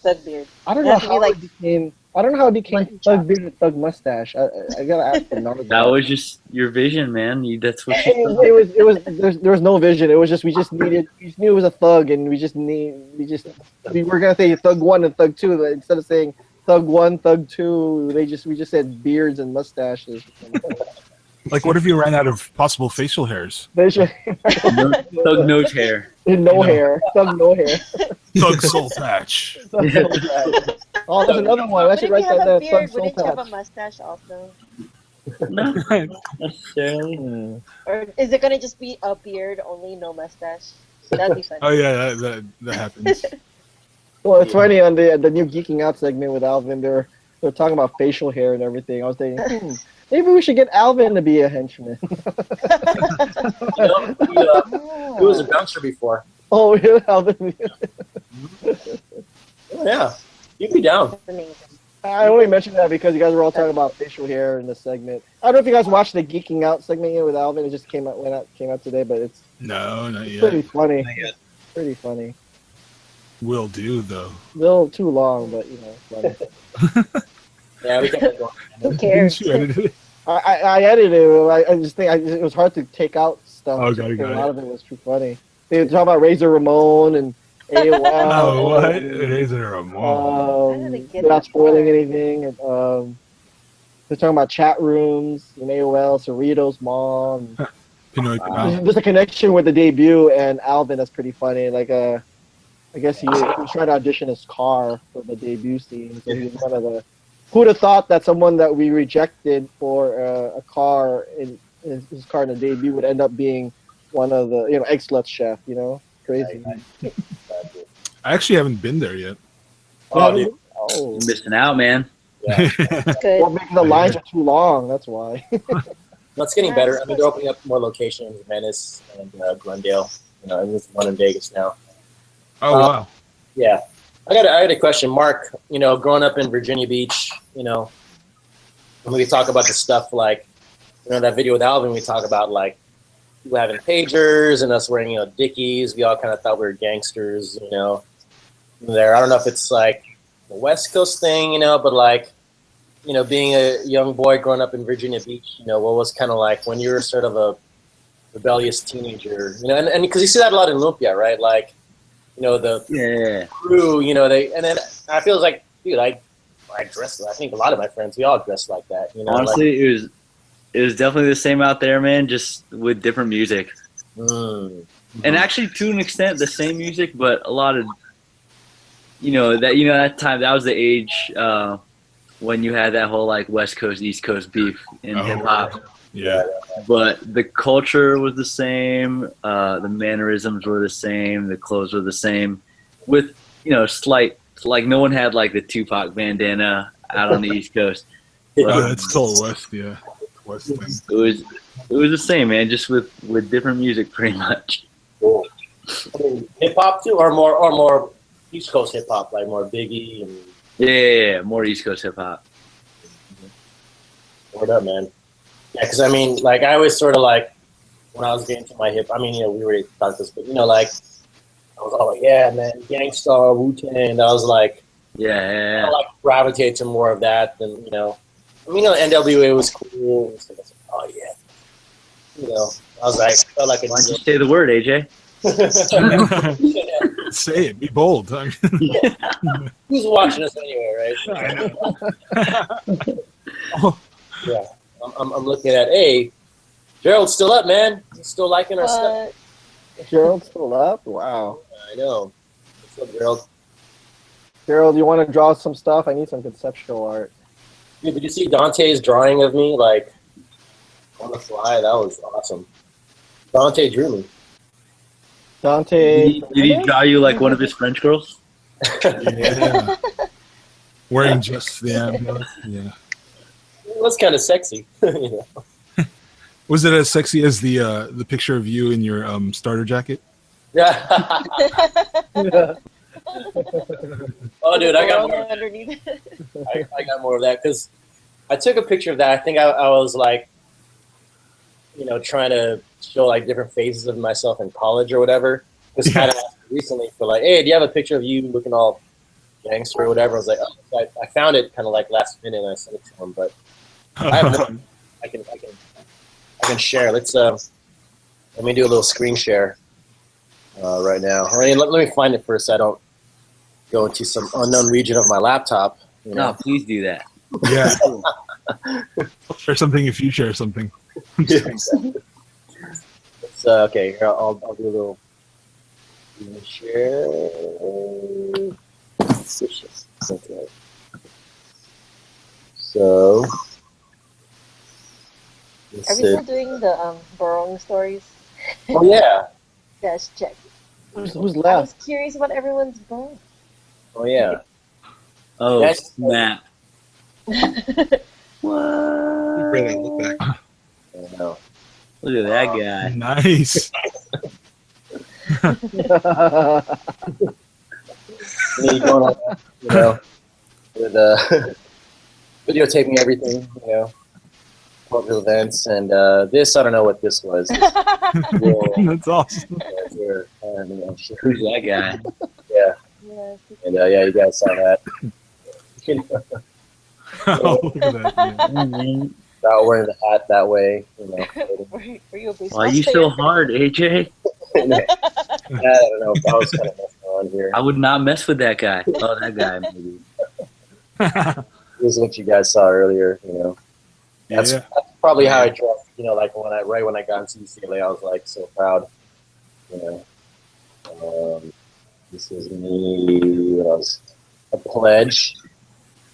Thug Beard. I don't know how it became. I don't know how it became Thug Beard and Thug Mustache. I gotta ask the knowledge. That was just your vision, man. That's what you It was. There was no vision. It was just we just knew it was a thug, and we were gonna say Thug 1 and Thug 2, but instead of saying Thug 1, Thug 2, we just said beards and mustaches. Like, what if you ran out of possible facial hairs? Thug nose hair. No hair. Thug no hair. Thug soul patch. Oh, there's another one. I should write that down. Thug soul Wouldn't you have a patch. mustache also? No, necessarily. Or is it gonna just be a beard only, no mustache? That'd be funny. Oh yeah, that happens. Well, it's funny on the new Geeking Out segment with Alvin. They're talking about facial hair and everything. I was thinking, maybe we should get Alvin to be a henchman. He was a bouncer before. Oh, yeah, Alvin. Yeah, you'd be down. I only mentioned that because you guys were all talking about facial hair in the segment. I don't know if you guys watched the Geeking Out segment with Alvin. It just came out today, but it's No, not yet. pretty funny. Pretty funny. Will do though. A little too long, but funny. Yeah, we can go. Who cares? Didn't you edit it? I edited it. I just think it was hard to take out stuff. Oh, got it. A lot of it was too funny. They were talking about Razor Ramon and AOL. Oh, what? It is a Ramon. Without spoiling anything. They're talking about chat rooms in AOL, Cerritos Mall. And Pinoy Pinay. there's a connection with the debut and Alvin that's pretty funny. Like, I guess he was trying to audition his car for the debut scene. So he was one of the. Who would have thought that someone that we rejected for a car in his car in the debut would end up being one of the ex-Lutz chef? Crazy. I actually haven't been there yet. Oh, dude. Oh, You're missing out, man. Yeah. Well, maybe the lines are too long. That's why. That's getting better. I mean, they're opening up more locations, Venice and Glendale. And there's one in Vegas now. Oh wow. Yeah, I got a question, Mark. Growing up in Virginia Beach, when we talk about the stuff like, that video with Alvin, we talk about like people having pagers and us wearing, Dickies. We all kind of thought we were gangsters, There, I don't know if it's like a West Coast thing, but like, being a young boy growing up in Virginia Beach, what was kind of like when you were sort of a rebellious teenager, and because you see that a lot in Lumpia, right? Like, the crew, and then I feel like, dude, I dressed. I think a lot of my friends, we all dressed like that. Honestly, it was definitely the same out there, man. Just with different music, and actually to an extent the same music, but a lot of, that time, that was the age when you had that whole like West Coast East Coast beef in hip hop. Yeah. But the culture was the same, the mannerisms were the same, the clothes were the same, with slight, like no one had like the Tupac bandana out on the East Coast. Oh, that's still West, yeah. West thing. It was the same, man, just with different music pretty much. Cool. I mean, hip hop too, or more East Coast hip hop, like more Biggie and. Yeah, more East Coast hip hop. What up, man? Yeah, because I mean, like I always sort of like when I was getting to my hip. I mean, we already talked this, but like I was all like, yeah, man, Gangstar, Wu-Tang. And I was like, yeah. I like gravitate to more of that than I mean, NWA was cool. So I was like, oh yeah, I was like, felt like. Why don't you say the word, AJ? Say it. Be bold. Who's watching us anyway, right? Yeah, I'm looking at. Hey, Gerald's still up, man. He's still liking our stuff. Gerald's still up? Wow. I know. What's up, Gerald? Gerald, you want to draw some stuff? I need some conceptual art. Dude, did you see Dante's drawing of me, like on the fly? That was awesome. Dante drew me. Dante. Did he draw you like one of his French girls? Yeah. Wearing just yeah. It was kind of sexy. Was it as sexy as the picture of you in your starter jacket? Yeah. Oh, dude, I got more underneath. I got more of that because I took a picture of that. I think I was like, trying to show like different phases of myself in college or whatever. Just kind of recently for like, hey, do you have a picture of you looking all gangster or whatever? I was like, oh, I found it kind of like last minute and I sent it to him, but I have more. I can share. Let's let me do a little screen share right now. I mean, let me find it first. So I don't go into some unknown region of my laptop. No, please do that. Yeah. Share something if you share something. It's, okay, here, I'll do a little share. Okay. So, Are we still doing the Barong stories? Oh yeah. Yes, check. Who's I left? was curious what everyone's Barong. Oh yeah. Oh That's- snap! What? Bring that look back. I know. Look at that guy. Nice. Me going on, with videotaping everything, corporate events, and this I don't know what this was. That's awesome. Who's that guy? Yeah, Yes. and yeah, you guys saw that. Oh, look at that. Yeah. About wearing the hat that way, Were you a baseball Why are you player? so hard, AJ? I don't know. That was kind of messing on here. I would not mess with that guy. Oh, that guy, maybe. This is what you guys saw earlier, you know. That's probably how I dressed, you know, like right when I got into UCLA, I was like so proud, you know. This is me when I was a pledge.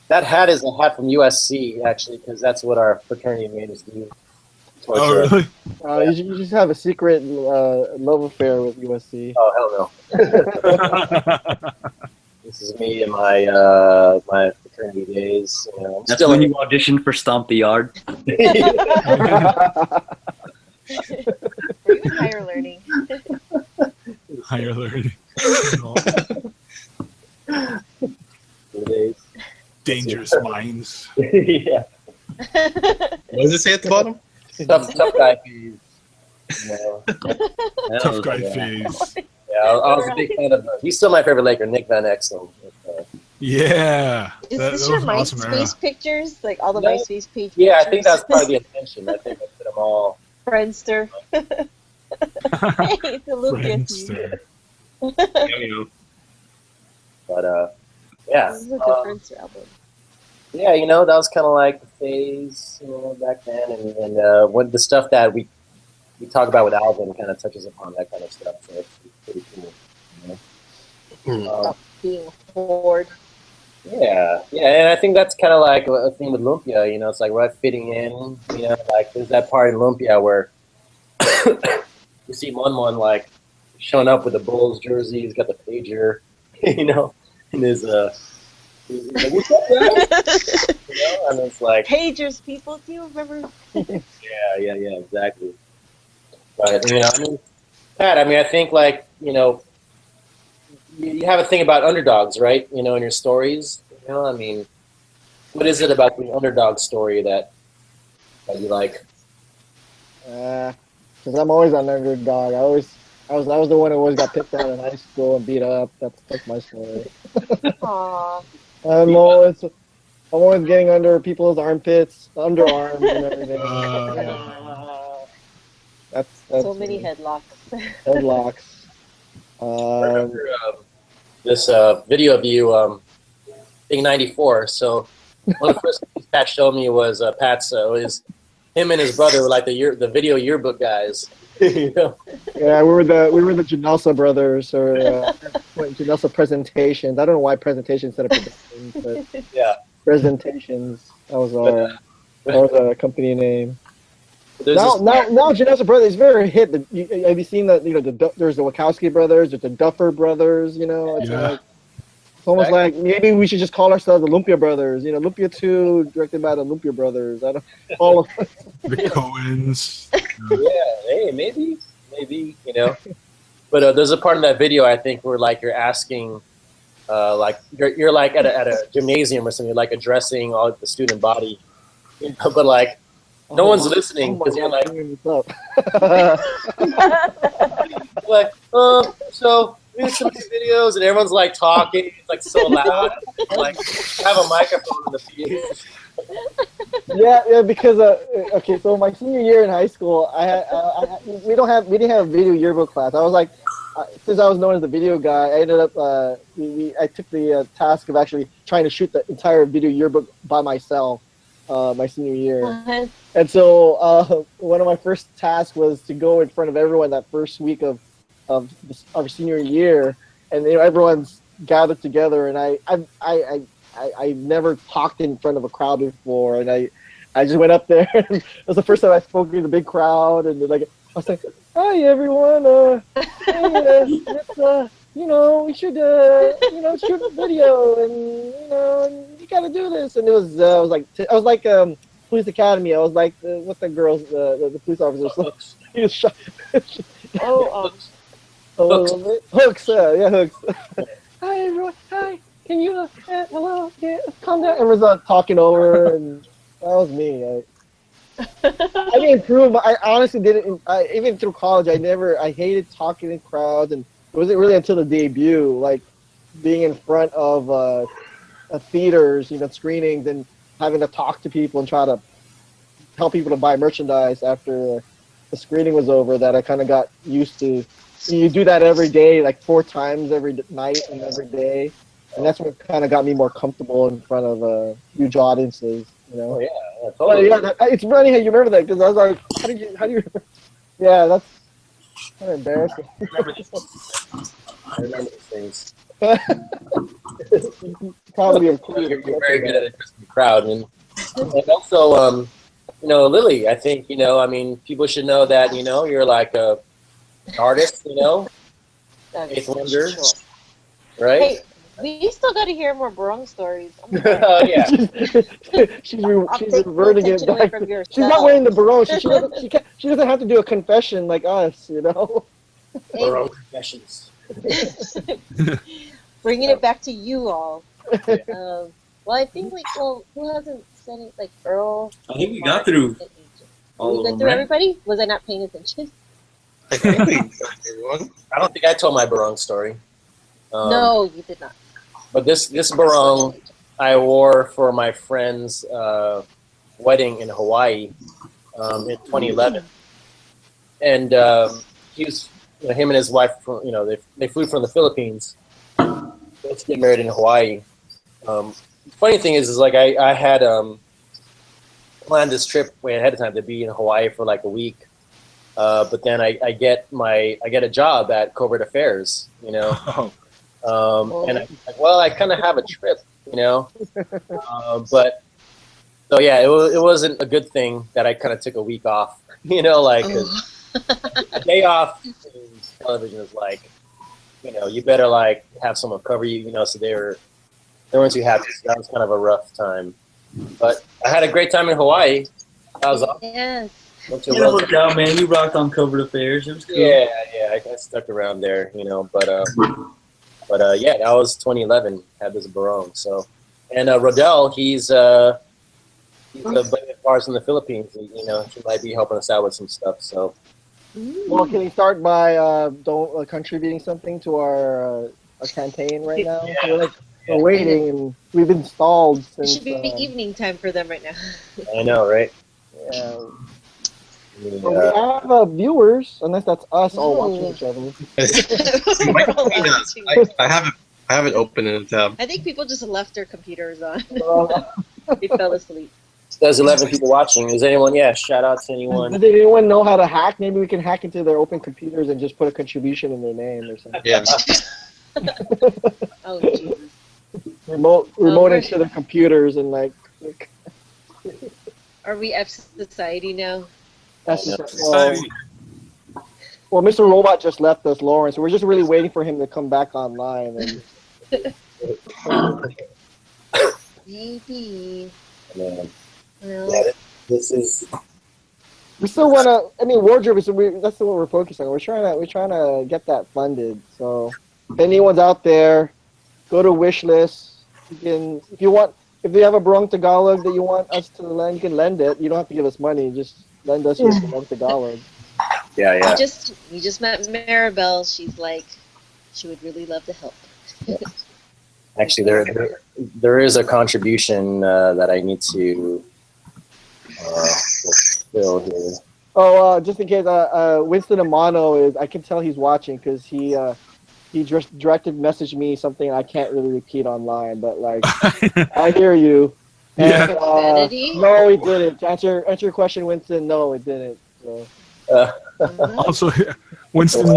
That hat is a hat from USC, actually, because that's what our fraternity made us do. Oh, really? You just have a secret love affair with USC. Oh, hell no. This is me in my my fraternity days. You know, That's when you auditioned for Stomp the Yard. Or even higher learning. Higher learning. Dangerous minds. Yeah. What does it say at the bottom? Tough guy phase. You know. Tough guy phase. Yeah, I was a big fan of. He's still my favorite Laker, Nick Van Exel. Yeah. Is that this was your an awesome era. MySpace pictures? Like all the No. MySpace page Yeah, I pictures? think that's part of the intention. I think I put them all. Friendster. Hey, it's a Lumpia Friendster. But yeah. This is a good Friendster album. Yeah, you know, that was kind of like the phase, you know, back then, and when the stuff that we talk about with Alvin kind of touches upon that kind of stuff, so it's pretty cool. You know? Being bored. Yeah, and I think that's kind of like a thing with Lumpia, you know, it's like we're fitting in, you know, like there's that part in Lumpia where you see Mon like showing up with the Bulls jersey, he's got the pager, you know, and he's like, what's up, guys? You know, and it's like Pagers, people, do you remember? yeah, exactly. But you know, I mean, Pat, I mean, I think like, you know, you have a thing about underdogs, right? You know, in your stories. You know, I mean, what is it about the underdog story that you like? Because I'm always an underdog. I was the one who always got picked on in high school and beat up. That's my story. Aww. I'm always getting under people's armpits, underarms, and everything. That's So many headlocks. Headlocks. I remember this video of you being 94. So one of the first things Pat showed me was Pat's him and his brother were like the video yearbook guys. You know? Yeah, we were the Janelsa brothers, or Janelsa presentations. I don't know why presentations instead of productions, but yeah, presentations. That was our company name. Now Janelsa brothers is very hit. Have you seen that? You know, there's the Wachowski brothers, there's the Duffer brothers. You know, it's like it's almost like maybe we should just call ourselves the Lumpia brothers. You know, Lumpia 2 directed by the Lumpia brothers. I don't all of the Coens. Yeah, hey, maybe, you know. But there's a part of that video I think where like you're asking, like you're like at a gymnasium or something, like addressing all the student body, you know, but like no one's listening because you're like, like, so we did some videos and everyone's like talking, it's like so loud, like have a microphone in the piece. Yeah, because okay, so my senior year in high school, we didn't have a video yearbook class. I was like, since I was known as the video guy, I ended up I took the task of actually trying to shoot the entire video yearbook by myself my senior year. And so one of my first tasks was to go in front of everyone that first week of our senior year, and you know, everyone's gathered together, and I never talked in front of a crowd before, and I just went up there. And it was the first time I spoke to the big crowd, and like I was like, "Hi everyone, let's you know, we should you know, shoot a video, and you know, you gotta do this." And it was I was like police academy. I was like what the girls the police officers. He was shot. Hooks, yeah, Hooks. Hi everyone, hi. Can you hello? Yeah, calm down. Everyone's talking over, and that was me. I didn't improve. I honestly didn't. Even through college, I hated talking in crowds, and it wasn't really until the debut, like being in front of theaters, you know, screenings, and having to talk to people and try to tell people to buy merchandise after the screening was over, that I kind of got used to You do that every day, like 4 times every night and every day, and that's what kind of got me more comfortable in front of huge audiences. You know. Oh yeah, But totally. yeah, it's funny how you remember that because I was like, how do you? Yeah, that's kind of embarrassing. I remember these things. Probably You're very good at addressing the crowd, and also, you know, Lily. I think I mean, people should know that you're like an artist. That Eighth is wonder, true. right? Hey, we still got to hear more Barong stories. Oh yeah. she's I'll take reverting it attention away back. from your She's not wearing the barong. She doesn't have to do a confession like us, you know. Barong confessions. Bringing it back to you all. Well, I think who hasn't said it? Like Earl. I think we got through all We of went them, through right? everybody. Was I not paying attention? I think we got everyone. I don't think I told my barong story. No, you did not. But this barong I wore for my friend's wedding in Hawaii in 2011, and he was him and his wife they flew from the Philippines. Let's get married in Hawaii. Funny thing is like I had planned this trip way ahead of time to be in Hawaii for like a week, but then I get a job at Covert Affairs, and I'm like, well, I kind of have a trip, but so yeah, it wasn't a good thing that I kind of took a week off, like 'cause a day off in television is like, you better like have someone cover you, so they weren't too happy. So that was kind of a rough time, but I had a great time in Hawaii. That was awesome. Yes. Went to It worked out, man. You rocked on Covert Affairs. It was cool. Yeah, I stuck around there, but yeah, that was 2011. Had this barong. So, and Rodell, he's a buddy of ours in the Philippines. He might be helping us out with some stuff. So, Well, can you start by contributing something to our campaign right now? Yeah. We're waiting, and we've been stalled It since. should be evening time for them right now. I know, right? Yeah. But we have viewers, unless that's us all watching Ooh. each other. I have it open in a tab. I think people just left their computers on. They fell asleep. There's 11 people watching. Is anyone? Yeah, shout out to anyone. Does anyone know how to hack? Maybe we can hack into their open computers and just put a contribution in their name or something. Yeah. Oh, Jesus. Remote we're- into their computers and like. Are we F Society now? That's just, well, Mr. Robot just left us, Lauren, so we're just really waiting for him to come back online. And Maybe. Man. Well, Yeah, this is. we still want to. I mean, wardrobe is that's what we're focused on. We're trying to get that funded. So, if anyone's out there, go to Wishlist. You can, if you have a Barong Tagalog that you want us to lend, you can lend it. You don't have to give us money. Just lend us your Barong Tagalog. Yeah. You just met Maribel. She's like, she would really love to help. Actually, there is a contribution that I need to fulfill here. Oh, just in case, Winston Amano is. I can tell he's watching because he just directed message me something I can't really repeat online, but like I hear you. And, no, it didn't. To answer your question, Winston. No, it didn't. So. Also, Winston's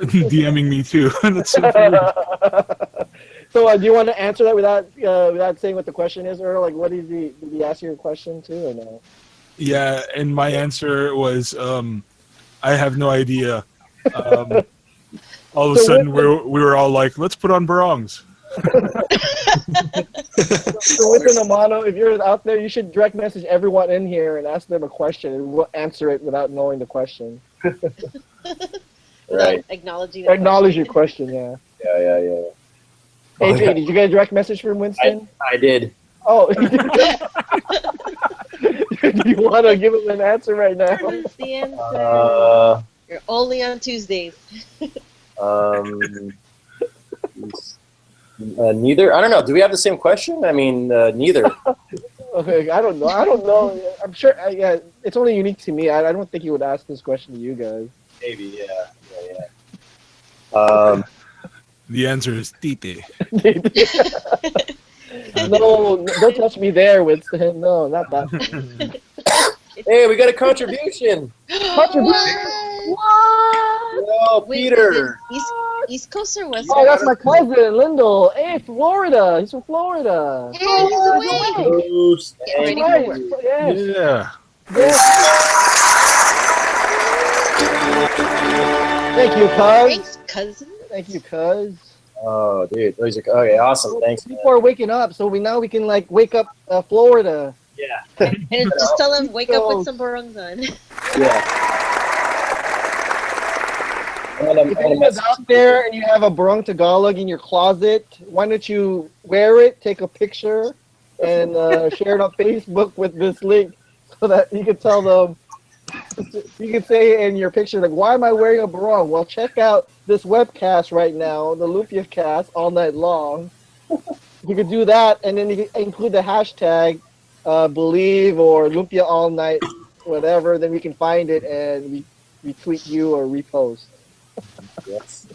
DMing me too. That's so weird. So, do you want to answer that without saying what the question is, or like, what did he ask you a question too, or no? Yeah, and my answer was, I have no idea. All of a sudden, we were all like, let's put on barongs. So Winston Amano, if you're out there, you should direct message everyone in here and ask them a question, and we'll answer it without knowing the question. Right. Acknowledge your question, yeah. Yeah. AJ, did you get a direct message from Winston? I did. Oh. Do you want to give him an answer right now? What's the answer? You're only on Tuesdays. Neither. I don't know. Do we have the same question? I mean, neither. Okay, I don't know. I'm sure. Yeah, it's only unique to me. I don't think he would ask this question to you guys. Maybe. Yeah. The answer is Tite. No, don't touch me there, Winston. No, not that. Hey, we got a contribution. Contribution? What? Yo, Wait, Peter. is it East Coast or West Oh, Coast? that's my cousin, Lyndall. Hey, Florida. He's from Florida. Hey, he's awake. Getting ready for work. Yes. Yeah. Thank you, cuz. Thanks, cousin. Thank you, cuz. Oh, dude. Those are okay. Awesome. Thanks. People are waking up, so we can like wake up Florida. Yeah. And just tell them, wake up with some Barong on. Yeah. If anyone's out there and you have a Barong Tagalog in your closet, why don't you wear it, take a picture, and share it on Facebook with this link so that you can tell them, you can say in your picture, like, why am I wearing a Barong? Well, check out this webcast right now, the Lumpia cast, all night long. You could do that, and then you can include the hashtag believe or Lumpia all night, whatever, then we can find it and retweet you or repost. Yes.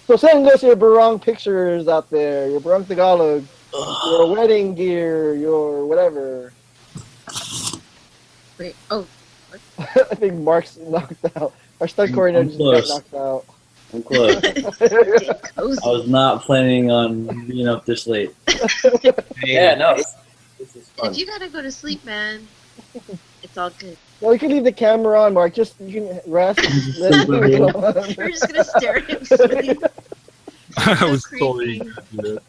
So send us your Barong pictures out there, your Barong Tagalog, your wedding gear, your whatever. Wait, oh. I think Mark's knocked out. Our stunt coordinator just got knocked out. I'm close. I was not planning on being up this late. Yeah, no. This is fun. If you gotta go to sleep, man, it's all good. Well, you can leave the camera on, Mark. Just you can rest. We're just gonna stare at him sleep. I was totally gonna do that.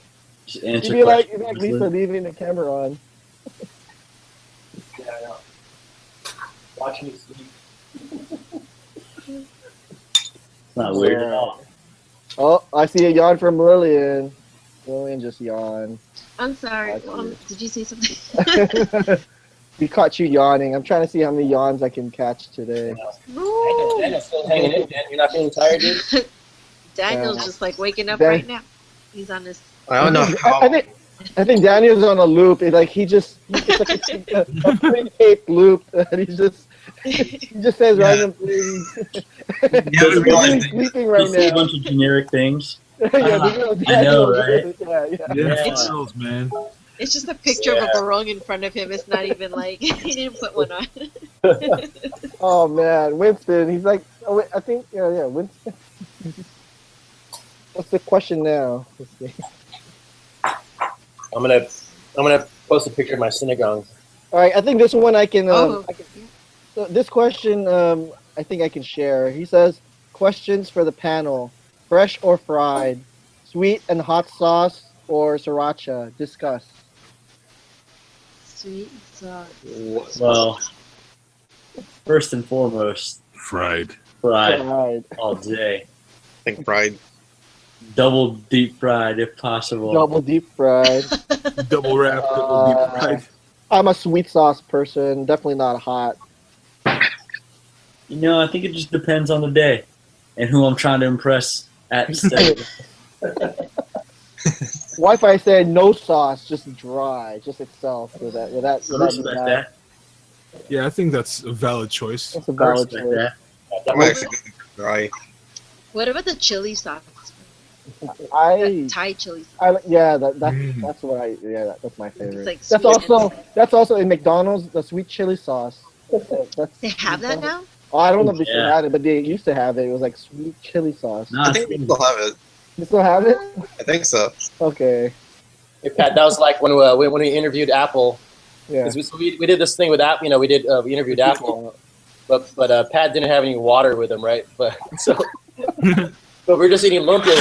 Just You'd answer be like questions. Lisa leaving the camera on. Yeah, I know. Watch me sleep. It's not weird at all. Oh, I see a yawn from Lillian. Lillian just yawned. I'm sorry. Did you say something? We caught you yawning. I'm trying to see how many yawns I can catch today. Daniel's still hanging in, Dan. You're not feeling tired, dude? Daniel's just like waking up Dan- right now. He's on his. I don't know how. I think Daniel's on a loop. It's like it's like a pre-taped loop. And he just says random things. You haven't realized He's sleeping right say a now. bunch of generic things. Yeah, I know, right? Yeah. Man. It's just a picture of a barong in front of him. It's not even like he didn't put one on. Oh man, Winston. He's like, oh, wait, I think, yeah, Winston. What's the question now? Let's see. I'm gonna post a picture of my synagogue. All right, I think this one I can. Oh. So this question, I think I can share. He says, questions for the panel: fresh or fried, sweet and hot sauce, or sriracha? Discuss. Sweet sauce. Well, first and foremost, Fried. fried all day. I think fried. Double deep fried if possible. Double deep fried. Double wrap, double deep fried. I'm a sweet sauce person. Definitely not hot. You know, I think it just depends on the day and who I'm trying to impress at stake. Wi-Fi said no sauce, just dry, just itself. With that, Respect that. Yeah, I think that's a valid choice. That's a valid Respect choice. that. I'm actually going dry. What about the chili sauce? Thai chili sauce. That's what that's my favorite. like that's also in McDonald's, the sweet chili sauce. They have that now? Oh, I don't know if they still had it, but they used to have it. It was like sweet chili sauce. Nah, I think we still have it. You still have it? I think so. Okay. Hey, Pat, that was like when we interviewed Apple. Yeah. We did this thing with Apple. You know, we interviewed Apple, but Pat didn't have any water with him, right? But so, but we're just eating lumpia.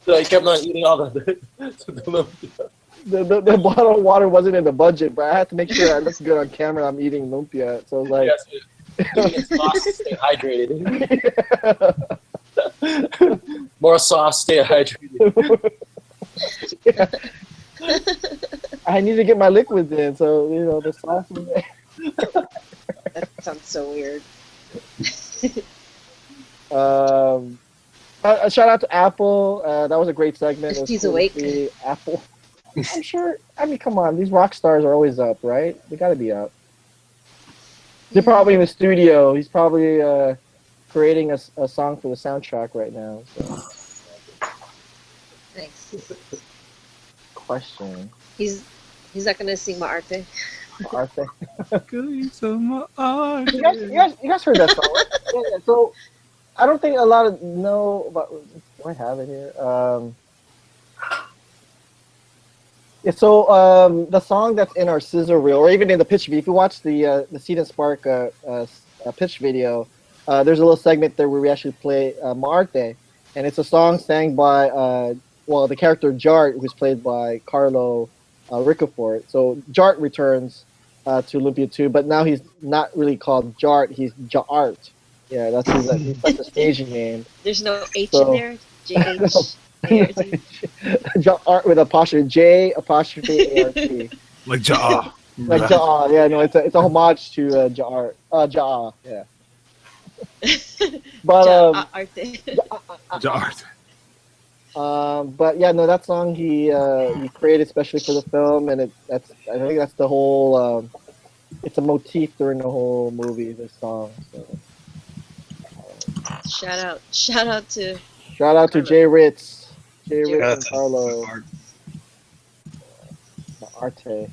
So he kept on eating all the lumpia. The bottle of water wasn't in the budget, but I had to make sure I looked good on camera. I'm eating lumpia, so I was like, Yes, sauce to stay hydrated. More sauce, stay hydrated. I need to get my liquids in, so the sauce. That sounds so weird. A shout out to Apple. That was a great segment. It was He's cool to awake. see Apple. I'm sure. I mean, come on. These rock stars are always up, right? They got to be up. They're probably in the studio. He's probably creating a song for the soundtrack right now. So. Thanks. Question. He's not gonna sing Maarte. Maarte. You you guys heard that song, right? Yeah, so I don't think a lot of know about. Do I have it here? Yeah, so the song that's in our scissor reel, or even in the pitch video, if you watch the Seed and Spark pitch video, there's a little segment there where we actually play Maarte, and it's a song sang by the character Jart, who's played by Carlo Ricafort. So Jart returns to Lumpia 2, but now he's not really called Jart, he's Jart. Yeah, that's his staging name. There's no H in there. JH. Art with apostrophe J apostrophe ART. Like Ja. Like Ja. Yeah, no, it's a homage to Ja'art. Ja. Yeah. But Ja'art. But yeah, no, that song he created especially for the film, and I think that's the whole. It's a motif during the whole movie. This song. So. Shout out to Jay Ritz. Jay Ritz and Carlo. Arte.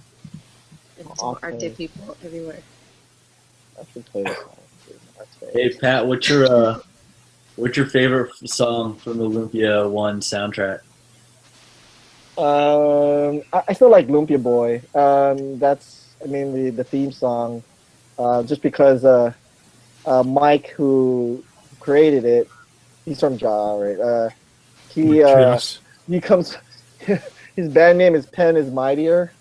And some Arte people everywhere. I should play this song. Hey Pat, what's your favorite song from the Lumpia 1 soundtrack? I still like Lumpia Boy. That's the theme song. Just because Mike, who created it, he's from Ja, right? He comes. His band name is Pen is Mightier,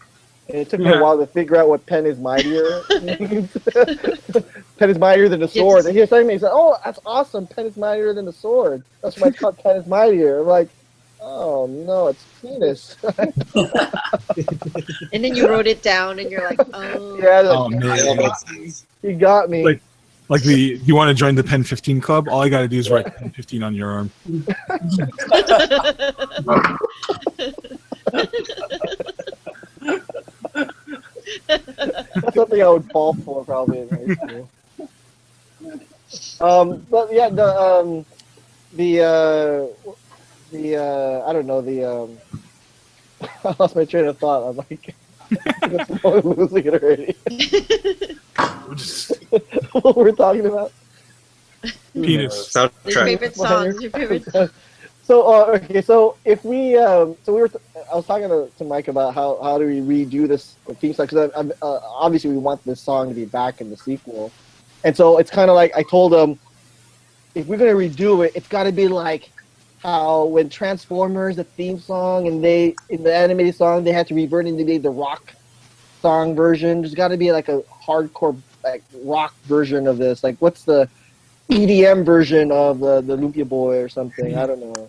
and it took me a while to figure out what Pen is Mightier means. Pen is mightier than the sword. And he was telling me, he said, "Oh, that's awesome! Pen is mightier than the sword. That's why it's called Pen is Mightier." I'm like, "Oh no, it's penis." And then you wrote it down, and you're like, "Oh." Yeah. Oh man, he got me. Like you want to join the Pen 15 club? All I got to do is write Pen 15 on your arm. That's something I would fall for probably in high school. But yeah, I don't know, I lost my train of thought. I'm like, I'm losing it already. What we're talking about? Penis. Your favorite songs. Your favorite songs. So okay, so if we I was talking to Mike about how do we redo this theme song, because obviously we want this song to be back in the sequel, and so it's kind of like I told him, if we're gonna redo it, it's got to be like how when Transformers, the theme song, and in the animated song they had to revert into the rock song version. There's got to be like a hardcore like rock version of this. Like what's the EDM version of the Lumpia Boy or something? I don't know.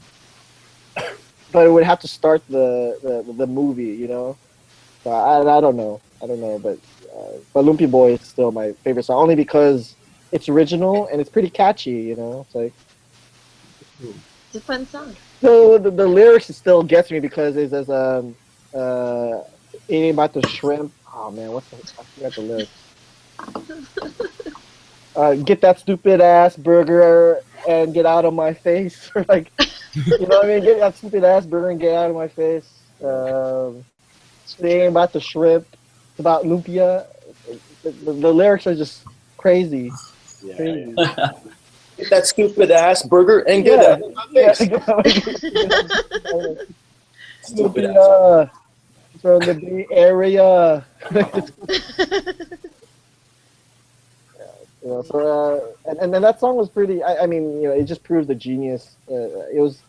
But it would have to start the movie, you know. So I don't know. But Lumpia Boy is still my favorite song, only because it's original and it's pretty catchy, you know. It's like it's a fun song. So the lyrics still gets me because it says eating about the shrimp. Oh man, I forgot the lyrics. Get that stupid ass burger and get out of my face. Or like, you know what I mean? Get that stupid ass burger and get out of my face. Saying about the shrimp, about lumpia. The lyrics are just crazy. Yeah, crazy. Yeah. Get that stupid ass burger and get out of my face. Stupid ass. From the Bay Area. You know, so and then that song was pretty. I mean, you know, it just proves the genius. It was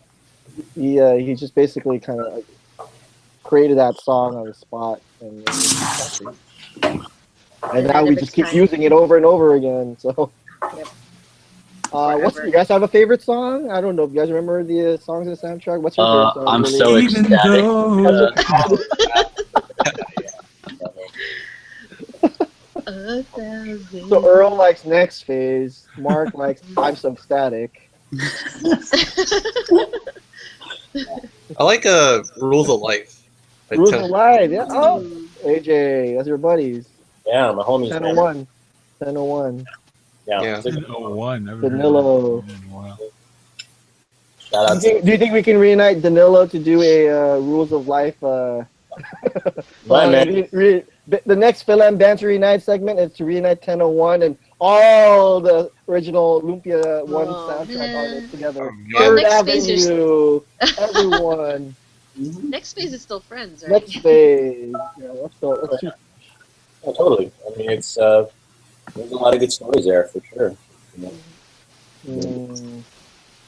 he just basically kind of like created that song on the spot, and now we just keep using it over and over again. So, yep. You guys have a favorite song? I don't know if you guys remember the songs of the soundtrack. What's your favorite song? I'm so ecstatic. So Earl likes Next Phase. Mark likes I'm So Static. I like Rules of Life. Rules of Life, yeah. Oh, AJ, that's your buddies. Yeah, my homies. 1001. 1001. Yeah. 01. Danilo. Wow. Shout out Do you think we can reunite Danilo to do a Rules of Life? Why, man? The next Film Banter Reunite segment is to reunite 1001 and all the original Lumpia 1 soundtrack artists together. Well, Third next phase is Avenue, everyone. next phase is still friends, right? Next phase. Yeah, let's go. Let's shoot. Oh, totally. I mean, it's there's a lot of good stories there for sure. You know?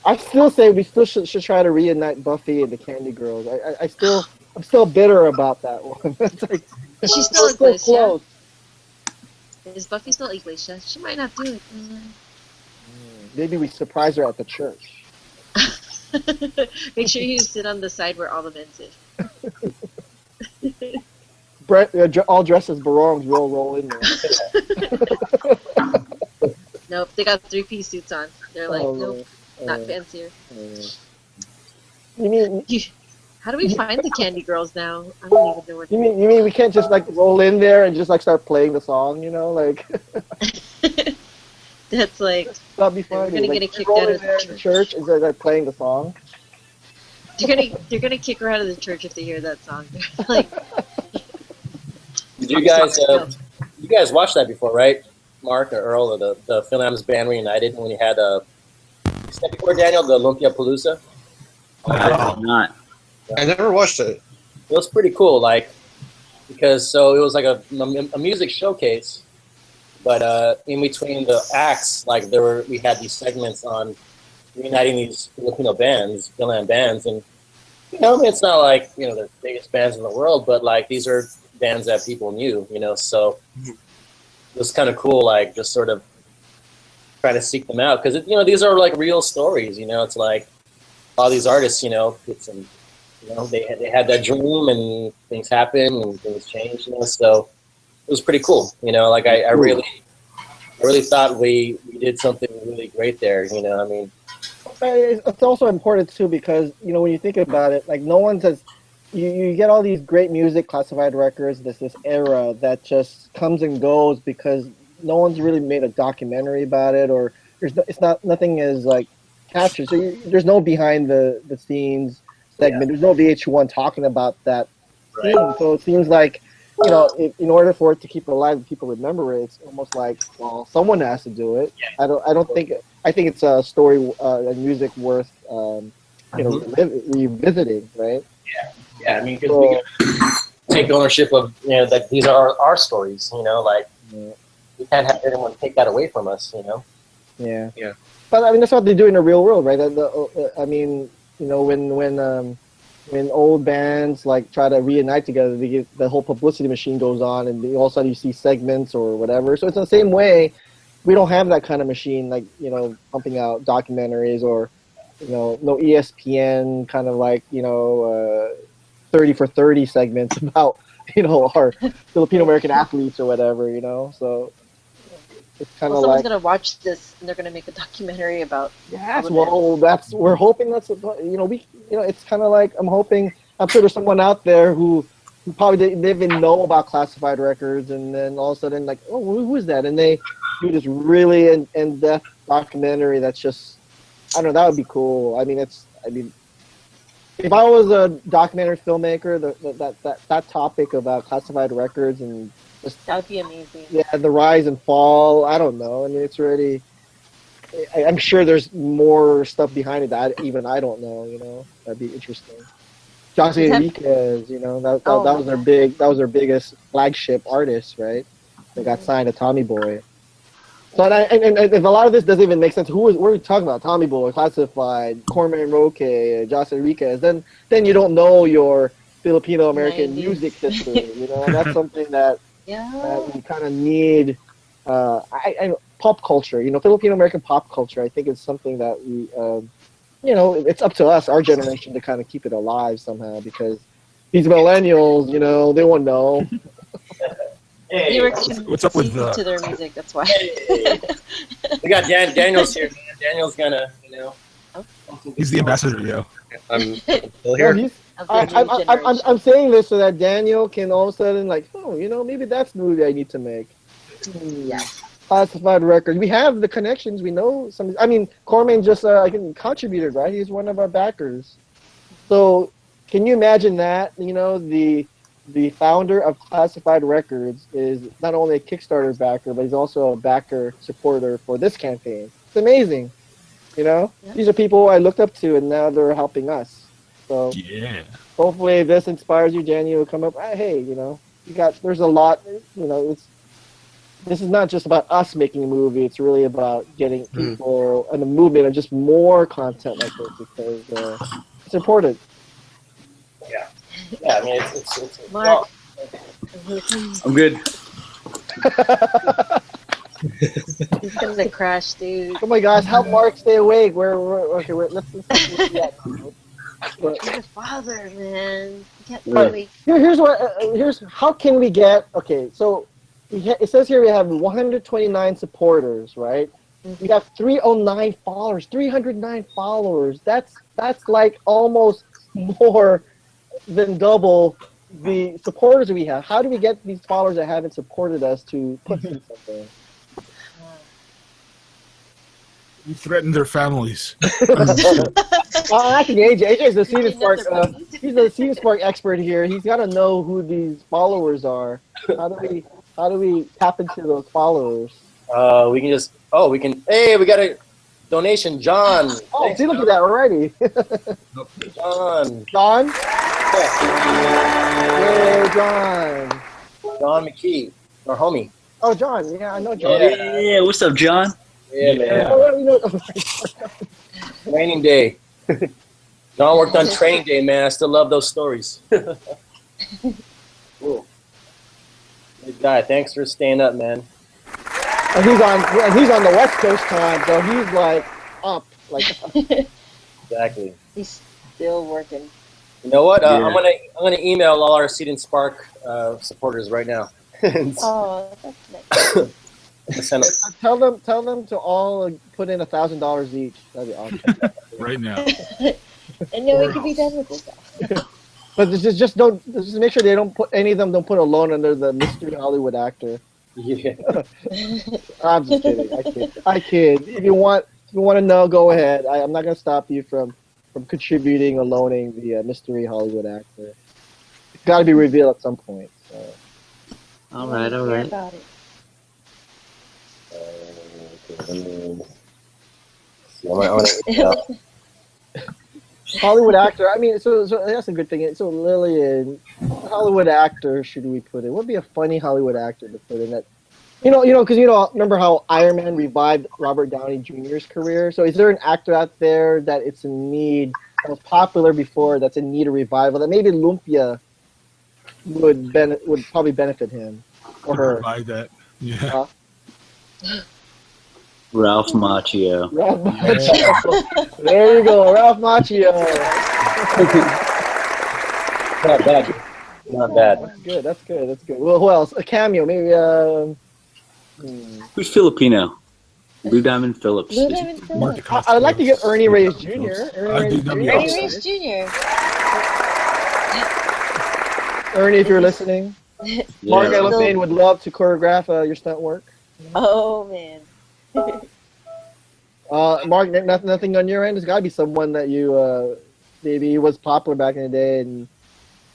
I still say we still should try to reunite Buffy and the Candy Girls. I'm still bitter about that one. It's like, Is she still so Iglesia? close. Is Buffy still Iglesia? She might not do it. Maybe we surprise her at the church. Make sure you sit on the side where all the men sit. Brett, all dressed as Barongs, we'll roll in there. Nope, they got 3-piece suits on. They're like, Oh, nope, not fancier. You mean? How do we find the Candy Girls now? I don't even know where. You mean we can't just like roll in there and just like start playing the song? You know, like. That's like. That'd be funny. We're gonna like, get kicked roll out in of there the in the church. church and they're like playing the song. They're gonna kick her out of the church if they hear that song. They're like. Did you guys watched that before, right? Mark or Earl, or the Film's Band Reunited when you had step before Daniel, the Lumpia Palooza? Not. I never watched it. It was pretty cool, like, because so it was like a music showcase, but in between the acts, like we had these segments on reuniting these Filipino bands, Finland bands, and you know, it's not like the biggest bands in the world, but like these are bands that people knew, so it was kind of cool, like just sort of trying to seek them out because these are like real stories, it's like all these artists, it's some. They had that dream and things happen and things change, so it was pretty cool. Like I really thought we did something really great there. I mean, it's also important too because when you think about it, like no one says you get all these great music classified records. This era that just comes and goes because no one's really made a documentary about it, or nothing is like captured. So there's no behind the scenes segment. Yeah. There's no VH1 talking about that thing. So it seems like, in order for it to keep it alive and people remember it, it's almost like, well, someone has to do it. Yeah. I think it's a story, a music worth, revisiting, right? Yeah. I mean, because we can take ownership of, that these are our stories. Like we can't have anyone take that away from us. Yeah. But I mean, that's what they do in the real world, right? I mean. When old bands like try to reunite together, the whole publicity machine goes on, and all of a sudden you see segments or whatever. So it's the same way. We don't have that kind of machine, like pumping out documentaries or no ESPN kind of like 30 for 30 segments about our Filipino American athletes or whatever. So. It's kind of someone's like, gonna watch this and they're gonna make a documentary about. Yes, we're hoping that's it's kind of like I'm sure there's someone out there who probably didn't even know about classified records, and then all of a sudden like, oh, who is that? And they do this really in-depth documentary that's just, I don't know, that would be cool. I mean, if I was a documentary filmmaker, that topic about classified records and that would be amazing. Yeah, the rise and fall. I don't know. I mean, it's really. I'm sure there's more stuff behind it that even I don't know. That'd be interesting. Jose Enriquez, that was their their biggest flagship artist, right? They got signed to Tommy Boy. So and if a lot of this doesn't even make sense, what are we talking about? Tommy Boy, Classified, Corman Roque, Jose Enriquez. Then you don't know your Filipino American music history. That's something that. Yeah. We kind of need pop culture, Filipino American pop culture. I think is something that we, it's up to us, our generation, to kind of keep it alive somehow because these millennials, they won't know. Hey, what's up with to their music? That's why. We got Daniel's here. Man. Daniel's gonna, He's the ambassador, yo. I'm still here. I'm saying this so that Daniel can all of a sudden like, maybe that's the movie I need to make. Yeah. classified records. We have the connections. We know some. I mean, Corman just contributed, right? He's one of our backers. So, can you imagine that? You know, the founder of Classified Records is not only a Kickstarter backer, but he's also a backer supporter for this campaign. It's amazing. You know, these are people I looked up to, and now they're helping us. So yeah. Hopefully, this inspires you, Daniel. Come up. Hey, you know, there's a lot. You know, this is not just about us making a movie. It's really about getting people and the movement and just more content like this because it's important. Yeah. Yeah, I mean, it's Mark. I'm good. He's gonna crash, dude. Oh my gosh, help Mark stay awake. Okay, let's He's a father, man. You can't be Right. awake. Here's how can we get it says here we have 129 supporters, right? We have 309 followers, 309 followers. That's like almost more than double the supporters we have. How do we get these followers that haven't supported us to put something? You threatened their families. Actually, AJ is the Seed Spark. He's the Seed Spark expert here. He's got to know who these followers are. How do we tap into those followers? We can. Hey, we got a donation, John. Oh, Thanks, see, look at that already. John. Yay, John. John McKee, our homie. Oh, John. Yeah, I know John. Yeah, what's up, John? Yeah, man. Oh, you know, Training day. John worked on Training Day, man. I still love those stories. Cool. Good guy. Thanks for staying up, man. and he's on the West Coast time, so he's like up, like. Exactly. He's still working. You know what? I'm gonna email all our Seed and Spark supporters right now. Oh, that's nice. Tell them to all put in $1,000 each. That'd be awesome. Right now. And then we can be done with this. But just make sure they don't put any of them don't put a loan under the mystery Hollywood actor. Yeah. I'm just kidding. I kid. If you want to know, go ahead. I'm not gonna stop you from contributing or loaning the mystery Hollywood actor. It's got to be revealed at some point. So. All right. About it. Hollywood actor. I mean, so that's a good thing. So Lillian, Hollywood actor should we put in? What would be a funny Hollywood actor to put in that? Because remember how Iron Man revived Robert Downey Jr.'s career. So is there an actor out there that it's in need, that was popular before, that's in need of revival? That maybe Lumpia would probably benefit him or her. Buy that. Yeah. Ralph Macchio. Ralph Macchio. There you go, Ralph Macchio. Not bad. Not bad. That's good. Well, who else? A cameo, maybe. Who's Filipino? Blue Diamond Phillips. Blue Diamond Phillips. I'd like to get Ernie Reyes Jr. Ernie Reyes Jr. Ernie, if you're listening. Mark Elefane would love to choreograph your stunt work. Oh, man. Mark, nothing on your end? There's got to be someone that you maybe was popular back in the day. And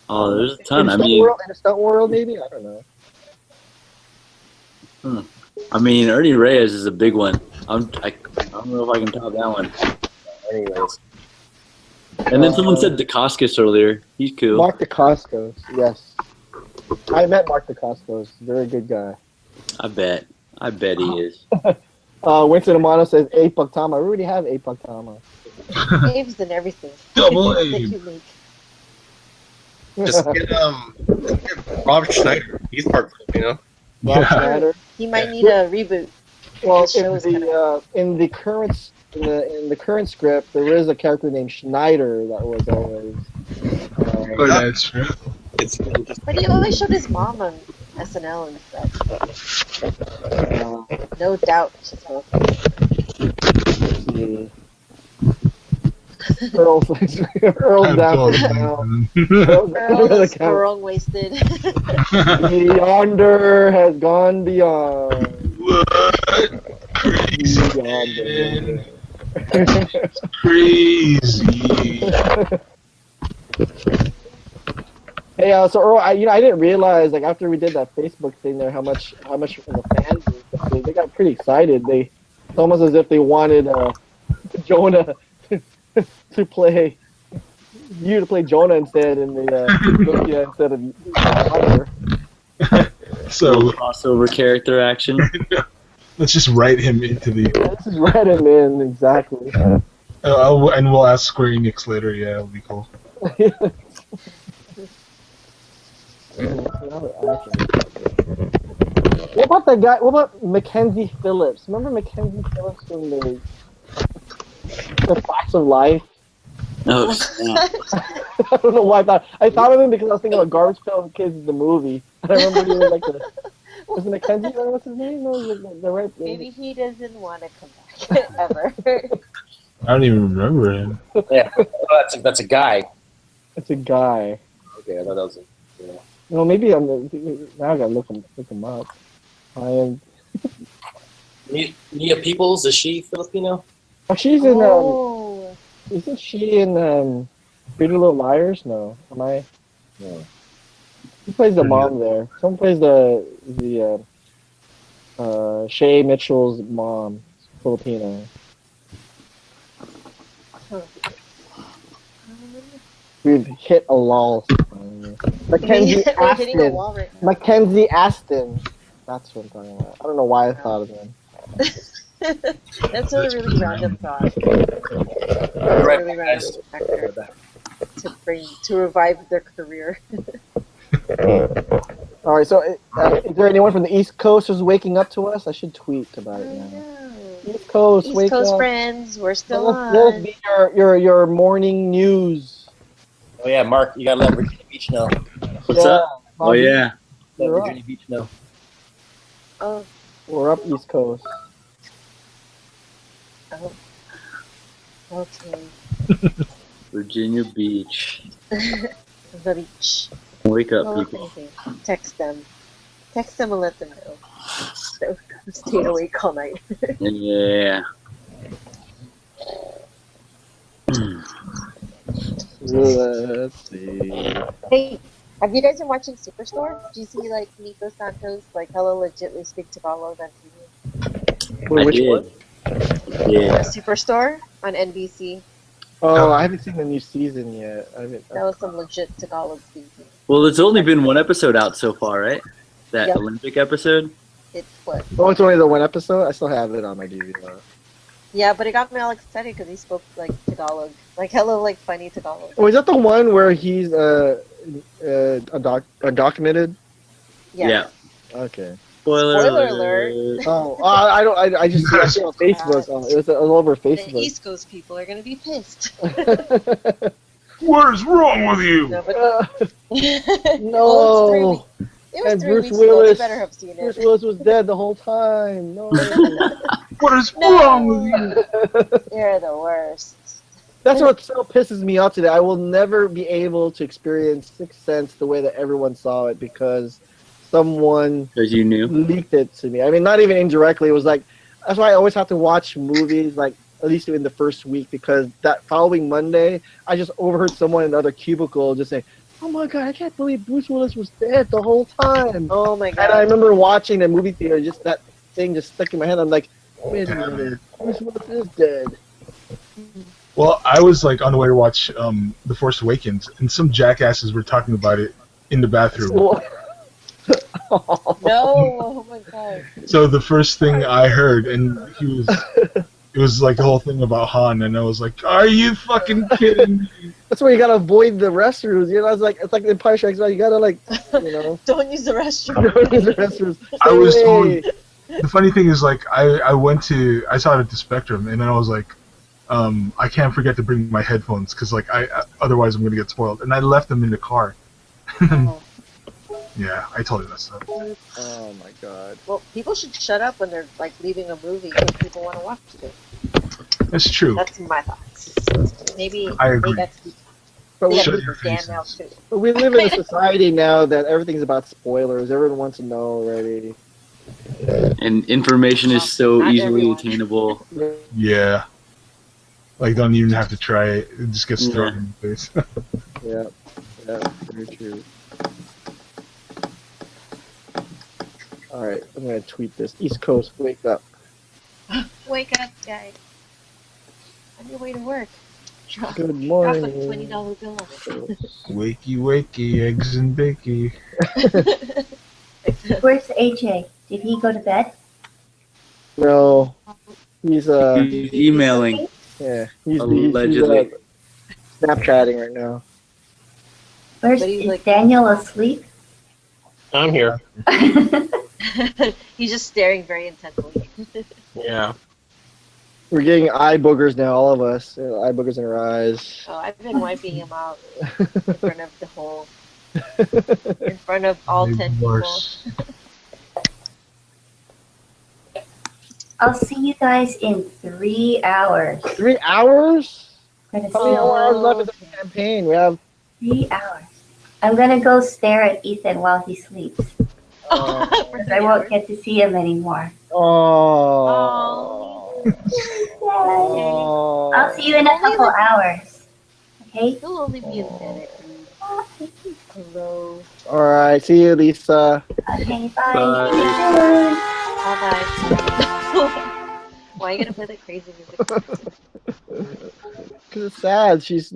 oh, there's a ton. In the stunt world, maybe? I don't know. I mean, Ernie Reyes is a big one. I don't know if I can top that one. Anyways. And then someone said DeCoscus earlier. He's cool. Mark DeCoscos, yes. I met Mark DeCoscos. Very good guy. I bet he is. Winston Amano says Ape Tama. I already have Ape Tama. Abe's in everything. Double That Abe. you make. Just get Robert Schneider. He's part Filipino. Rob Schneider. He might need a reboot. Well, in the current script, there is a character named Schneider that was always. That's true. But he always showed his mom on SNL and stuff. No doubt she's welcome. Earl's down. Earl's wrong wasted. Yonder has gone beyond. Crazy. Crazy. Hey, so Earl, I didn't realize like after we did that Facebook thing there how much of the fans they got pretty excited. It's almost as if they wanted Jonah to play Jonah instead in the Lumpia instead of Water. So crossover character action. Let's just write him into the. Let's just write him in exactly. And we'll ask Square Enix later. Yeah, it'll be cool. What about that guy? What about Mackenzie Phillips? Remember Mackenzie Phillips from the Facts of Life? Oh, I don't know why I thought of him because I was thinking of Garbage Pail Kids, the movie. And I remember he was like was it Mackenzie? What's his name? No, the right name. Maybe he doesn't want to come back ever. I don't even remember him. Yeah, that's a guy. It's a guy. Okay, I thought that was a. Yeah. No, maybe now I gotta look him up. I am. Nia Peoples, is she Filipino? Oh, she's in. Isn't she in Pretty Little Liars? No, am I? No. Who plays the mom there? Someone plays the Shay Mitchell's mom, Filipino. We've hit a lull. Mackenzie Aston. Mackenzie Aston. That's what I'm talking about. I don't know why I thought of him. That's a really random thought. Really random actor to revive their career. All right, so is there anyone from the East Coast who's waking up to us? I should tweet about it now. East Coast, East wake Coast up. friends, we're still on. Let us be your morning news. Oh yeah, Mark, you gotta let Virginia Beach know. What's up? Bobby, Oh yeah. Let You're Virginia Beach know. Oh. We're up East Coast. Oh. Okay. Virginia Beach. The beach. Wake up, Oh, people. okay. Text them. Text them and let them know. So, stayed awake all night. Yeah. Let's see. Hey, have you guys been watching Superstore? Do you see like Nico Santos like hella legitly speak Tagalog on TV? Wait, which one? Yeah. Superstore on NBC. Oh, I haven't seen the new season yet. That was some legit Tagalog speaking. Well, there's only been one episode out so far, right? That Yep. Olympic episode. It's what? Oh, it's only the one episode? I still have it on my DVD. Yeah, but it got me all excited because he spoke like Tagalog, like hella like funny Tagalog. Oh, is that the one where he's undocumented? Yeah. Okay. Spoiler alert. Oh, I just see it on Facebook. It was all over The Facebook. East Coast people are gonna be pissed. What is wrong with you? No, but No. it was And 3 Bruce weeks ago. They Willis. better have seen Bruce it. Willis was dead the whole time. No. What is wrong with you? You're the worst. That's what so pisses me off today. I will never be able to experience Sixth Sense the way that everyone saw it because someone Because you knew. leaked it to me. I mean, not even indirectly. It was like, that's why I always have to watch movies, like, at least in the first week, because that following Monday, I just overheard someone in another cubicle just say, oh my God, I can't believe Bruce Willis was dead the whole time. Oh my God. And I remember watching the movie theater, just that thing just stuck in my head. I'm like, wait a minute, Bruce Willis is dead. Well, I was like on the way to watch The Force Awakens, and some jackasses were talking about it in the bathroom. No, oh my God. So the first thing I heard, and it was like the whole thing about Han, and I was like, "Are you fucking kidding me?" That's why you gotta avoid the restrooms. You know, it's like Empire Strikes Back. You gotta Don't use the restroom. don't use the restrooms. I was Stay told. away. The funny thing is, like, I saw it at the Spectrum, and then I was like, I can't forget to bring my headphones because like otherwise I'm gonna get spoiled, and I left them in the car. Yeah, I totally messed up. Oh my God. Well, people should shut up when they're like leaving a movie because people want to watch it. That's true. That's my thoughts. Maybe I agree. they got to But we, Shut your damn faces. now too. but we live in a society now that everything's about spoilers. Everyone wants to know already. And information is so Not easily everyone. attainable. Yeah. Like, don't even have to try it. It just gets Yeah. thrown in your face. Yeah, yeah, very true. All right, I'm gonna tweet this. East Coast, wake up. Wake up, guys. On your way to work. Good Drop a morning. $20 bill on it. Wakey, wakey, eggs and bakey. Where's AJ? Did he go to bed? No, he's He's emailing, yeah, he's allegedly. Snapchatting right now. Where's But he's is like- Daniel asleep? I'm here. He's just staring very intently. Yeah. We're getting eye boogers now, all of us. Eye boogers in our eyes. Oh, I've been wiping him out in front of the whole, in front of all 10 people. Worse. I'll see you guys in 3 hours. 3 hours? Gonna How many see more hours left of the campaign? We have 3 hours. I'm gonna go stare at Ethan while he sleeps. Because I won't get to see him anymore. Oh. I'll see you in a couple hours. Okay? He'll only be in Santa Cruz. Hello. All right. See you, Lisa. Okay, bye. Bye. Bye-bye. Why are you gonna play that crazy music? Because it's sad. She's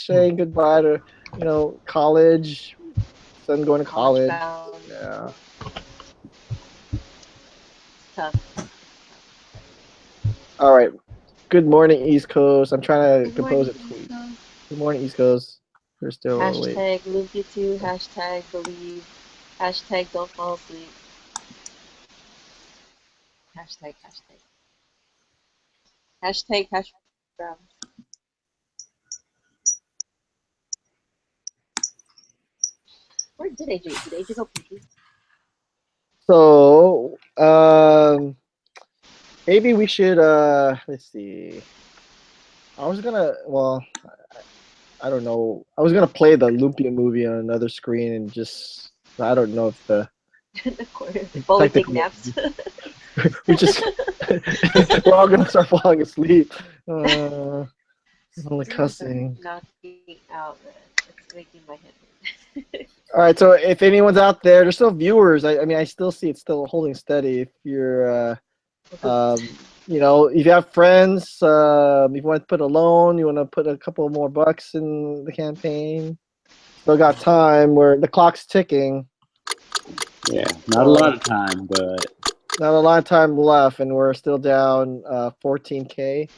saying goodbye to, college. Son going to college. Bound. Yeah. Tough. All right. Good morning, East Coast. I'm trying to Good compose a morning, tweet. East Coast. Good morning, East Coast. We're still awake. Hashtag Lumpia2, hashtag believe, hashtag don't fall asleep. Hashtag. Hashtag brown. Where did AJ? Did AJ go pee? So, maybe we should, let's see. I was gonna, I don't know. I was gonna play the Lumpia movie on another screen and just, I don't know if the In the corner. While we take naps. we just, we're all gonna start falling asleep. Only cussing. Knocking out, man. It's making my head hurt. All right, so if anyone's out there, there's still viewers. I mean, I still see it's still holding steady. If you're, if you have friends, if you want to put a loan, you want to put a couple more bucks in the campaign. Still got time. Where the clock's ticking. Yeah, not a lot of time, but Not a lot of time left, and we're still down 14K.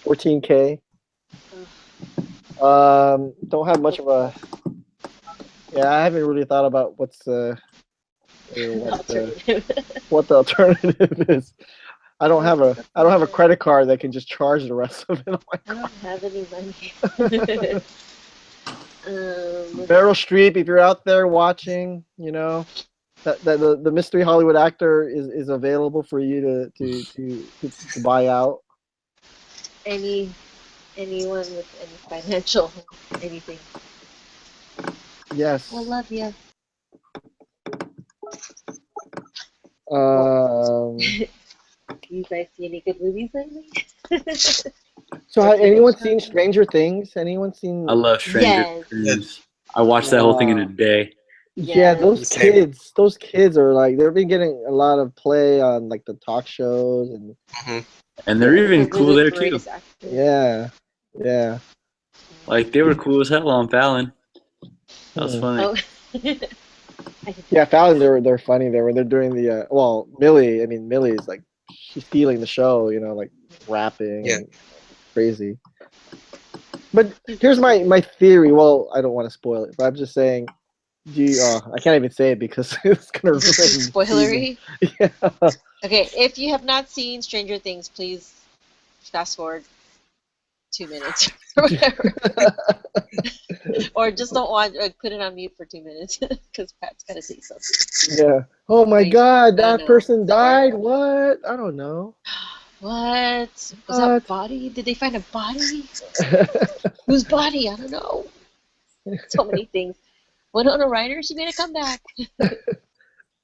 14K. Don't have much of a. Yeah, I haven't really thought about what the alternative is. I don't have a credit card that can just charge the rest of it on my I don't have any money. Meryl Streep, if you're out there watching, that the mystery Hollywood actor is available for you to buy out. Anyone with any financial anything. Yes. I love you. You guys see any good movies lately? So has anyone seen Stranger Things? Anyone seen? I love Stranger Things. I watched that whole thing in a day. Yeah, those kids are like they've been getting a lot of play on like the talk shows And they're even cool there too. Yeah. Like they were cool as hell on Fallon. That was funny. Oh. Yeah, Fallon, they're funny there when they're doing the Millie. I mean, Millie's like she's stealing the show, like rapping, and crazy. But here's my theory. Well, I don't want to spoil it, but I'm just saying. I can't even say it because it's gonna ruin Spoilery. Yeah. Okay, if you have not seen Stranger Things, please fast forward 2 minutes or whatever, or just don't watch. Put it on mute for 2 minutes because Pat's gotta say something. Yeah. Oh my God, that person died. What? I don't know. What was that body? Did they find a body? Whose body? I don't know. So many things. Winona Ryder, she made a comeback.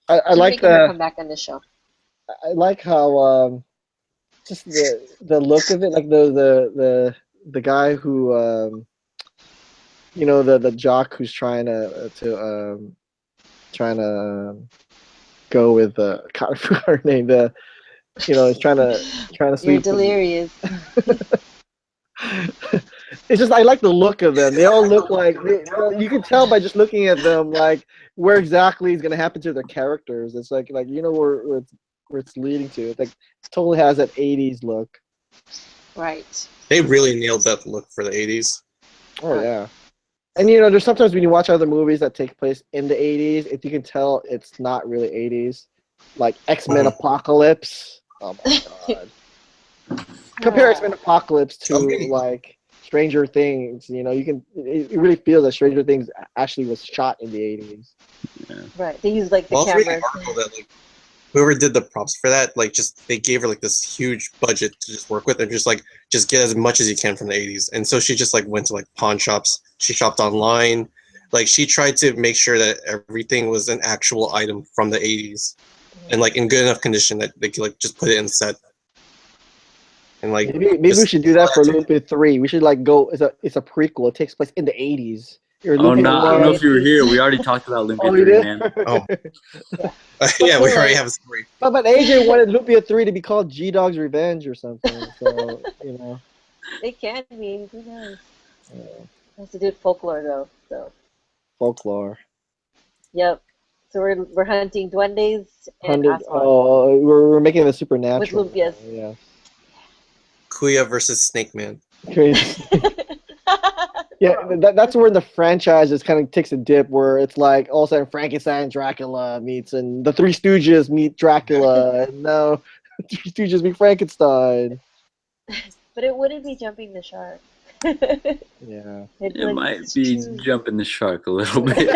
I like her the comeback on the show. I like how just the look of it, like the guy who the jock who's trying to go with God, I forgot her name. Is trying to You're sleep. delirious. It's just I like the look of them. They all look like you can tell by just looking at them like where exactly is gonna happen to their characters. It's like where it's leading to. It's like it totally has that 80s look. Right. They really nailed that look for the 80s. Oh yeah. And there's sometimes when you watch other movies that take place in the 80s, if you can tell it's not really 80s, like X-Men Apocalypse. Oh my god. Compare X-Men Apocalypse to like Stranger Things. It really feels that Stranger Things actually was shot in the 80s. Yeah. Right. They use like the Well, I was reading camera. an article that like whoever did the props for that, like just they gave her like this huge budget to just work with and just get as much as you can from the 80s. And so she just like went to like pawn shops. She shopped online. Like she tried to make sure that everything was an actual item from the 80s and like in good enough condition that they could like just put it in set. And like maybe we should do that for Lumpia 3. We should like go. It's a prequel. It takes place in the 80s. Oh no! I don't know if you were here. We already talked about Lumpia 3, man. Oh. Yeah, we already have a story. But AJ wanted Lumpia 3 to be called G-Dog's Revenge or something. So It can be. Who knows? Has to do with folklore though. So. Folklore. Yep. So we're hunting duendes and we're making the supernatural. With lumpias. Yeah. Kuya versus Snake Man. Crazy. Yeah, that's where the franchise just kind of takes a dip, where it's like all of a sudden Frankenstein and Dracula meets, and the Three Stooges meet Dracula, and now the Three Stooges meet Frankenstein. But it wouldn't be jumping the shark. Yeah. It might be jumping the shark a little bit.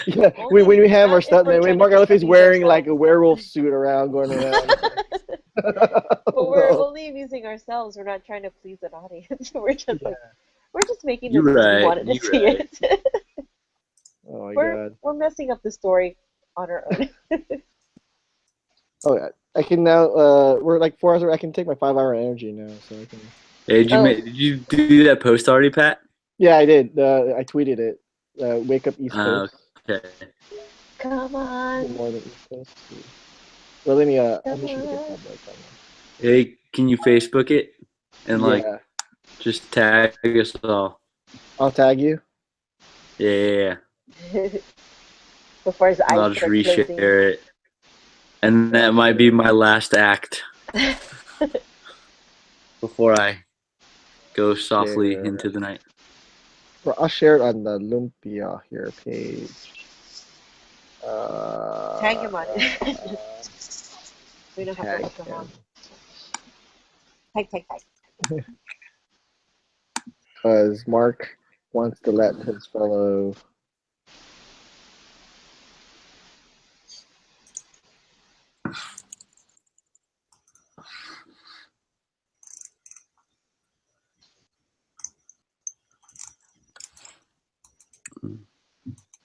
Yeah, when we have our stuntman, when Mark Elephant's wearing like a werewolf suit around, going around. But we're only amusing ourselves. We're not trying to please an audience. We're just we're just making this we wanted to see it. Oh my god. We're messing up the story on our own. Oh yeah. I can now we're like 4 hours. I can take my 5-hour energy now, so I can. Hey, did you do that post already, Pat? Yeah, I did. I tweeted it. Wake up East Coast. Okay. Come on. More than East Coast. Well, let me Hey, can you Facebook it and like just tag us all? I'll tag you. Yeah. Before his eyes I'll just start reshare closing. it, and that might be my last act before I go softly into the night. Well, I'll share it on the Lumpia here page. Tag him on it. We don't have to come on. Tag. Because Mark wants to let his fellow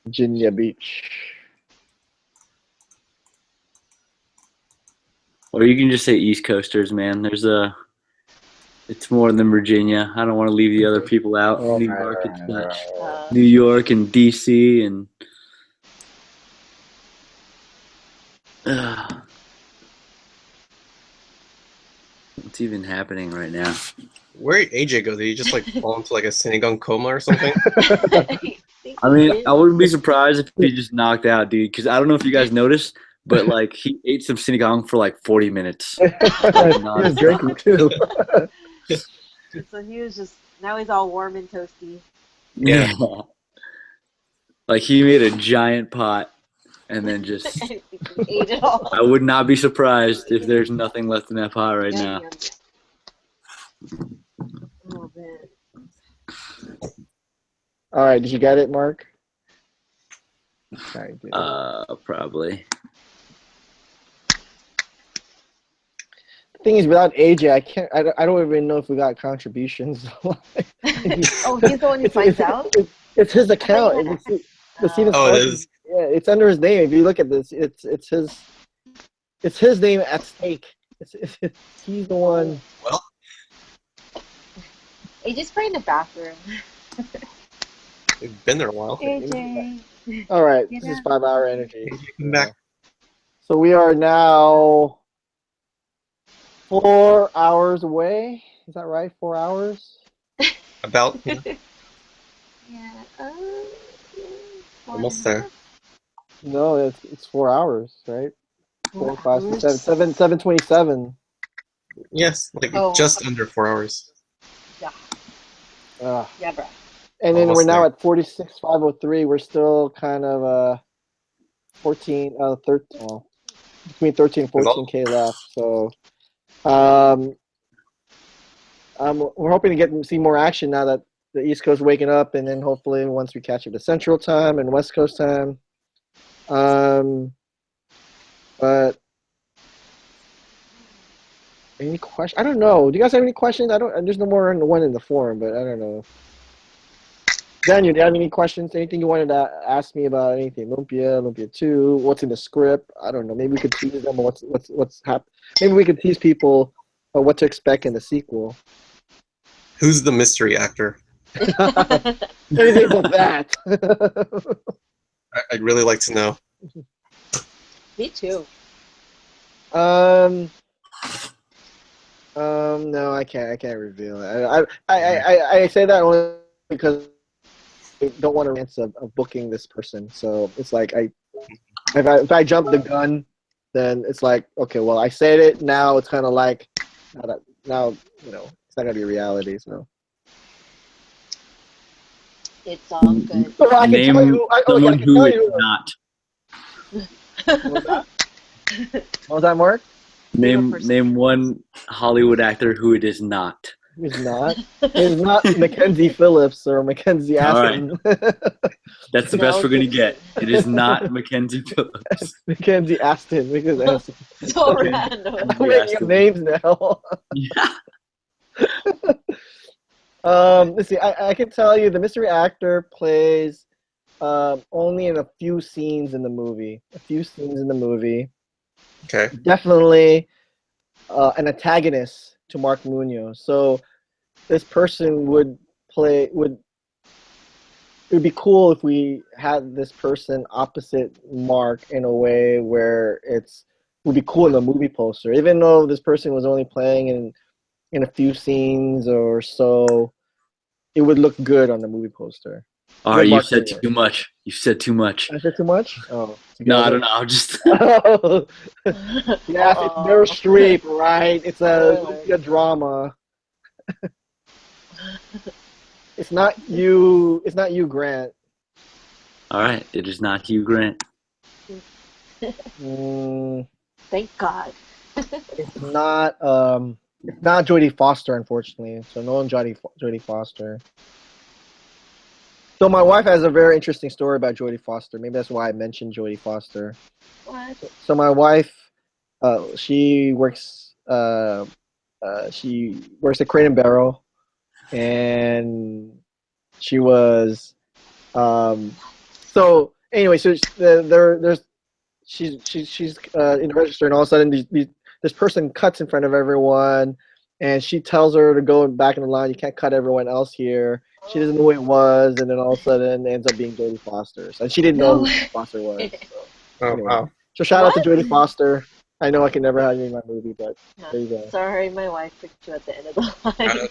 Virginia Beach. Or you can just say East Coasters, man. It's more than Virginia. I don't want to leave the other people out. New York and such. New York and DC and what's even happening right now? Where did AJ go? Did he just like fall into like a Sinigang coma or something? I mean, I wouldn't be surprised if he just knocked out, dude. Because I don't know if you guys noticed, but like he ate some sinigang for like 40 minutes. He was drinking too. So he was now he's all warm and toasty. Yeah. Like he made a giant pot and then just Ate it all. I would not be surprised if there's nothing left in that pot right now. Oh man. All right, did you get it, Mark? Probably. The thing is, without AJ, I don't even know if we got contributions. Oh, he's the one who finds out? It's his account. It is. Yeah, it's under his name. Yeah, it's under his name. If you look at this, it's his. it's his name at stake. He's the one. Well, AJ's probably in the bathroom. we've been there a while. AJ. All right, Get this is up. 5 Hour Energy. Come back. So we are now 4 hours away. Is that right? 4 hours? About. Yeah. Yeah. Almost there. No, it's 4 hours, right? 4, 4 5, 6, 7, 7:27. Yes, like just under 4 hours. Yeah. Uh, Yeah, bro. and then Almost we're now there. at 46,503. We're still kind of 13, well, between 13 and 14K left. So we're hoping to see more action now that the East Coast waking up, and then hopefully once we catch up to Central Time and West Coast Time. But any question? I don't know. Do you guys have any questions? There's no more one in the forum, but I don't know. Daniel, do you have any questions? Anything you wanted to ask me about anything? Lumpia 2, what's in the script? I don't know. Maybe we could tease them what's happening. Maybe we could tease people what to expect in the sequel. Who's the mystery actor? Anything but that. I'd really like to know. Me too. No, I can't reveal it. I say that only because I don't want to chance of booking this person. So it's like if I jump the gun, then it's like, okay, well, I said it. Now it's kind of like now it's not gonna be reality. So It's all good. so I can tell you. Someone who is not. What was that, Mark? Name one Hollywood actor who it is not. He's not. He's not Mackenzie Phillips or Mackenzie All Aston. That's the best we're gonna get. It is not Mackenzie Phillips. Mackenzie Aston. Because Aston. So random. I'm making up names now. Yeah. Let's see. I can tell you the mystery actor plays only in a few scenes in the movie. Okay. Definitely an antagonist to Mark Munoz. So this person would it would be cool if we had this person opposite Mark in a way where would be cool in the movie poster. Even though this person was only playing in a few scenes or so, it would look good on the movie poster. All right, you've said too much. You've said too much. I said too much? Oh. No, I don't know. I'm just. Yeah, it's Meryl Streep, right? It's a drama. It's not you. It's not you, Grant. All right, it is not Hugh Grant. Thank God. It's not. It's not Jodie Foster, unfortunately. So no one Jodie Foster. So my wife has a very interesting story about Jodie Foster. Maybe that's why I mentioned Jodie Foster. What? So my wife, she works at Crate & Barrel, and she was, so anyway, so she's in the register, and all of a sudden this person cuts in front of everyone, and she tells her to go back in the line. You can't cut everyone else here. She doesn't know who it was, and then all of a sudden it ends up being Jodie Foster. And she didn't know who Jodie Foster was. So, anyway. Wow. So shout out to Jodie Foster. I know I can never have you in my movie, but there you go. Sorry, my wife picked you at the end of the line.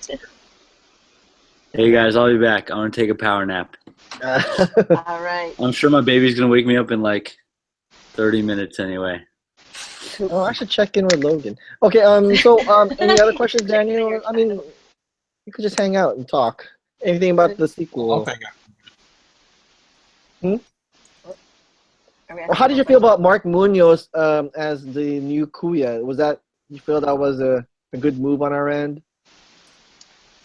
Hey guys, I'll be back. I want to take a power nap. All right. I'm sure my baby's gonna wake me up in like 30 minutes anyway. Oh, I should check in with Logan. Okay. So any other questions, Daniel? I mean, you could just hang out and talk. Anything about the sequel? I'll hang out. Well, how did you feel about Mark Munoz as the new Kuya? You feel that was a good move on our end?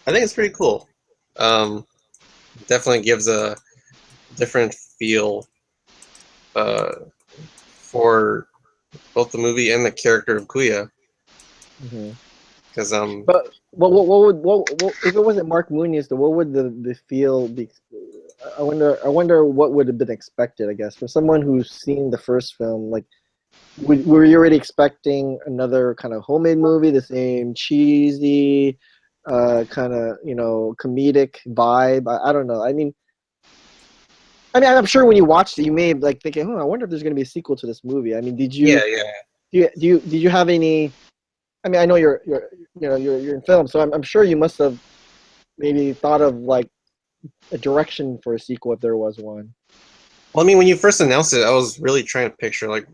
I think it's pretty cool. Definitely gives a different feel for both the movie and the character of Kuya. Because But what would if it wasn't Mark Munoz, what would the feel be? I wonder what would have been expected. I guess for someone who's seen the first film, like were you already expecting another kind of homemade movie, the same cheesy, kind of comedic vibe? I don't know. I'm sure when you watched it, you may like thinking, "Oh, I wonder if there's going to be a sequel to this movie." I mean, did you? Yeah. Did you have any? I mean, I know you're in film, so I'm sure you must have maybe thought of like a direction for a sequel if there was one. Well, I mean, when you first announced it, I was really trying to picture like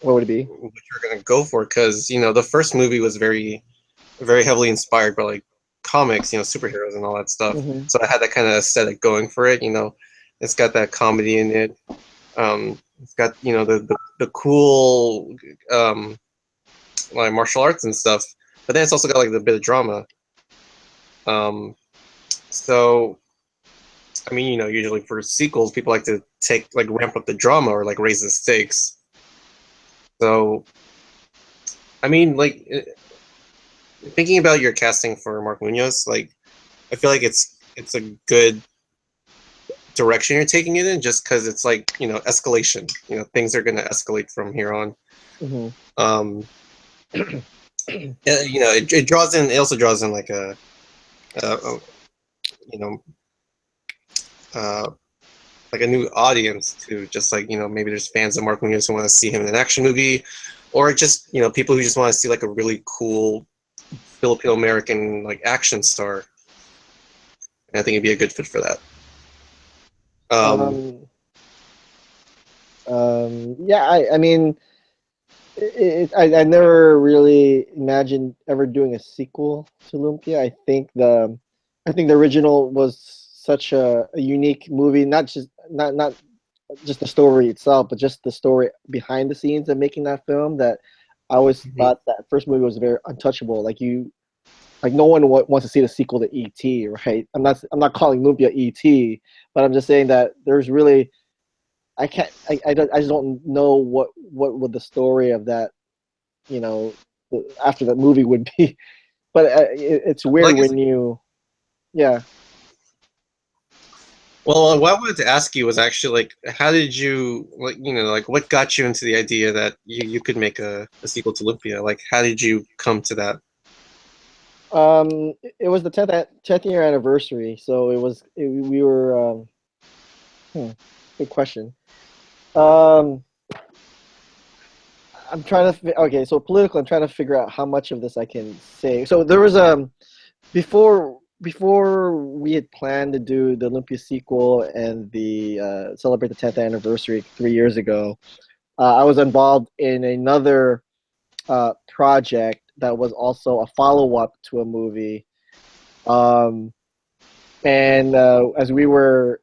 what would it be, what you're gonna go for, because the first movie was very, very heavily inspired by like comics, superheroes and all that stuff. Mm-hmm. So I had that kind of aesthetic going for it. It's got that comedy in it. It's got the cool like martial arts and stuff, but then it's also got like the bit of drama. So I mean, usually for sequels, people like to ramp up the drama or like raise the stakes. So, I mean, like thinking about your casting for Mark Munoz, like I feel like it's a good direction you're taking it in, just because it's like escalation. Things are gonna escalate from here on. Mm-hmm. It draws in. It also draws in like a like a new audience too. Just like maybe there's fans of Mark Munoz who want to see him in an action movie, or just people who just want to see like a really cool Filipino American like action star. And I think it'd be a good fit for that. Yeah, I mean, I never really imagined ever doing a sequel to Lumpia. I think the original was such a unique movie, not just the story itself, but just the story behind the scenes of making that film. That I always thought that first movie was very untouchable. Like no one wants to see the sequel to E.T., right? I'm not calling Lumpia E.T., but I'm just saying that there's really I just don't know what would the story of that after that movie would be. But it's weird when you Well, what I wanted to ask you was actually like, how did you what got you into the idea that you could make a sequel to Lumpia? Like, how did you come to that? It was the 10th year anniversary, so we were good question. I'm trying to so political. I'm trying to figure out how much of this I can say. So there was before we had planned to do the Olympia sequel and the celebrate the 10th anniversary 3 years ago. I was involved in another project that was also a follow-up to a movie, and as we were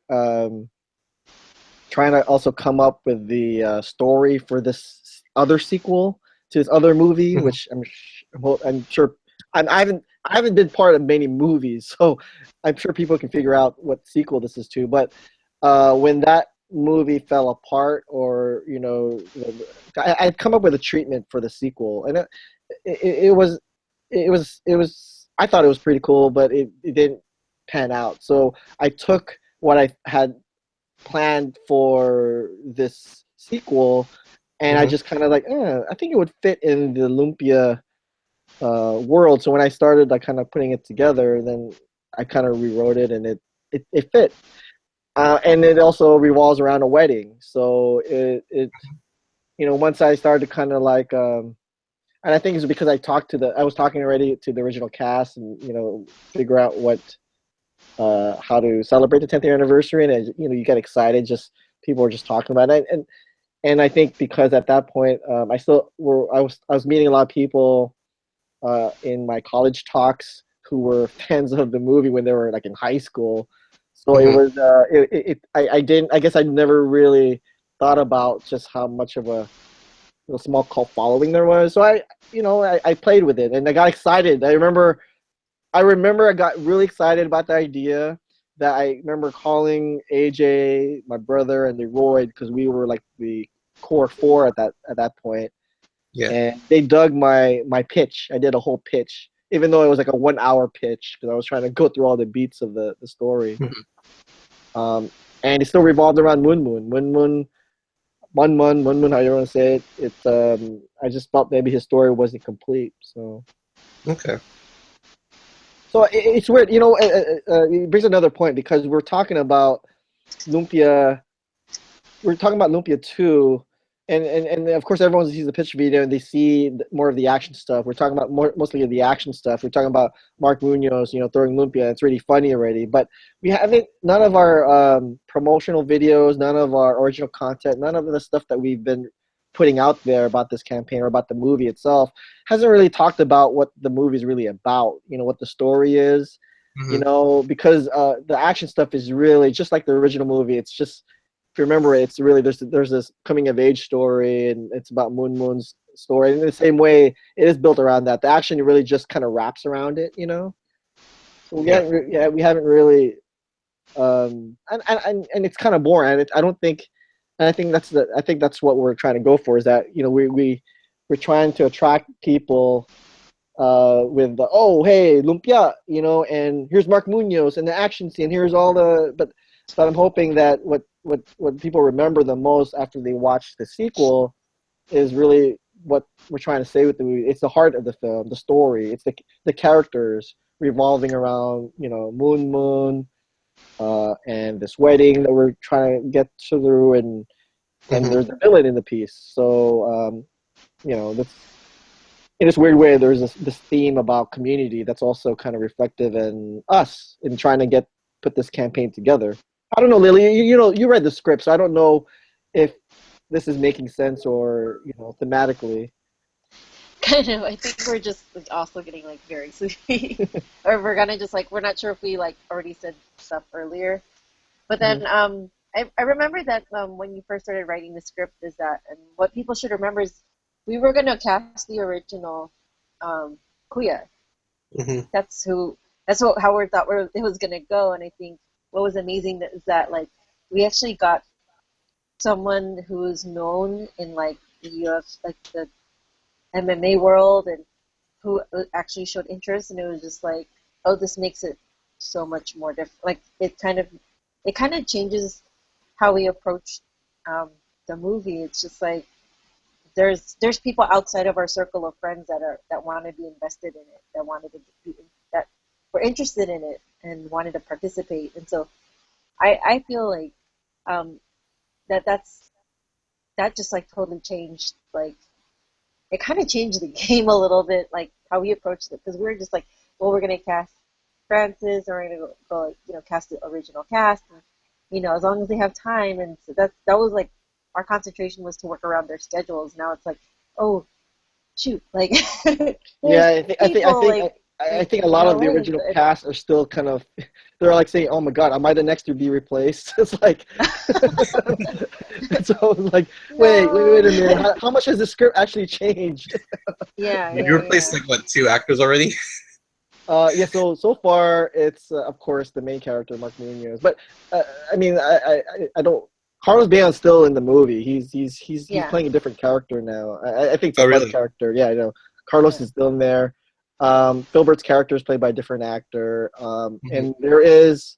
trying to also come up with the story for this other sequel to this other movie, which I'm sure I haven't been part of many movies, so I'm sure people can figure out what sequel this is to. But when that movie fell apart, or I'd come up with a treatment for the sequel, and it was I thought it was pretty cool, but it didn't pan out. So I took what I had planned for this sequel, and I just kind of like, I think it would fit in the Lumpia world. So when I started like kind of putting it together, then I kind of rewrote it, and it fit. And it also revolves around a wedding. So it once I started kind of like, and I think it's because I was talking already to the original cast, and figure out how to celebrate the 10th year anniversary, and you get excited. Just people were just talking about it, and I think because at that point I was meeting a lot of people in my college talks who were fans of the movie when they were like in high school. So it was I guess I never really thought about just how much of a small cult following there was. So I played with it, and I got excited. I remember I got really excited about the idea. That I remember calling AJ, my brother, and Leroy, because we were like the core four at that point. Yeah. And they dug my pitch. I did a whole pitch, even though it was like a 1 hour pitch, because I was trying to go through all the beats of the story. And it still revolved around Moon Moon. Moon Moon, Mun, how you want to say it. I just felt maybe his story wasn't complete. So Okay. So it's weird, you know. It brings another point because we're talking about Lumpia. We're talking about Lumpia 2, and of course everyone sees the picture video and they see more of the action stuff. We're talking about mostly of the action stuff. We're talking about Mark Munoz, you know, throwing Lumpia. It's really funny already, but we haven't. None of our promotional videos, none of our original content, none of the stuff that we've been putting out there about this campaign or about the movie itself hasn't really talked about what the movie is really about. You know, what the story is. You know, because the action stuff is really just like the original movie. It's just, if you remember, it's really there's this coming of age story, and it's about Moon's story. And in the same way, it is built around that. The action really just kind of wraps around it, you know. So we haven't really, and it's kind of boring. I don't think, and I think that's what we're trying to go for, is that, you know, we're trying to attract people with the, oh, hey, Lumpia, you know, and here's Mark Munoz and the action scene. Here's all the, but I'm hoping that what people remember the most after they watch the sequel is really what we're trying to say with the movie. It's the heart of the film, the story. It's the characters revolving around, you know, Moon, and this wedding that we're trying to get through, and there's a villain in the piece. So, you know, that's, in this weird way, there's this theme about community that's also kind of reflective in us in trying to put this campaign together. I don't know, Lily, you know, you read the script, so I don't know if this is making sense or, you know, thematically. Kind of. I think we're just like also getting like very sleepy, or we're gonna just like, we're not sure if we like already said stuff earlier, but then I remember that when you first started writing the script, is that, and what people should remember is we were gonna cast the original Kuya. That's what Howard thought it was gonna go, and I think what was amazing is that like we actually got someone who is known in like the UFC, like the MMA world, and who actually showed interest, and it was just like, oh, this makes it so much more different. Like it kind of changes how we approach the movie. It's just like there's people outside of our circle of friends that want to be invested in it, that were interested in it and wanted to participate, and so I feel like that just like totally changed, like it kind of changed the game a little bit, like how we approached it, because we were just like, well, we're gonna cast Francis, or we're gonna go like, you know, cast the original cast, and, you know, as long as they have time, and so that was like our concentration was to work around their schedules. Now it's like, oh shoot, like Yeah, I think a lot of the original cast are still kind of, they're like saying, oh my god, am I the next to be replaced? It's like, so it's like, wait a minute, how much has the script actually changed? You replaced like what, 2 actors already? Yeah, so far it's of course the main character, Mark Munoz, but I mean, I don't, Carlos Baon's still in the movie. He's playing a different character now. I think it's a fun character. Yeah, I know. Carlos is still in there. Filbert's character is played by a different actor. And there is,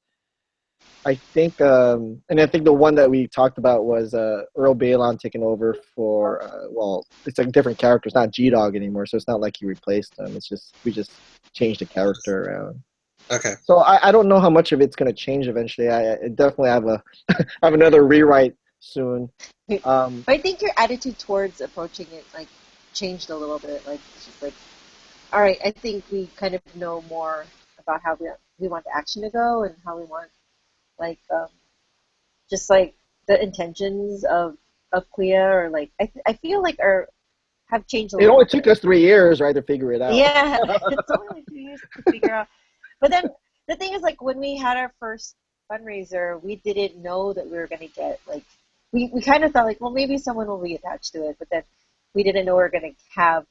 I think, and I think the one that we talked about was Earl Balon taking over for, well, it's a different character. It's not G-Dog anymore, so it's not like he replaced him. It's just, we just changed the character around. Okay. So I don't know how much of it's going to change eventually. I definitely have have another rewrite soon. But I think your attitude towards approaching it like changed a little bit. Like it's just like, all right, I think we kind of know more about how we want the action to go, and how we want like just like the intentions of Kuya, or like I feel like have changed a little. It only took us 3 years, right, to figure it out. Yeah, it's only like 3 years to figure out. But then the thing is, like, when we had our first fundraiser, we didn't know that we were going to get, like, we kind of thought, like, well, maybe someone will be attached to it, but then we didn't know we were going to have,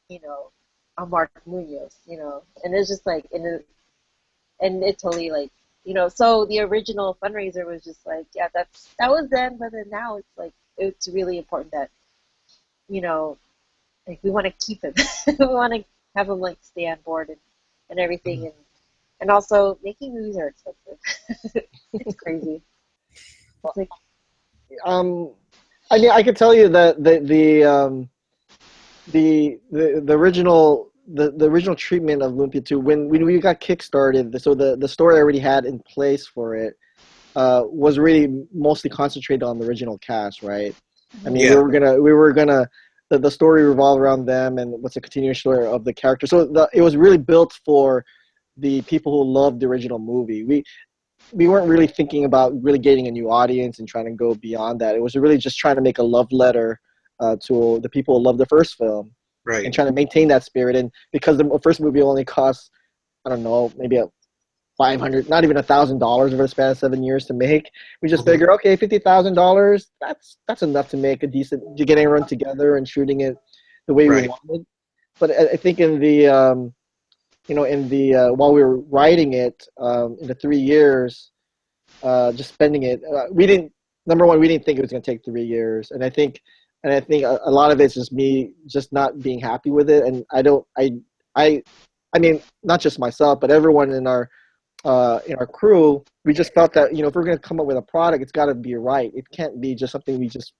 you know, a Mark Munoz, you know, and it's just like, and it totally, like, you know, so the original fundraiser was just like, yeah, that was then, but then now it's like, it's really important that, you know, like, we want to keep him. We want to have him, like, stay on board and everything, and also making movies are expensive. It's crazy. It's like, I mean, I could tell you that the original treatment of Lumpia 2 when we got kickstarted, so the story I already had in place for it was really mostly concentrated on the original cast, right? I mean, we were gonna the story revolved around them and what's a continuation story of the character. So it was really built for the people who loved the original movie. We weren't really thinking about really getting a new audience and trying to go beyond that. It was really just trying to make a love letter to the people who loved the first film, right? And trying to maintain that spirit. And because the first movie only cost, I don't know, maybe $500, not even $1,000 over the span of 7 years to make, we just figured, okay, $50,000, that's enough to make a decent, to get everyone together and shooting it the way we wanted. But I think in the while we were writing it, in the 3 years, just spending it, we didn't think it was going to take 3 years, and I think a lot of it's just me just not being happy with it, and I mean, not just myself, but everyone in our crew, we just felt that, if we're going to come up with a product, it's got to be right. It can't be just something we just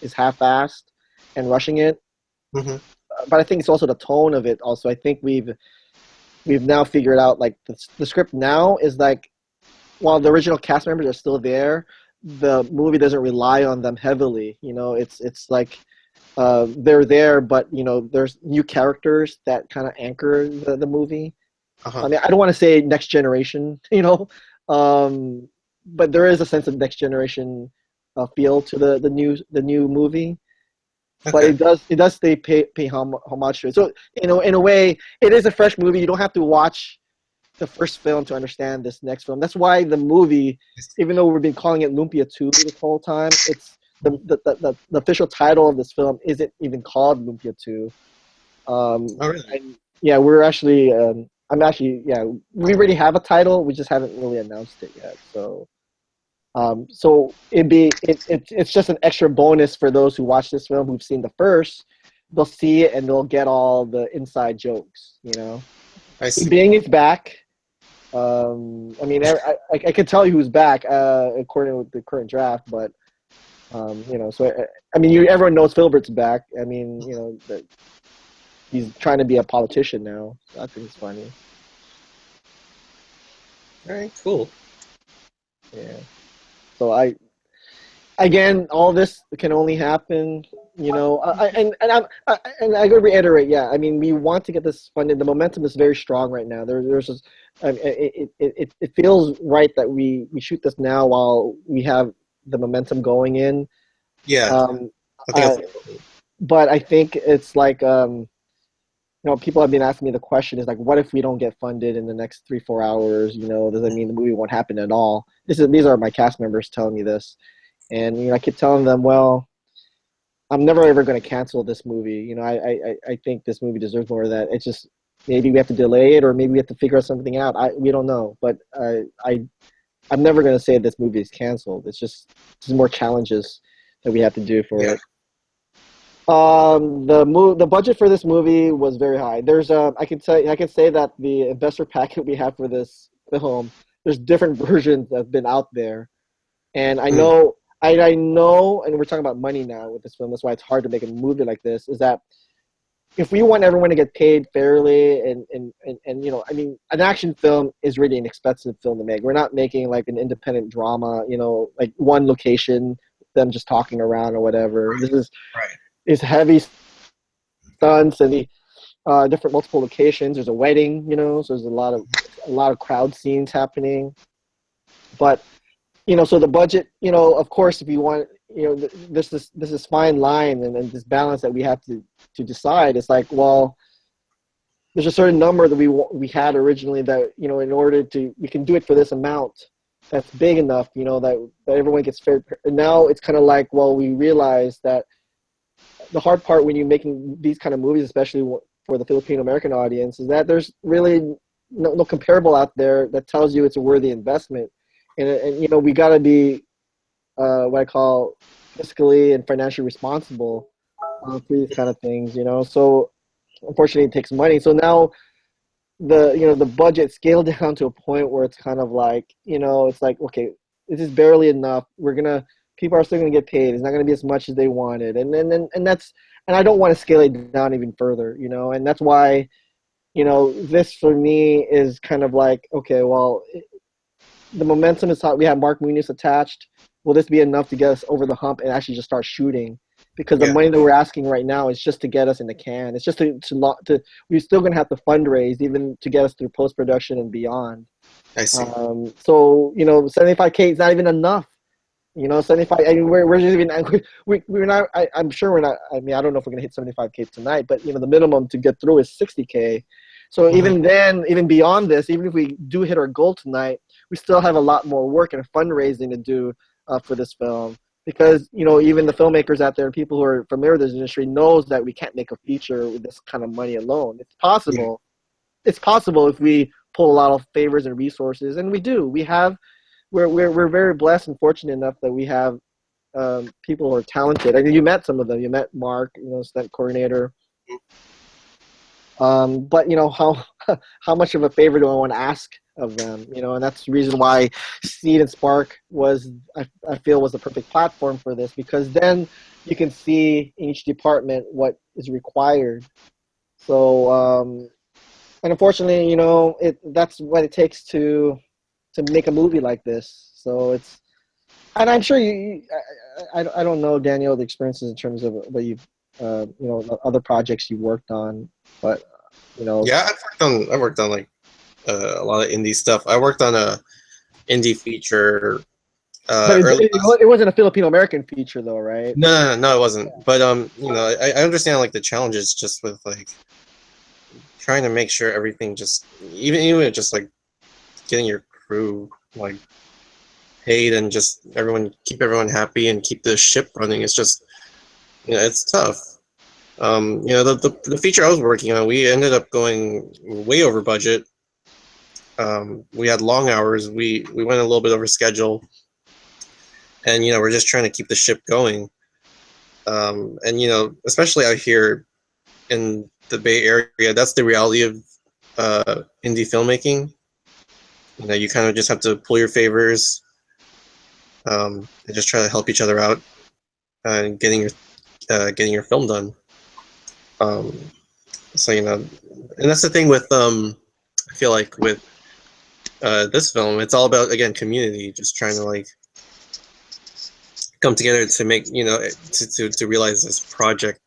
is half-assed and rushing it. Mm-hmm. But I think it's also the tone of it. Also, I think we've now figured out, like, the script now is like, while the original cast members are still there, the movie doesn't rely on them heavily. It's like they're there, but there's new characters that kind of anchor the movie. I mean, I don't want to say next generation, but there is a sense of next generation feel to the new movie. But it does stay pay homage to it. So in a way, it is a fresh movie. You don't have to watch the first film to understand this next film. That's why the movie, even though we've been calling it Lumpia 2 this whole time, it's the official title of this film isn't even called Lumpia 2. Really? And yeah, we're actually. We already have a title. We just haven't really announced it yet. So, it's just an extra bonus for those who watch this film who've seen the first. They'll see it and they'll get all the inside jokes. I see. Bing is back. I mean, I can tell you who's back according to the current draft, but so I mean, everyone knows Filbert's back. I mean, that. He's trying to be a politician now. So I think it's funny. All right, cool. Yeah. So again, all this can only happen, and I go reiterate. Yeah, I mean, we want to get this funded. The momentum is very strong right now. There's just, it feels right that we shoot this now while we have the momentum going in. Yeah. But I think it's like. People have been asking me the question is like, what if we don't get funded in the next 3-4 hours? Does that mean the movie won't happen at all? These are my cast members telling me this. And, I keep telling them, well, I'm never ever going to cancel this movie. I think this movie deserves more of that. It's just, maybe we have to delay it or maybe we have to figure something out. We don't know. But I'm never going to say this movie is canceled. It's just, there's more challenges that we have to do for it. The budget for this movie was very high. There's I can say that the investor packet we have for this film, there's different versions that have been out there, and I know, and we're talking about money now with this film. That's why it's hard to make a movie like this. Is that if we want everyone to get paid fairly, and I mean, an action film is really an expensive film to make. We're not making like an independent drama, like one location, them just talking around or whatever. This is is heavy stunts and the different multiple locations. There's a wedding, so there's a lot of crowd scenes happening. But so the budget, of course, if you want, this is fine line and this balance that we have to decide. It's like, well, there's a certain number that we had originally that in order we can do it for this amount that's big enough, that everyone gets fair. And now it's kind of like, well, we realize that. The hard part when you're making these kind of movies, especially for the Filipino American audience, is that there's really no comparable out there that tells you it's a worthy investment, and we got to be what I call fiscally and financially responsible for these kind of things, So unfortunately, it takes money. So now the budget scaled down to a point where it's kind of like it's like, okay, this is barely enough. We're gonna people are still going to get paid. It's not going to be as much as they wanted, and I don't want to scale it down even further, you know, and that's why, you know, this for me is kind of like, okay, well, the momentum is hot. We have Mark Muniz attached. Will this be enough to get us over the hump and actually just start shooting? Because the money that we're asking right now is just to get us in the can. It's just to we're still going to have to fundraise even to get us through post-production and beyond. I see. So, you know, 75K is not even enough. You know, 75. I mean, we're just even we're not. I'm sure we're not. I mean, I don't know if we're gonna hit 75K tonight, but you know, the minimum to get through is 60K. So even then, even beyond this, even if we do hit our goal tonight, we still have a lot more work and fundraising to do for this film. Because you know, even the filmmakers out there, people who are familiar with this industry, knows that we can't make a feature with this kind of money alone. It's possible. Yeah. It's possible if we pull a lot of favors and resources, and we do. We have. We're very blessed and fortunate enough that we have people who are talented. I mean, you met some of them. You met Mark, you know, stunt coordinator. But you know, how much of a favor do I want to ask of them? You know, and that's the reason why Seed and Spark was, I feel, was the perfect platform for this, because then you can see in each department what is required. So, and unfortunately, you know, that's what it takes to make a movie like this. So it's, and I'm sure I don't know, Daniel, the experiences in terms of what you've, you know, other projects you worked on, but you know. Yeah, I worked on like a lot of indie stuff. I worked on a indie feature. But it wasn't a Filipino American feature though, right? No, it wasn't. But you know, I understand like the challenges just with like trying to make sure everything just even just like getting your crew like paid and just keep everyone happy and keep the ship running. It's just, you know, it's tough. You know, the feature I was working on, we ended up going way over budget. We had long hours. We went a little bit over schedule, and you know, we're just trying to keep the ship going. And you know, especially out here in the Bay Area, that's the reality of indie filmmaking. You know, you kind of just have to pull your favors and just try to help each other out and getting your film done. So you know, and that's the thing with I feel like with this film, it's all about, again, community, just trying to like come together to make, you know, to realize this project,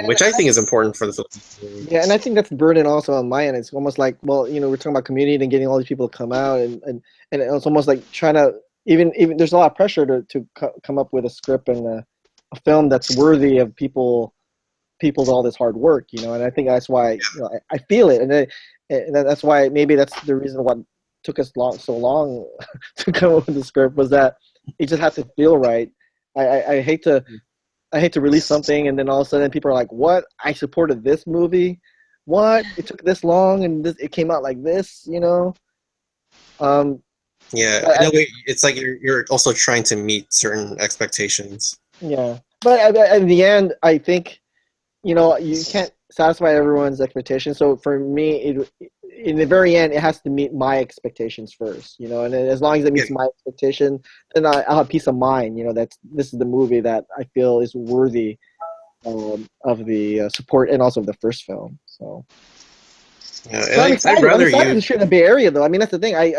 which I think is important for the film. Yeah, and I think that's burden also on my end. It's almost like, well, you know, we're talking about community and getting all these people to come out, and it's almost like trying to even there's a lot of pressure to come up with a script and a film that's worthy of people's all this hard work, you know. And I think that's why, you know, I feel it, and that's why maybe that's the reason what took us so long to come up with the script, was that it just had to feel right. I hate to release something and then all of a sudden people are like, what? I supported this movie? What? It took this long and it came out like this, you know? Yeah, in a way, it's like you're also trying to meet certain expectations. Yeah, but in the end, I think, you know, you can't satisfy everyone's expectations. So for me, in the very end, it has to meet my expectations first, you know. And as long as it meets my expectation, then I'll have peace of mind, you know, that this is the movie that I feel is worthy of the support and also of the first film. So. Yeah, So I'm excited. I'm excited to shoot in the Bay Area, though. I mean, that's the thing. I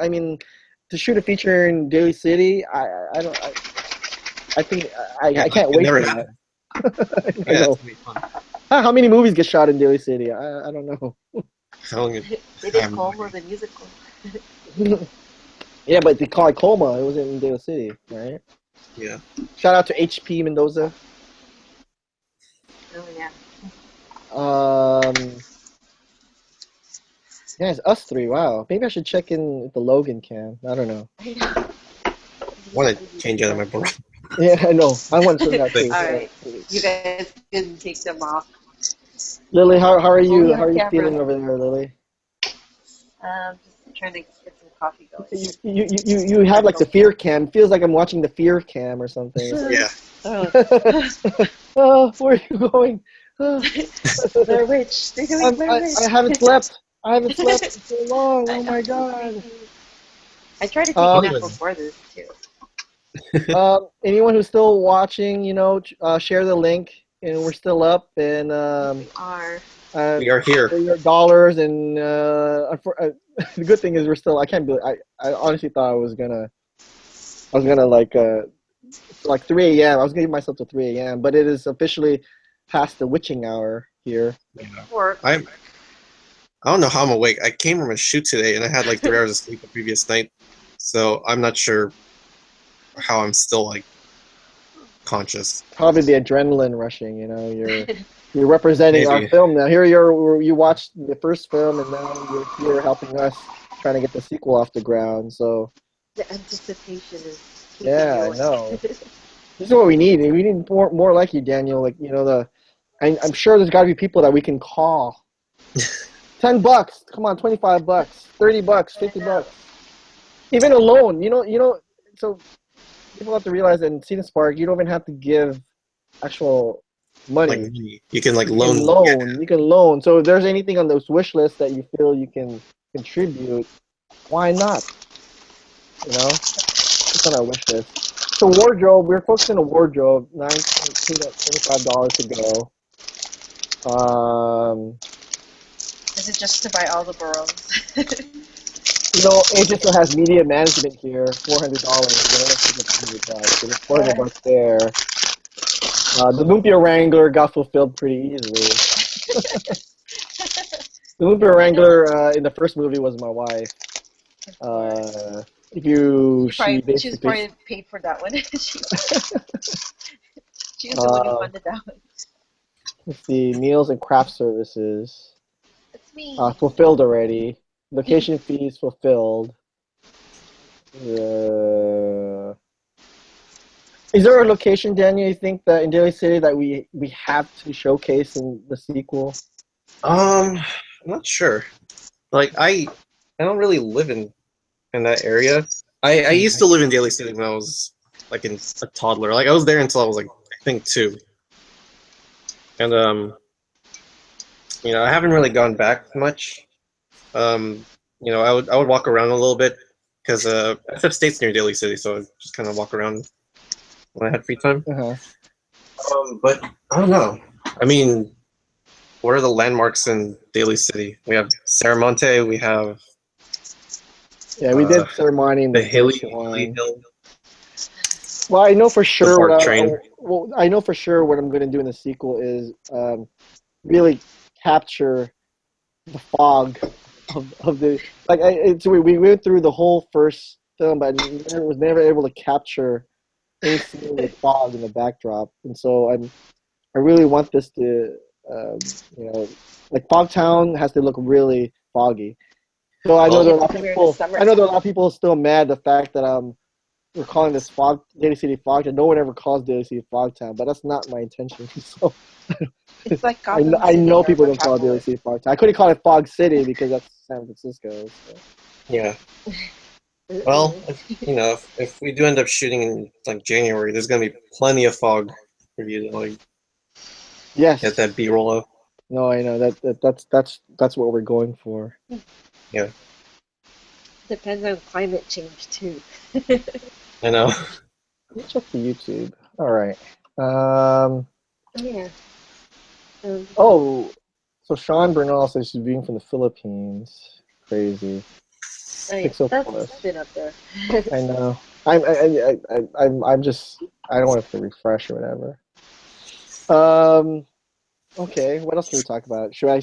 mean, to shoot a feature in Daly City, I think I can't wait for that. I know. How many movies get shot in Daly City? I don't know. They did Colma, the musical. Yeah, but they call it Colma. It was in Daly City, right? Yeah. Shout out to HP Mendoza. Oh yeah. Yeah, it's us three. Wow. Maybe I should check in with the Logan cam. I don't know. I want to change out of my board. Yeah, I know. I want to that too. All right, you guys can take them off. Lily, how are you? How are you feeling over there, Lily? Just trying to get some coffee going. You have like the fear cam. It feels like I'm watching the fear cam or something. Yeah. Oh, where are you going? They're rich. They're doing very rich. I haven't slept. I haven't slept in so long. Oh my god. I tried to take a nap before this too. Anyone who's still watching, share the link, and we're still up, and We are. We are here. for your dollars, and the good thing is we're still. I can't believe. I honestly thought I was gonna like 3 a.m. I was gonna give myself to 3 a.m. But it is officially past the witching hour here. Work. I don't know how I'm awake. I came from a shoot today, and I had like 3 hours of sleep the previous night, so I'm not sure how I'm still like conscious. Probably the adrenaline rushing. You're representing our Maybe. film now. Here you watched the first film, and now you're here helping us trying to get the sequel off the ground. So The anticipation is keeping yeah, I going. know. This is what we need. We need more like you, Daniel. Like I'm sure there's got to be people that we can call. $10, come on, $25, $30, $50, even a loan. So people have to realize that in Scene Spark, you don't even have to give actual money. Like you can like You loan. can loan. You can loan. So if there's anything on those wish lists that you feel you can contribute, why not? It's on our wish list. So wardrobe, we're focusing on wardrobe. $25 to go. Is it just to buy all the Barongs? Agent still has media management here, $400. So there's $400 there. The Lumpia Wrangler got fulfilled pretty easily. The Lumpia Wrangler in the first movie was my wife. She's probably paid for that one. She's the one who funded that one. Let's see, meals and craft services. That's me. Fulfilled already. Location fees fulfilled. Is there a location, Daniel, you think that in Daly City that we have to showcase in the sequel? I'm not sure. Like I don't really live in that area. I used to live in Daly City when I was like a toddler. Like I was there until I was like I think 2. And I haven't really gone back much. I would walk around a little bit because SF State's near Daly City, so I just kind of walk around when I had free time. But I don't know. I mean, what are the landmarks in Daly City? We have Saramonte. We have we did ceremony in the the Hilly first one. Hill. Well, I know for sure. Train. I know for sure what I'm going to do in the sequel is really capture the fog of the we went through the whole first film, but I was never able to capture any scene with fog in the backdrop, and so I really want this to like Fogtown has to look really foggy. So I know there are a lot of people. I know there are a lot of people still mad the fact that we're calling this Daly City Fogtown. No one ever calls Daly City Fogtown, but that's not my intention. So it's like I know people don't call it Daly City Fogtown. I couldn't call it Fog City because that's San Francisco. So. Yeah. Well, if we do end up shooting in like January, there's gonna be plenty of fog for you to like. Yes. Get that B-roll up. No, I know that's what we're going for. Yeah. Depends on climate change too. I know. Let's check the YouTube. All right. Yeah. So Sean Bernal says she's viewing from the Philippines. Crazy. That's been up there. I know. I'm just I don't want it to refresh or whatever. Okay. What else can we talk about? Should I?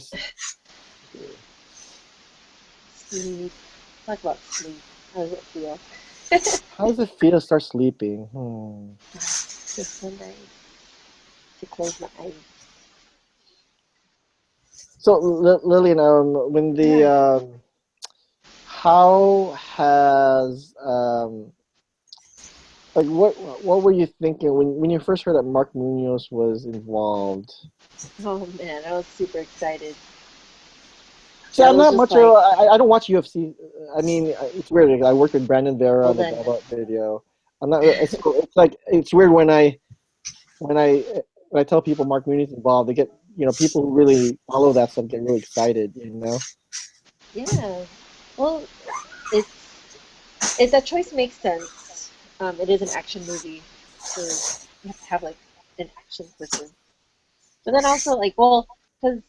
Sleep. Talk about sleep. How does it feel? How does it feel to start sleeping? It's so nice to close my eyes. So Lillian, when the how has like what were you thinking when you first heard that Mark Munoz was involved? Oh man, I was super excited. See, I'm not much. I don't watch UFC. I mean, it's weird. I worked with Brandon Vera on the Bubba video. I'm not. It's weird when I tell people Mark Mooney's involved. They get people who really follow that stuff get really excited. Yeah. Well, if that choice makes sense, It is an action movie, so you have to have like an action person. But then also like, well, because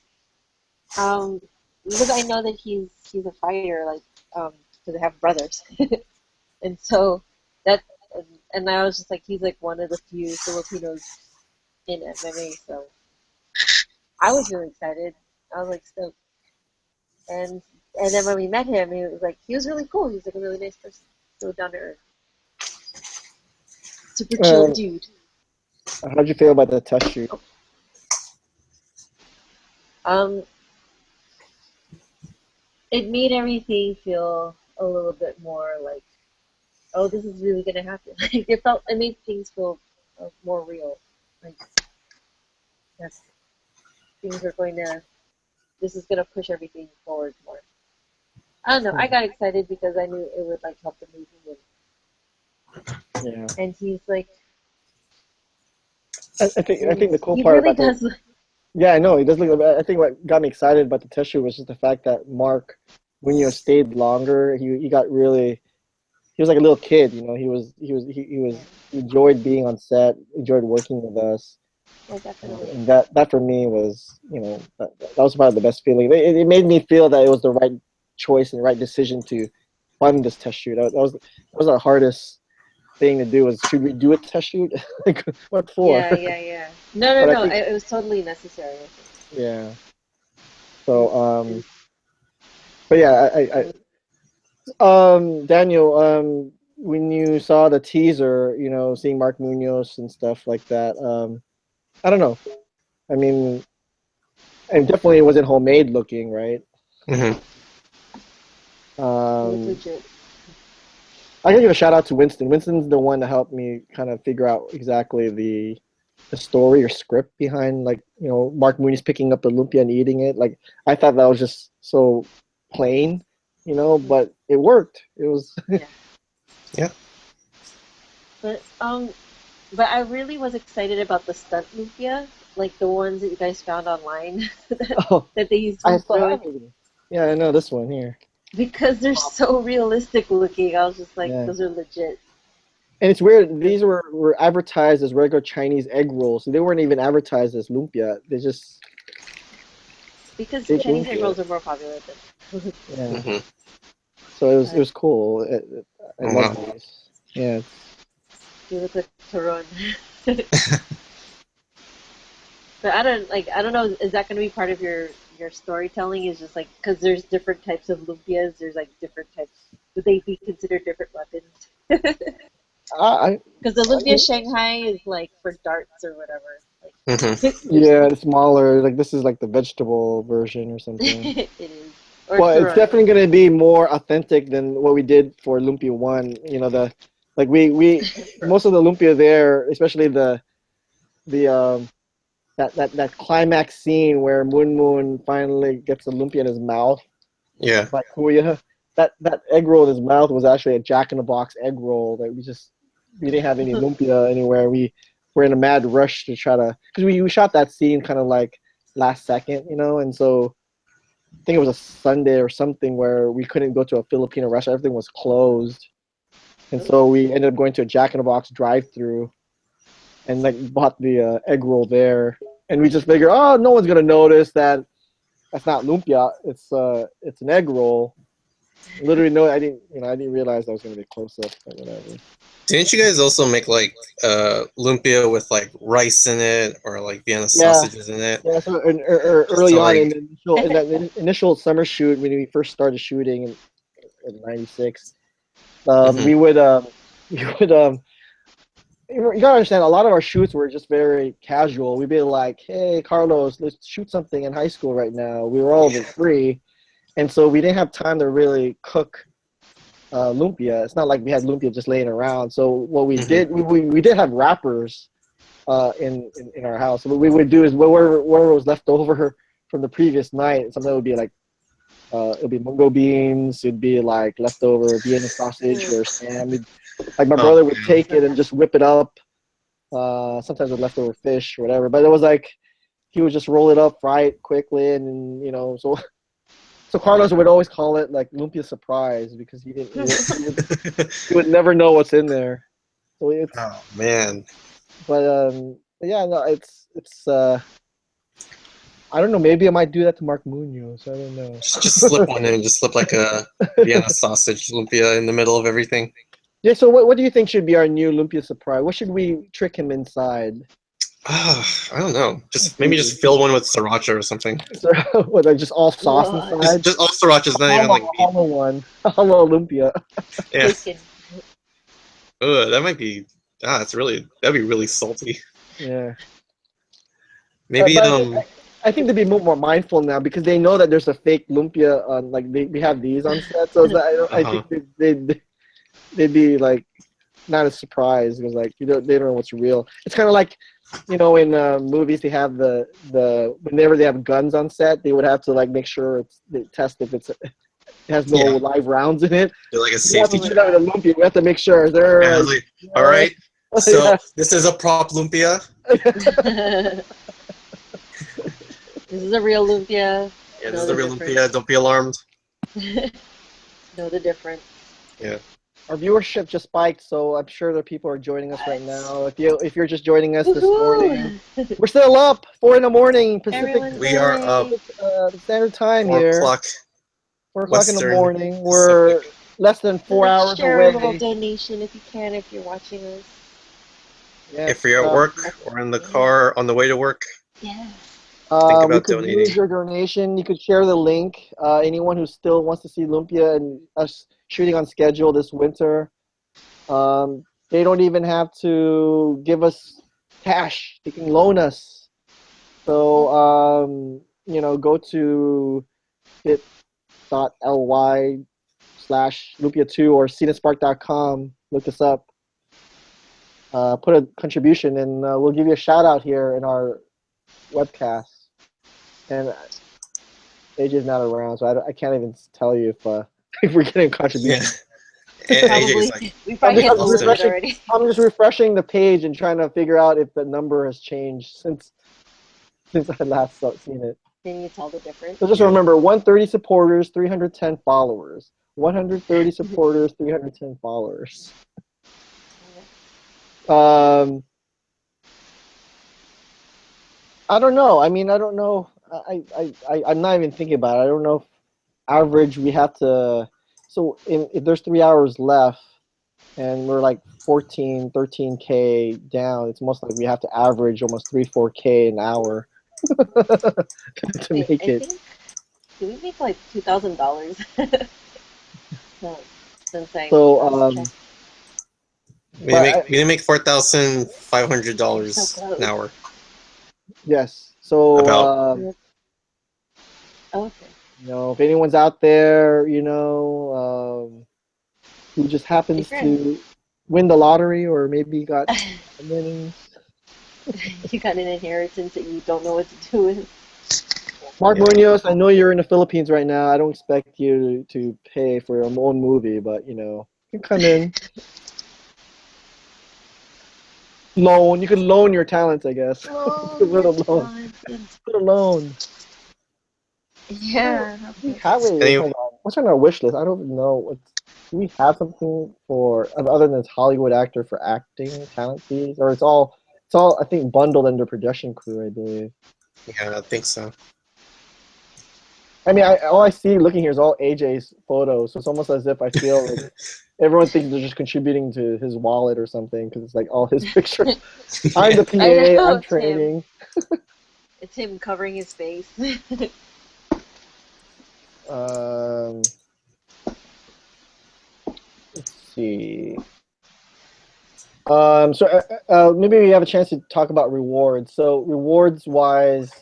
I know that he's a fighter, like because I have brothers, and so that and I was just like, he's like one of the few Filipinos in MMA, so I was really excited. I was like stoked, and then when we met him, he was really cool. He was like a really nice person, so down to earth, super chill dude. How'd you feel about the test shoot? It made everything feel a little bit more like, oh, this is really gonna happen. Like it made things feel more real. Like, yes, things are this is gonna push everything forward more. I don't know. I got excited because I knew it would like help the movie. Yeah. And he's like, I think the cool he part really about does. Yeah, I know he does look. I think what got me excited about the test shoot was just the fact that Mark Munoz stayed longer. He got really. He was like a little kid, you know. He enjoyed being on set, enjoyed working with us. Yeah, definitely. And that for me was, you know, that was probably the best feeling. It made me feel that it was the right choice and the right decision to fund this test shoot. That was the hardest thing to do. Was should we do a test shoot? Like, what for? Yeah. No. It was totally necessary. I think. Yeah. So but yeah, Daniel, when you saw the teaser, you know, seeing Mark Munoz and stuff like that, I don't know. I mean, and definitely it wasn't homemade looking, right? Mm-hmm. Legit. I gotta give a shout out to Winston. Winston's the one that helped me kind of figure out exactly the story or script behind, like, you know, Mark Munoz picking up the lumpia and eating it. Like, I thought that was just so plain, you know, but it worked. It was Yeah. But I really was excited about the stunt lumpia, like the ones that you guys found online that they used I to still throw have it. Yeah, I know this one here. because they're so realistic looking. I was just like, Yeah. those are legit. And it's weird. These were advertised as regular Chinese egg rolls. So they weren't even advertised as lumpia. They just Because big Chinese egg lumpia. rolls are more popular than. Yeah. Mm-hmm. So it was cool. I Oh, love wow. these. Yeah. You look like Turon. But I don't know. Is that going to be part of your storytelling? Is just like, because there's different types of lumpias. There's like different types. Would they be considered different weapons? Because the lumpia Shanghai is like for darts or whatever. Like, Mm-hmm. Yeah, it's smaller. Like, this is like the vegetable version or something. it is. Or Well, it's Turon. definitely going to be more authentic than what we did for Lumpia 1. You know, we most of the lumpia there, especially that climax scene where Moon finally gets the lumpia in his mouth Yeah. by Kuya. That egg roll in his mouth was actually a Jack in the Box egg roll that we didn't have any lumpia anywhere. We were in a mad rush to try to, because we shot that scene kind of like last second, you know, and so I think it was a Sunday or something where we couldn't go to a Filipino restaurant. Everything was closed. And so we ended up going to a Jack in the Box drive-through and like bought the egg roll there. And we just figured, oh, no one's gonna notice that that's not lumpia. It's an egg roll. Literally, no, I didn't realize that was gonna be close up or whatever. Didn't you guys also make like lumpia with like rice in it or like Vienna sausages in it? Yeah. So early So, on like, in that initial summer shoot when we first started shooting in '96, we would you gotta understand, a lot of our shoots were just very casual. We'd be like, hey, Carlos, let's shoot something in high school right now. We were all over free. And so we didn't have time to really cook lumpia. It's not like we had lumpia just laying around. So what we did, we did have wrappers in our house. So what we would do is whatever was left over from the previous night, something would be like, it'd be mungo beans, it'd be like leftover Vienna sausage or Sam. Like my brother would take it and just whip it up, sometimes with leftover fish or whatever. But it was like he would just roll it up, fry it quickly, and then, you know, so Carlos would always call it like lumpia surprise because he would never know what's in there. So it's. Oh man. But yeah, no, it's. I don't know. Maybe I might do that to Mark Munoz. I don't know. Just slip one in. Just slip like a Vienna sausage lumpia in the middle of everything. Yeah. So what do you think should be our new lumpia surprise? What should we trick him inside? I don't know. Maybe just fill one with sriracha or something. What, like just all sauce inside? Just all sriracha's not even like meat. Hollow one. Hollow lumpia. Yeah. That might be. That'd be really salty. Yeah. Maybe I think they'd be more mindful now because they know that there's a fake lumpia on. Like we have these on set, so I think they'd be like not as surprised because like they don't know what's real. It's kind of like, in movies they have the whenever they have guns on set, they would have to like make sure they test if it has no live rounds in it. They're like a safety check. We have to make sure they're. All right. So this is a prop lumpia. This is a real lumpia. Yeah, this is a real lumpia. Don't be alarmed. Know the difference. Yeah. Our viewership just spiked, so I'm sure that people are joining us right now. If you're just joining us this morning, we're still up 4 in the morning Pacific. We are up. Standard time 4 here. 4 o'clock in the morning. We're less than 4 hours Share away. a little donation if you can, if you're watching us. Yeah, if you're at work or in the car on the way to work. Yeah. Think about we could donating. use your donation. You could share the link. Anyone who still wants to see Lumpia and us shooting on schedule this winter, they don't even have to give us cash. They can loan us. So, go to bit.ly/Lumpia2 or cinaspark.com. Look us up. Put a contribution, and we'll give you a shout out here in our webcast. And AJ's not around, so I can't even tell you if we're getting a contribution. I'm just refreshing the page and trying to figure out if the number has changed since I last seen it. Can you tell the difference? So just remember, 130 supporters, 310 followers. 130 supporters, 310 followers. I don't know. I mean, I don't know. I'm not even thinking about it. I don't know if average we have to. So if there's 3 hours left and we're like 14, 13K down, it's most like we have to average almost 3-4K an hour to make it. Did we make like $2,000? So we didn't make $4,500 an hour. Yes. So okay. If anyone's out there, who just happens to win the lottery or maybe got winnings. You got an inheritance that you don't know what to do with. Mark Munoz, I know you're in the Philippines right now. I don't expect you to pay for your own movie, but you can come in. You could loan your talents, I guess. Put a loan. Yeah. What's on our wish list? I don't know. Do we have something for other than Hollywood actor for acting talent fees, or it's all I think bundled under production crew, I believe. Yeah, I think so. I mean, all I see looking here is all AJ's photos, so it's almost as if I feel like everyone thinks they're just contributing to his wallet or something because it's like all his pictures. I'm the PA. I'm training. It's him covering his face. Let's see. So maybe we have a chance to talk about rewards. So rewards-wise,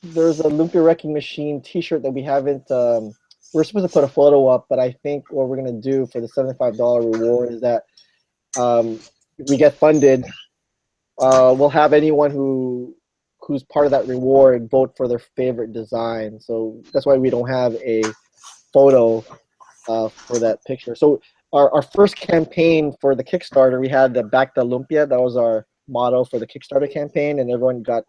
there's a Lumpia Wrecking Machine T-shirt that we haven't. We're supposed to put a photo up, but I think what we're gonna do for the $75 reward is that if we get funded, we'll have anyone who's part of that reward vote for their favorite design. So that's why we don't have a photo for that picture. So our first campaign for the Kickstarter, we had the Back the Lumpia. That was our motto for the Kickstarter campaign, and everyone got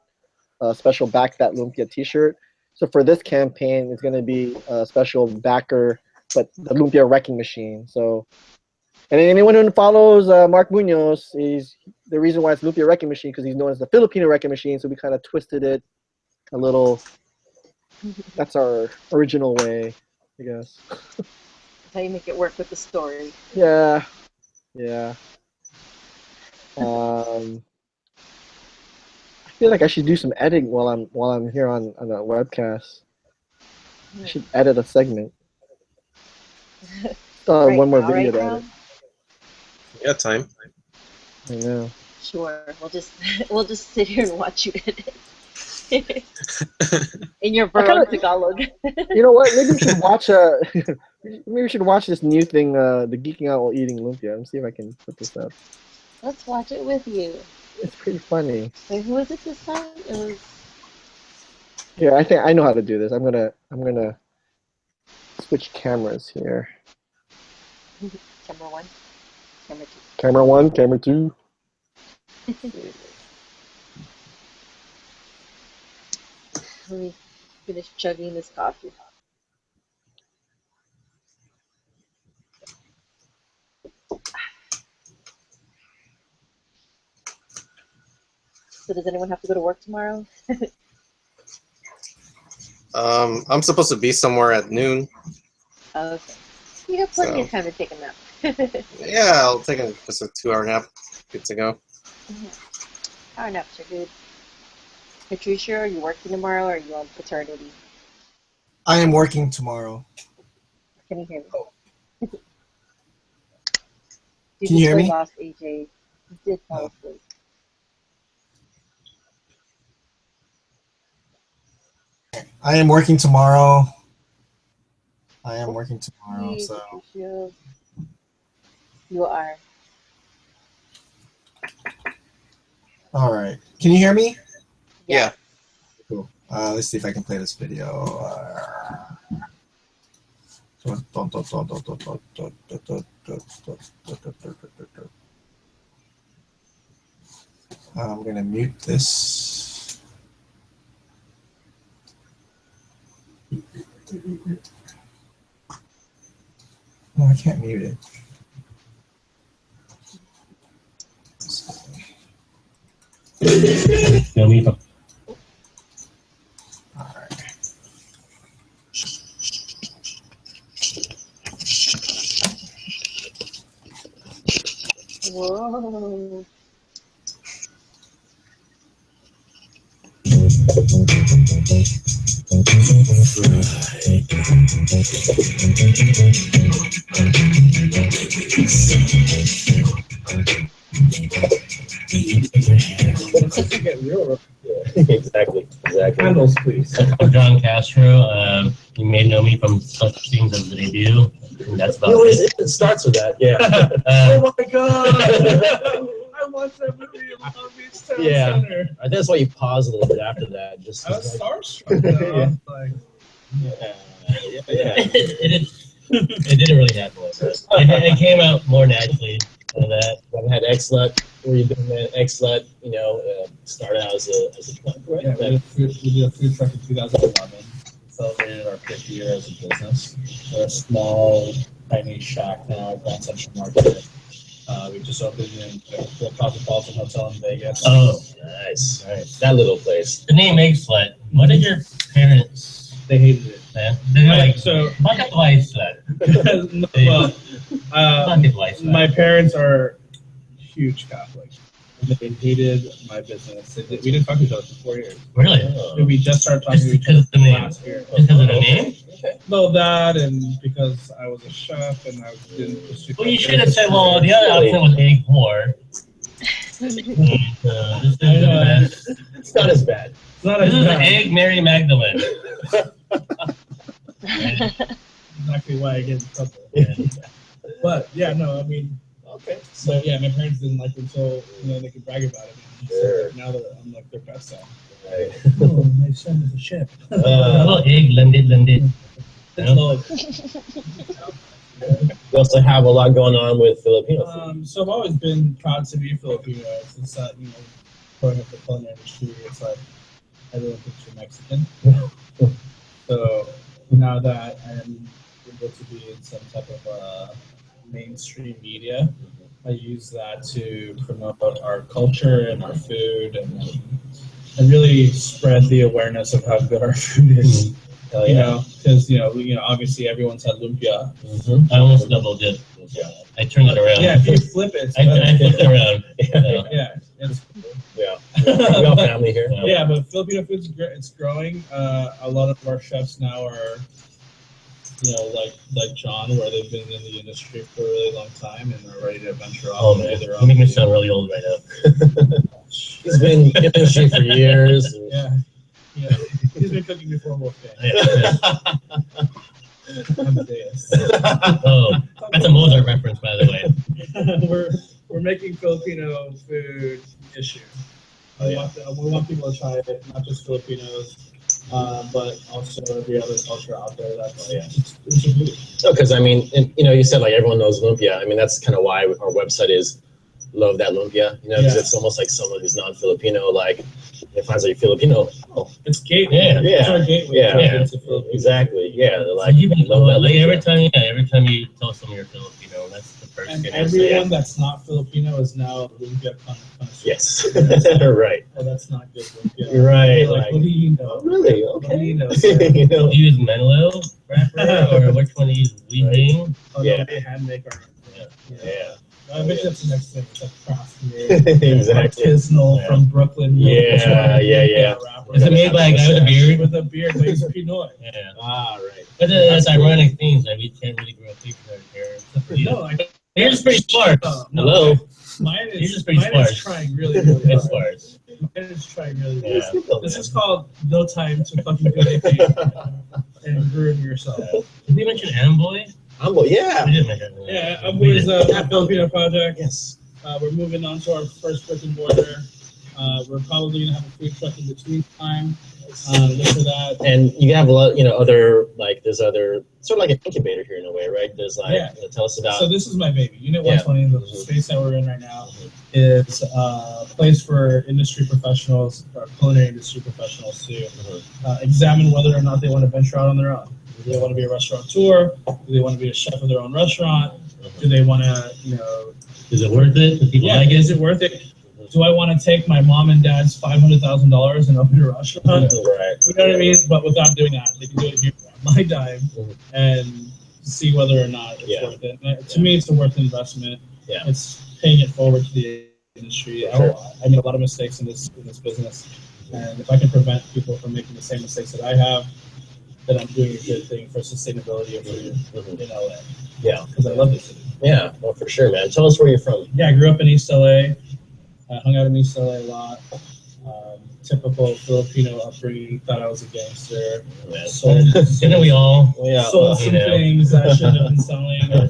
a special Back That Lumpia t-shirt. So for this campaign, it's going to be a special backer, but the Lumpia Wrecking Machine. So And anyone who follows Mark Munoz is the reason why it's Lumpia Wrecking Machine, because he's known as the Filipino Wrecking Machine. So we kind of twisted it a little. That's our original way, I guess. That's how you make it work with the story. Yeah, yeah. I feel like I should do some editing while I'm here on a webcast. I should edit a segment. Still have one more video to edit. You got time. I know. Sure, we'll just sit here and watch you edit. In your Barong Tagalog. You know what? Maybe we should watch maybe we should watch this new thing, the Geeking Out While Eating Lumpia. Let's see if I can put this up. Let's watch it with you. It's pretty funny. Wait, who was it this time? It was. Here, I think I know how to do this. I'm gonna switch cameras here. Camera 1, camera 2. Camera 1, camera 2. Let me finish chugging this coffee. So does anyone have to go to work tomorrow? I'm supposed to be somewhere at noon. Okay. You have plenty of time to take a nap. Yeah, I'll take just a 2-hour nap. Good to go. Hour naps are good. Patricia, are you working tomorrow or are you on paternity? I am working tomorrow. Can you hear me? Can you hear me? Lost AJ. You did fall asleep. I am working tomorrow. So. You are. All right. Can you hear me? Yeah. Cool. Let's see if I can play this video. I'm gonna mute this. No, I can't mute it. Whoa. Exactly. Candles, please. I'm John Castro. You may know me from such things as the debut. And that's about it. It starts with that, yeah. Oh my god! I watched that movie in Long Beach Town Center. That's why you pause a little bit after that. Just I was starstruck. It didn't really happen like that. It came out more naturally than that. I've had X-Lut, where you've been at X-Lut, started out as a truck, right? Yeah, we did a food truck in 2011. Celebrated our 5th year as a business. We're a small, tiny shack now at Grand Central Market. We just opened in the Cosmopolitan Hotel in Vegas. Oh, nice. Nice. That little place. The name X-Lut, what did your parents... They hated it. Man. They were like, so... Bucket X-Lut. Well, my parents are huge Catholics. They hated my business. We didn't talk to each other for 4 years. Really? Oh. We just started talking to each other last year. Because of the name? No, that and because I was a chef and I didn't pursue. Well, you should have said, well, the other option was egg whore. It's not as bad. It's not as bad. Egg Mary Magdalene. Exactly why I get in trouble. Yeah. But, yeah, no, I mean... Okay. So yeah, my parents didn't like it, so they could brag about it. So now that I'm like their best son. Right. Oh, my son is a chef. Oh, egg blended. You also have a lot going on with Filipino food. So I've always been proud to be Filipino. Since growing up in the culinary industry, it's like everyone thinks you're Mexican. So now that I am able to be in some type of mainstream media. I use that to promote our culture and our food, and really spread the awareness of how good our food is. Oh, You yeah. know, because obviously everyone's had lumpia. I almost double did. I turned it around. Yeah, if you flip it, I flipped it around. Yeah, it's Yeah, we all family here. yeah, but Filipino food's it's growing. A lot of our chefs now are, like John, where they've been in the industry for a really long time and are ready to venture off. Oh and man, do their you own make me thing. sound really old right now. He's been in the industry for years. Yeah, he's been cooking before Wolfgang. Amadeus. Oh, that's a Mozart reference, by the way. we're making Filipino food issue. We want people to try it, not just Filipinos, but also every other culture out there. That's it's a food. No, because I mean, you said like everyone knows lumpia. I mean, that's kind of why our website is Love That Lumpia. Because it's almost like someone who's non-Filipino, like it finds out you're Filipino. Oh, it's gateway. It's our gateway. Into Filipino. Exactly. Yeah, they're like, You've been love that like lumpia. every time you tell someone you're Filipino, that's the first And thing. everyone that's not Filipino is now lumpia connoisseur. Yes. Right. Oh, that's not good lumpia. You're right. Like, what do you know? Really? What do Okay. you know? Do you use Manuel wrapper or which one do you use? Weaving? Oh, Yeah. no, they hand make our. Yeah. I bet that's the next thing. It's like craft made, Exactly. artisanal from Brooklyn. Yeah. Is it made by a guy with a beard? With a beard, but he's Pinoy. Yeah. Ah, right. But that's ironic things that we can't really grow paper here. No, You're just pretty sparse. No, Hello. Mine You're is just pretty mine sparse. is trying really, really It's hard. sparse. Mine is trying really, really Yeah. hard. This is called no time to fucking do anything and ruin yourself. Did we mention Amboy? Amboy, yeah. We did mention that. Yeah, Amboy is a Filipino project. Yes. We're moving on to our first brick and mortar. We're probably gonna have a food truck in between time. Look for that. And you have a lot, other there's other sort of like an incubator here in a way, right? There's like, tell us about. So this is my baby. Unit 120, the space that we're in right now, is a place for industry professionals, or culinary industry professionals to examine whether or not they want to venture out on their own. Do they want to be a restaurateur? Do they want to be a chef of their own restaurant? Do they want to, Is it worth it? Do people like it? Is it worth it? Do I want to take my mom and dad's $500,000 and open a restaurant? Right. You know what I mean? But without doing that, they can do it here on my dime and see whether or not it's worth it. And to me, it's a worth investment. Yeah. It's paying it forward to the industry. Sure. I made a lot of mistakes in this business, and if I can prevent people from making the same mistakes that I have, then I'm doing a good thing for sustainability of food in LA. Yeah. Because I love this city. Yeah, well, for sure, man. Tell us where you're from. Yeah, I grew up in East LA. I hung out in East LA a lot. Typical Filipino upbringing. Thought I was a gangster. Didn't we all? Sold some things that I shouldn't have been selling. Or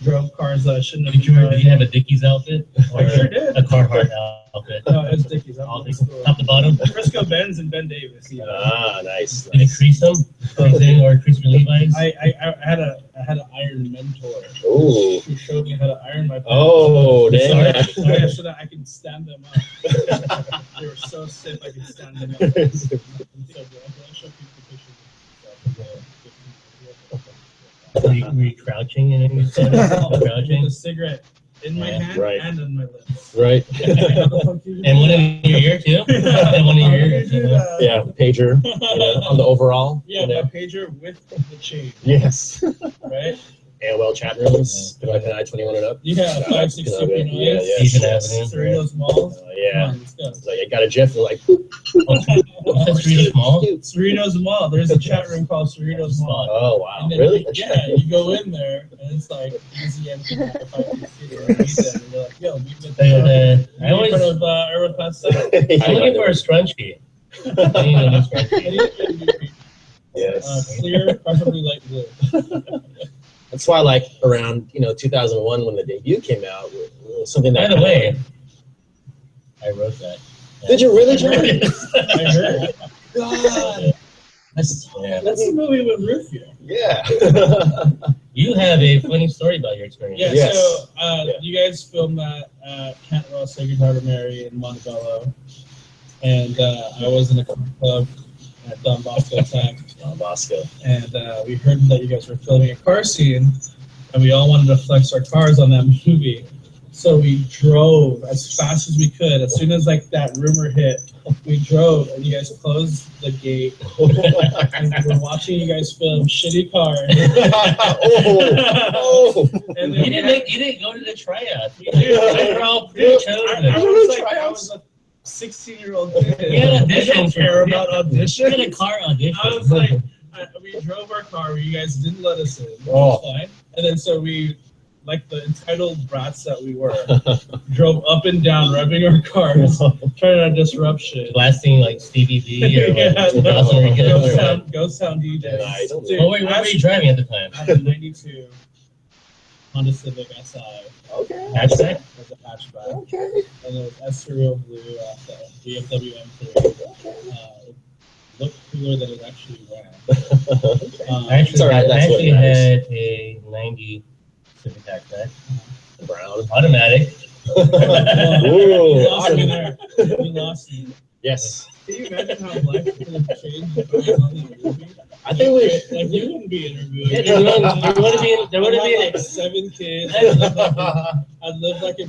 drove cars that I shouldn't have been driving. Did you have a Dickies outfit? Or I sure did. A Carhartt outfit? No, it was Dickies. All top to bottom? Frisco Benz and Ben Davis. Yeah. Ah, nice. Did you crease them? Or crease your Levi's? I had an iron mentor. Ooh. Who showed me how to iron my pants. Oh, damn. So that I could stand them up. They were so stiff I could stand them up. I'll show people pictures. Were you crouching in any sort of crouching? With a cigarette in my hand and on my lips. Right. And one in your ear too? And one in your ear too? Yeah, pager on the overall. Yeah, my pager with the chain. Yes. Right? AOL chat rooms, like an I-21 and up. Yeah, 560 Yeah, Stephen Avenue. Cerritos Malls. Yeah. Come on, let's go. It's like I got a GIF like. Cerritos Mall? Cerritos Mall. There's a chat room called Cerritos Mall. Oh wow! And then Really? Yeah, you go in there and it's like easy empty. And you're like, yo, meet me there. I always in front of Aeroplan 7. I'm looking for a scrunchie. I need a new scrunchie. Yes. Clear, preferably light blue. That's why, like around 2001 when the debut came out, it was something that. By the way, I wrote that. Did you really, John? I heard. God. That's the movie with Rufio. Yeah. You have a funny story about your experience. Yeah, Yes. so you guys filmed that Can't Roll Say Goodbye to Mary in Montebello. And I was in a club at Don Bosco time. Don Bosco. And we heard that you guys were filming a car scene and we all wanted to flex our cars on that movie. So we drove as fast as we could. As soon as like that rumor hit, we drove, and you guys closed the gate. And we were watching you guys film shitty cars. And then You didn't go to the tryouts. You were all pre-chosen. I was a 16-year-old kid. You had auditions. I don't care about auditions. You had a car audition. I was like, we drove our car where you guys didn't let us in. Which was fine. And then so we, like the entitled brats that we were, drove up and down, revving our cars, trying to disrupt shit. Blasting like Stevie B or Ghost Sound DJ. Nice. What were you driving at the time? I had a 92 Honda Civic SI. Okay. Hatchback? As a hatchback. Okay. And it was Serial Blue BMW M3. Looked cooler than it actually ran. I actually had a 90 Civic hatchback. Brown. Automatic. We lost me there. We lost me. Yes. Can you imagine how life could have changed if I was on that movie? I think we like you wouldn't be interviewing. Yeah, there would have been like 7 kids. I'd live like a.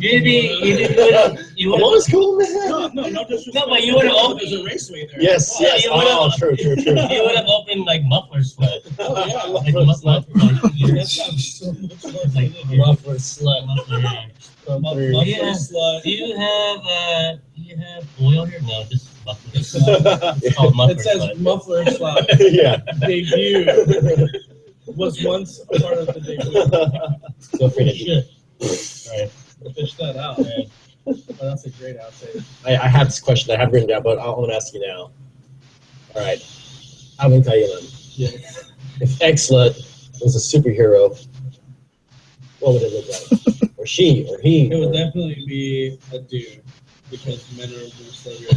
What was cool, man? No, but you would have opened. There's a raceway there. Yes. True. You would have opened like muffler sweat. Oh yeah, muffler sweat. That sounds so much more like muffler slut. Muffler slut. Do you have oil here? No, just muffler slut. It's called muffler It says slut. muffler slut. Yeah. Debut was once a part of the debut. Feel free to shit. Right. Fish that out, man. Oh, that's a great outtake. I have this question I have written down, but I want to ask you now. All right. I'm going to tell you then. Yes. If X-Slut was a superhero, what would it look like? Or she, or he? It would definitely be a dude, because men are more slowly.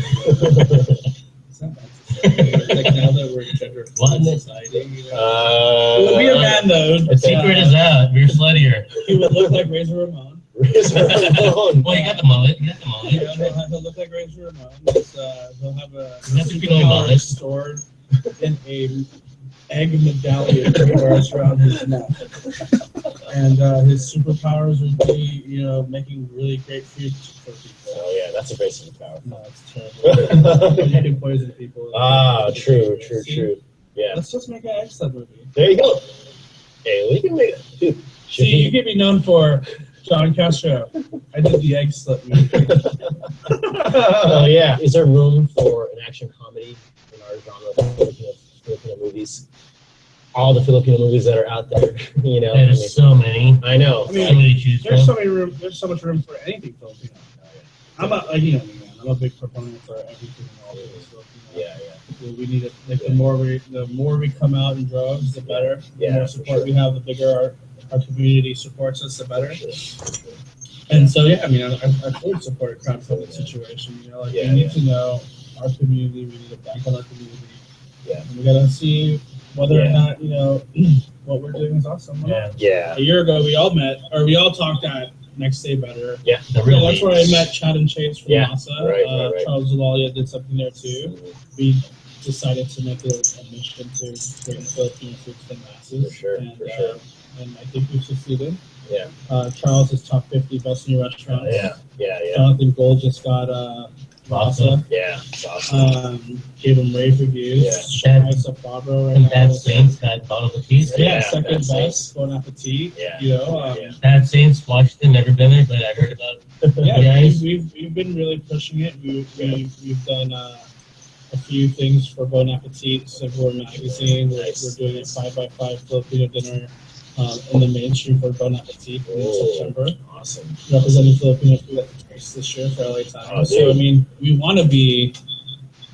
It's not bad to say. Like now that we're in gender society, you know. It would be a man though. The secret is out. We're sluttier. He would look like Razor Ramon. Well, you got the mullet. Yeah, he'll look like Razor Ramon. He'll have a mullet stored in a egg medallion that wears around his neck. And his superpowers would be, making really great food for people. Oh yeah, that's a basic power. No, it's terrible. You can poison people. True. Yeah. Let's just make an X-Slut movie. There you go. Hey, we can make it. Dude, See, you can be known for John Castro. I did the X-Slut movie. Oh yeah. Is there room for an action comedy in our genre of Filipino movies? All the Filipino movies that are out there, There's so many. I know. I mean, so many to choose there's from. there's so much room for anything Filipino. I'm a big proponent for everything and all things Filipino. Yeah. We need it. Like the more we come out in droves, the better. The more support we have, the bigger our community supports us, the better. And so I fully support a crowdfunding situation. We need to know our community. We need to back on our community. Yeah. And we gotta see whether or not what we're doing is awesome. Yeah. A year ago, we all talked at Next Day Better. Yeah. That's where I met Chad and Chase from NASA. Right. Charles Zalalia did something there too. We decided to make it a mission to bring Filipino food to the masses. For sure. And I think we've succeeded. Yeah. Charles is top 50 best new restaurants. Yeah. Jonathan Gold just got Awesome. Yeah, it's awesome. Gave him rave reviews. Yeah. Shanghai's a Barbara right now. Bad Saints got Bon Appetit. Yeah, second best. Bon Appetit. Yeah. Bad Saints, Washington, never been there, but I heard about it. Yeah, we've been really pushing it. We've done a few things for Bon Appetit, Silver Magazine. We're doing a 5x5 Filipino dinner in the mainstream for Bon Appetit in September. Awesome. Representing Filipino food at the Taste this year for LA Times. So we want to be,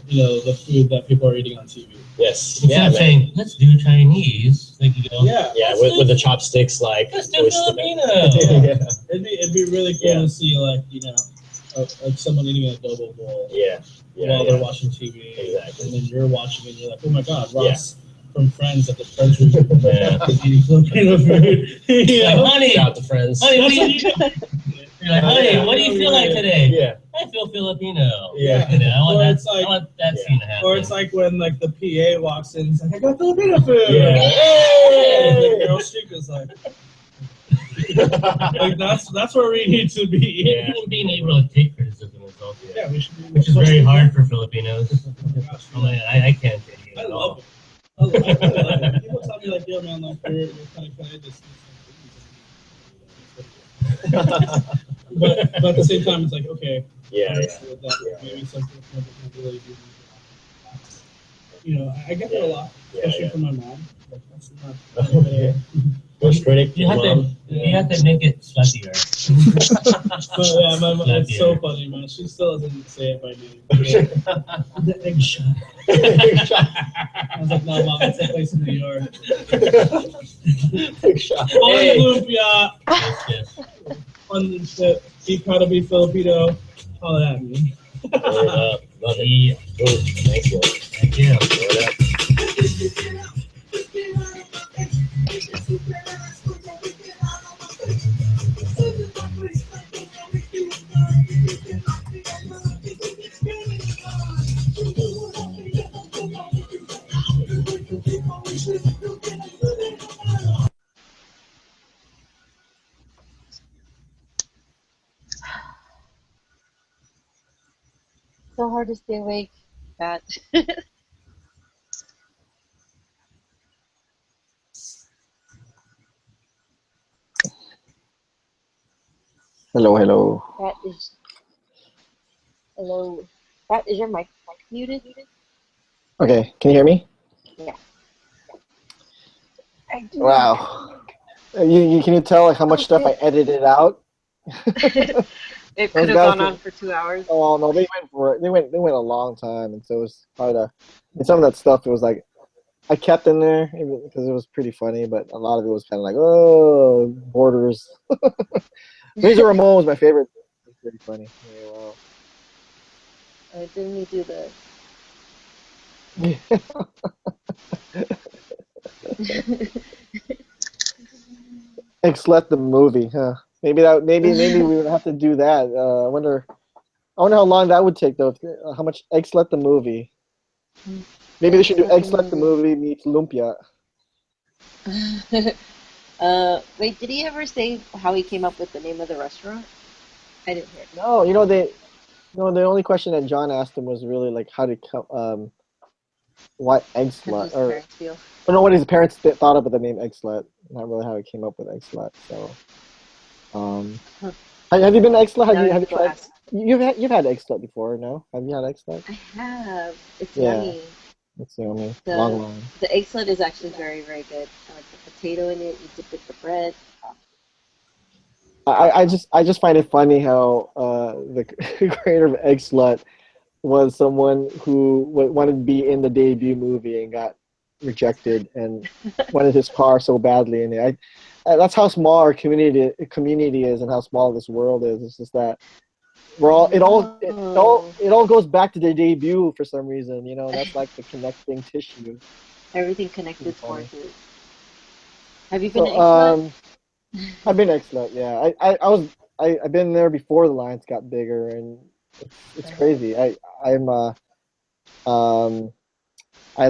the food that people are eating on TV. Yes. Instead of saying, let's do Chinese, they can go, with the chopsticks, like. Let's do Filipino. It'd be really cool to see, like someone eating an adobo bowl. While they're watching TV. Exactly. And then you're watching and you're like, oh my God, Ross from Friends at the Friends Room is eating Filipino food. Like, honey, shout out to Friends. Honey, what do you You're like, honey, what do you feel like today? Yeah. I feel Filipino. Yeah. I want Or that scene to happen. Or it's like when the PA walks in, he's like, I got Filipino food. Yeah. Hey! And the girl streak is like, Like that's where we need to be. Yeah, being able to take criticism is also, Yeah, we should be which is very hard for Filipinos. I can't take it I at love all. it. I love it. People tell me like, yo, man, like you're kind of funny. But at the same time, it's like, okay, Yeah, maybe something not really do. You know, I get that a lot, especially from my mom. Like, that's not. Most critic. You have to make it sluttier. But yeah, my mom, it's so funny, man. She still doesn't say it by name. The egg shot. I was like, no, mom, it's a place in New York. Egg shot. Hey. Lumpia. Yes. On the shit. Be proud to be Filipino. All that, man. Love it. Thank you. Thank you. So hard to stay awake, Pat. Hello. Pat is hello. Pat, is your mic muted? Okay, can you hear me? Yeah. I do. Wow. Can you tell like how much stuff I edited out? It could have gone on for 2 hours. Oh no, they went a long time, and so it was hard to. And some of that stuff it was like I kept in there because it was pretty funny, but a lot of it was kind of like borders. Razor Ramon was my favorite. It was pretty funny. Yeah, wow. Didn't we do the? Exlet the movie, huh? Maybe we would have to do that. I wonder how long that would take though. How much Exlet the movie? Maybe they should do Exlet the movie meets Lumpia. Wait, did he ever say how he came up with the name of the restaurant? I didn't hear. No, the only question that John asked him was really like how to what Eggslut or what his parents thought about the name Eggslut, not really how he came up with Eggslut. So, have you been to Eggslut? Have you tried? You've had Eggslut before, no? Have you had Eggslut? I have. It's Yeah. yummy. It's yummy. The Long line. The Eggslut is actually very, very good. I like the potato in it. You dip it the bread. I just find it funny how the creator of Eggslut was someone who wanted to be in the debut movie and got rejected and wanted his car so badly in it. That's how small our community is and how small this world is. It's just that it all goes back to their debut for some reason. You know, that's like the connecting tissue. Everything connected towards it. Have you been to Eggslut? I've been to Eggslut, yeah. I've been there before the lines got bigger, and it's crazy. I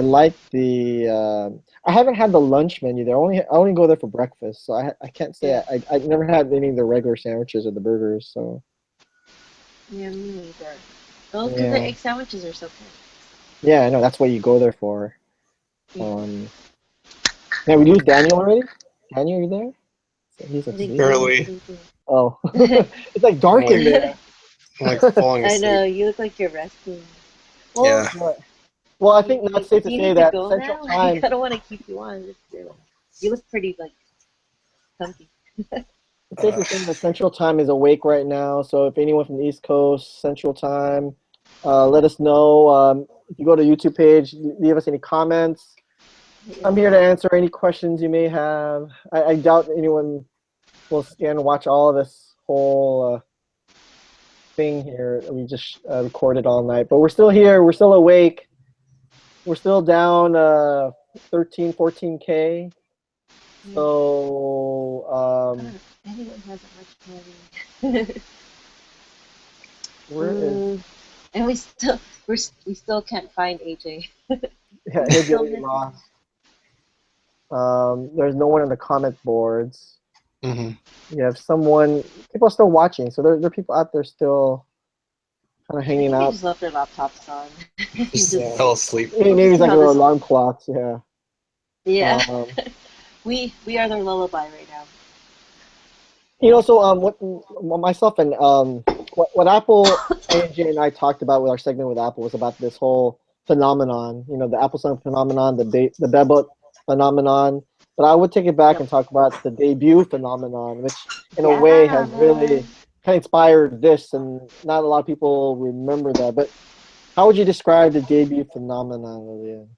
like the. I haven't had the lunch menu there. I only go there for breakfast, so I can't say I never had any of the regular sandwiches or the burgers. So. Yeah, me neither. Oh, because the egg sandwiches are so good. Yeah, I know. That's what you go there for. Yeah, we lose Daniel already. Daniel, are you there? He's asleep. Barely. Oh, it's like dark in there. I'm like falling I asleep. know, you look like you're resting. Well, Yeah. well, I think that's safe to say that go Central now? Time. I don't want to keep you on. You look pretty like comfy. It's safe to say that Central Time is awake right now. So if anyone from the East Coast, Central Time, let us know. If you go to the YouTube page, leave us any comments. I'm here to answer any questions you may have. I doubt anyone will scan and watch all of this whole thing here. We just recorded all night, but we're still here. We're still awake. We're still down 13, 14K. So anyone has a much money. Where is? And we still can't find AJ. Yeah, AJ lost. There's no one in the comment boards. You have someone. People are still watching, so there are people out there still kind of I hanging think they out. just left their laptops on. Just Just- fell asleep. Maybe it's like how their this- alarm clocks. Yeah. Yeah. Um, we are their lullaby right now. You know, so what myself and what Apple, AJ, and I talked about with our segment with Apple was about this whole phenomenon. You know, the Apple Sun phenomenon, the Bebot phenomenon. But I would take it back and talk about the debut phenomenon, which in a way has really kind of inspired this, and not a lot of people remember that. But how would you describe the debut phenomenon, Lillian?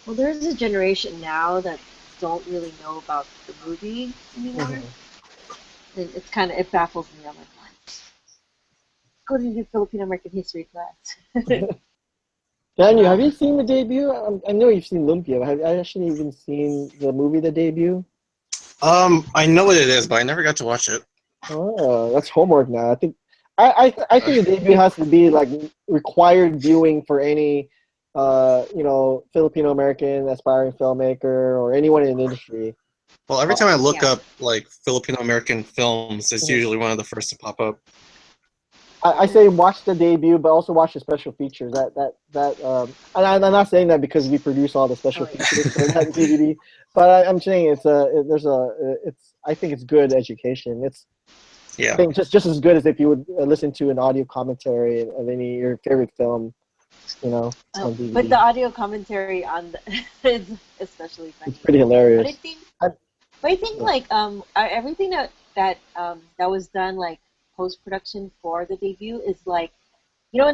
Well, there's a generation now that don't really know about the movie anymore. And it's kind of, it baffles me. I'm like, what? Go to the Filipino American history class. Daniel, have you seen the debut? I know you've seen Lumpia, but have you actually even seen the movie, The Debut? I know what it is, but I never got to watch it. Oh, that's homework now. I think I think The Debut has to be like required viewing for any you know, Filipino American aspiring filmmaker or anyone in the industry. Well, every time I look up like Filipino American films, it's usually one of the first to pop up. I say watch The Debut, but also watch the special features. And I'm not saying that because we produce all the special features for that DVD, but I'm saying I think it's good education. It's I think just as good as if you would listen to an audio commentary of your favorite film, you know, on DVD. But the audio commentary on is especially funny. It's pretty hilarious. But I think like everything that was done like post-production for The Debut is like, you know,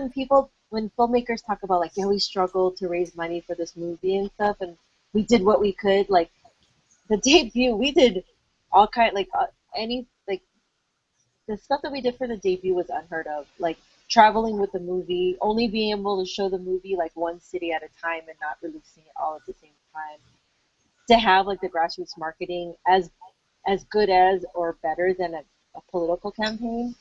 when filmmakers talk about like, yeah, we struggled to raise money for this movie and stuff, and we did what we could. Like The Debut, we did all kind like the stuff that we did for The Debut was unheard of. Like traveling with the movie, only being able to show the movie like one city at a time and not releasing it all at the same time. To have like the grassroots marketing as good as or better than a political campaign.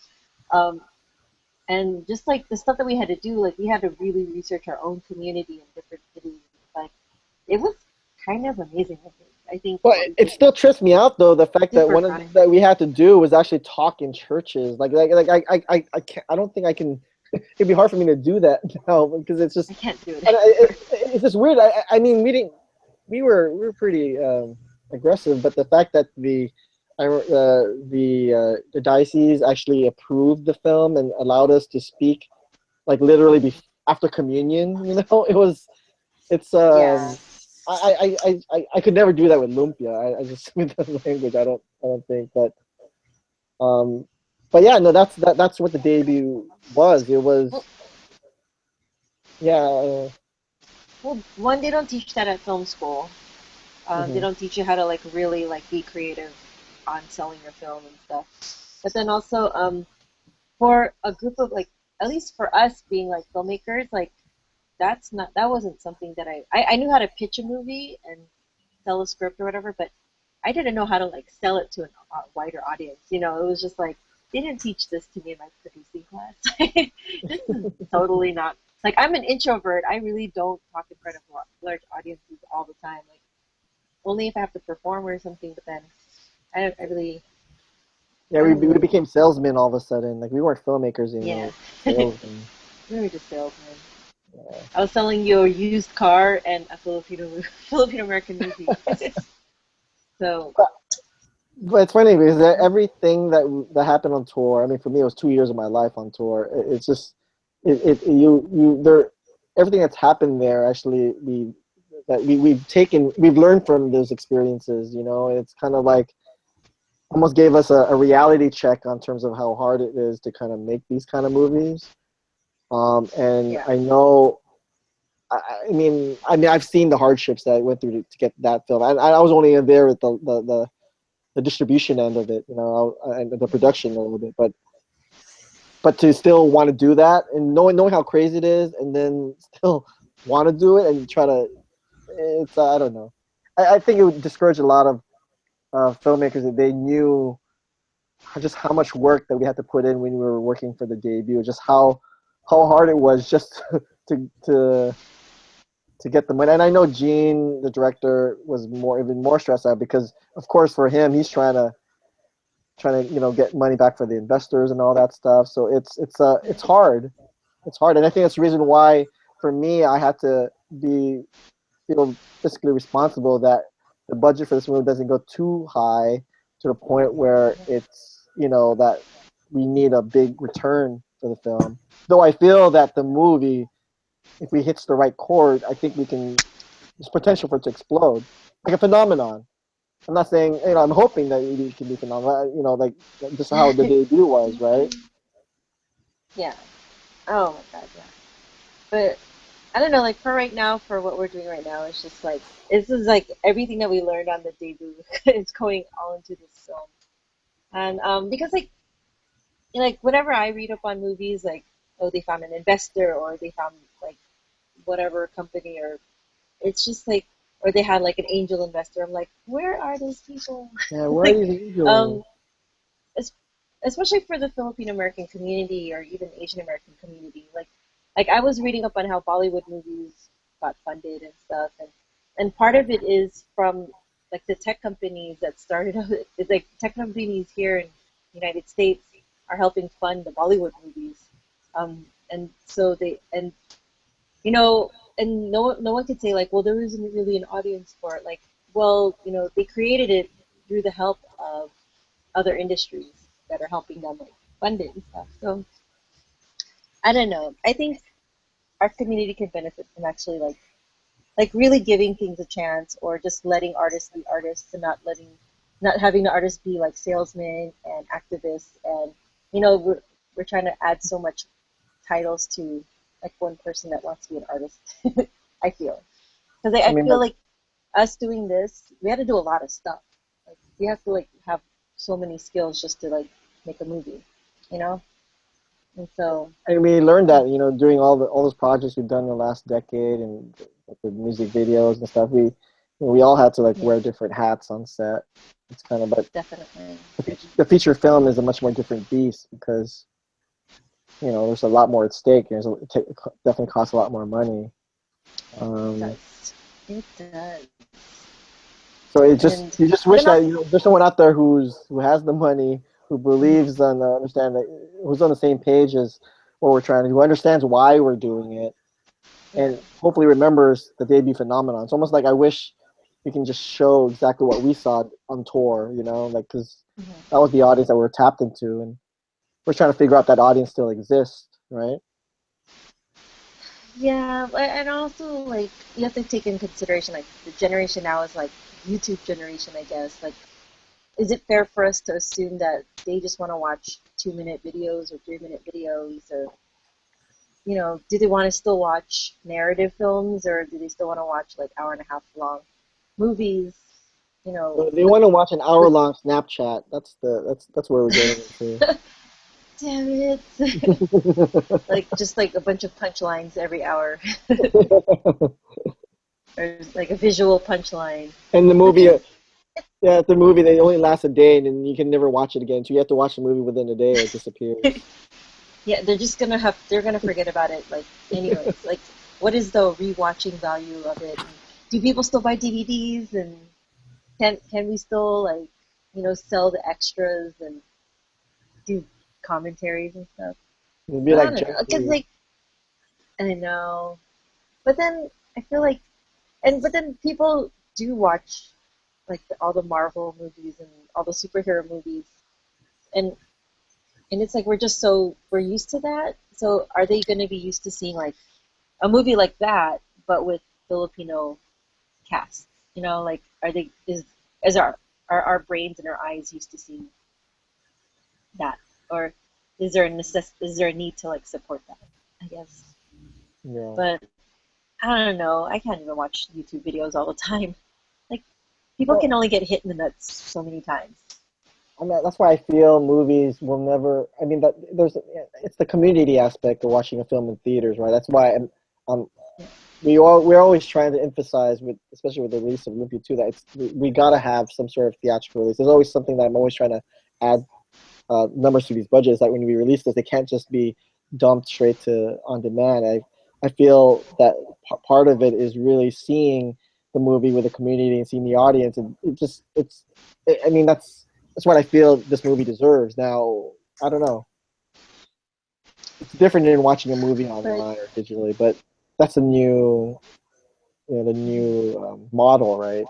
And just like the stuff that we had to do, like we had to really research our own community in different cities. Like it was kind of amazing, I think. But it still trips me out though, the fact that one of the things that we had to do was actually talk in churches. Like I can't, I don't think I can. It'd be hard for me to do that now because it's just. I can't do it. It's just weird. I mean, we were pretty aggressive, but the fact that the diocese actually approved the film and allowed us to speak, like literally after communion. You know, I could never do that with Lumpia. I just with the language. I don't think, but yeah, no, that's what The Debut was. It was, yeah. Well, one, they don't teach that at film school. They don't teach you how to like really like be creative on selling your film and stuff. But then also, for a group of like, at least for us being like filmmakers, like that wasn't something that I knew how to pitch a movie and sell a script or whatever, but I didn't know how to like sell it to a wider audience. You know, it was just like they didn't teach this to me in my producing class. This is totally not. Like, I'm an introvert. I really don't talk in front of large audiences all the time. Like, only if I have to perform or something, but then I really... Yeah, we became salesmen all of a sudden. Like, we weren't filmmakers anymore. Yeah. We were just salesmen. Yeah. I was selling you a used car and a Filipino-American movie. So... But it's funny because everything that happened on tour, I mean, for me, it was 2 years of my life on tour. It's just... everything that's happened there actually we've learned from those experiences. You know, it's kind of like almost gave us a reality check on terms of how hard it is to kind of make these kind of movies. And yeah. I know, I mean I've seen the hardships that I went through to get that film. I was only there with the distribution end of it, you know, and the production a little bit, but to still want to do that and knowing how crazy it is, and then still want to do it and try to, it's I don't know. I think it would discourage a lot of filmmakers if they knew just how much work that we had to put in when we were working for The Debut, just how hard it was just to get the money. And I know Gene, the director, was even more stressed out because, of course, for him, he's trying to trying to get money back for the investors and all that stuff. So it's hard. It's hard, and I think that's the reason why for me I had to feel fiscally responsible that the budget for this movie doesn't go too high to the point where it's that we need a big return for the film. Though I feel that the movie, if we hits the right chord, I think there's potential for it to explode, like a phenomenon. I'm not saying, I'm hoping that it can be phenomenal, like just how the debut was, right? Yeah. Oh my god, yeah. But I don't know, like for right now, for what we're doing right now, it's just like this is like everything that we learned on the debut is going all into this film. And because like whenever I read up on movies, like oh they found an investor or they found like whatever company, or it's just like, or they had like an angel investor. I'm like, where are those people? Yeah, where are these angels? Especially for the Filipino American community or even Asian American community. Like I was reading up on how Bollywood movies got funded and stuff, and part of it is from like the tech companies that started out. It's like tech companies here in the United States are helping fund the Bollywood movies, and so and no one could say like, well, there isn't really an audience for it. Like, well, they created it through the help of other industries that are helping them like fund it and stuff. So I don't know. I think our community can benefit from actually like really giving things a chance, or just letting artists be artists and not having the artists be like salesmen and activists. And we're trying to add so much titles to like one person that wants to be an artist. I feel because I feel like us doing this, we had to do a lot of stuff. Like we have to like have so many skills just to like make a movie, and so. And we learned that during all those projects we've done in the last decade and the music videos and stuff. We all had to like wear different hats on set. It's kind of, but definitely the feature film is a much more different beast because there's a lot more at stake. It definitely costs a lot more money. It does. So you just wish that there's someone out there who has the money, who believes and who's on the same page as what we're trying to do, who understands why we're doing it, and hopefully remembers the debut phenomenon. It's almost like I wish we can just show exactly what we saw on tour, because that was the audience that we were tapped into, and we're trying to figure out that audience still exists, right? Yeah, and also like you have to take in consideration like the generation now is like YouTube generation, I guess. Like, is it fair for us to assume that they just want to watch 2-minute videos or 3-minute videos, or do they want to still watch narrative films, or do they still want to watch like hour-and-a-half long movies? They want to watch an hour-long Snapchat. That's where we're getting into. Damn it! Like just like a bunch of punchlines every hour, or like a visual punchline. And the movie, the movie they only last a day, and then you can never watch it again. So you have to watch the movie within a day, or it disappears. Yeah, they're gonna forget about it. Like anyways, like what is the rewatching value of it? Do people still buy DVDs, and can we still like sell the extras and do commentaries and stuff? It'd be like because like I know, but then I feel like, but then people do watch like all the Marvel movies and all the superhero movies, and it's like we're used to that. So are they going to be used to seeing like a movie like that, but with Filipino cast? Like is our brains and our eyes used to seeing that, or is there a need to like support that? I guess. Yeah. But I don't know. I can't even watch YouTube videos all the time. Like people can only get hit in the nuts so many times. I mean, that's why I feel movies will never. I mean, it's the community aspect of watching a film in theaters, right? That's why we're always trying to emphasize, especially with the release of LUMPIA 2, that we gotta have some sort of theatrical release. There's always something that I'm always trying to add numbers to these budgets. Like when we release this, they can't just be dumped straight to on demand. I feel that part of it is really seeing the movie with the community and seeing the audience, and that's that's what I feel this movie deserves. Now, I don't know. It's different than watching a movie online or digitally, but that's a new, the new model, right?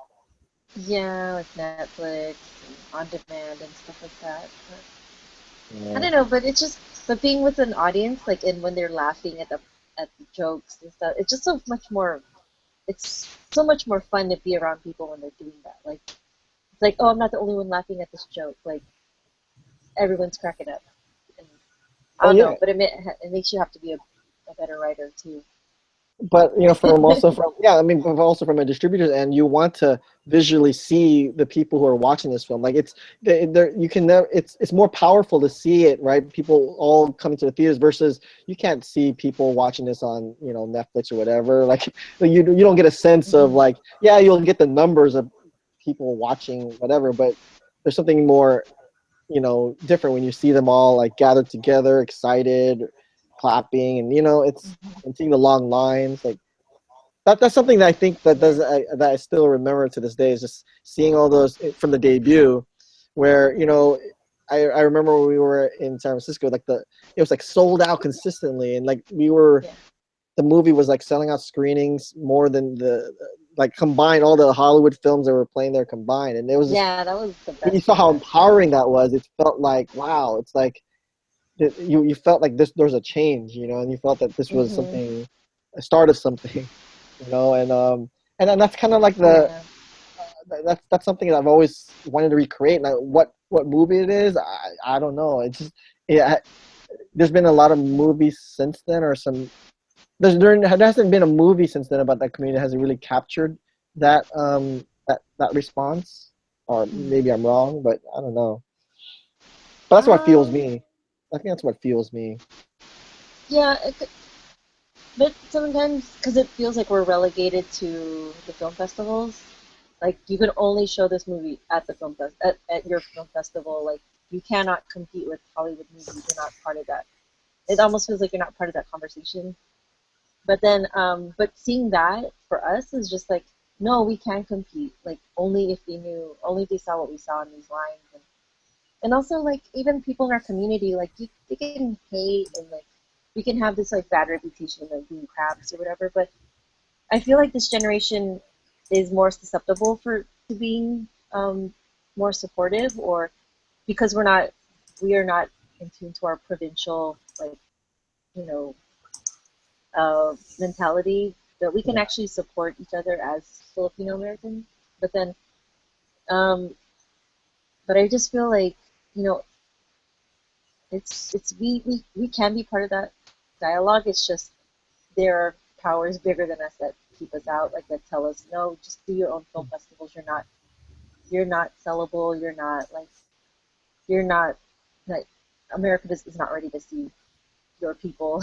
Yeah, like Netflix and on demand and stuff like that. But, I Yeah. don't know, but it's just but being with an audience, like, and when they're laughing at the jokes and stuff, it's just so much more. It's so much more fun to be around people when they're doing that. Like, it's like, oh, I'm not the only one laughing at this joke. Like, everyone's cracking up. And I Oh don't yeah. know, but it makes you have to be a better writer too. But from also from I mean, but also from a distributor's end, you want to visually see the people who are watching this film. Like you can never. It's more powerful to see it, right? People all coming to the theaters versus you can't see people watching this on Netflix or whatever. Like you don't get a sense of like you'll get the numbers of people watching whatever, but there's something more different when you see them all like gathered together, excited, clapping, and and seeing the long lines. Like that's something that I think that that I still remember to this day is just seeing all those from the debut, where I remember when we were in San Francisco, like it was like sold out consistently, and like the movie was like selling out screenings more than like combined all the Hollywood films that were playing there combined, and it was just, that was the best. when you saw how empowering that was, it felt like wow, it's like you felt like there's a change, and you felt that this was something, a start of something, and that's kind of like that's something that I've always wanted to recreate. Like what movie it is, I don't know. It's just there's been a lot of movies since then, or there hasn't been a movie since then about that community that hasn't really captured that that response. Or maybe I'm wrong, but I don't know. But that's what fuels me. I think that's what fuels me. Yeah, but sometimes because it feels like we're relegated to the film festivals. Like you can only show this movie at the at your film festival. Like you cannot compete with Hollywood movies. You're not part of that. It almost feels like you're not part of that conversation. But then, but seeing that for us is just like, no, we can compete. Like only if they saw what we saw in these lines, and also like even people in our community, like they can hate and like we can have this like bad reputation of being crabs or whatever. But I feel like this generation is more susceptible to being more supportive, or because we are not in tune to our provincial like mentality, that we can actually support each other as Filipino Americans. But then, but I just feel like it's we can be part of that dialogue. It's just there are powers bigger than us that keep us out, like that tell us no, just do your own film festivals. You're not sellable. You're not like America is not ready to see your people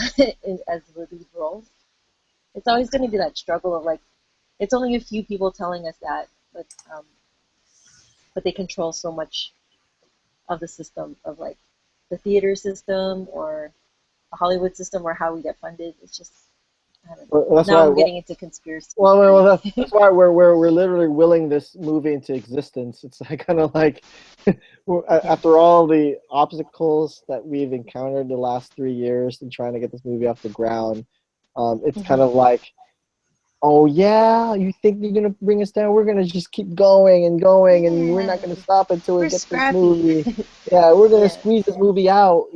as the lead roles. It's always going to be that struggle of like, it's only a few people telling us that, but they control so much of the system of like the theater system or the Hollywood system or how we get funded. It's just, I don't know. Well, that's now why, I'm getting into conspiracy. Well, that's why we're literally willing this movie into existence. It's like kind of like after all the obstacles that we've encountered the last 3 years in trying to get this movie off the ground, it's kind of like, oh yeah, you think you're gonna bring us down? We're gonna just keep going and going, and we're not gonna stop until we get this movie. Yeah, we're gonna squeeze this movie out.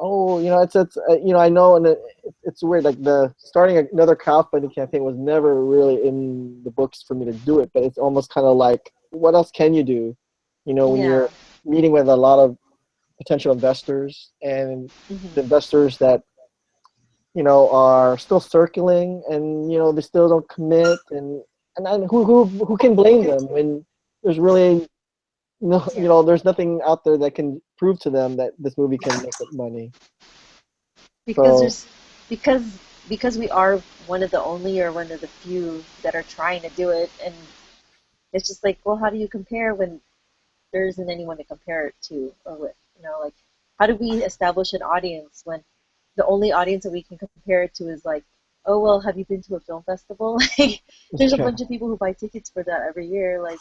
Oh, it's I know, and it's weird. Like starting another crowdfunding campaign was never really in the books for me to do it, but it's almost kind of like, what else can you do? When you're meeting with a lot of potential investors and the investors that are still circling, and they still don't commit, and who can blame them when there's really there's nothing out there that can prove to them that this movie can make money. Because because we are one of the only or one of the few that are trying to do it, and it's just like, well, how do you compare when there isn't anyone to compare it to or with? Like, how do we establish an audience when the only audience that we can compare it to is like, oh, well, have you been to a film festival? Like, there's a bunch of people who buy tickets for that every year. Like,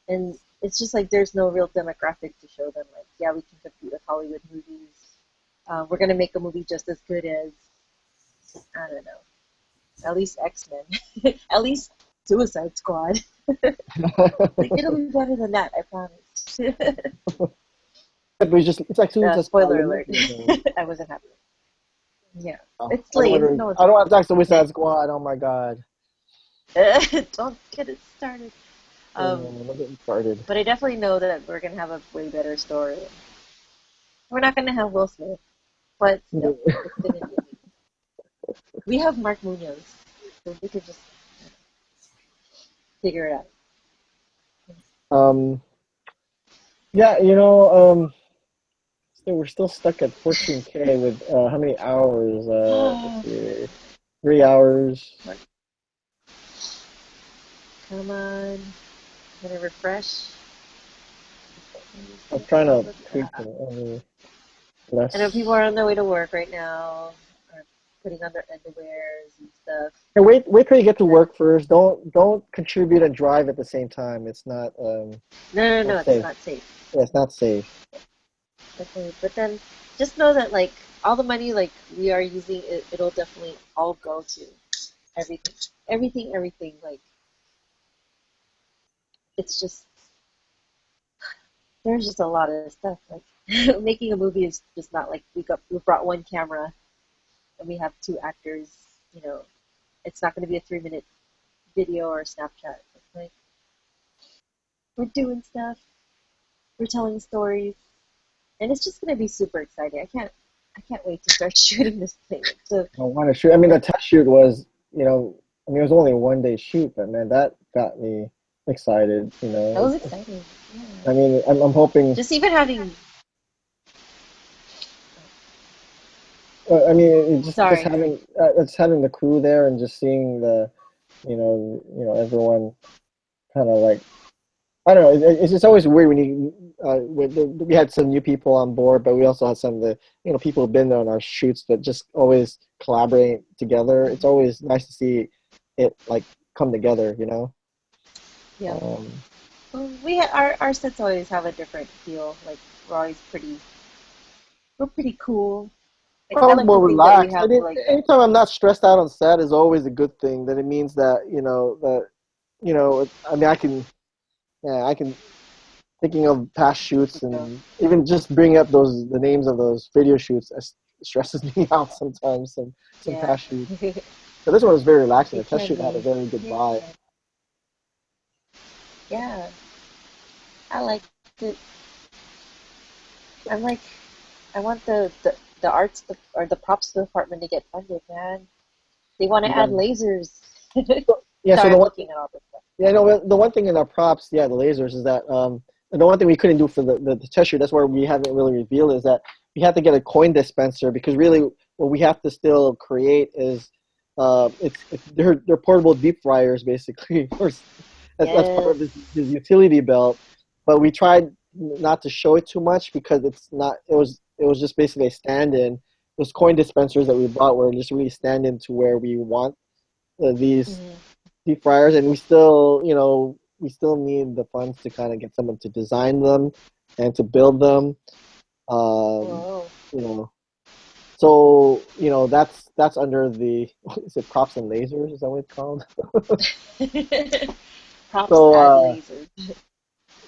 And it's just like there's no real demographic to show them. Like, yeah, we can compete with Hollywood movies. We're gonna make a movie just as good as, I don't know, at least X-Men, at least Suicide Squad. Like, it'll be better than that, I promise. It's like Suicide Squad. Spoiler alert. I wasn't happy. Yeah, it's I late. don't No, want to talk Suicide Squad. Oh my god. don't get it started. Don't get me started. But I definitely know that we're gonna have a way better story. We're not gonna have Will Smith, but still, it's gonna be. We have Mark Munoz, so we could just figure it out. Yeah, so we're still stuck at 14K with how many hours? Let's see, 3 hours. Come on, I'm gonna refresh. I'm trying to tweak it. Less. I know people are on their way to work right now, or putting on their underwears and stuff. Hey, wait till you get to work first. Don't contribute and drive at the same time. It's not. No, not it's not safe. Yeah, it's not safe. Okay, but then just know that like all the money like we are using, it'll definitely all go to everything. Like it's just there's just a lot of stuff. Like making a movie is just not like we brought one camera and we have 2 actors. It's not going to be a 3-minute video or a Snapchat. It's like we're doing stuff, we're telling stories, and it's just going to be super exciting. I can't wait to start shooting this thing. So I want to shoot. I mean, the test shoot was, it was only a 1-day shoot, but man, that got me excited. That was exciting. Yeah. I mean, I'm hoping. Just even having. I mean, just having the crew there and just seeing the, everyone kind of like, I don't know. It's just always weird when we had some new people on board, but we also had some of the people who've been there on our shoots, but just always collaborating together. It's always nice to see it like come together, Yeah. Well, our sets always have a different feel. Like we're pretty cool. I'm more relaxed. Anytime I'm not stressed out on set is always a good thing. Then it means that I mean, I can thinking of past shoots and even just bringing up the names of those video shoots stresses me out sometimes. Some past shoots. So this one was very relaxing. The test shoot had a very good vibe. Yeah, I like it. I want the arts or the props department to get funded, man. They want to add lasers. Yeah, Sorry, so I'm looking at all this stuff. Yeah, no, the one thing in our props, the lasers, is that the one thing we couldn't do for the test shoot, that's where we haven't really revealed, is that we have to get a coin dispenser, because really what we have to still create is they're portable deep fryers, basically. That's part of this utility belt, but we tried not to show it too much because it was just basically a stand-in. Those coin dispensers that we bought were just really stand-in to where we want these deep fryers, and we still need the funds to kind of get someone to design them and to build them. So that's under the, is it props and lasers? Is that what it's called? Props and lasers.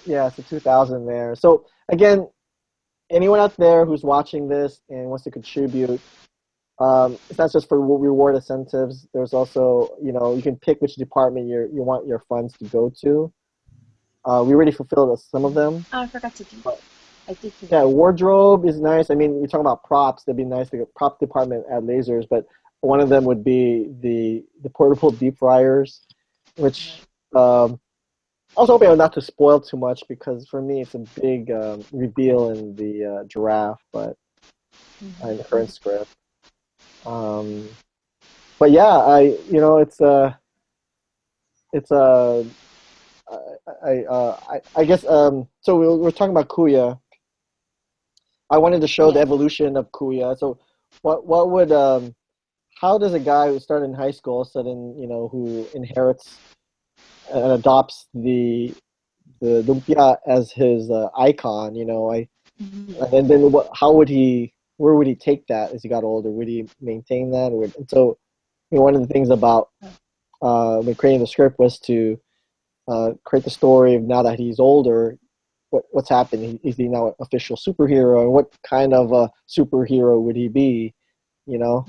Yeah, so 2,000 there. So again, anyone out there who's watching this and wants to contribute, it's not just for reward incentives. There's also, you can pick which department you want your funds to go to. We already fulfilled some of them. Oh, I forgot to do that. I did. Yeah, wardrobe is nice. I mean, you're talking about props. That'd be nice to get prop department add lasers, but one of them would be the portable deep fryers, which I was hoping not to spoil too much, because for me it's a big reveal in the draft, but in the current script. But yeah, I guess so we're talking about Kuya. I wanted to show the evolution of Kuya. So what would how does a guy who started in high school all of a sudden, who inherits and adopts the the Lumpia as his icon. You know, Mm-hmm. and then how would he? Where would he take that as he got older? Would he maintain that? And so, you know, one of the things about when creating the script was to create the story of now that he's older. What's happened? Is he now an official superhero? And what kind of a superhero would he be? You know.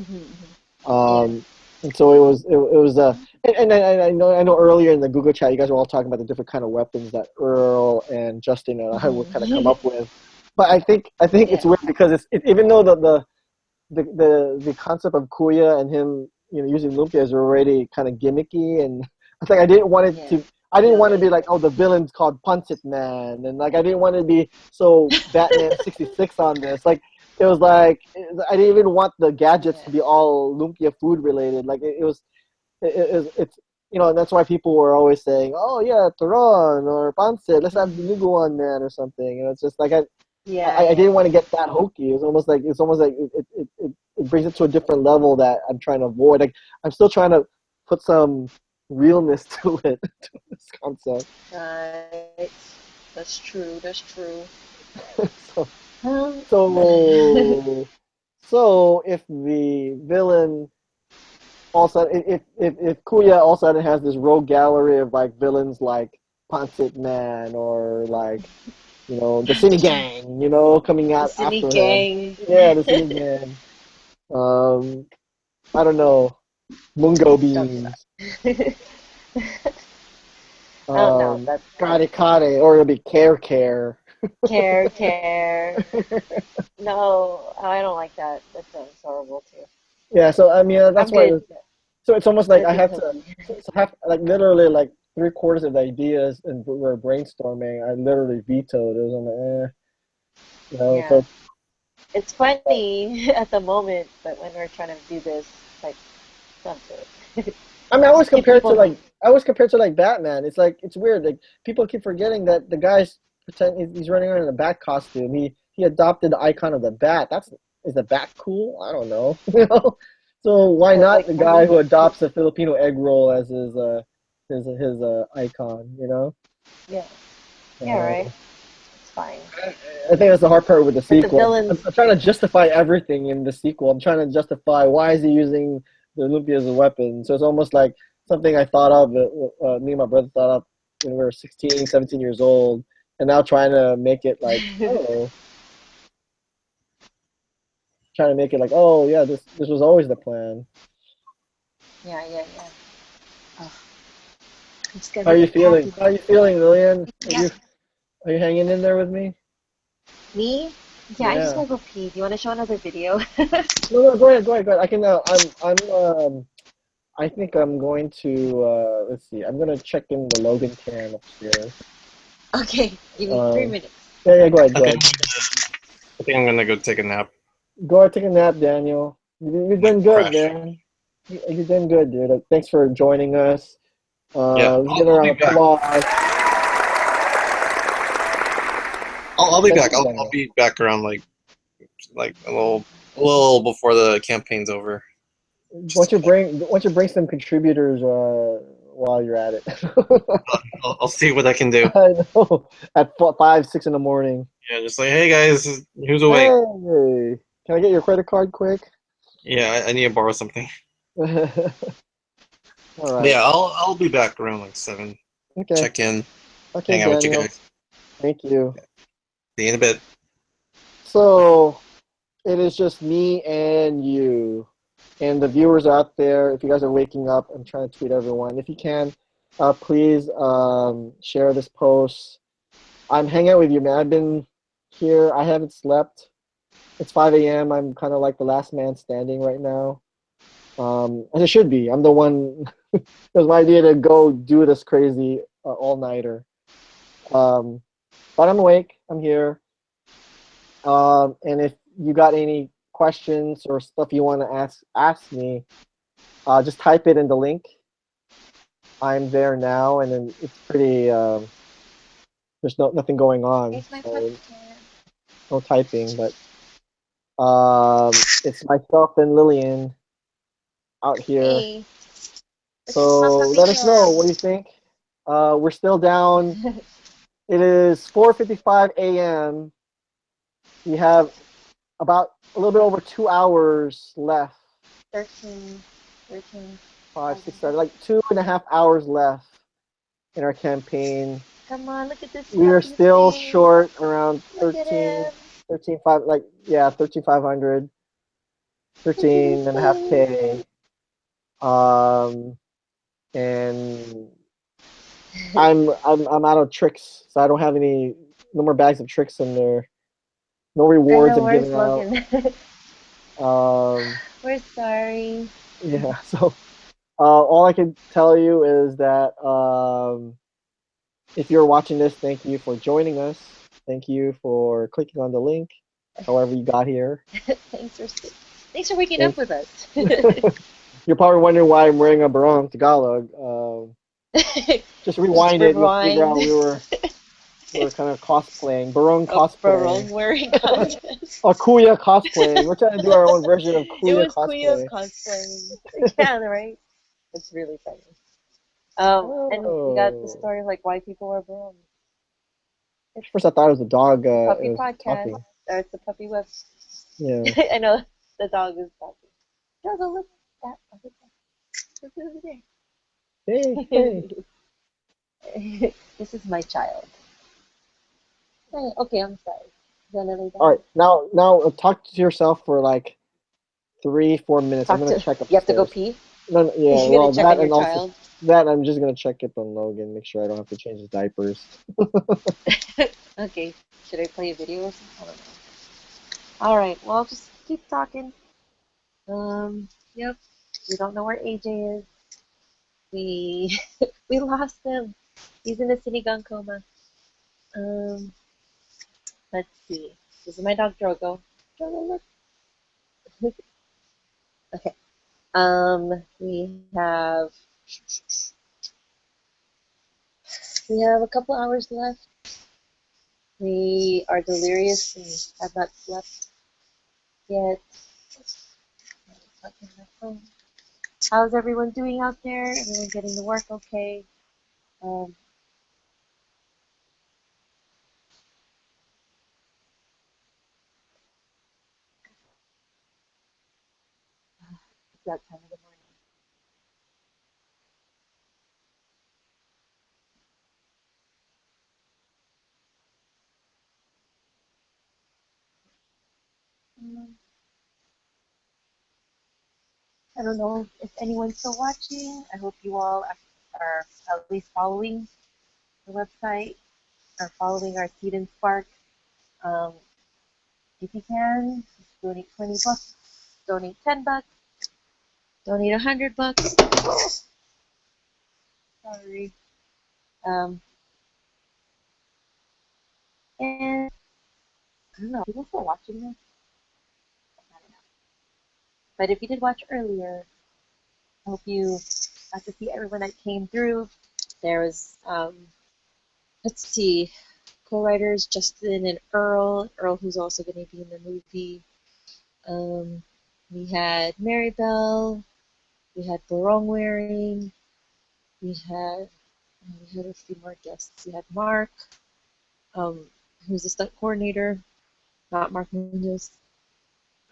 And so it was and I know earlier in the Google chat you guys were all talking about the different kind of weapons that Earl and Justin and I would kind of come up with, but I think it's weird because even though the concept of Kuya and him, you know, using Lumpia is already kind of gimmicky, and I think I didn't want it to. I didn't want to be like, oh, the villain's called Punsit Man, and like I didn't want to be so Batman 66 on this. Like it was like I didn't even want the gadgets to be all Lumpia food related. Like it's you know, and that's why people were always saying, oh yeah, Turon or Pancit, let's have the Nuguan Man or something. You know, it's just like I didn't want to get that hokey. It's almost like it brings it to a different level that I'm trying to avoid. Like I'm still trying to put some realness to it, to this concept. Right. That's true. That's true. So if the villain also if Kuya all of a sudden has this rogue gallery of like villains like Pancit Man or like, you know, the Cine Gang, you know, coming out The Cine after Gang. him. Yeah, the Cine Gang. I don't know. Mungo beans. No, that's Kare, or it'll be Care. care. No, I don't like that. That sounds horrible too. Yeah, so I mean that's I'm why. good. So it's almost like I Good have to- to have like literally like 3/4 of the ideas and we're brainstorming. I literally vetoed. It was on the you know. Yeah. So It's funny at the moment, but when we're trying to do this, like, don't do it. I mean, I always Keep compare it to people- like Batman. It's like it's weird. Like people keep forgetting that the guy's he's running around in a bat costume. He adopted the icon of the bat. Is the bat cool? I don't know. You know. So why not the guy who adopts a Filipino egg roll as his icon? You know. Yeah. Yeah, right. It's fine. I think that's the hard part with the But the sequel. villains- I'm trying to justify everything in the sequel. I'm trying to justify why is he using the Olympia as a weapon. So it's almost like something I thought of, me and my brother thought of when we were 16, 17 years old, and now trying to make it like, trying to make it like, oh yeah, this was always the plan. Yeah. Oh. It's gonna How are be you feeling? happy. How are you feeling, Lillian? Yeah. Are you hanging in there with me? Me? Yeah, I just Yeah. wanna go pee. Do you wanna show another video? No, go ahead. I can. I think I'm going to. Let's see. I'm gonna check in the Logan cam upstairs. Okay, give me 3 minutes. Yeah. Go ahead. I think I'm gonna go take a nap. Go ahead, take a nap, Daniel. You're doing good, man. You're doing good, dude. Thanks for joining us. Let's give her an applause. I'll be back. I'll be back around like a little before the campaign's over. Why don't you bring some contributors while you're at it? I'll see what I can do. I know. At 5, 6 in the morning. Yeah, just like, hey guys, who's awake? Hey, can I get your credit card quick? Yeah, I need to borrow something. All right. Yeah, I'll be back around like 7. Okay. Check in. Okay, hang out with you Daniel. guys. Thank you. See you in a bit. So it is just me and you. And the viewers out there, if you guys are waking up, I'm trying to tweet everyone. If you can, please share this post. I'm hanging out with you, man. I've been here. I haven't slept. It's 5 a.m. I'm kind of like the last man standing right now. As it should be. I'm the one. It was my idea to go do this crazy all-nighter. But I'm awake. I'm here. And if you got any questions or stuff you want to ask me, just type it in the link. I'm there now, and then it's pretty. There's nothing going on. So no typing, but it's myself and Lillian out here. Hey. So let us know. What do you think? We're still down It is 4:55 a.m. You have about a little bit over 2 hours left. 13. 5, 6, 7, like 2.5 hours left in our campaign. Come on, look at this. We are happy still thing. short around Look at 13, him. 13.5, like, yeah, 13,500, 13.5K. And I'm out of tricks, so I don't have no more bags of tricks in there. No I rewards know, I'm where's giving out. Logan? We're sorry. Yeah, so all I can tell you is that if you're watching this, thank you for joining us. Thank you for clicking on the link, however you got here. Thanks for waking up with us. You're probably wondering why I'm wearing a Barong Tagalog. Just rewind it, you'll figure out we were kind of cosplaying, Barong cosplaying. Barong wearing contest. Or Kuya cosplaying. We're trying to do our own version of Kuya It was cosplay. Kuya cosplaying. Yeah, right? It's really funny. And we got the story of like why people wear Barong. First I thought it was a dog. Puppy it was podcast. talking. Or it's the puppy web. Yeah. I know the dog is talking. Go look at that. Look over there. Hey. This is my child. Okay, I'm sorry. All right, now talk to yourself for like 3-4 minutes. I'm gonna check upstairs. You have to go pee? No, yeah, You're well, gonna check that on your and also child? that I'm just gonna check it on Logan, make sure I don't have to change his diapers. Okay, should I play a video or something? I don't know. All right, well, just keep talking. Yep, we don't know where AJ is. We we lost him. He's in a sinigang coma. Let's see. This is my dog Drogo. Drogo, look. Okay. We have a couple hours left. We are delirious and have not slept yet. How's everyone doing out there? Everyone getting to work okay? It's that time of the morning. I don't know if anyone's still watching. I hope you all are at least following the website or following our Seed and Spark. If you can, just donate $20, donate $10, donate $100. Sorry. And I don't know, people still watching this? I don't know. But if you did watch earlier, I hope you got to see everyone that came through. There was, let's see, co-writers Justin and Earl who's also going to be in the movie. We had Maribel, we had Barong wearing, we had a few more guests. We had Mark, who's the stunt coordinator, not Mark Munoz.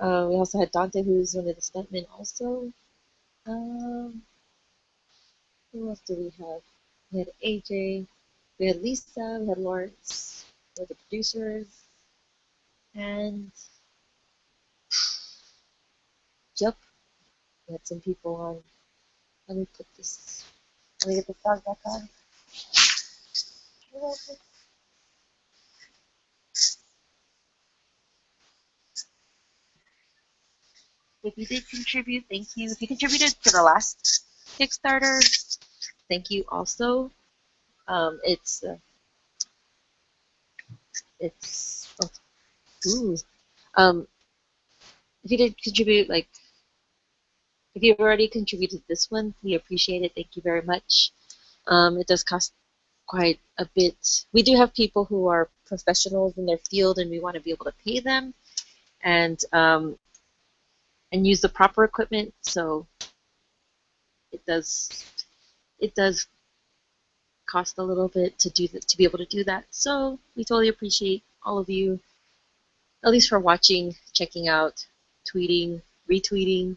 We also had Dante, who's one of the stuntmen also. Who else do we have? We had AJ, we had Lisa, we had Lawrence, we had the producers, and yep, we had some people on. Let me get this dog back on. If you did contribute, thank you. If you contributed to the last Kickstarter, thank you also. If you did contribute, like, if you've already contributed this one, we appreciate it. Thank you very much. It does cost quite a bit. We do have people who are professionals in their field, and we want to be able to pay them and use the proper equipment. So it does cost a little bit to to be able to do that. So we totally appreciate all of you, at least for watching, checking out, tweeting, retweeting.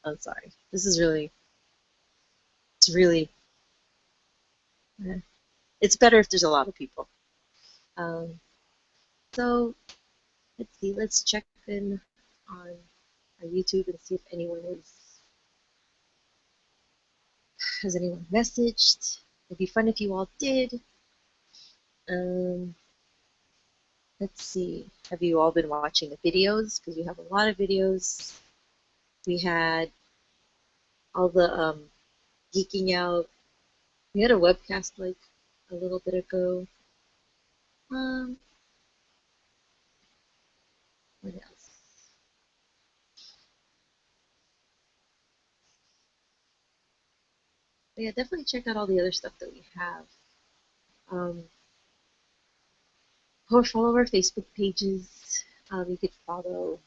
I'm sorry. This is really, it's really, it's better if there's a lot of people. So let's see. Let's check in on our YouTube and see if anyone has anyone messaged. It'd be fun if you all did. Let's see. Have you all been watching the videos? Because we have a lot of videos. We had all the geeking out. We had a webcast like a little bit ago. What else? But yeah, definitely check out all the other stuff that we have. Or follow our Facebook pages. You could follow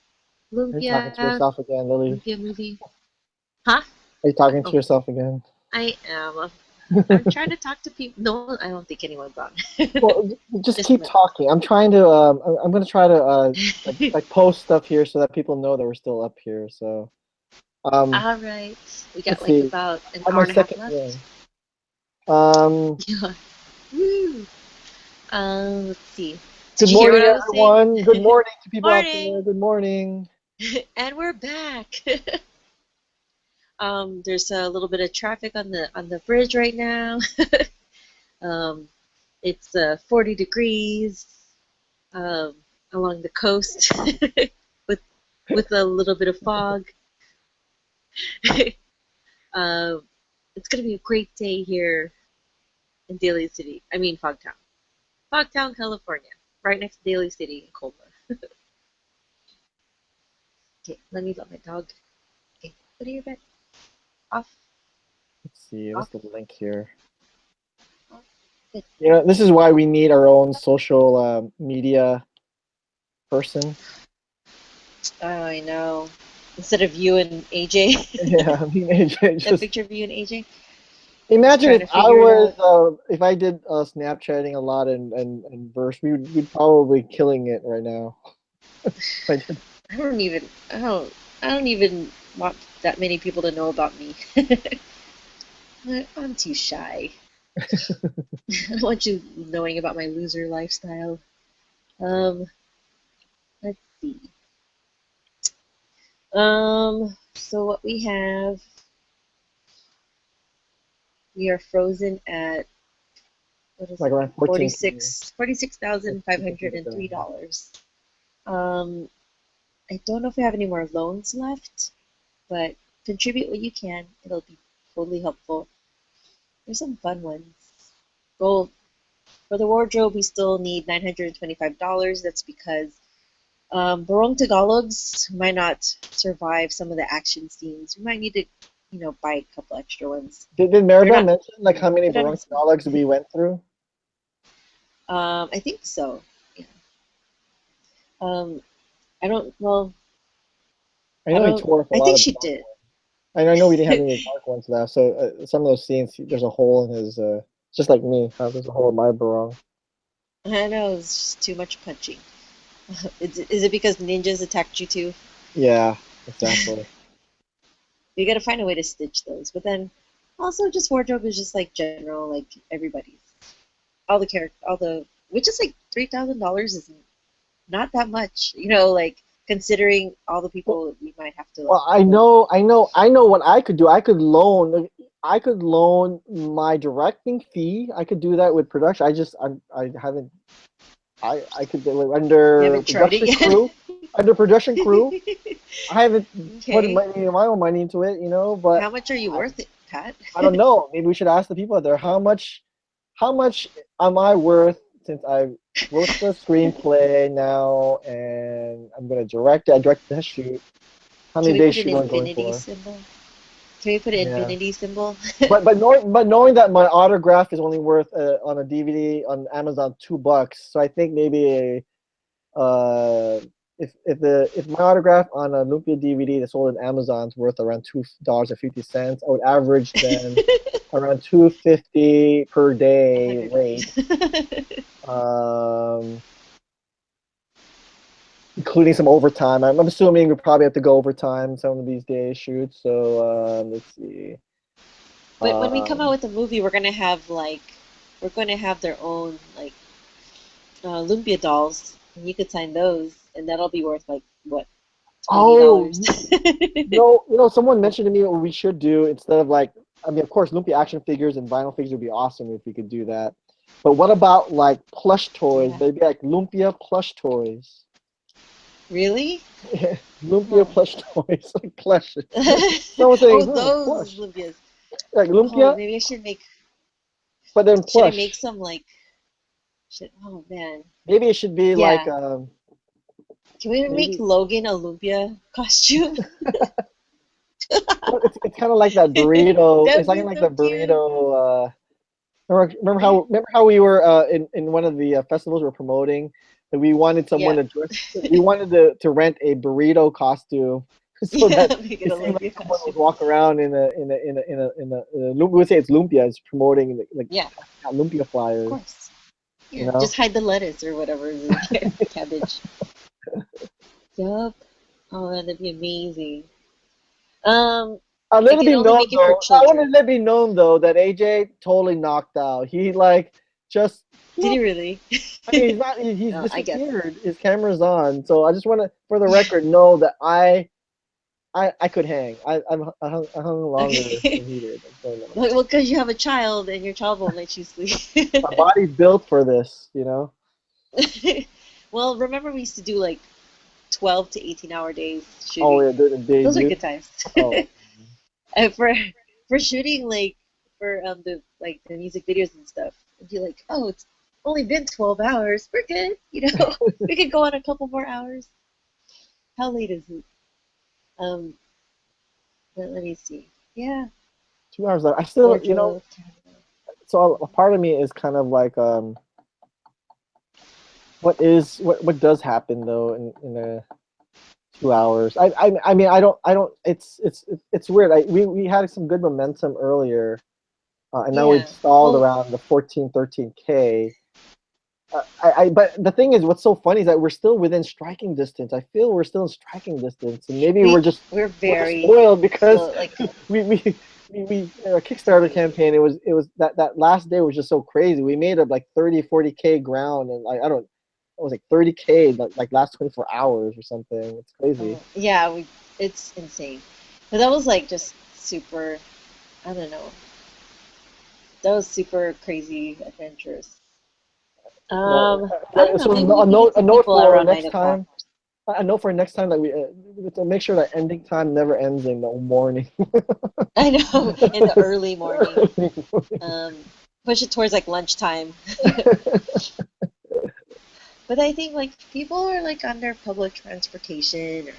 Are you talking to Lumpia, yourself again, Lily? Lumpia Movie. Huh? Are you talking to yourself again? I am. I'm trying to talk to people. No, I don't think anyone's on. Well, just keep talking. I'm trying to. I'm gonna try to like post stuff here so that people know that we're still up here. So. All right. We got let's like see. about an I'm hour my and a half second left. Yeah. Woo. Let's see. Did Good you hear morning, what I was saying? everyone. Good morning to people out Morning. there. Good morning. And we're back. There's a little bit of traffic on the bridge right now. It's 40 degrees along the coast with a little bit of fog. It's gonna be a great day here in Daly City. I mean Fogtown. Fogtown, California. Right next to Daly City in Colma. Okay, let me let my dog. Okay, put your bed. Off. Let's see. What's the link here? Good. You know, this is why we need our own social media person. Oh, I know. Instead of you and AJ. Yeah, I mean, AJ A just. picture of you and AJ. Imagine Just if trying I to figure it was, if I did Snapchatting a lot and verse, we'd probably killing it right now. If I did. I don't even want that many people to know about me. I'm too shy. I don't want you knowing about my loser lifestyle. Let's see. So what we have, we are frozen at what is Like it? around 14. $46,503. I don't know if we have any more loans left, but contribute what you can. It'll be totally helpful. There's some fun ones. Gold. For the wardrobe, we still need $925. That's because Barong Tagalogs might not survive some of the action scenes. We might need to, buy a couple extra ones. Did Maribel mention like how many Barong Tagalogs we went through? I think so. Yeah. I don't. Well. I know he tore up a lot I think of she dark did. ones. And I know we didn't have any dark ones left. So some of those scenes, there's a hole in his. Just like me, there's a hole in my Barong. I know it's just too much punching. Is it because ninjas attacked you too? Yeah, exactly. You gotta find a way to stitch those, but then also just wardrobe is just like general, like everybody's. Which is like $3,000 is not that much, like considering all the people we might have to. Well, I know what I could do. I could loan my directing fee. I could do that with production. I haven't. I could do it under production crew. Under production crew. I haven't put my own money into it, But how much are you worth it, Pat? I don't know. Maybe we should ask the people out there how much am I worth since I wrote the screenplay now and I'm gonna direct it. I directed the shoot. How many days should we going for? Symbol? Can we put an infinity symbol? but knowing that my autograph is only worth on a DVD on Amazon $2, so I think maybe if my autograph on a Lumpia DVD that's sold on Amazon's worth around $2.50, I would average then around $2.50 per day rate, including some overtime. I'm assuming we probably have to go overtime some of these days shoot. So let's see. But when we come out with a movie, we're gonna have their own like Lumpia dolls, and you could sign those, and that'll be worth like what? $20. Someone mentioned to me what we should do instead of like, I mean, of course, Lumpia action figures and vinyl figures would be awesome if we could do that. But what about like plush toys? Maybe like Lumpia plush toys. Really? Lumpia plush toys, like plush. Someone saying, those plush. Lumpias. Like Lumpia. Oh, maybe I should make. But then plush. Should I make some like? Oh man. Maybe it should be like. Can we make Logan a Lumpia costume? It's kind of like that burrito. It's like the burrito. Remember how we were in one of the festivals we're promoting that we wanted someone to dress. We wanted to rent a burrito costume so that it seemed like someone would walk around in a we would say it's Lumpia. It's promoting Lumpia flyers. Of course. Yeah, just hide the lettuce or whatever is in there. Cabbage. Yup. Oh, that'd be amazing. Let it be known though. I want to let it be known though that AJ totally knocked out. He like just. Did he really? I mean, he's not. He's disappeared. His camera's on, so I just want to, for the record, know that I could hang. I hung longer than he did. Well, because you have a child and your child won't let you sleep. My body's built for this, you know. Well, remember we used to do like 12 to 18-hour days shooting. Oh yeah, the days. Those are good times. Oh. And for shooting like for the music videos and stuff, and you're like, oh, it's only been 12 hours. We're good, you know. We could go on a couple more hours. How late is it? Let me see. Yeah. 2 hours left. I still, you know. So a part of me is kind of like, what does happen though in a 2 hours? I mean I don't. It's weird. We had some good momentum earlier, and now we've stalled around the 13K. But the thing is, what's so funny is that we're still within striking distance. I feel we're still in striking distance, and maybe we're very spoiled because we our Kickstarter campaign. It was that last day was just so crazy. We made up like 40K ground, and it was like 30K like last 24 hours or something. It's crazy. Yeah, it's insane. But that was like just super. I don't know. That was super crazy adventurous. So a note for next time. A note for next time that we to make sure that ending time never ends in the morning. I know, in the early morning. Push it towards like lunchtime. But I think like people are like on their public transportation, or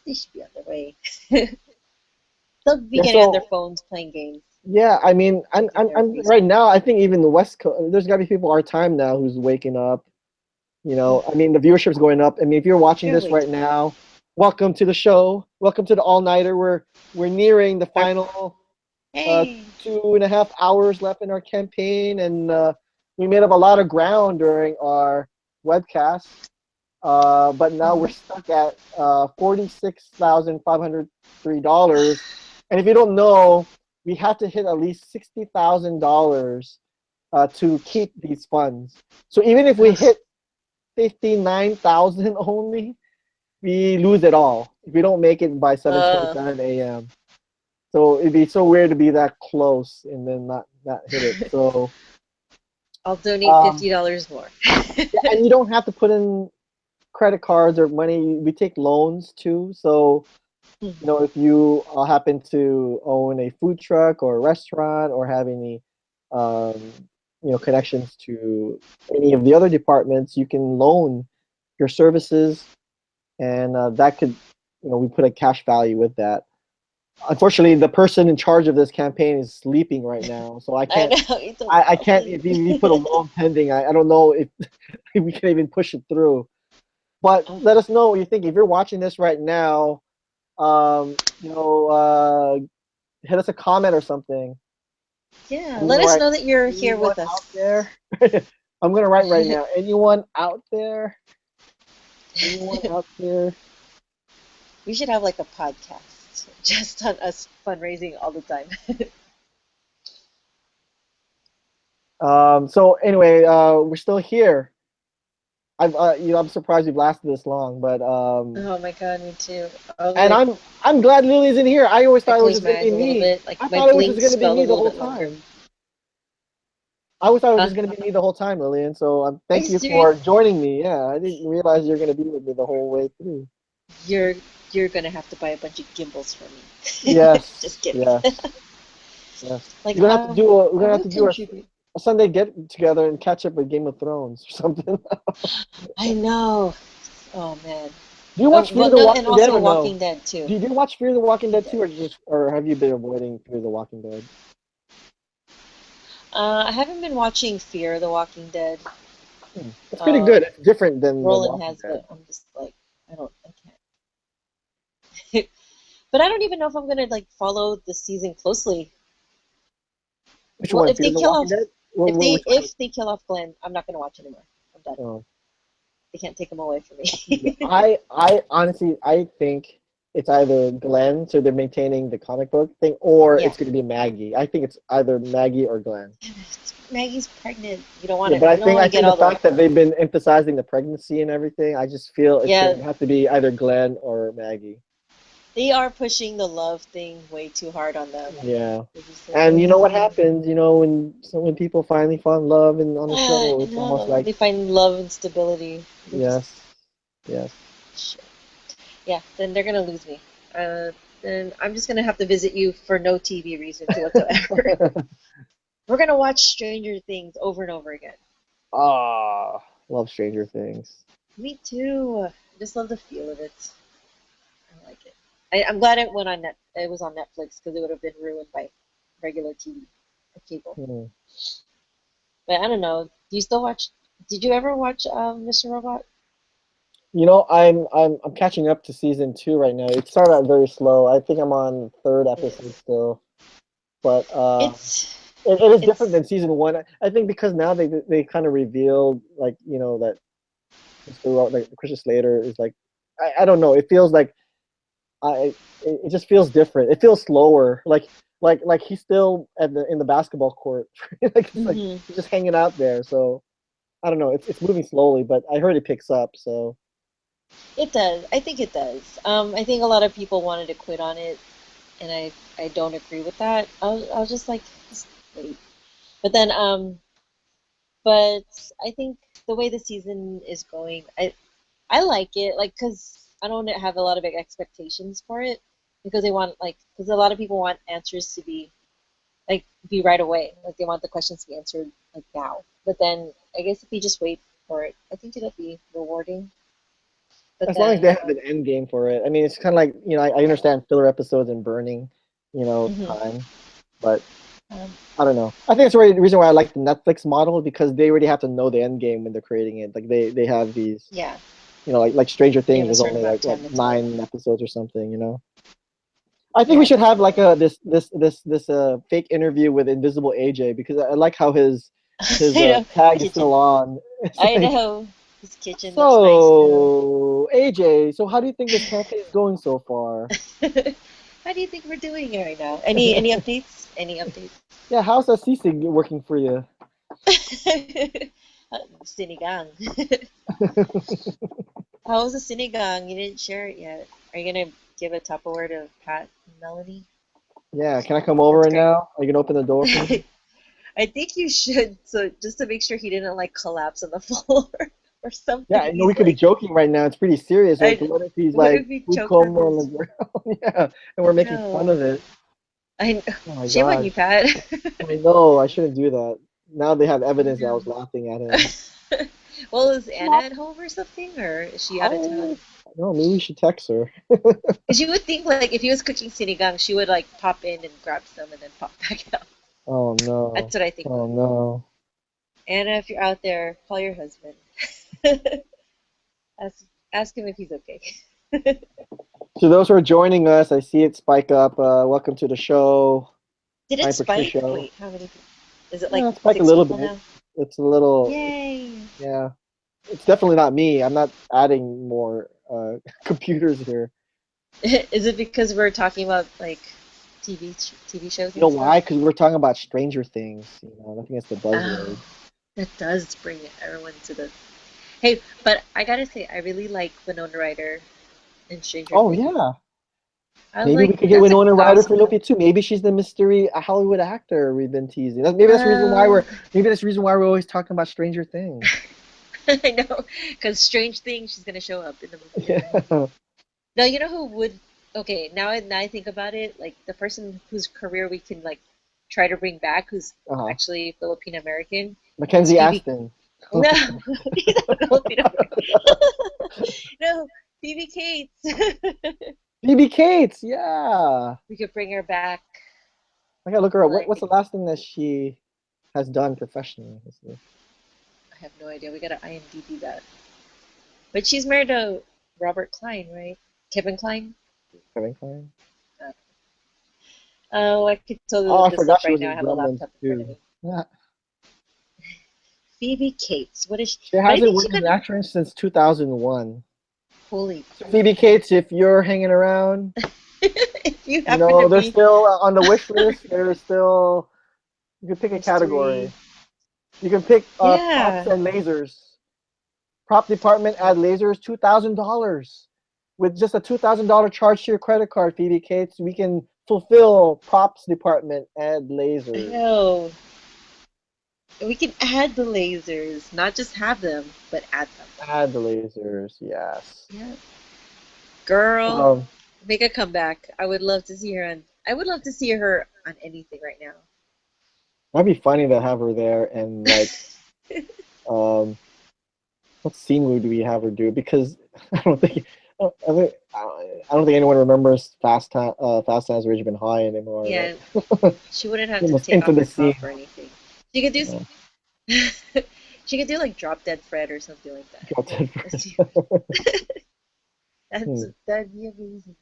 they should be on their way. They'll be getting on their phones playing games. Yeah, I mean, I'm right now. I think even the West Coast, there's got to be people our time now who's waking up. You know, I mean, the viewership's going up. I mean, if you're watching this right now, welcome to the show. Welcome to the all-nighter. We're nearing the final 2.5 hours left in our campaign, and we made up a lot of ground during our webcast. But now we're stuck at $46,503. And if you don't know, we have to hit at least $60,000 to keep these funds. So even if we hit 59,000 only, we lose it all if we don't make it by 7:27 a.m. So it'd be so weird to be that close and then not hit it. So I'll donate $50 more. And you don't have to put in credit cards or money. We take loans too. So you know, if you happen to own a food truck or a restaurant or have any connections to any of the other departments, you can loan your services, and that could, we put a cash value with that. Unfortunately, the person in charge of this campaign is sleeping right now, so I can't. I can't. If you put a loan pending, I don't know if we can even push it through. But let us know what you think. If you're watching this right now, you know, hit us a comment or something. Yeah, I'm let gonna us write, know that you're here anyone with us. out there? I'm gonna write right now. Anyone out there? Anyone out there? We should have like a podcast just on us fundraising all the time. So anyway, we're still here. I'm surprised we've lasted this long, but Oh my god, me too. and Like, I'm glad Lily's in here. I always I thought it was closed just my gonna eyes be a little me. bit. Like I my thought it was just blinks gonna be felt a me the little whole bit longer. time. I always thought it was Huh? just gonna be me the whole time, Lillian. So Are thank you you for serious? joining me. Yeah, I didn't realize you're gonna be with me the whole way through. You're gonna have to buy a bunch of gimbals for me. Yes, Just kidding. yes, yes. Like We're gonna have to do I would a contribute. Sunday get together and catch up with Game of Thrones or something. I know. Oh man. Do you watch Fear Well, the no, and Walking Dead also or no? Walking Dead too. Do you watch Fear the Walking Dead too, or have you been avoiding Fear the Walking Dead? I haven't been watching Fear the Walking Dead. It's pretty good. It's different than The Roland Walking has, Dead. but I'm just like I can't. But I don't even know if I'm gonna like follow the season closely. Which Well, one? if Fear they the kill Walking off, Dead? Which one? if they kill off Glenn, I'm not gonna watch anymore. I'm done. Oh. They can't take him away from me. I honestly think it's either Glenn, so they're maintaining the comic book thing, or Yeah. it's going to be Maggie. I think it's either Maggie or Glenn. Maggie's pregnant. You don't want Yeah, to. but I You don't want to think get the all the. fact that they've been emphasizing the pregnancy and everything, I just feel it's Yeah, going to have to be either Glenn or Maggie. they are pushing the love thing way too hard on them. Yeah. They're just like, And you know what happens? You know, when people finally fall in love and on a show, I it's almost know. like They find love and stability. They're just yes. shit. Yeah, then they're gonna lose me. Then I'm just gonna have to visit you for no TV reasons whatsoever. We're gonna watch Stranger Things over and over again. Ah, love Stranger Things. Me too. I just love the feel of it. I like it. I'm glad it went on it was on Netflix because it would have been ruined by regular TV or cable. But I don't know. Do you still watch? Did you ever watch Mr. Robot? You know, I'm catching up to season 2 right now. It started out very slow. I think I'm on third episode still, but it is different than season 1. I think because now they kind of revealed like that like Christian Slater is like I don't know. It feels like it just feels different. It feels slower. Like he's still in the basketball court. He's just hanging out there. So I don't know. It's moving slowly, but I heard it picks up. So. It does. I think it does. I think a lot of people wanted to quit on it, and I don't agree with that. I was just like, just wait. But then, but I think the way the season is going, I like it, like, because I don't have a lot of expectations for it, because because a lot of people want answers to be right away, like they want the questions to be answered like now. But then I guess if you just wait for it, I think it'll be rewarding. But As long as they have an end game for it. I mean, it's kind of like, I understand filler episodes and burning, time, but I don't know. I think that's the reason why I like the Netflix model, because they already have to know the end game when they're creating it. Like they have these, like Stranger Things was only like what, 9 episodes or something. I think we should have like this fake interview with Invisible AJ, because I like how his tag is still on. I know. His kitchen So, AJ, so how do you think this campaign is going so far? How do you think we're doing right now? Any updates? Any updates? Yeah, how's that CC working for you? Sinigang. How was the sinigang? You didn't share it yet. Are you gonna give a Tupperware to Pat and Melanie? Yeah, can I come over right now? Are you gonna open the door for me? I think you should, so just to make sure he didn't like collapse on the floor or something. Yeah, I know we could be joking right now. It's pretty serious. Like, what if he's what like if he food choked coma on on the ground? Yeah, and we're making fun of it. I Oh my shame on God. you, Pat. I know, I shouldn't do that. Now they have evidence that I was laughing at him. Well, is Anna at home or something, or is she out of town? No, maybe we should text her. Because you would think like if he was cooking sinigang, she would like pop in and grab some and then pop back out. Oh no. That's what I think. Oh no. Anna, if you're out there, call your husband. Ask him if he's okay. To those who are joining us, I see it spike up. Welcome to the show. Did Hi, it spike? Patricia. Wait, how many? Is it like Yeah, it's spiked a 6 little people bit. now? It's a little. Yay! Yeah, it's definitely not me. I'm not adding more computers here. Is it because we're talking about like TV shows? You know And why? stuff? Because we're talking about Stranger Things. You know, I think it's the buzzword. Oh, that does bring everyone to the. Hey, but I gotta say, I really like Winona Ryder in Stranger Oh Things. yeah. I Maybe we like could get that's a Winona Ryder for awesome. Loki too. Maybe she's the mystery Hollywood actor we've been teasing. Maybe that's the reason why we're. Maybe that's the reason why we're always talking about Stranger Things. I know, because Strange Things, she's gonna show up in the movie. Yeah. No, you know who would? Okay, now I think about it, like the person whose career we can like try to bring back, who's actually Filipino American. Mackenzie Aston. No, he's not Filipino American. No, Phoebe Cates. Phoebe Cates, yeah. We could bring her back. I gotta look her up. Like, What's the last thing that she has done professionally? Let's see. I have no idea. We gotta IMDb that. But she's married to Robert Klein, right? Kevin Klein? Kevin Klein? Oh, I could totally Oh, I look this forgot up she right was now. in I have a Gremlins laptop in front of too. me. Yeah. Phoebe Cates. What is she? She But I hasn't think she worked as could. an actress since 2001. Holy. So Phoebe Cates, if you're hanging around, If you you happen know, to they're be still on the wish list. They're still. You can pick a category. mystery. You can pick props Yeah. and lasers. Prop department add lasers, $2,000. With just a $2,000 charge to your credit card, Phoebe Cates, we can fulfill props department add lasers. No. We can add the lasers, not just have them, but add them. Add the lasers, yes. Yeah. Girl, Um, make a comeback. I would love to see her on. I would love to see her on anything right now. That'd be funny to have her there and like, what scene would we have her do? Because I don't think anyone remembers Fast Times at Ridgemont High anymore. Yeah, Like, she wouldn't have the to most take off her infamous scene. top or anything. She could do. She could do like Drop Dead Fred or something like that. Drop Dead Fred. That'd be amazing.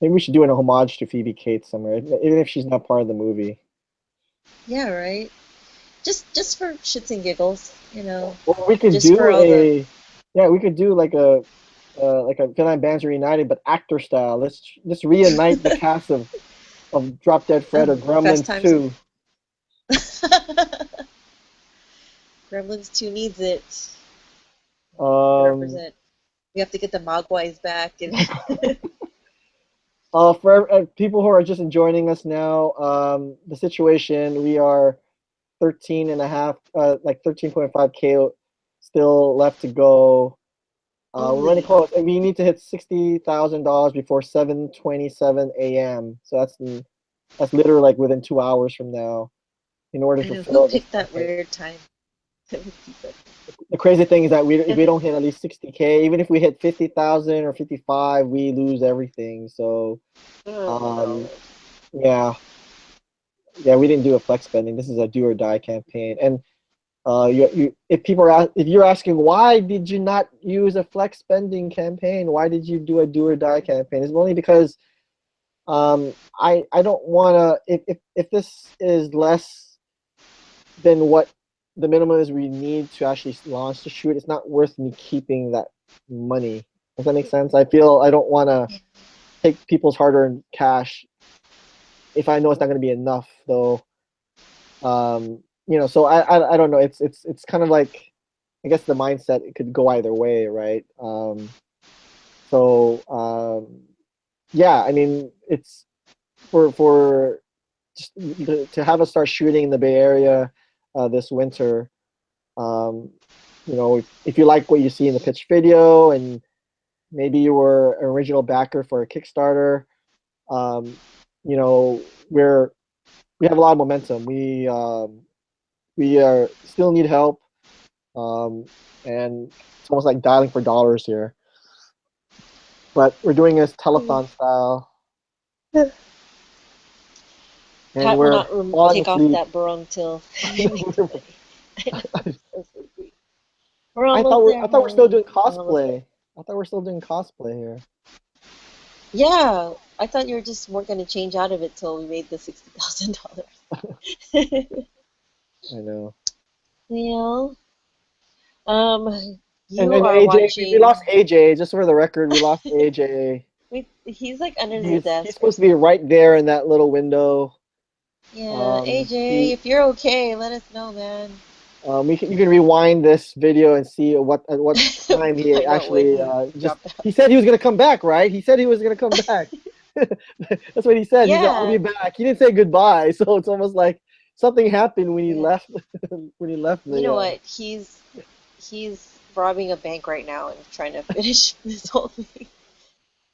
Maybe we should do an homage to Phoebe Cates somewhere, even if she's not part of the movie. Yeah, right. Just for shits and giggles, you know. Or we could Just do for all the. we could do like a Finland Bands Reunited, but actor style. Let's just reunite the cast of Drop Dead Fred or Gremlins 2. Gremlins 2 needs it. Um, We have to get the Mogwais back. And for people who are just joining us now, the situation, we are 13.5K still left to go. We're running close. We need to hit $60,000 before 7:27 a.m. So that's literally like within 2 hours from now. In order to who picked that weird time? The crazy thing is that if we don't hit at least 60K, even if we hit 50,000 or 55, we lose everything. So, yeah, we didn't do a flex spending. This is a do or die campaign. And if you're asking why did you not use a flex spending campaign, why did you do a do or die campaign? It's only because I don't want to. If this is less than what the minimum is we need to actually launch the shoot, it's not worth me keeping that money. Does that make sense? I feel I don't want to take people's hard-earned cash if I know it's not going to be enough, though. So I don't know. It's kind of like, I guess the mindset, it could go either way, right? Yeah, I mean, it's for just to have us start shooting in the Bay Area this winter. If you like what you see in the pitch video and maybe you were an original backer for a Kickstarter, we have a lot of momentum. We still need help, and it's almost like dialing for dollars here. But we're doing this telethon style. And Pat we're will not take off that Barong till. I thought we're still doing cosplay. I thought we're still doing cosplay here. Yeah, I thought you were just weren't going to change out of it till we made the $60,000. I know. Well, you And are AJ, we watching. lost AJ. Just for the record, we lost AJ. Wait, he's like under the He's desk. supposed to be right there in that little window. Yeah, AJ, if you're okay, let us know, man. You can rewind this video and see at what time he Find out when actually he dropped out. he said he was gonna come back, right? He said he was gonna come back. That's what he said. He said, I'll be Yeah. back. He didn't say goodbye, so it's almost like something happened when he Yeah. left when he left the You know what? He's robbing a bank right now and trying to finish this whole thing.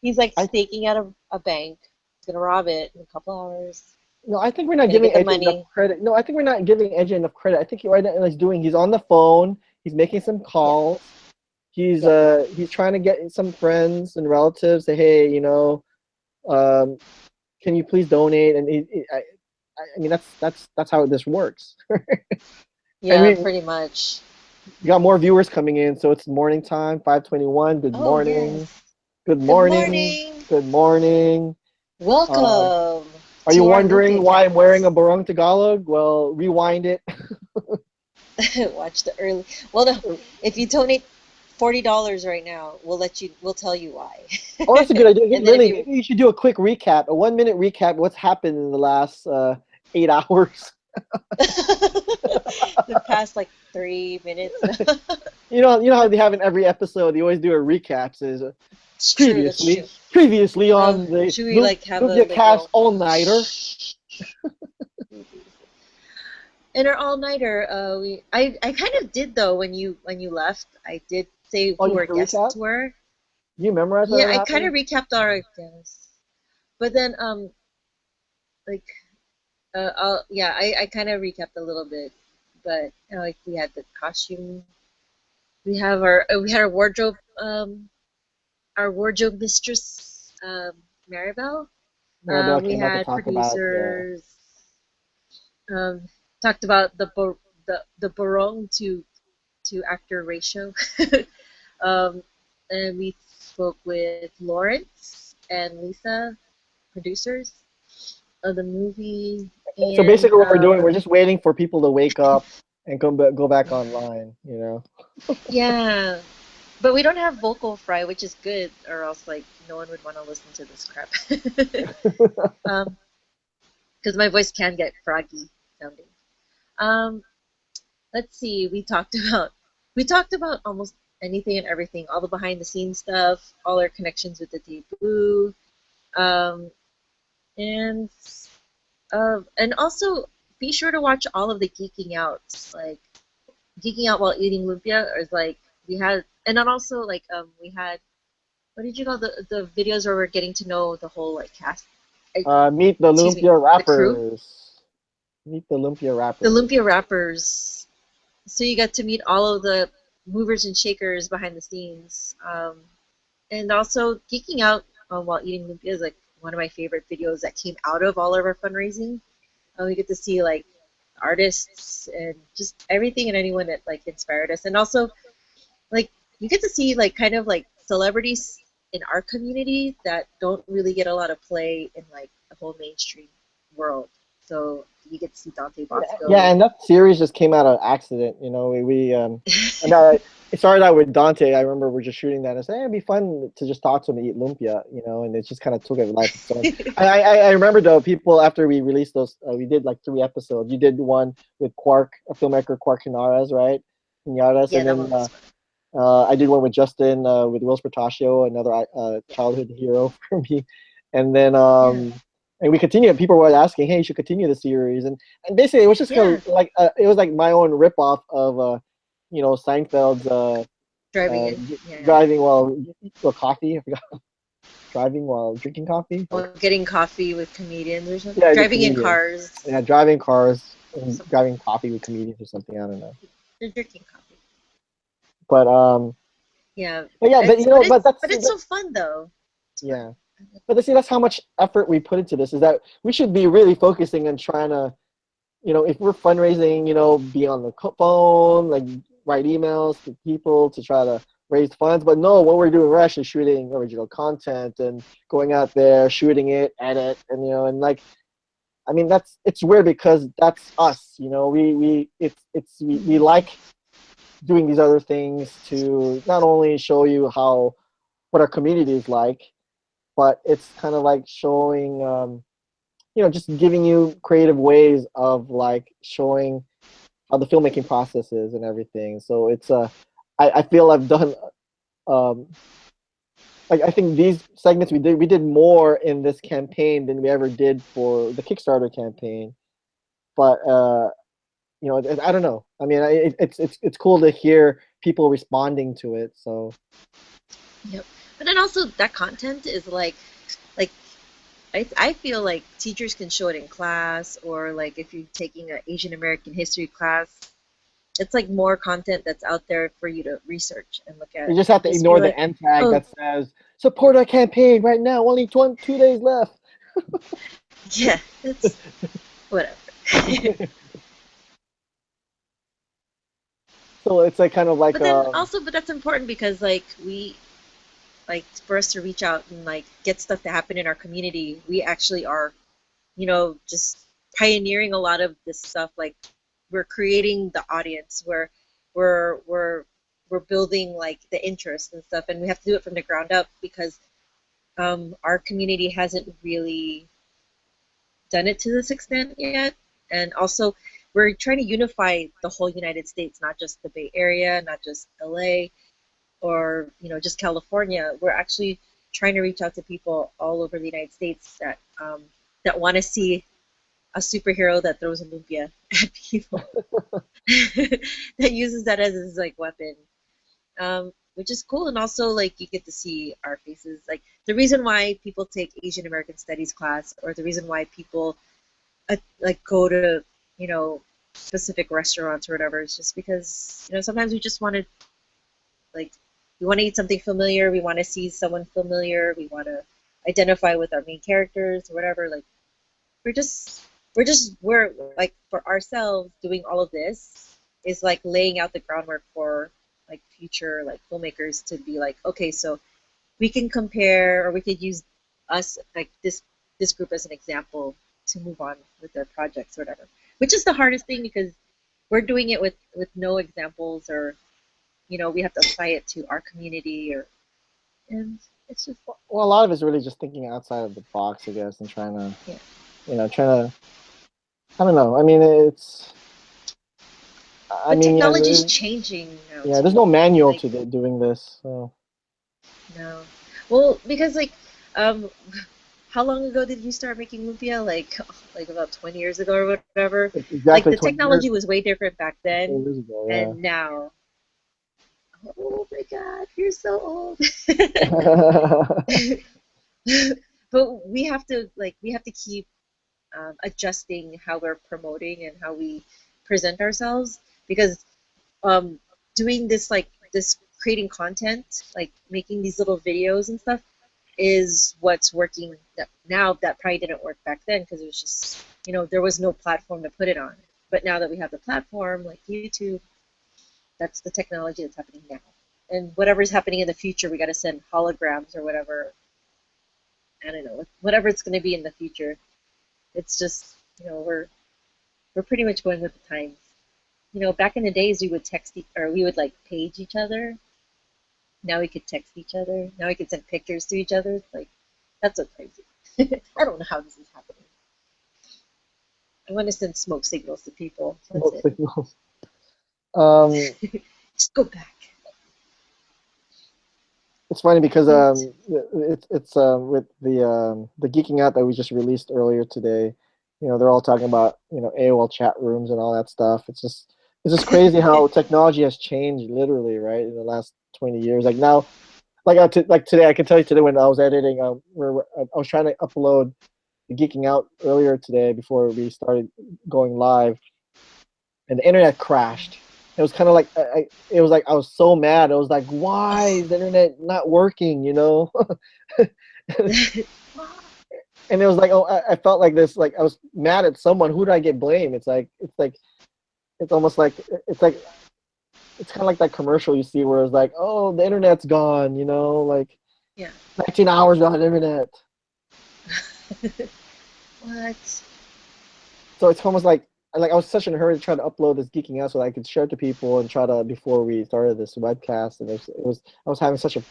He's like staking out a bank. He's gonna rob it in a couple hours. No, I think we're not Gonna giving get the AJ enough money. credit. No, I think we're not giving AJ enough credit. I think right now he's on the phone, he's making some calls, he's trying to get some friends and relatives, say, hey, can you please donate? And I mean that's how this works. Yeah, I mean, pretty much. you got more viewers coming in, so it's morning time, 5:21. Good Oh, morning. yes. Good Good morning. morning. Good morning. Welcome. Are you to our wondering Lumpia why I'm cast. wearing a Barong Tagalog? Well, rewind it. Watch the early. Well, no, if you donate $40 right now, we'll tell you why. Oh, that's a good idea. And then Really, if maybe you should do a quick recap, a 1-minute recap of what's happened in the last 8 hours. the past like 3 minutes. You know how they have in every episode, they always do a recap. Says It's true, that's true. previously on the Should we like have a Lumpia Cast little all-nighter. in our all-nighter? I kind of did though when you left. I did say who you our had to guests recap? were. You memorize Yeah, what I kind of happened? recapped our guests, but then like I kind of recapped a little bit, but like we had the costume, we had our wardrobe mistress, Maribel. Maribel We came out to had talk about producers. Talked about the Barong to actor ratio. And we spoke with Lawrence and Lisa, producers of the movie. So And basically, what we're doing, we're just waiting for people to wake up and go back online. yeah, but we don't have vocal fry, which is good, or else like no one would want to listen to this crap. Because my voice can get froggy sounding. Let's see. We talked about almost anything and everything, all the behind the scenes stuff, all our connections with the debut, and also be sure to watch all of the geeking outs, like geeking out while eating lumpia, or like we had, and then also like we had, what did you call the videos where we're getting to know the whole like cast? Meet the Excuse me, Lumpia the crew? rappers. Meet the Lumpia rappers. The lumpia rappers. So you got to meet all of the movers and shakers behind the scenes, and also geeking out while eating lumpia is like one of my favorite videos that came out of all of our fundraising. We get to see like artists and just everything and anyone that like inspired us, and also like you get to see like kind of like celebrities in our community that don't really get a lot of play in like the whole mainstream world. So you get to see Dante Bosco. Yeah, and that series just came out of accident. And it started out with Dante. I remember we're just shooting that and saying, hey, it'd be fun to just talk to him and eat lumpia, and it just kind of took a life of its own. I remember though, people after we released those, we did like 3 episodes. You did one with Quark, a filmmaker, Quark Hinaras, right? Hinaras, Yeah, and that then one was I did one with Justin, with Will Spertaccio, another childhood hero for me, and then and we continued. People were asking, "Hey, you should continue the series," and basically it was just kind of like it was like my own ripoff of Seinfeld's driving while coffee. I forgot. Driving while drinking coffee. Or getting coffee with comedians or something. Yeah, Driving in comedians. cars. Yeah, driving cars and driving coffee with comedians or something. I don't know. They're drinking coffee. But Yeah. But yeah, but it's so fun though. Yeah. But see, that's how much effort we put into this, is that we should be really focusing on trying to, if we're fundraising, be on the phone, like write emails to people to try to raise funds. But no, what we're doing, we're actually shooting original content and going out there, shooting it, edit, and and like, I mean, it's weird because that's us. We like doing these other things to not only show you what our community is like, but it's kind of like showing, just giving you creative ways of like showing how the filmmaking process is and everything. So it's I feel I've done like, I think these segments we did more in this campaign than we ever did for the Kickstarter campaign. But I don't know. I mean, it's cool to hear people responding to it. So. Yep. But then also that content is like I feel like teachers can show it in class, or like if you're taking an Asian American history class, it's like more content that's out there for you to research and look at. You just have to ignore the end tag that says support our campaign right now. Only 2 days left. Yeah, it's whatever. So it's like kind of like. But then also, but that's important because like for us to reach out and like get stuff to happen in our community, we actually are, just pioneering a lot of this stuff. Like we're creating the audience, where we're building like the interest and stuff, and we have to do it from the ground up because our community hasn't really done it to this extent yet. And also we're trying to unify the whole United States, not just the Bay Area, not just LA, or just California. We're actually trying to reach out to people all over the United States that want to see a superhero that throws a lumpia at people, that uses that as his like weapon, which is cool. And also like you get to see our faces. Like the reason why people take Asian American Studies class, or the reason why people like go to specific restaurants or whatever, is just because sometimes we just want to we want to eat something familiar, we want to see someone familiar, we want to identify with our main characters or whatever. Like we're like, for ourselves, doing all of this is like laying out the groundwork for like future like filmmakers to be like, okay, so we can compare, or we could use us, like this group, as an example to move on with their projects or whatever, which is the hardest thing because we're doing it with no examples, or we have to apply it to our community, and it's just, well, a lot of it's really just thinking outside of the box, I guess, and trying to I don't know. I mean, technology's changing now. Yeah, there's no manual to doing this. So. No, well, because like, how long ago did you start making lumpia? Like about 20 years ago or whatever. Exactly. Like the technology was way different back then, years ago, yeah. And now. Oh my God, you're so old. But we have to keep adjusting how we're promoting and how we present ourselves, because doing this creating content, like making these little videos and stuff, is what's working now that probably didn't work back then, because it was just there was no platform to put it on. But now that we have the platform like YouTube, that's the technology that's happening now. And whatever's happening in the future, we got to send holograms or whatever. I don't know, whatever it's going to be in the future. It's just, we're pretty much going with the times. Back in the days, we would we would like page each other. Now we could text each other. Now we could send pictures to each other. Like, that's so crazy. I don't know how this is happening. I want to send smoke signals to people. That's signals. Just go back. It's funny because it's with the Geeking Out that we just released earlier today. They're all talking about AOL chat rooms and all that stuff. It's just crazy how technology has changed literally, right, in the last 20 years. Like now, like today, I can tell you today when I was editing, I was trying to upload the Geeking Out earlier today before we started going live, and the internet crashed. It was kind of like I was so mad. I was like, why is the internet not working? And it was like, I felt like this, like I was mad at someone. Who do I get blamed? It's almost like it's kind of like that commercial you see where it's like, oh, the internet's gone, you know, like Yeah. 19 hours without internet. What? So it's almost like I was such in a hurry to try to upload this geeking out so that I could share it to people and try to before we started this webcast, and I was having such a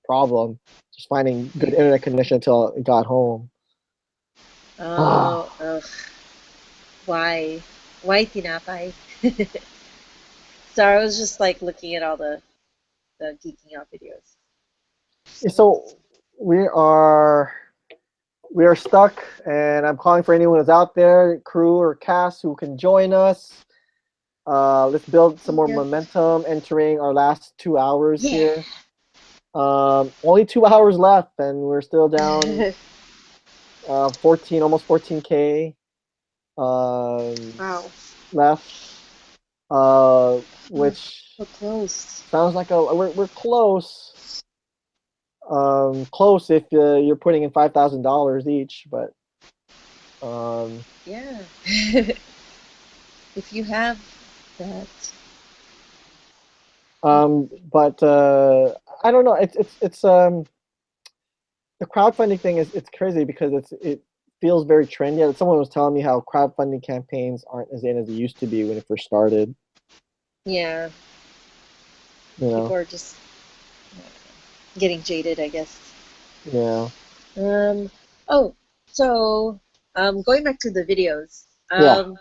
problem just finding good internet connection until I got home. Oh, ugh. Why? Why tinapay? So I was just like looking at all the geeking out videos. So we are stuck, and I'm calling for anyone who's out there, crew or cast, who can join us. Let's build some more momentum entering our last 2 hours here. Only 2 hours left, and we're still down 14, almost 14K Wow. left. Which we're close. Sounds like we're close. Close if you're putting in $5,000 each, but yeah. If you have that. But I don't know. It's the crowdfunding thing it's crazy because it feels very trendy. Someone was telling me how crowdfunding campaigns aren't as in as they used to be when it first started. Yeah. You know? People are just getting jaded, I guess. Yeah. Oh, so going back to the videos. Yeah.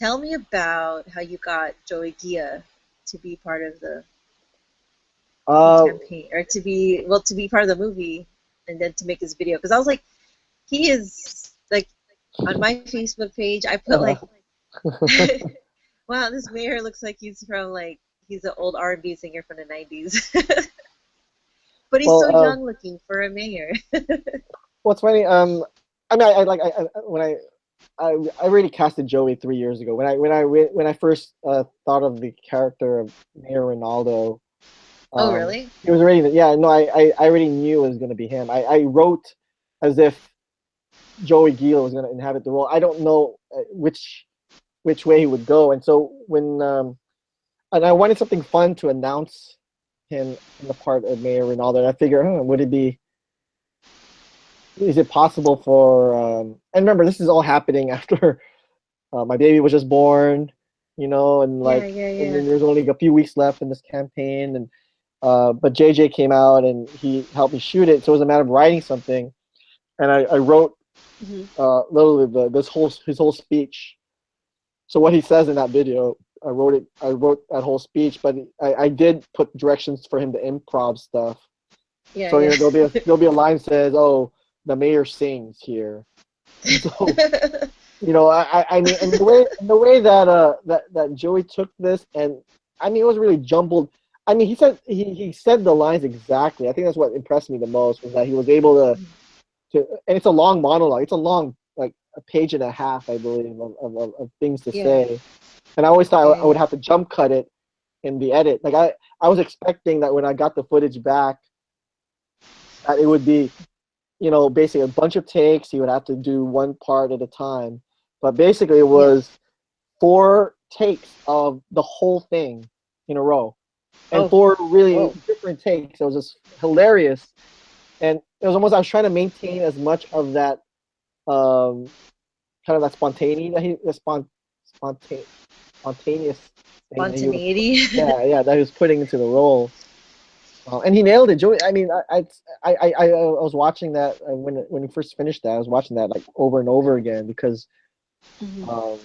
Tell me about how you got Joey Gia to be part of the campaign, or to be part of the movie, and then to make this video. Because I was like, he is like on my Facebook page. I put like, wow, this mayor looks like he's an old R&B singer from the 90s. But he's so young looking for a mayor. What's funny? I mean, I already casted Joey 3 years ago. When I first thought of the character of Mayor Ronaldo. Oh, really? It was already I already knew it was going to be him. I wrote as if Joey Giel was going to inhabit the role. I don't know which way he would go, and so when and I wanted something fun to announce him in the part of Mayor Ronaldo, and I figured, would it be? Is it possible for? And remember, this is all happening after my baby was just born, you know, and like, and then there's only a few weeks left in this campaign, and but JJ came out and he helped me shoot it, so it was a matter of writing something, and I wrote literally his whole speech. So what he says in that video, I wrote that whole speech, but I did put directions for him to improv stuff. Yeah. So you know, there'll be a line that says, "Oh, the mayor sings here." So, you know, I mean, and the way that Joey took this, and I mean, it was really jumbled. I mean, he said the lines exactly. I think that's what impressed me the most, was that he was able to, and it's a long monologue. It's a long, like a page and a half, I believe, of things to say. And I always thought I would have to jump cut it in the edit. Like I was expecting that when I got the footage back, that it would be, you know, basically a bunch of takes. He would have to do one part at a time. But basically it was 4 takes of the whole thing in a row. And 4 really different takes. It was just hilarious. And it was almost, I was trying to maintain as much of that kind of that spontaneity Spontaneity. that he was putting into the role. And he nailed it. Joey, I mean, I was watching that when he first finished that. I was watching that like over and over again because, you know,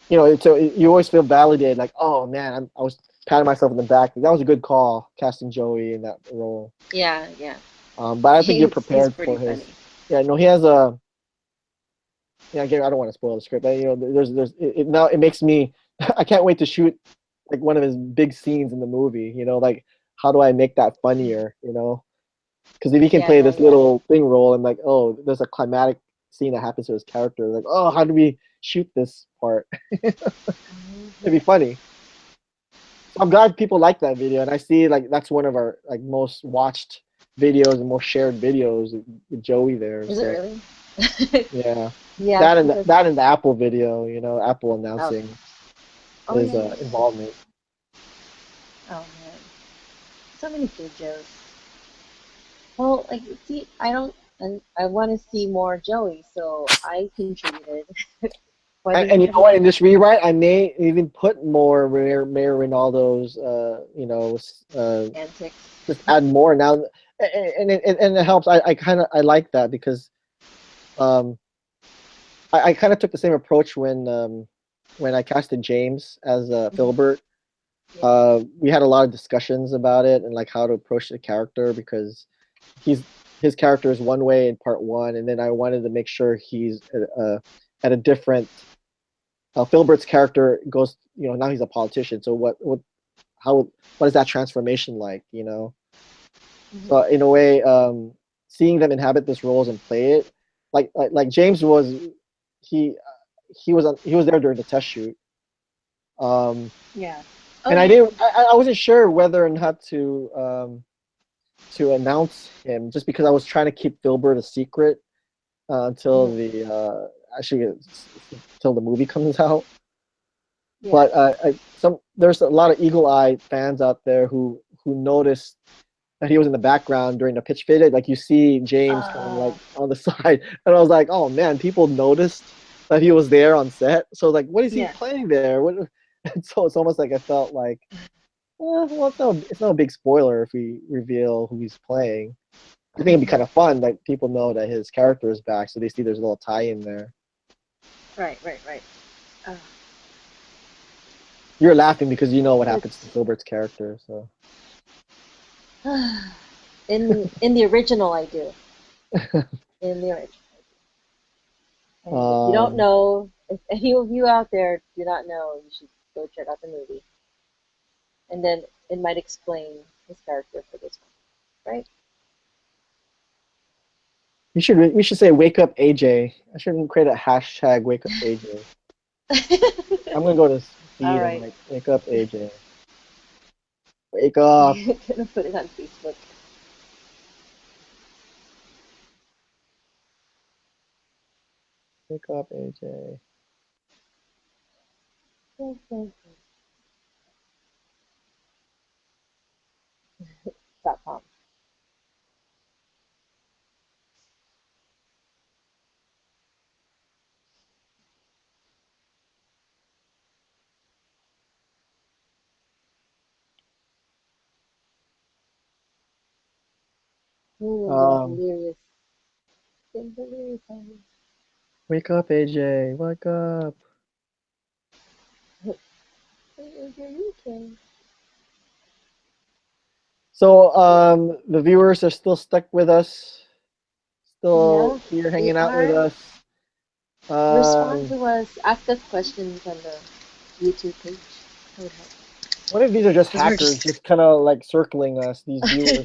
you always feel validated. Like, oh man, I was patting myself in the back. That was a good call, casting Joey in that role. Yeah. But I think you're prepared for his. Funny. Yeah, no, he has a. Yeah, again, I don't want to spoil the script, but you know, now it makes me. I can't wait to shoot like one of his big scenes in the movie. You know, like how do I make that funnier? You know, because if he can play this little thing role and like, oh, there's a climatic scene that happens to his character, like, oh, how do we shoot this part? It'd be funny. So I'm glad people like that video, and I see like that's one of our like most watched videos and most shared videos with Joey there. Is it really? Yeah. Yeah. That and the Apple video, you know, Apple announcing his involvement. Oh man, so many good jokes. Well, like, see, I don't, and I want to see more Joey, so I contributed. Why do And you have know what? In this rewrite, I may even put more Mayor Ronaldo's, antics? just add more now, and it helps. I kind of I like that because um, I kind of took the same approach when I casted James as Filbert. We had a lot of discussions about it and like how to approach the character because his character is one way in part one, and then I wanted to make sure he's at a different. Filbert's character goes, now he's a politician. So what is that transformation like? So in a way, seeing them inhabit this roles and play it, like James was, he was there during the test shoot. Yeah. And I wasn't sure whether or not to announce him just because I was trying to keep Filbert a secret until until the movie comes out. Yeah. But there's a lot of eagle-eyed fans out there who noticed that he was in the background during the pitch fit. Like you see James kind of like on the side, and I was like, oh man, people noticed that he was there on set. So like, what is he playing there? So it's almost like I felt like, well, it's not a big spoiler if we reveal who he's playing. I think it'd be kind of fun, like people know that his character is back, so they see there's a little tie-in there. Right. You're laughing because you know what happens to Filbert's character, so. In the original, I do. In the original. And if you don't know, if any of you out there do not know, you should go check out the movie. And then it might explain his character for this one, right? We should say "Wake Up AJ." I shouldn't create a hashtag "Wake Up AJ." I'm gonna go to feed and like "Wake Up AJ." Wake up. I'm gonna put it on Facebook. Wake up AJ. .com. Delirious. Wake up AJ. Wake up. So the viewers are still stuck with us, still here hanging out with us. Respond to us, ask us questions on the YouTube page. That would help. What if these are just hackers just kind of like circling us, these viewers?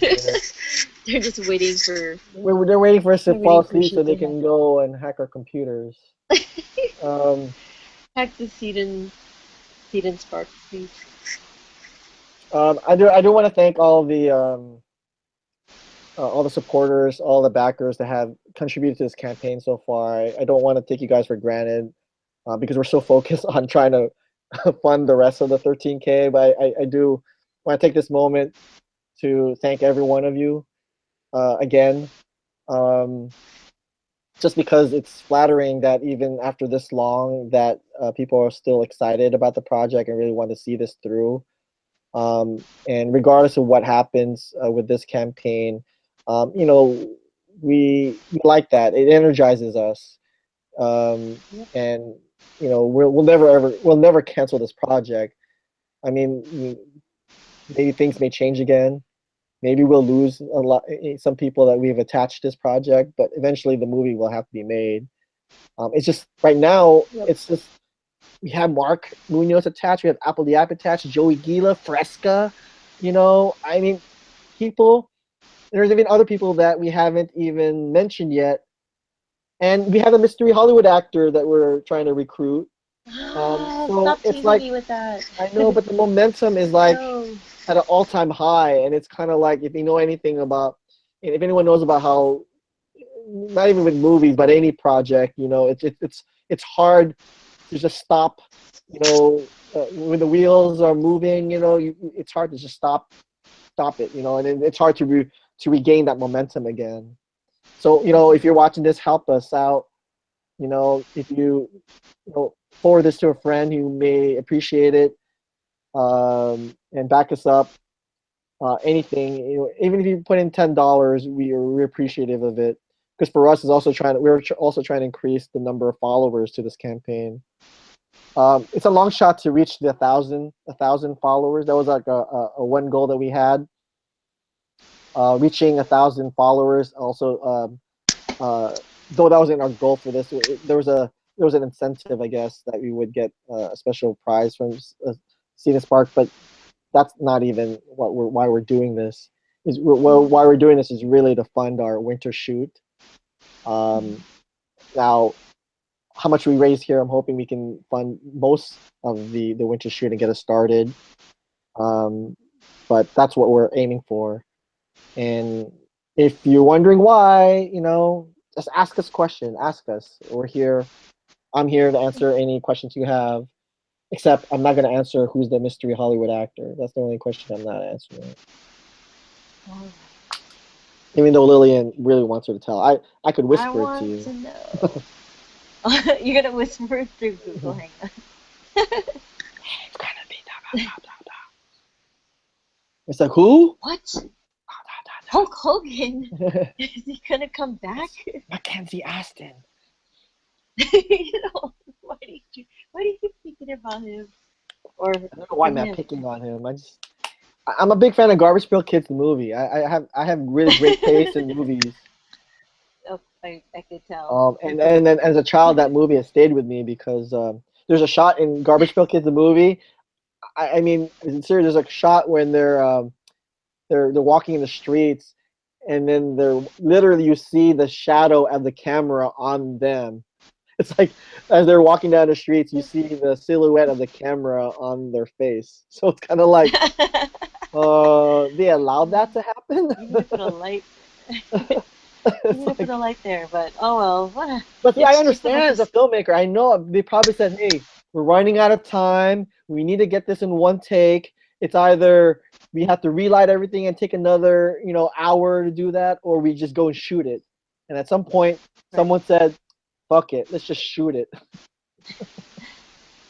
They're just waiting for... They're waiting for us to fall asleep so they can go and hack our computers. Hack the Seed and Spark, please. I do want to thank all the supporters, all the backers that have contributed to this campaign so far. I don't want to take you guys for granted because we're so focused on trying to fund the rest of the 13K. But I do want to take this moment to thank every one of you again. Just because it's flattering that even after this long that people are still excited about the project and really want to see this through. And regardless of what happens with this campaign, we like that. It energizes us, and we'll never cancel this project. I mean, maybe things may change again. Maybe we'll lose some people that we've attached to this project, but eventually the movie will have to be made. It's just right now, it's just. We have Mark Munoz attached. We have Apple the App attached. Joey Gila, Fresca. I mean, people. There's even other people that we haven't even mentioned yet. And we have a mystery Hollywood actor that we're trying to recruit. So stop it's like, me with that. I know, but the momentum is like at an all-time high. And it's kind of like, if you know anything about, if anyone knows about how, not even with movies, but any project, it's hard to just stop when the wheels are moving, it's hard to just stop it, and it's hard to regain that momentum again. So, if you're watching this, help us out. If you forward this to a friend who may appreciate it, and back us up. Anything, even if you put in $10, we're appreciative of it. Because for us, we're also trying to increase the number of followers to this campaign. It's a long shot to reach the 1,000 followers. That was like a one goal that we had. Reaching 1,000 followers. Also, though that wasn't our goal for this, there was an incentive, I guess, that we would get a special prize from Cedar Spark, but that's not even why we're doing this. Why we're doing this is really to fund our winter shoot. Now, how much we raise here, I'm hoping we can fund most of the winter shoot and get us started. But that's what we're aiming for. And if you're wondering why, just ask us a question. Ask us. We're here. I'm here to answer any questions you have. Except I'm not going to answer who's the mystery Hollywood actor. That's the only question I'm not answering. Even though Lillian really wants her to tell. I could whisper it to you. I want to know. You're going to whisper it through Google. Hang on. It's going to be da, da, da, da. It's like, who? What? Hulk Hogan? Is he going to come back? Mackenzie Aston. Why do you keep thinking about him? Or I don't know why I'm not picking on him. I'm a big fan of Garbage Pail Kids, the movie. I have really great taste in movies. Oh, I could tell. And then as a child, that movie has stayed with me because there's a shot in Garbage Pail Kids, the movie. I mean, seriously, there's a shot when they're walking in the streets, and then they're literally you see the shadow of the camera on them. It's like as they're walking down the streets, you see the silhouette of the camera on their face. So it's kind of like, they allowed that to happen. You need to put a light. Put a light there, but oh well. What but see, I understand as a filmmaker. I know they probably said, "Hey, we're running out of time. We need to get this in one take. It's either we have to relight everything and take another, hour to do that, or we just go and shoot it." And at some point, someone said, "Fuck it, let's just shoot it."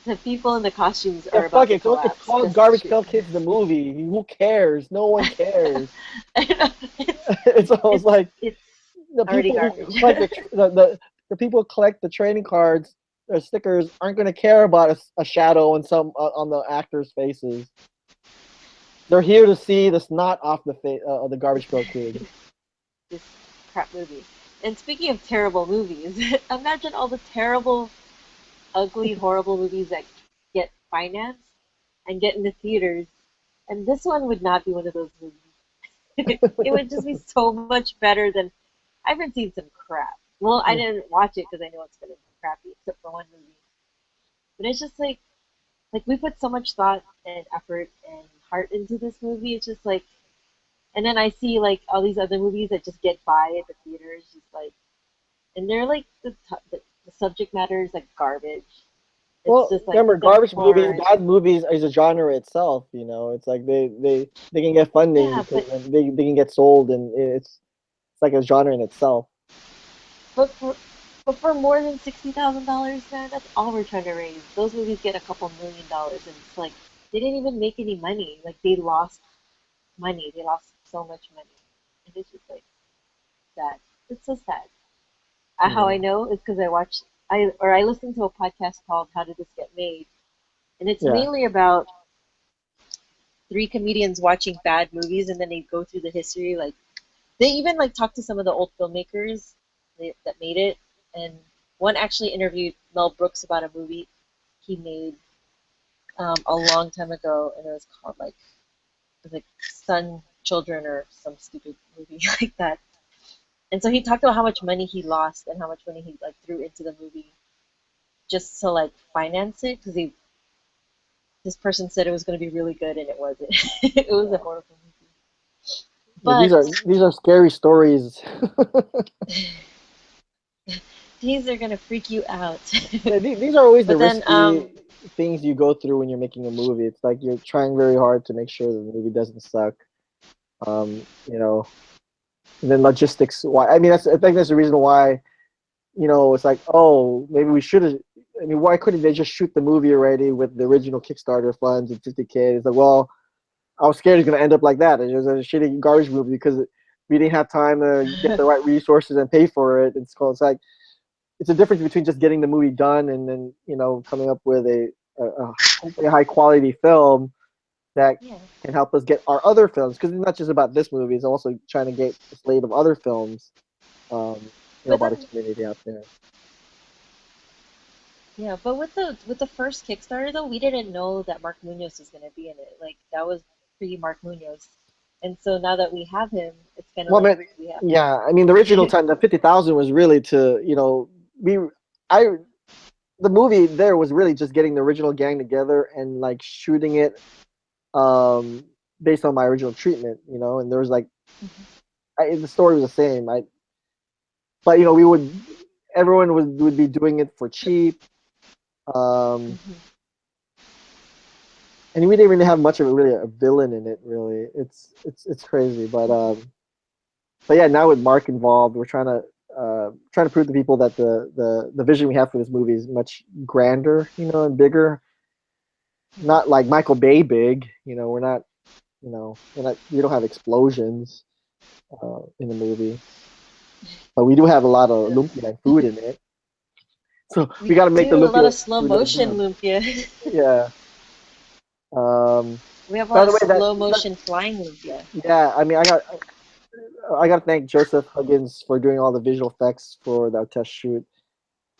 The people in the costumes are about fuck it. to collapse. It's called Garbage Pail Kids, the movie. Who cares? No one cares. It's almost like the people who collect the people who collect the trading cards or stickers aren't going to care about a shadow on the actors' faces. They're here to see the snot off the face of the Garbage Pail Kid. This crap movie. And speaking of terrible movies, imagine all the terrible, ugly, horrible movies that get financed and get into theaters. And this one would not be one of those movies. It would just be so much better than... I haven't seen some crap. Well, I didn't watch it because I know it's going to be crappy, except for one movie. But it's just like we put so much thought and effort and heart into this movie. It's just like... And then I see all these other movies that just get by at the theaters, just and they're the subject matter is garbage. It's just remember, garbage movies, bad movies is a genre itself. It's like they can get funding because they can get sold, and it's like a genre in itself. But for more than $60,000, man, that's all we're trying to raise. Those movies get a couple $1 million, and it's they didn't even make any money. They lost money. They lost so much money, and it's just sad. It's so sad. How I know is because I listened to a podcast called "How Did This Get Made," and it's mainly about 3 comedians watching bad movies, and then they go through the history. They even talk to some of the old filmmakers that made it, and one actually interviewed Mel Brooks about a movie he made a long time ago, and it was called Son, Children, or some stupid movie like that. And so he talked about how much money he lost and how much money he threw into the movie just to finance it, because this person said it was going to be really good, and it wasn't. It was a horrible movie. But these are scary stories. These are gonna freak you out. Yeah, these are always the But then, risky things you go through when you're making a movie. It's like you're trying very hard to make sure the movie doesn't suck. You know, and then logistics. Why? I mean, I think that's the reason why. You know, it's like, oh, maybe we should have. I mean, why couldn't they just shoot the movie already with the original Kickstarter funds and 50K? It's like, well, I was scared it's gonna end up like that. It was a shitty garbage movie because we didn't have time to get the right resources and pay for it. It's like it's a difference between just getting the movie done and then coming up with hopefully a high quality film that can help us get our other films, because it's not just about this movie. It's also trying to get a slate of other films about a community out there. yeah, but with the first Kickstarter though, we didn't know that Mark Munoz was gonna be in it. Like that was pre-Mark Munoz, and so now that we have him, it's kind of Well, like man, we have. yeah, I mean the original time, the 50,000 was really to the movie there was really just getting the original gang together and like shooting it based on my original treatment, and there was like the story was the same. But everyone would be doing it for cheap, and we didn't really have much of a villain in it. Really, it's crazy, but yeah, now with Mark involved, we're trying to prove to people that the vision we have for this movie is much grander, and bigger. Not like Michael Bay big, we're not, we don't have explosions in the movie, but we do have a lot of lumpia food in it. So we got to make the do a lumpia lot of slow food motion look lumpia. good. Yeah. We have a By lot the of way, slow motion flying lumpia. yeah, I mean, I got to thank Joseph Huggins for doing all the visual effects for the test shoot.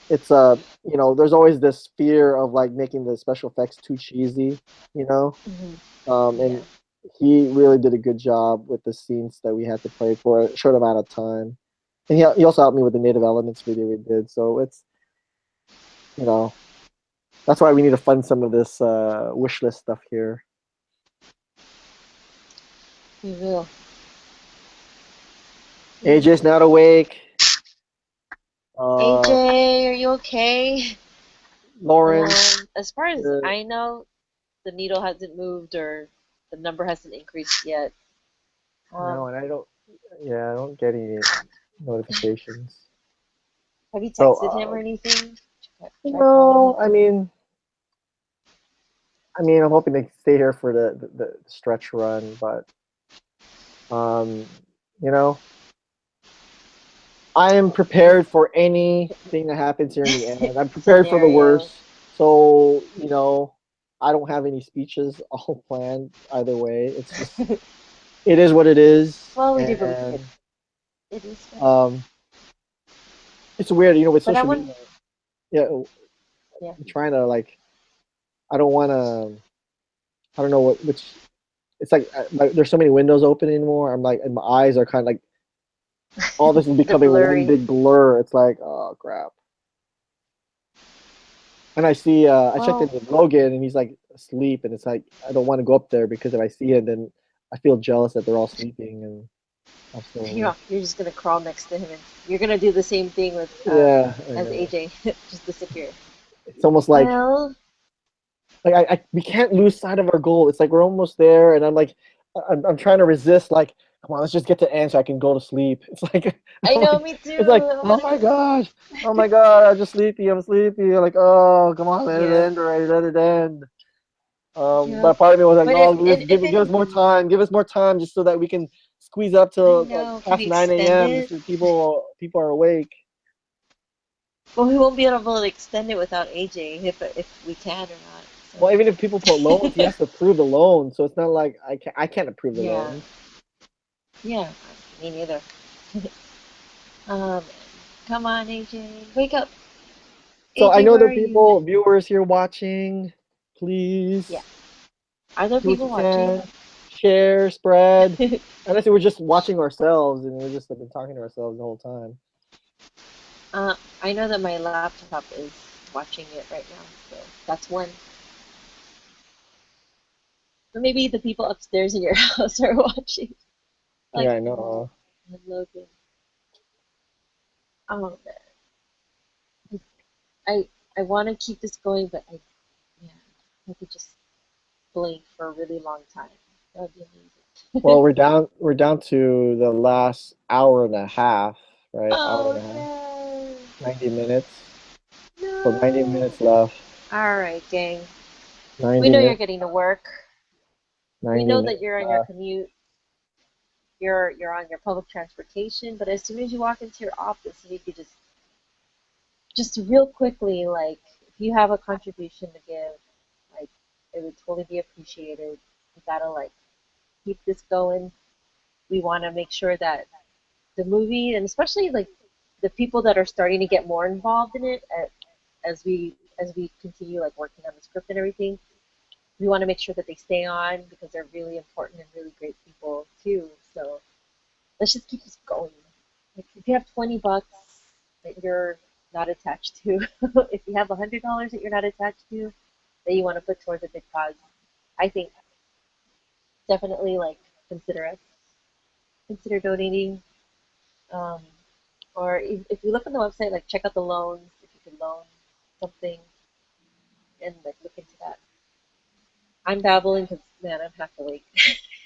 It's there's always this fear of like making the special effects too cheesy, and he really did a good job with the scenes that we had to play for a short amount of time, and he also helped me with the Native Elements video we did. So it's that's why we need to fund some of this wish list stuff here. We will. AJ's not awake. AJ, are you okay? Lauren. As far as I know, the needle hasn't moved or the number hasn't increased yet. No, and I don't get any notifications. Have you texted him or anything? No, I mean, I'm hoping they stay here for the stretch run, but I am prepared for anything that happens here in the end. I'm prepared for the worst. So, I don't have any speeches all planned either way. It's just, it is what it is. Well, we do believe it. It is. It's weird, with social media. Yeah. I'm trying to I don't want to. I don't know which. It's like there's so many windows open anymore. I'm like, and my eyes are kind of like. All this is becoming one big blur. It's like, oh crap. And I see, I checked in with Logan, and he's like asleep, and it's like I don't want to go up there because if I see him, then I feel jealous that they're all sleeping, and I'm still. You're just gonna crawl next to him, and you're gonna do the same thing with as AJ, just disappear. It's almost like we can't lose sight of our goal. It's like we're almost there, and I'm trying to resist. Like, come on, let's just get to the end so I can go to sleep. It's like I know, me too. It's like, oh my god, I'm just sleepy. I'm sleepy. Like, oh, come on, let it end already. Let it end. But part of me was like, give us more time. Give us more time, just so that we can squeeze up till past 9 a.m. so people are awake. Well, we won't be able to extend it without AJ if we can or not. So. Well, even if people put loans, he has to approve the loan, so it's not like I can't approve the loans. Yeah, me neither. Come on, AJ, wake up. So AJ, I know there are viewers here watching. Please. Yeah. Are there people watching? Share, spread. Unless we're just watching ourselves and we're just been talking to ourselves the whole time. I know that my laptop is watching it right now, so that's one. Or maybe the people upstairs in your house are watching. Yeah, I know. Logan. Oh man. I want to keep this going, but I could just blink for a really long time. That would be amazing. Well, we're down to the last hour and a half, right? Hour and a half. No. 90 minutes. No. So 90 minutes left. All right, gang. 90 We know you're minutes. getting to work. 90 We know minutes that you're on your left. commute. You're on your public transportation, but as soon as you walk into your office, you need to just real quickly, like, if you have a contribution to give, like, it would totally be appreciated. You gotta, like, keep this going. We want to make sure that the movie, and especially, like, the people that are starting to get more involved in it as we continue, like, working on the script and everything, we want to make sure that they stay on because they're really important and really great people, too. So let's just keep this going. Like, if you have $20 that you're not attached to, if you have $100 that you're not attached to, that you want to put towards a big cause, I think definitely, like, consider us. Consider donating. Um, or if you look on the website, like, check out the loans, if you can loan something, and, like, look into that. I'm babbling because, man, I'm half awake.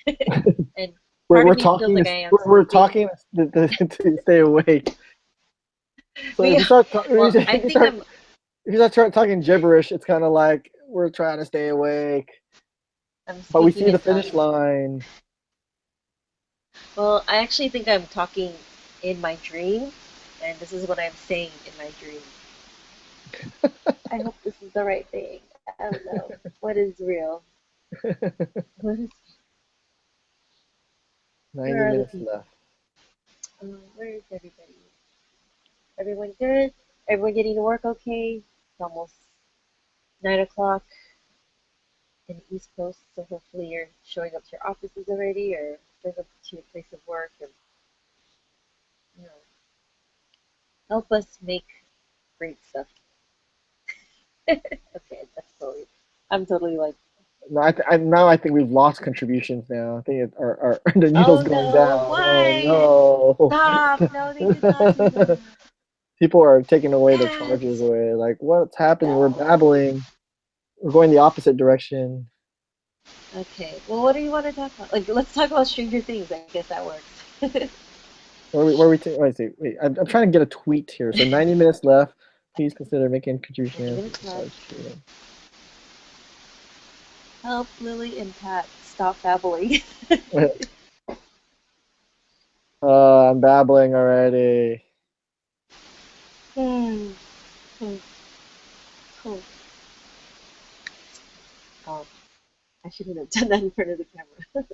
And part We're of me feels talking. like I am We're sleeping. talking to stay awake. So if We, you start, well, I think I'm. if you start talking gibberish, it's kind of like we're trying to stay awake, I'm but we speaking see the in finish tongues. line. Well, I actually think I'm talking in my dream, and this is what I'm saying in my dream. I hope this is the right thing. I don't know. What is real? What is, 90 where are the minutes people? left. Where is everybody? Everyone good? Everyone getting to work okay? It's almost 9 o'clock in the East Coast, so hopefully you're showing up to your offices already or showing up to your place of work and, you know, help us make great stuff. Okay, I'm totally like, No, now I think we've lost contributions. Now I think the needle's oh going no, down. why? Oh no! Stop! No, they did not do that. People are taking away their Yes. charges away. Like, what's happening? We're No. babbling. We're going the opposite direction. Okay, well, what do you want to talk about? Like, let's talk about Stranger Things. I guess that works. Wait, I'm trying to get a tweet here. So 90 minutes left. Please consider making 90 contributions. minutes left. Help Lily and Pat stop babbling. I'm babbling already. Hmm. Oh, I shouldn't have done that in front of the camera.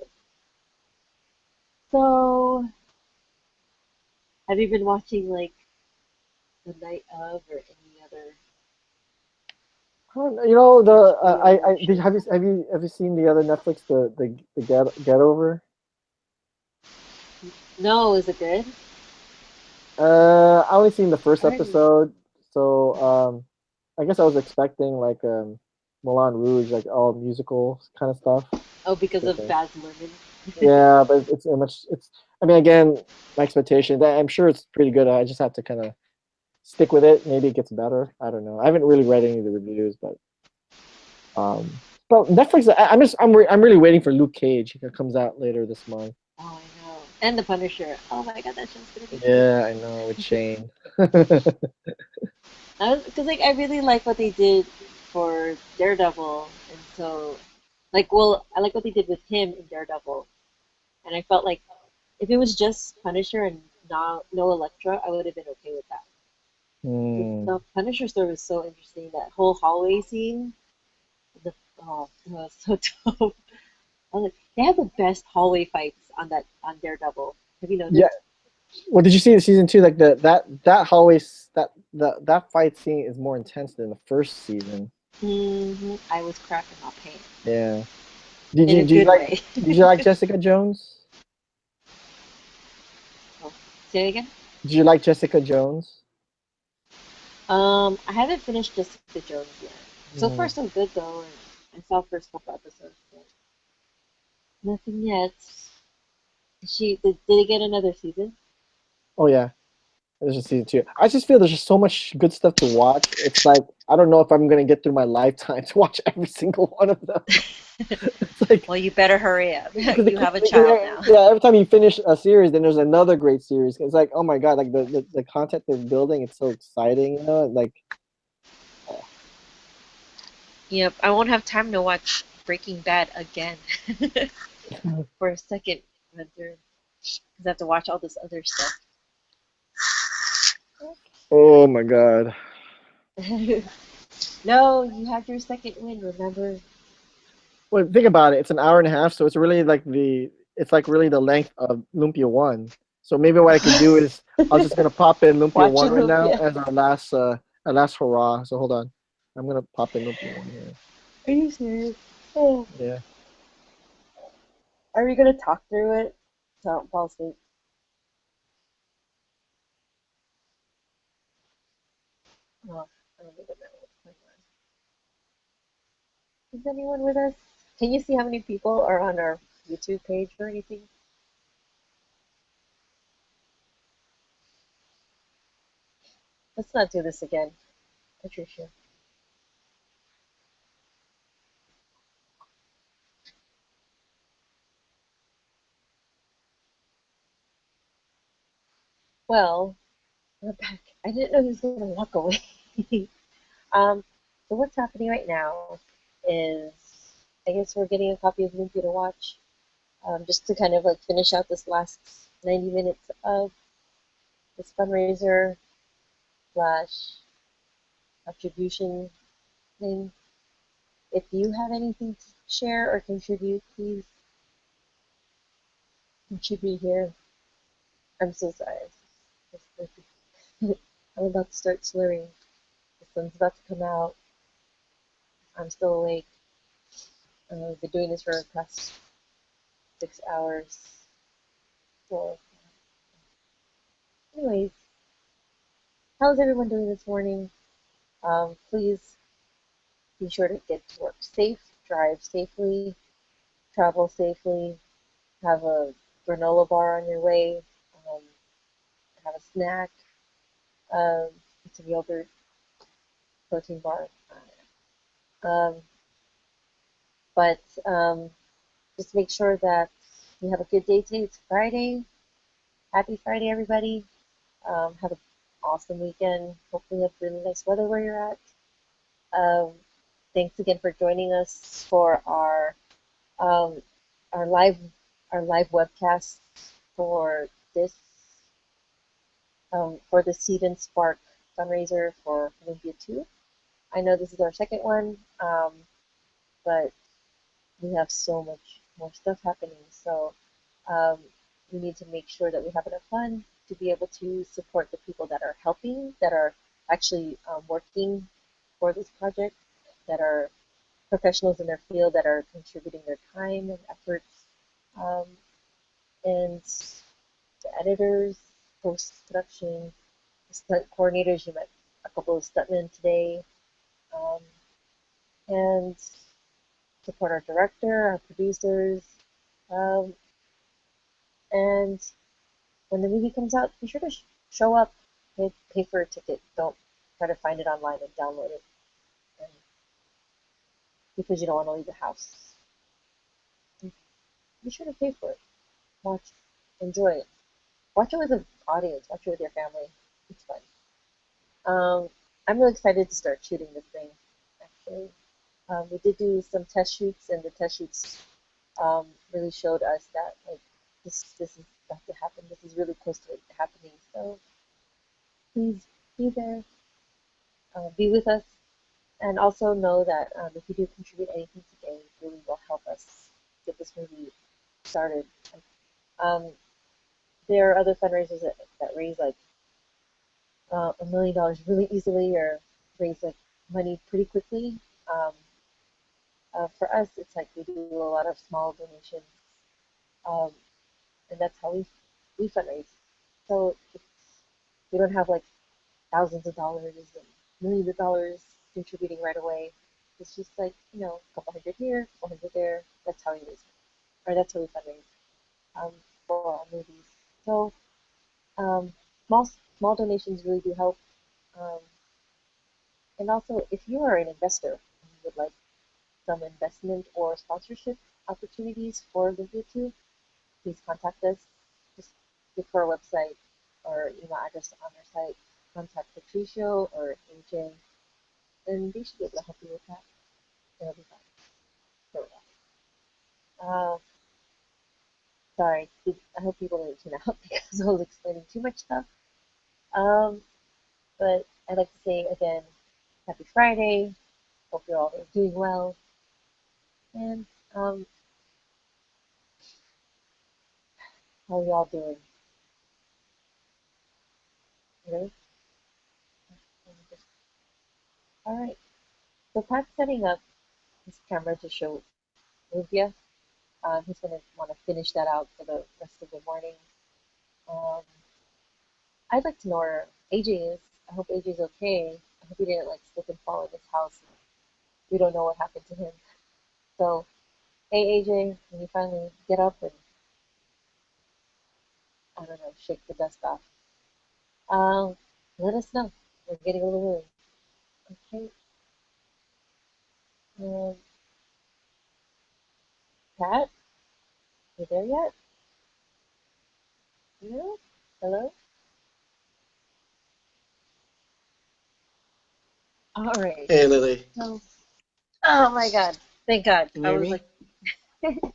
So, have you been watching, like, The Night of or any other? You know have you seen the other Netflix the Get Over? No, is it good? I only seen the first I heard episode, so I guess I was expecting like Moulin Rouge, like all musical kind of stuff. Oh, because of Okay. Baz Luhrmann. Yeah, but it's. I mean, again, my expectation. I'm sure it's pretty good. I just have to kind of stick with it. Maybe it gets better. I don't know. I haven't really read any of the reviews, but Netflix. I'm really waiting for Luke Cage. It comes out later this month. Oh, I know. And The Punisher. Oh my God, that show's gonna be Yeah, I know, with Shane. Because, like, I really like what they did for Daredevil, and so, like, well, I like what they did with him in Daredevil, and I felt like if it was just Punisher and no Elektra, I would have been okay with that. The Punisher story was so interesting. That whole hallway scene, that was so dope. I was like, they have the best hallway fights on Daredevil. Have you noticed? Yeah. Well, did you see the season 2? Like that hallway that fight scene is more intense than the first season. I was cracking my pants. Yeah. In a good way. Did you like Jessica Jones? Oh, say it again. Did you like Jessica Jones? I haven't finished Jessica Jones yet. So far, so good though. And I saw the first couple episodes, but nothing yet. Did it get another season? Oh yeah. There's just season 2. I just feel there's just so much good stuff to watch. It's like I don't know if I'm gonna get through my lifetime to watch every single one of them. It's like, well, you better hurry up. because You have a child now. yeah, every time you finish a series, then there's another great series. It's like, oh my god, like the content they're building, it's so exciting, you know, like. Yep, I won't have time to watch Breaking Bad again for a second and third, because I have to watch all this other stuff. Oh my god. No, you had your second win, remember? Well, think about it. It's an hour and a half, so it's really like it's like really the length of Lumpia 1. So maybe what I could do is I'm just gonna pop in Lumpia Watch 1 right now Lumpia. as our last hurrah. So hold on, I'm gonna pop in Lumpia 1 here. Are you serious? Oh. Yeah. Are we gonna talk through it? So I don't fall asleep. Oh, I don't think I know what's going on. Is anyone with us? Can you see how many people are on our YouTube page or anything? Let's not do this again, Patricia. Well, we're back. I didn't know he was going to walk away. um, so what's happening right now is, I guess we're getting a copy of Lumpia to watch, just to kind of like finish out this last 90 minutes of this fundraiser slash attribution thing. If you have anything to share or contribute, please contribute here. I'm so sorry. I'm about to start slurring. The sun's about to come out. I'm still awake. I've been doing this for the past 6 hours. So, anyways, how's everyone doing this morning? Please be sure to get to work safe, drive safely, travel safely, have a granola bar on your way, um, have a snack, some yogurt, protein bar. Um, but just make sure that you have a good day today. It's Friday. Happy Friday, everybody. Have an awesome weekend. Hopefully you have really nice weather where you're at. Thanks again for joining us for um, our live webcast for this for the Seed and Spark fundraiser for Olympia 2. I know this is our second one, but we have so much more stuff happening. So um, we need to make sure that we have enough fun to be able to support the people that are helping, that are actually working for this project, that are professionals in their field, that are contributing their time and efforts, and the editors, post-production, the stunt coordinators. You met a couple of stuntmen today, um, and support our director, our producers, um, and when the movie comes out, be sure to show up, pay for a ticket. Don't try to find it online and download it, and because you don't want to leave the house. Be sure to pay for it. Watch, enjoy it. Watch it with an audience. Watch it with your family. It's fun. I'm really excited to start shooting this thing. Actually, we did do some test shoots, and the test shoots really showed us that like this is about to happen. This is really close to it happening. So please be there, be with us, and also know that if you do contribute anything today, it really will help us get this movie started. Um, there are other fundraisers that raise like $1 million really easily, or raise like money pretty quickly. Um, for us, it's like we do a lot of small donations, um, and that's how we fundraise. So we don't have like thousands of dollars and millions of dollars contributing right away. It's just like, a couple hundred here, a couple hundred there. That's how we raise, or that's how we fundraise for our movies. So small small donations really do help. And also, if you are an investor and you would like some investment or sponsorship opportunities for Lumpia 2, please contact us. Just look for our website or email address on our site. Contact Patricio or AJ, and they should be able to help you with that. It'll be fine. So, sorry, I hope people didn't tune out because I was explaining too much stuff. But I'd like to say again, happy Friday. Hope you're all doing well. And how are y'all doing? Really? All right. So Pat's setting up his camera to show Lumpia. He's going to want to finish that out for the rest of the morning. I'd like to know where AJ is. I hope AJ's okay. I hope he didn't like slip and fall in his house. We don't know what happened to him. So, hey AJ, when you finally get up and, I don't know, shake the dust off, let us know. We're getting a little early. Okay. Pat, you there yet? No? Hello? All right. Hey, Lily. So, oh my God. Thank God. Can you I hear was me? like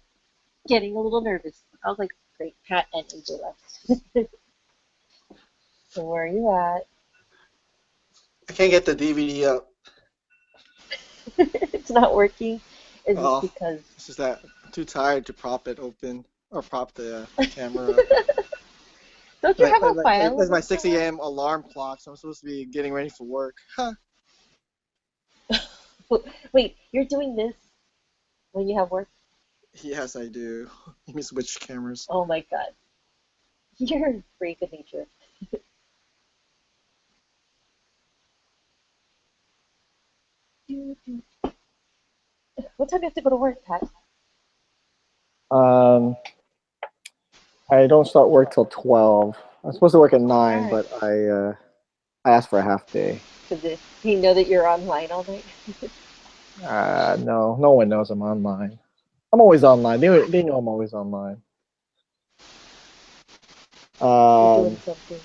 getting a little nervous. I was like, great, Pat and AJ left. So where are you at? I can't get the DVD up. It's not working. Is Oh, it because it's just that I'm too tired to prop it open or prop the camera up. don't you have a file? That's my 6 a.m. alarm clock, so I'm supposed to be getting ready for work. Huh. Wait, you're doing this when you have work? Yes, I do. Let me switch cameras. Oh my God. You're a freak of nature. What time do you have to go to work, Pat? I don't start work till 12. I'm supposed to work at 9, Alright. but I asked for a half day. Does he know that you're online all night? No one knows I'm online. I'm always online. They know I'm always online. You're doing something.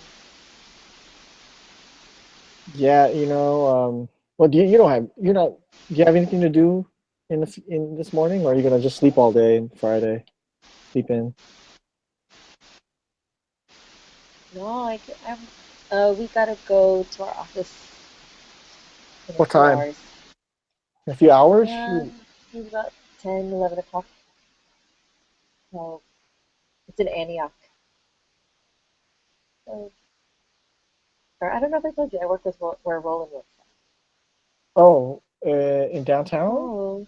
Yeah, well, do you have anything to do in this morning, or are you gonna just sleep all day and Friday? Sleep in. No, we gotta go to our office in a What few time? hours. In a few hours? Maybe about 10, 11 o'clock. So it's in Antioch. So, or I don't know if I told you, I work with where Roland works. Oh, in downtown? Oh.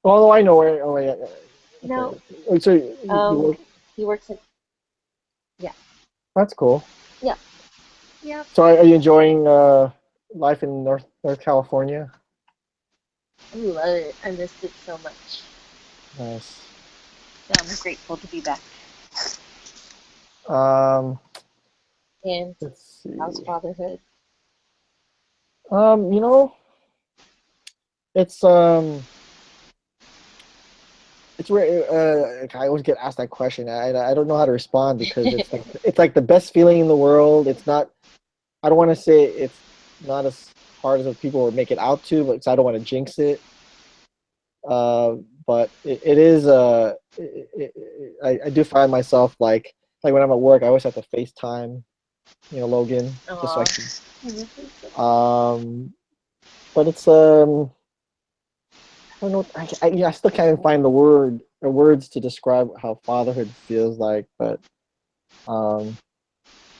Oh, no, I know where. Oh, yeah. No. Okay. Wait, so you work? He works in. Yeah. That's cool. Yeah. Yeah. So are you enjoying life in North California? I love it. I missed it so much. Nice. So I'm grateful to be back. And Let's see. how's fatherhood? It's rare. I always get asked that question. I don't know how to respond because it's like the best feeling in the world. It's not. I don't want to say it's not as hard as people would make it out to, but I don't want to jinx it. But it is. I do find myself like when I'm at work, I always have to FaceTime, Logan, just so I can. But it's I don't know. I still can't find the words to describe how fatherhood feels like, but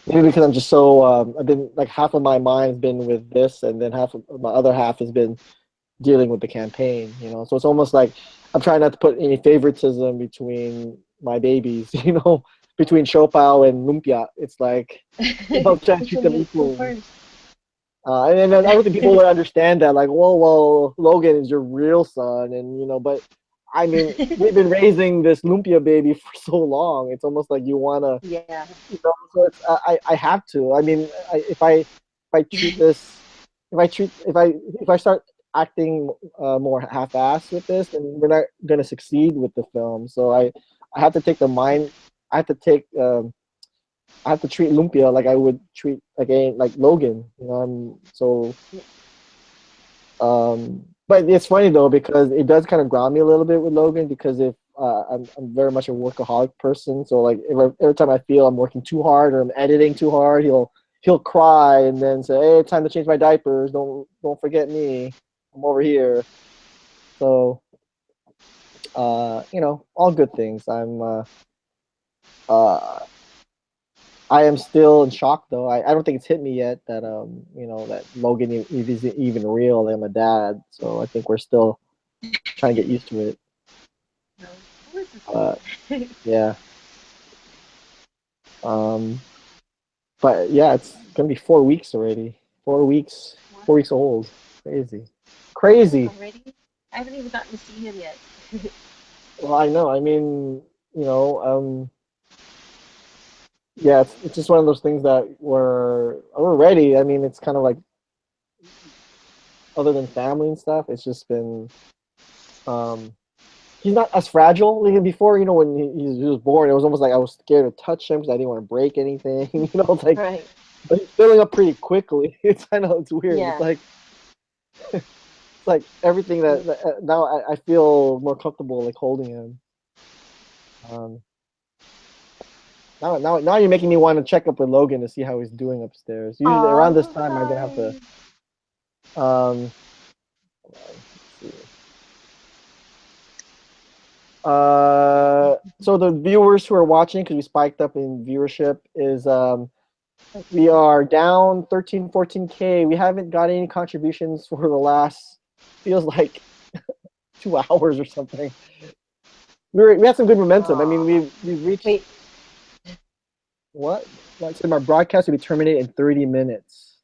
maybe because I'm just so I've been like half of my mind's been with this, and then half of my other half has been dealing with the campaign. So it's almost like I'm trying not to put any favoritism between my babies. Between Shopao and Lumpia, it's like I'm trying to treat them equal. And I don't think people would understand that, like, well, Logan is your real son, and but I mean, we've been raising this Lumpia baby for so long. It's almost like you wanna, Yeah. you know. So it's, I have to. I mean, if I treat this, if I start acting more half-assed with this, then we're not gonna succeed with the film. So I have to take the mind. I have to take. I have to treat Lumpia like I would treat like Logan. You know, so. But it's funny though because it does kind of ground me a little bit with Logan because if I'm very much a workaholic person, so like every time I feel I'm working too hard or I'm editing too hard, he'll cry and then say, "Hey, it's time to change my diapers. Don't forget me. I'm over here." So you know, all good things. I am still in shock though. I don't think it's hit me yet that you know that Logan is even real. I'm a dad, so I think we're still trying to get used to it. Yeah. But yeah, it's gonna be 4 weeks already. 4 weeks. 4 weeks old. Crazy. Crazy. Already? I haven't even gotten to see him yet. Well, I know. I mean, you know, yeah, it's just one of those things that we're ready. I mean, it's kind of like other than family and stuff, it's just been he's not as fragile like before. You know, when he was born, it was almost like I was scared to touch him because I didn't want to break anything. You know, it's like, right. But he's filling up pretty quickly. It's weird. Yeah. It's like it's like everything that now I feel more comfortable like holding him. Now you're making me want to check up with Logan to see how he's doing upstairs. Usually around this time I'm gonna have to. Let's see. So the viewers who are watching, because we spiked up in viewership, is we are down 14K. We haven't got any contributions for the last feels like 2 hours or something. We had some good momentum. I mean, we've reached. Wait. What? Like I said, my broadcast will be terminated in 30 minutes.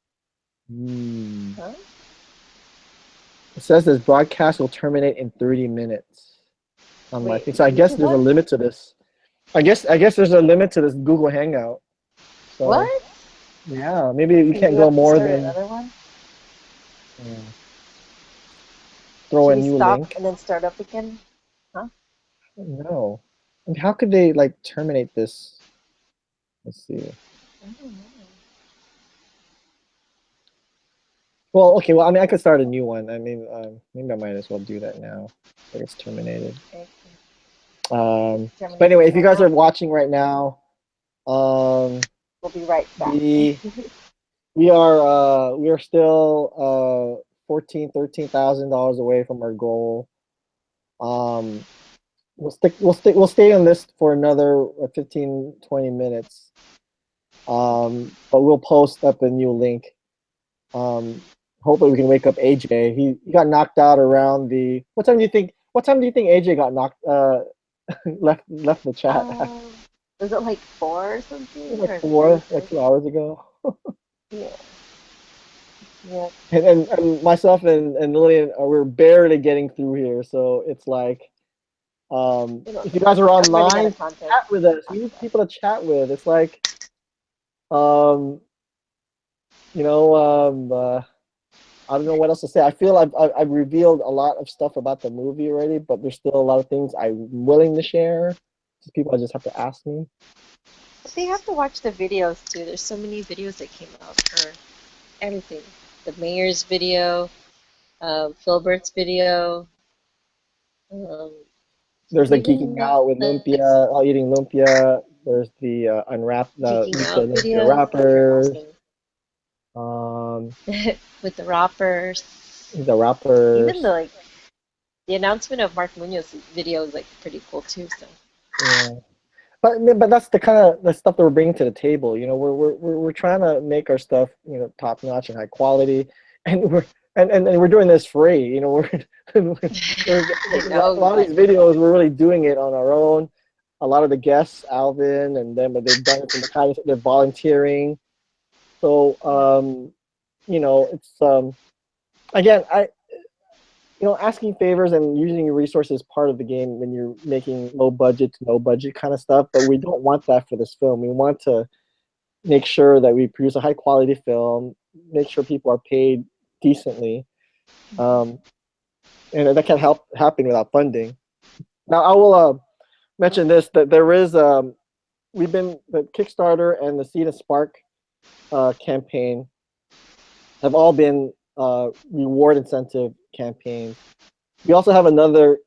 Huh? It says this broadcast will terminate in 30 minutes. On my Wait, thing. So I guess there's a what? limit to this. I guess there's a limit to this Google Hangout. So, What? yeah, maybe you So can't you go have to more start than. another one? Yeah. Throw Should a we new stop link. and then start up again? Huh? No. I mean, how could they like terminate this? Let's see. I don't know. Well, okay. Well, I mean, I could start a new one. I mean, maybe I might as well do that now. Like it's terminated. Okay. But anyway, if you guys are watching right now, We'll be right back. we are still $13,000 away from our goal. We'll stay on this for another 15-20 minutes. But we'll post up a new link. Hopefully we can wake up AJ. He got knocked out around the. What time do you think AJ got knocked left the chat? Was it like 4 or something? Like 4, like 2 hours ago. Yeah. Yeah. And myself and Lillian, we're barely getting through here. So it's like, if you guys are online, chat with us. We need people to chat with. It's like, you know, I don't know what else to say. I feel I've revealed a lot of stuff about the movie already, but there's still a lot of things I'm willing to share. Just people just have to ask me. But they have to watch the videos too. There's so many videos that came out for everything. The mayor's video, Filbert's video. There's the geeking out with Lumpia, all eating Lumpia. There's the unwrap the Lumpia wrappers. With the rappers. The rappers. Even the announcement of Mark Munoz's video is like pretty cool too. So. Yeah. But that's the kind of the stuff that we're bringing to the table. You know, we're trying to make our stuff, you know, top notch and high quality, and we're doing this free. You know, a lot of these videos we're really doing it on our own. A lot of the guests, Alvin and them, but they've done it from the kind of they're volunteering. So you know, it's again asking favors and using your resources is part of the game when you're making low budget to no budget kind of stuff. But we don't want that for this film. We want to make sure that we produce a high quality film, make sure people are paid decently, and that can't happen without funding. Now I will mention this, that there is the Kickstarter and the Seed and Spark campaign have all been reward incentive campaigns. We also have another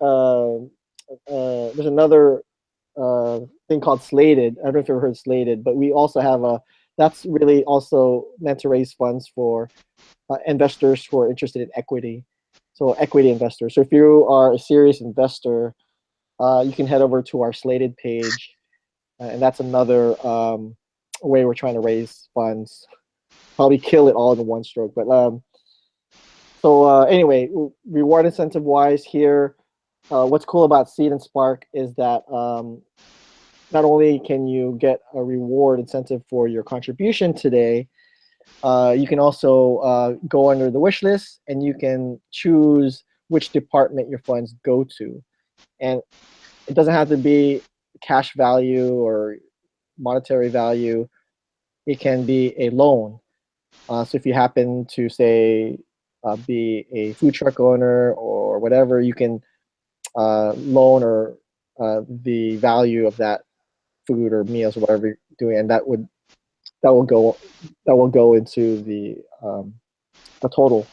there's another thing called Slated. I don't know if you've ever heard of Slated, but we also have that's really also meant to raise funds for investors who are interested in equity. So equity investors. So if you are a serious investor, you can head over to our Slated page, and that's another way we're trying to raise funds. Probably kill it all in one stroke. But anyway, reward incentive wise here, what's cool about Seed and Spark is that not only can you get a reward incentive for your contribution today, you can also go under the wish list and you can choose which department your funds go to. And it doesn't have to be cash value or monetary value. It can be a loan. So if you happen to, say, be a food truck owner or whatever, you can loan or the value of that food or meals or whatever you're doing, and that will go into the total.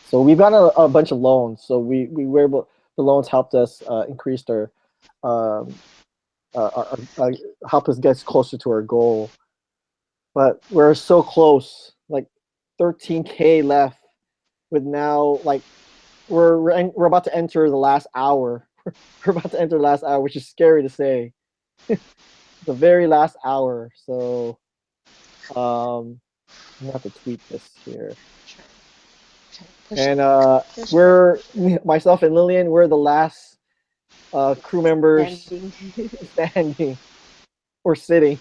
So we've got a bunch of loans. So we were able, the loans helped us increase our help us get closer to our goal. But we're so close, like 13K left. With now, like we're about to enter the last hour. We're about to enter the last hour, which is scary to say. The very last hour. So I'm gonna have to tweet this here. And we're, myself and Lillian, we're the last crew members standing or sitting,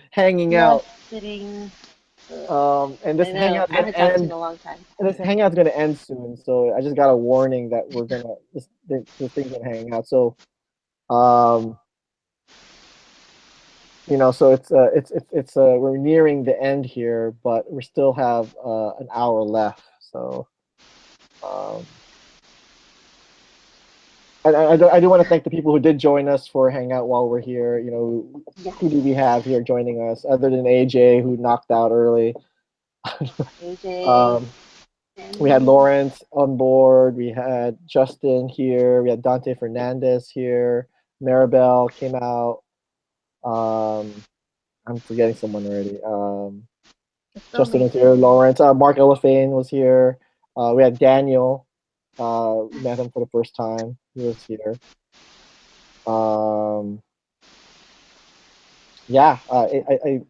hanging out. Sitting. And this hangout's I haven't talked to you in a long time. And this hangout's gonna end soon, so I just got a warning that we're gonna this thing's gonna hang out. So, so it's we're nearing the end here, but we still have an hour left. So, I do want to thank the people who did join us for hang out while we're here. Who do we have here joining us other than AJ, who knocked out early? AJ. We had Lawrence on board. We had Justin here. We had Dante Fernandez here. Maribel came out. I'm forgetting someone already. Justin was here. Lawrence. Mark Elephane was here. We had Daniel. We met him for the first time. He was here. Yeah, I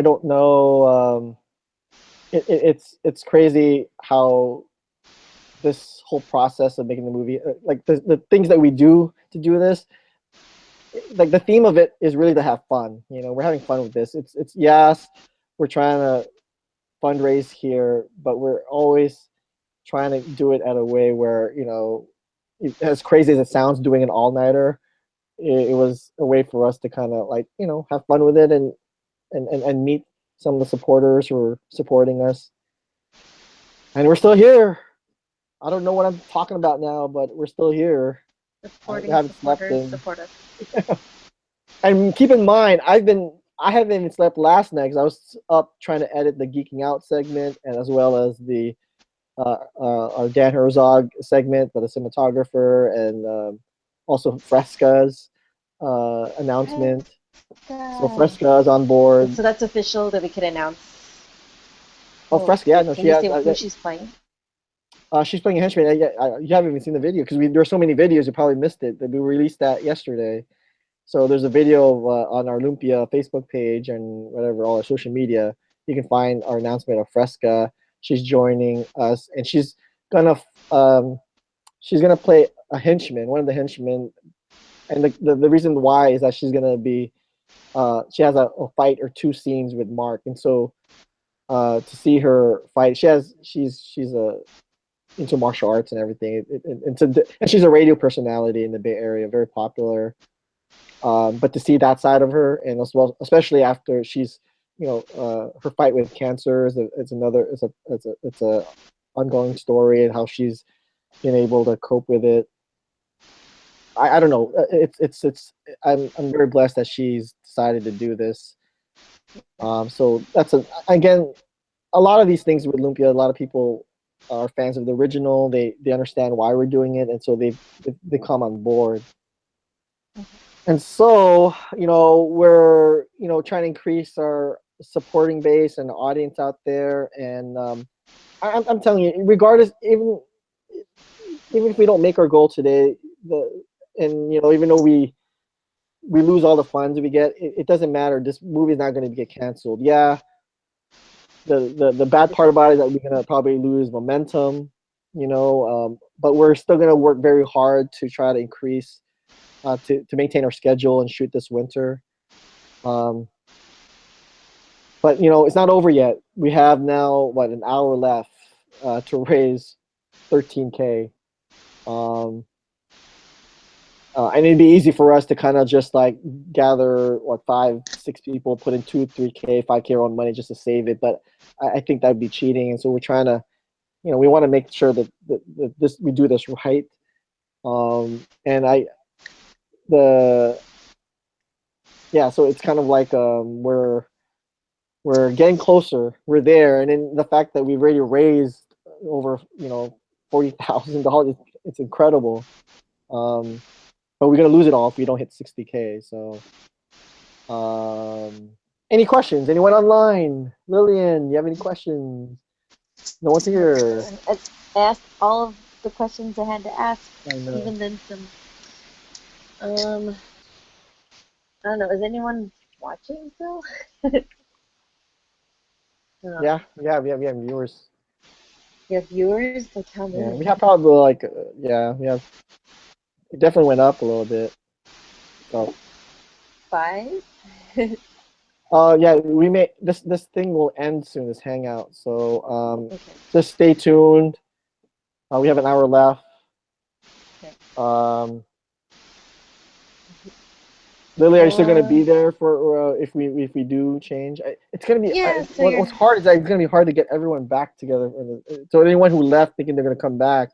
don't know. It's crazy how this whole process of making the movie, like the things that we do to do this, like the theme of it is really to have fun. We're having fun with this. It's yes, we're trying to fundraise here, but we're always trying to do it at a way where, as crazy as it sounds, doing an all-nighter, it was a way for us to kind of like, have fun with it and meet some of the supporters who are supporting us. And we're still here. I don't know what I'm talking about now, but we're still here. Supporting supporters support us. And keep in mind, I haven't even slept last night because I was up trying to edit the Geeking Out segment, and as well as the our Dan Herzog segment, but a cinematographer, and also Fresca's announcement. So Fresca's on board. So that's official that we can announce. Oh, Fresca, yeah, no, Can you say who she's playing? She's playing a henchman. You haven't even seen the video because there are so many videos. You probably missed it. We released that yesterday. So there's a video on our Lumpia Facebook page and whatever, all our social media. You can find our announcement of Fresca. She's joining us, and she's gonna play a henchman, one of the henchmen. And the reason why is that she's gonna be, she has a fight or two scenes with Mark, and so to see her fight. She's into martial arts and everything. And she's a radio personality in the Bay Area, very popular. But to see that side of her, and as well, especially after she's, her fight with cancer it's a ongoing story, and how she's been able to cope with it. I don't know. I'm very blessed that she's decided to do this. So that's again, a lot of these things with Lumpia, a lot of people are fans of the original. They understand why we're doing it, and so they come on board. And so, we're trying to increase our supporting base and audience out there. And I'm telling you, regardless, even if we don't make our goal today, even though we lose all the funds we get, it doesn't matter. This movie is not going to get canceled. Yeah. The bad part about it is that we're gonna probably lose momentum, but we're still gonna work very hard to try to increase, to maintain our schedule and shoot this winter. But it's not over yet. We have now an hour left to raise $13K. And it'd be easy for us to kind of just gather 5-6 people, put in 2-3K, 5K our own money just to save it. But I think that'd be cheating, and so we're trying to, we want to make sure that we do this right. So it's kind of like we're getting closer. We're there, and then the fact that we've already raised over $40,000, it's incredible. But we're gonna lose it all if we don't hit 60K. So, any questions? Anyone online? Lillian, you have any questions? No one's here. I asked all of the questions I had to ask, I know. even then some. I don't know. Is anyone watching still? Yeah, we have viewers. You have viewers? Like how many? Yeah, we have probably we have. It definitely went up a little bit. So. 5? Yeah, we may this thing will end soon, this hangout. So just stay tuned. We have an hour left. Okay. Lily, are you still gonna be there for if we do change? It's gonna be. Yeah. What's hard is that it's gonna be hard to get everyone back together. So anyone who left thinking they're gonna come back,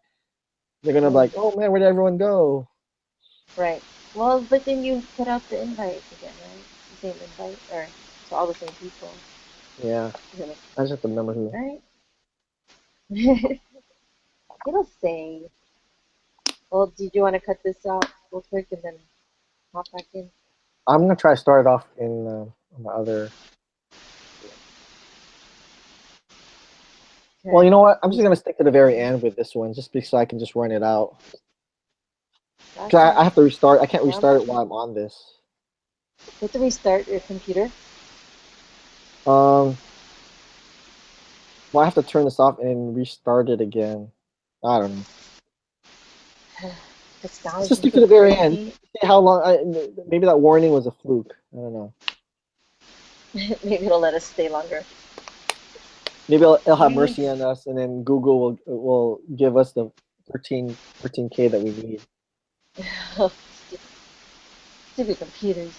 they're gonna be like, oh man, where did everyone go? Right. Well, but then you put out the invite again, right? The same invite, or to all the same people. Yeah. I just have to remember who. Right. It'll say. Well, did you want to cut this out real quick and then hop back in? I'm gonna try to start it off in my other. Okay. Well, you know what? I'm just gonna stick to the very end with this one, just so I can just run it out. Cause I have to restart. I can't restart it while I'm on this. You have to restart your computer? Well, I have to turn this off and restart it again. I don't know. Let's just stick to the very end. See how long? Maybe that warning was a fluke. I don't know. Maybe it'll let us stay longer. Maybe it'll have mercy on us, and then Google will give us the 13K that we need. Stupid computers.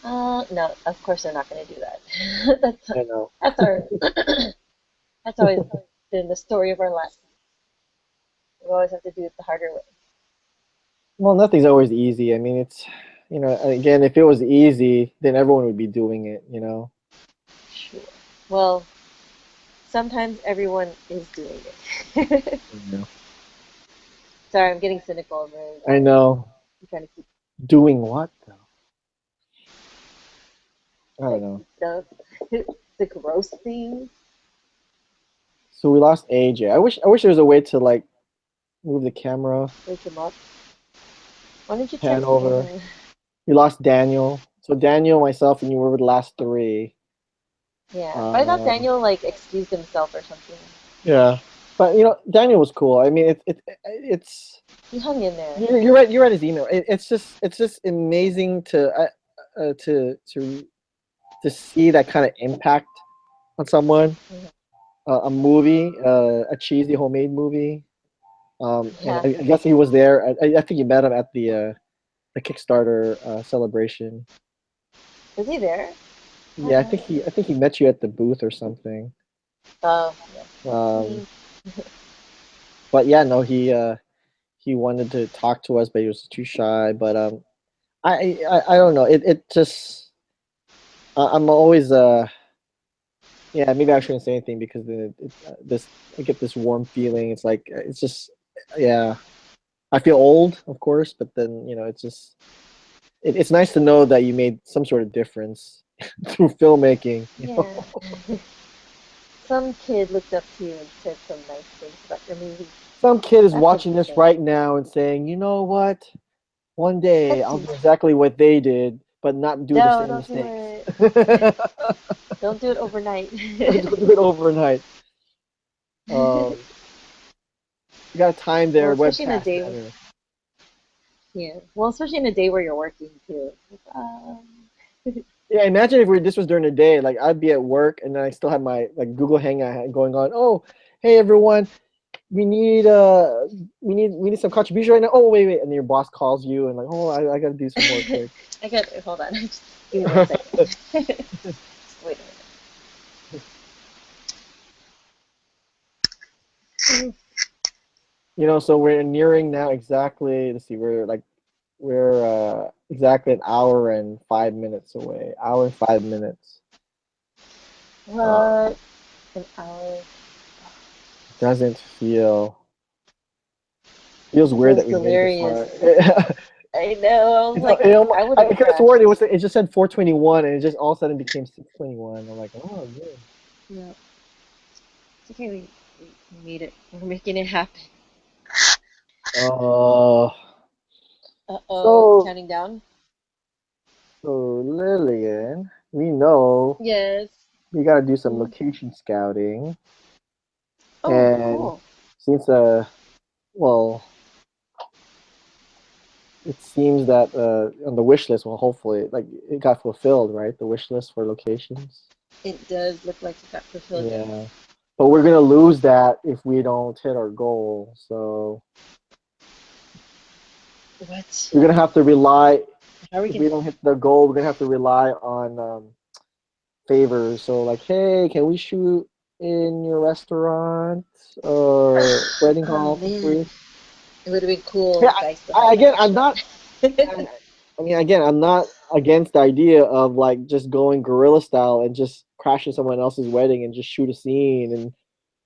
No, of course they're not going to do that. I know. That's our. That's always been the story of our life. We always have to do it the harder way. Well, nothing's always easy. I mean, it's again, if it was easy, then everyone would be doing it. Sure. Well, sometimes everyone is doing it. Yeah. Sorry, I'm getting cynical. I know. I'm trying to keep doing what though? I don't know. Stuff. The gross things. So we lost AJ. I wish there was a way to move the camera. Wake him up. Why don't you pan text over? me? We lost Daniel. So Daniel, myself, and you were the last 3. Yeah, but I thought Daniel excused himself or something. Yeah, but Daniel was cool. I mean, it's. He hung in there. You read his email. It's just amazing to see that kind of impact on someone, a movie, a cheesy homemade movie. And Yeah. I guess he was there. I think you met him at the Kickstarter celebration. Was he there? Yeah, I think he met you at the booth or something. Oh, Um, but yeah, no, he wanted to talk to us, but he was too shy. But I don't know. It just I'm always yeah, maybe I shouldn't say anything because then this I get this warm feeling. It's like it's just yeah. I feel old, of course, but then it's just it's nice to know that you made some sort of difference through filmmaking. yeah. Some kid looked up to you and said some nice things about your movie. Some kid is That's a watching good this thing. right now and saying, you know what? One day Let's I'll see. do exactly what they did, but not do the No, same don't do mistakes. it. Don't do it overnight. Don't do it overnight. You got time there, Well, especially in a webcast day. better. Yeah. Well, especially in a day where you're working too. Yeah, imagine if this was during the day. Like I'd be at work and then I still have my like Google Hangout going on. Oh, hey everyone, we need some contribution right now. Oh wait, and then your boss calls you and like, oh I gotta do some more quick. I got. Hold on. Just give me 1 second. Wait a minute. So we're nearing now exactly. Let's see, we're exactly an hour and 5 minutes away. Hour and 5 minutes. What? An hour. Doesn't feels weird Feels that we made it this delirious. far. I know. I was like, I would I have could have crashed. sworn it just said 4:21 and it just all of a sudden became 6:21. I'm like, oh good. Yeah. It's okay. We made it. We're making it happen. Uh, Uh-oh. Counting down. So Lillian, we know Yes. we gotta do some location scouting. Oh, And cool. since well, it seems that on the wish list, well, hopefully, like it got fulfilled, right? The wish list for locations. It does look like it got fulfilled. Yeah, but we're gonna lose that if we don't hit our goal. So What? we're gonna have to rely. How are we If gonna... we don't hit the goal, we're gonna have to rely on favors. So like, hey, can we shoot in your restaurant or wedding hall for free? It would have been cool. Yeah, Guys, again, I'm not. I mean, again, I'm not against the idea of like just going guerrilla style and just crashing someone else's wedding and just shoot a scene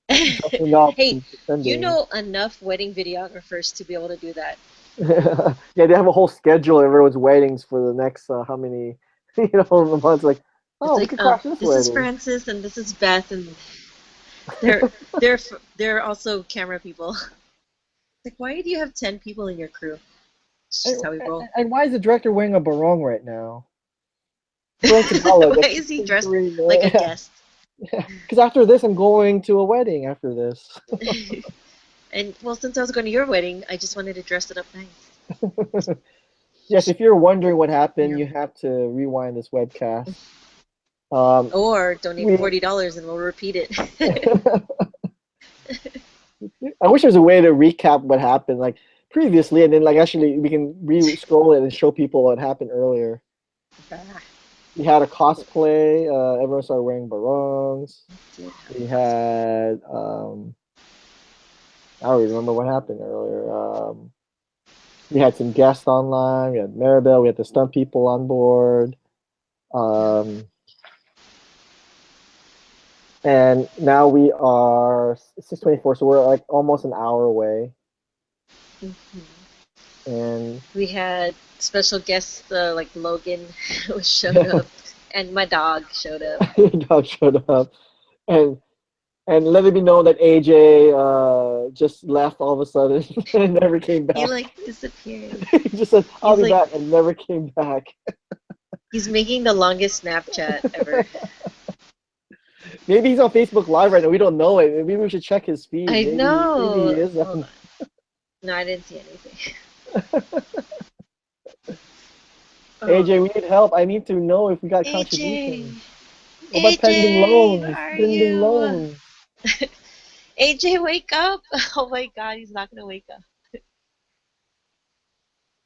and dressing up Hey, and you pretending. know enough wedding videographers to be able to do that. Yeah, they have a whole schedule of everyone's weddings for the next how many months. Like, oh, It's we like, could crash this this is wedding. Francis and this is Beth, and they're also camera people. Like, why do you have 10 people in your crew? It's just how we roll. And why is the director wearing a barong right now? Going to Gala, Why is he dressed like a guest? Because after this, I'm going to a wedding after this. And well, since I was going to your wedding, I just wanted to dress it up nice. Yes, if you're wondering what happened, you have to rewind this webcast. Or donate $40 and we'll repeat it. I wish there was a way to recap what happened like previously, and then like actually we can re-scroll it and show people what happened earlier. We had a cosplay. Everyone started wearing barongs. We had I don't even remember what happened earlier. We had some guests online. We had Maribel. We had the stunt people on board. And now we are 6:24, so we're like almost an hour away. And we had special guests like Logan showed up, and my dog showed up. Your dog showed up, and letting me know that AJ just left all of a sudden and never came back. He like disappeared. He just said, "I'll be like, back," and never came back. He's making the longest Snapchat ever. Maybe he's on Facebook Live right now. We don't know it. Maybe we should check his feed. I know. Maybe he is. No, I didn't see anything. AJ, we need help. I need to know if we got contributions. What about pending AJ, loans? where are Pending you? loans. AJ, wake up! Oh my God, he's not gonna wake up.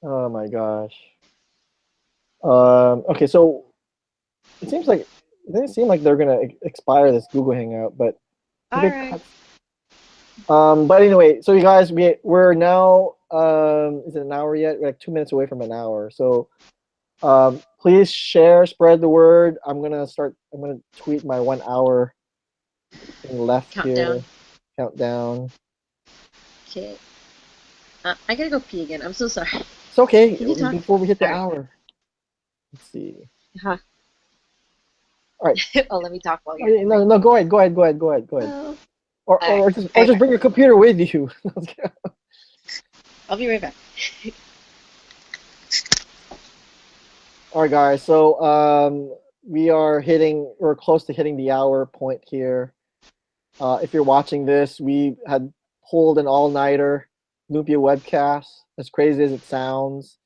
Oh my gosh. Okay, so it doesn't seem like they're gonna expire this Google Hangout, but All maybe right. but anyway, so you guys, we're now is it an hour yet? We're like 2 minutes away from an hour. So please share, spread the word. I'm gonna tweet my 1 hour thing left Countdown. here. Countdown. Okay. I gotta go pee again. I'm so sorry. It's okay. Can you talk? Before we hit the All right. hour. Let's see. Huh. All right. Oh, let me talk while Oh, you're. yeah, no, go ahead. Oh. Or Alright. just bring your computer with you. I'll be right back. All right, guys. So we're close to hitting the hour point here. If you're watching this, we had pulled an all-nighter Lumpia webcast. As crazy as it sounds,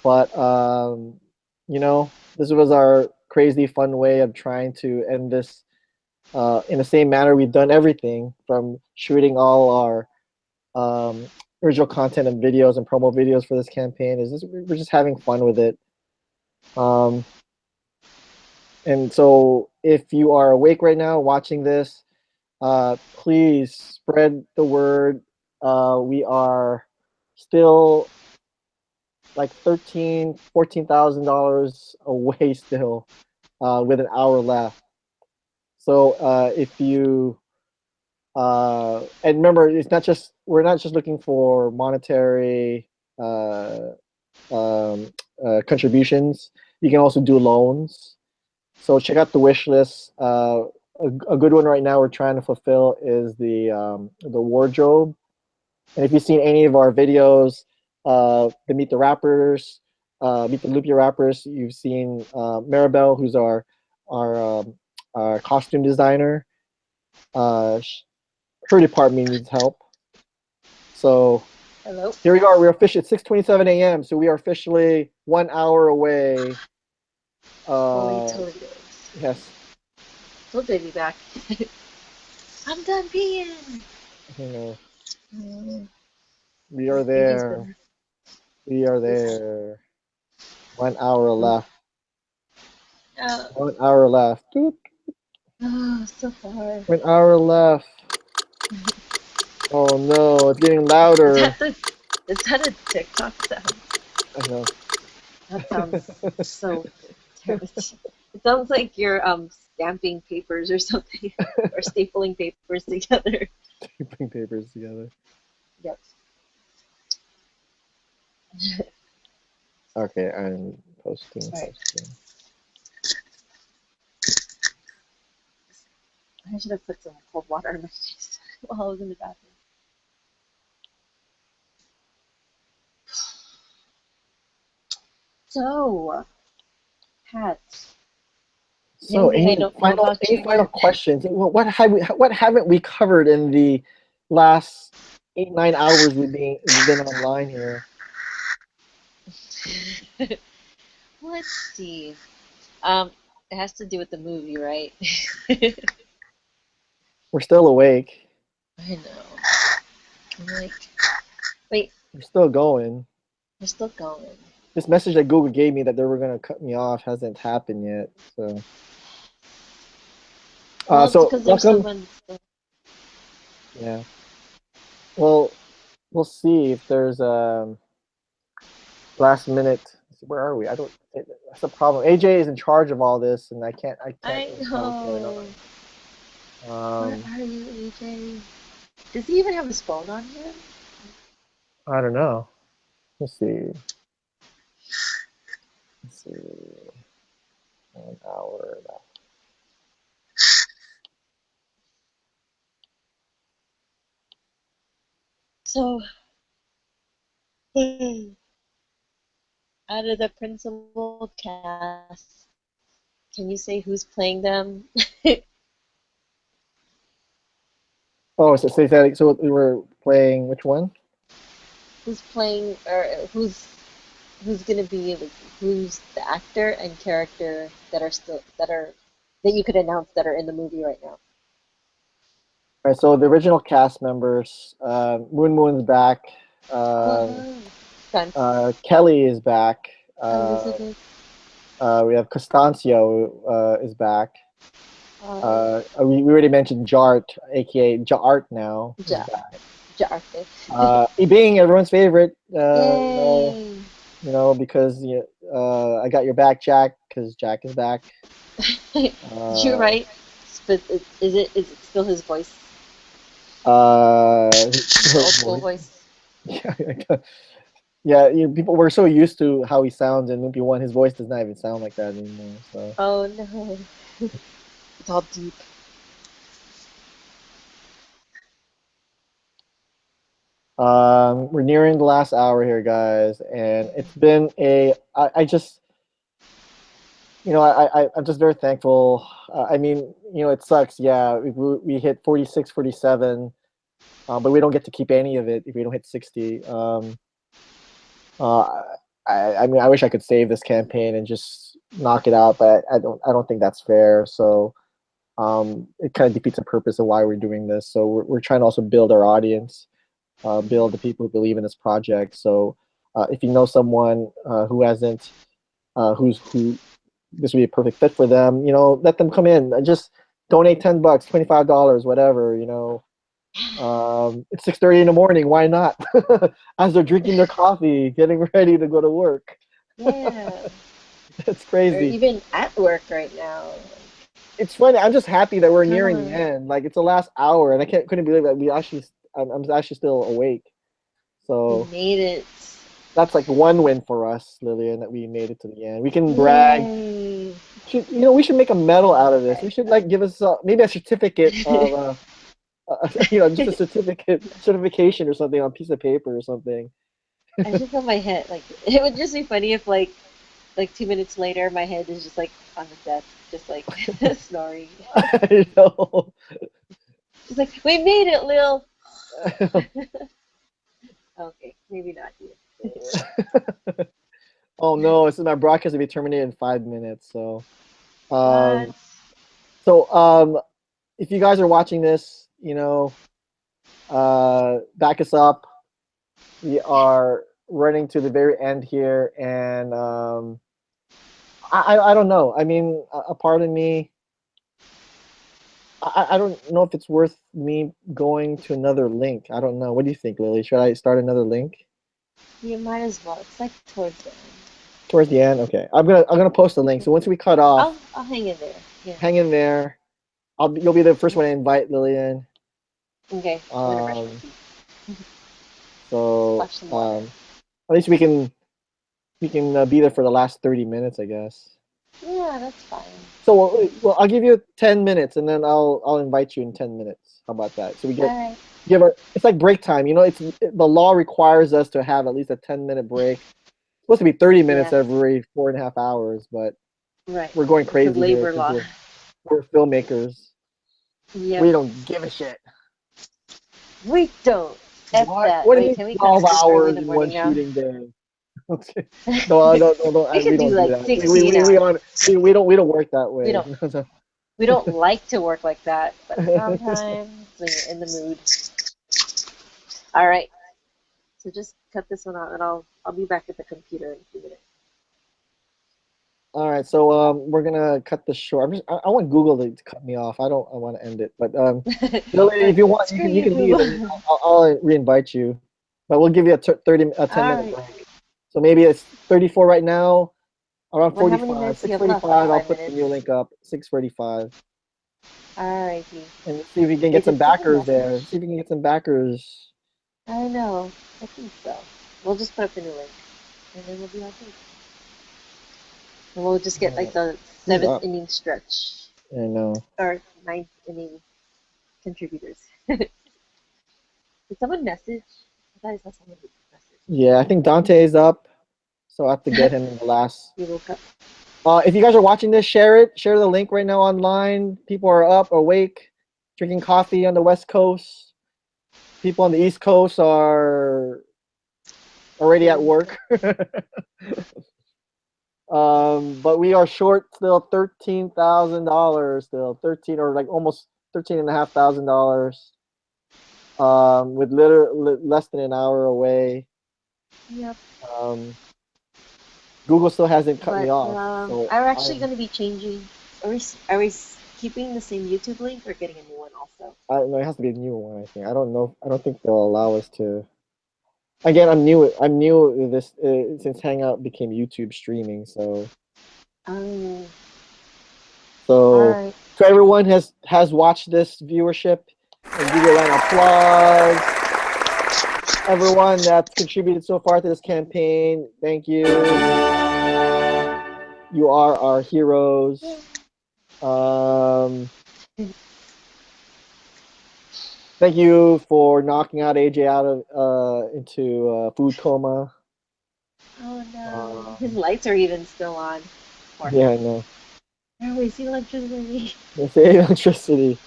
but this was our crazy fun way of trying to end this in the same manner we've done everything from shooting all our original content and videos and promo videos for this campaign. We're just having fun with it. And so if you are awake right now watching this, please spread the word. We are still like $14,000 away still, with an hour left. So if you and remember, we're not just looking for monetary contributions. You can also do loans. So check out the wish list. A good one right now we're trying to fulfill is the wardrobe. And if you've seen any of our videos, the Meet the Rappers, Meet the Lumpia Rappers, you've seen Maribel, who's our costume designer. Her department needs help. So Hello. here we are. We're officially at 6:27 a.m. So we are officially 1 hour away. Totally. Yes. Told you I'd be back. I'm done peeing. We are there. We are there. 1 hour left. 1 hour left. Doop. Oh, so far. 1 hour left. Oh no, it's getting louder. Is that a TikTok sound? I know. That sounds so terrible. It sounds like you're stamping papers or something, or stapling papers together. Stapling papers together. Yep. Okay, I'm posting. Right. I should have put some cold water in my face while I was in the bathroom. So, Pat. So, any final questions? What haven't we covered in the last 8-9 hours we've been online here? Let's see. It has to do with the movie, right? We're still awake. I know. I'm like, wait. We're still going. We're still going. This message that Google gave me that they were gonna cut me off hasn't happened yet. So. Well, So because there's welcome. someone. Yeah. Well, we'll see if there's last minute. Where are we? That's the problem. AJ is in charge of all this, and I can't. I know. Where are you, AJ? Does he even have his phone on him? I don't know. Let's see. 1 hour left. So, out of the principal cast, can you say who's playing them? Oh, so say that. So we were playing which one? Who's playing, or who's gonna be, like, who's the actor and character that are that you could announce that are in the movie right now? All right, so the original cast members, Moon Moon's back. Kelly is back. Elizabeth. We have Costancio is back. We already mentioned Jart, aka Jart now. is back. He being everyone's favorite. Because I got your back, Jack, because Jack is back. You're right. But is it still his voice? His Old school voice. Yeah, people were so used to how he sounds in Lumpia 1. His voice does not even sound like that anymore. So. Oh no, it's all deep. We're nearing the last hour here, guys, and it's been I'm just very thankful. It sucks. Yeah, we hit 46, 47, but we don't get to keep any of it if we don't hit 60. I wish I could save this campaign and just knock it out, but I don't think that's fair. So it kind of defeats the purpose of why we're doing this. So we're trying to also build our audience, build the people who believe in this project. So if you know someone who hasn't, who this would be a perfect fit for them, let them come in. Just donate $10, $25, whatever. It's 6:30 in the morning. Why not? As they're drinking their coffee, getting ready to go to work. Yeah. It's crazy. Or even at work right now. It's funny. I'm just happy that we're nearing the end. Like, it's the last hour, and I couldn't believe that I'm actually still awake. So we made it. That's like one win for us, Lillian, that we made it to the end. We can brag. We should make a medal out of this. We should give us maybe a certificate of. Just a certification or something on a piece of paper or something. I just on my head, it would just be funny if like 2 minutes later, my head is just on the desk, just snoring. I know. It's like, we made it, Lil. Okay, maybe not you. Oh no! This is my broadcast will be terminated in 5 minutes. So, if you guys are watching this, back us up. We are running to the very end here, and I don't know. I mean, a part of me, I don't know if it's worth me going to another link. I don't know. What do you think, Lily? Should I start another link? You might as well. It's towards the end. Towards the end, okay. I'm gonna post a link. So once we cut off, I'll hang in there. Yeah. Hang in there. You'll be the first one to invite Lillian. Okay. So at least we can be there for the last 30 minutes, I guess. Yeah, that's fine. So well, I'll give you 10 minutes, and then I'll invite you in 10 minutes. How about that? So we get it's like break time. The law requires us to have at least a 10-minute break. It's supposed to be 30 minutes every 4.5 hours, but we're going crazy. The labor law. We're filmmakers. Yep. We don't give a shit. We don't. What do you mean 12 hours in one shooting day? No, we don't do that. 16 we don't work that way. We don't like to work like that, but sometimes when you're in the mood. All right. So just cut this one out, and I'll be back at the computer in a few minutes. All right, so we're gonna cut this short. I want Google to cut me off. I want to end it, but Lily, if you want, you can leave. And I'll re-invite you, but we'll give you a 10-minute break. So maybe it's 34 right now, around 45. 6:45. I'll put the new link up. 6:45. All righty. And see if we can get some backers there. See if we can get some backers. I know. I think so. We'll just put up the new link, and then we'll be all good. And we'll just get the 7th inning stretch. I know. Or 9th inning contributors. Did someone message? I thought I saw someone message. Yeah, I think Dante is up, so I have to get him in the last. You woke up. If you guys are watching this, share it. Share the link right now online. People are up, awake, drinking coffee on the West Coast. People on the East Coast are already at work. But we are short still $13,000 still, 13 or like almost $13,500. With less than an hour away. Yep. Google still hasn't cut But me off. So are actually going to be changing. Are we keeping the same YouTube link or getting a new one also? No, it has to be a new one. I think. I don't know. I don't think they'll allow us to. Again, I'm new to this since Hangout became YouTube streaming. So. Oh. So Alright. to everyone has watched this viewership, and give you a round of applause. Everyone that's contributed so far to this campaign, thank you. You are our heroes. Thank you for knocking out AJ out of into food coma. Oh no. His lights are even still on. Poor Yeah, I thing. know. They're wasting electricity. They say electricity.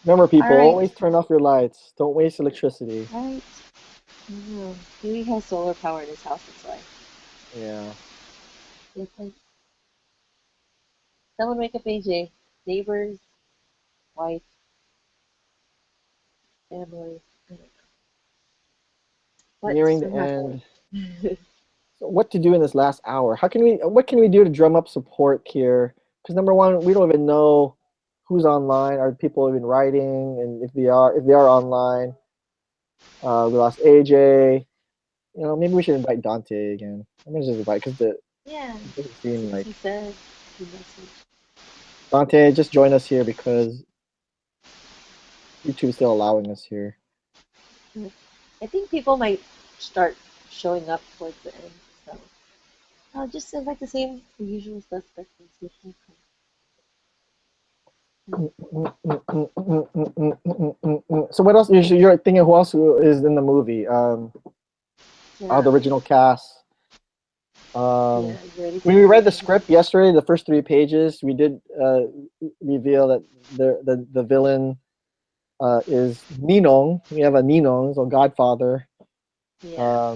Remember, people, Alright. always turn off your lights. Don't waste electricity. Right. No. Maybe he has solar power in his house, that's why. Yeah. Someone wake up AJ. Neighbors, wife, family. I don't know. But Nearing the I'm not end. bored. So what to do in this last hour? What can we do to drum up support here? Because number one, we don't even know who's online. Are people even writing? And if they are online, we lost AJ. You know, maybe we should invite Dante again. I'm gonna just invite because it doesn't seem like he said. He messaged. Dante. Just join us here because YouTube is still allowing us here. I think people might start showing up towards the end, so I'll just invite the usual suspects and see if they come. So what else? You're thinking who else is in the movie? The original cast. When we read the script yesterday, the first 3 pages, we did reveal that the villain is Ninong. We have a Ninong, so Godfather. Yeah.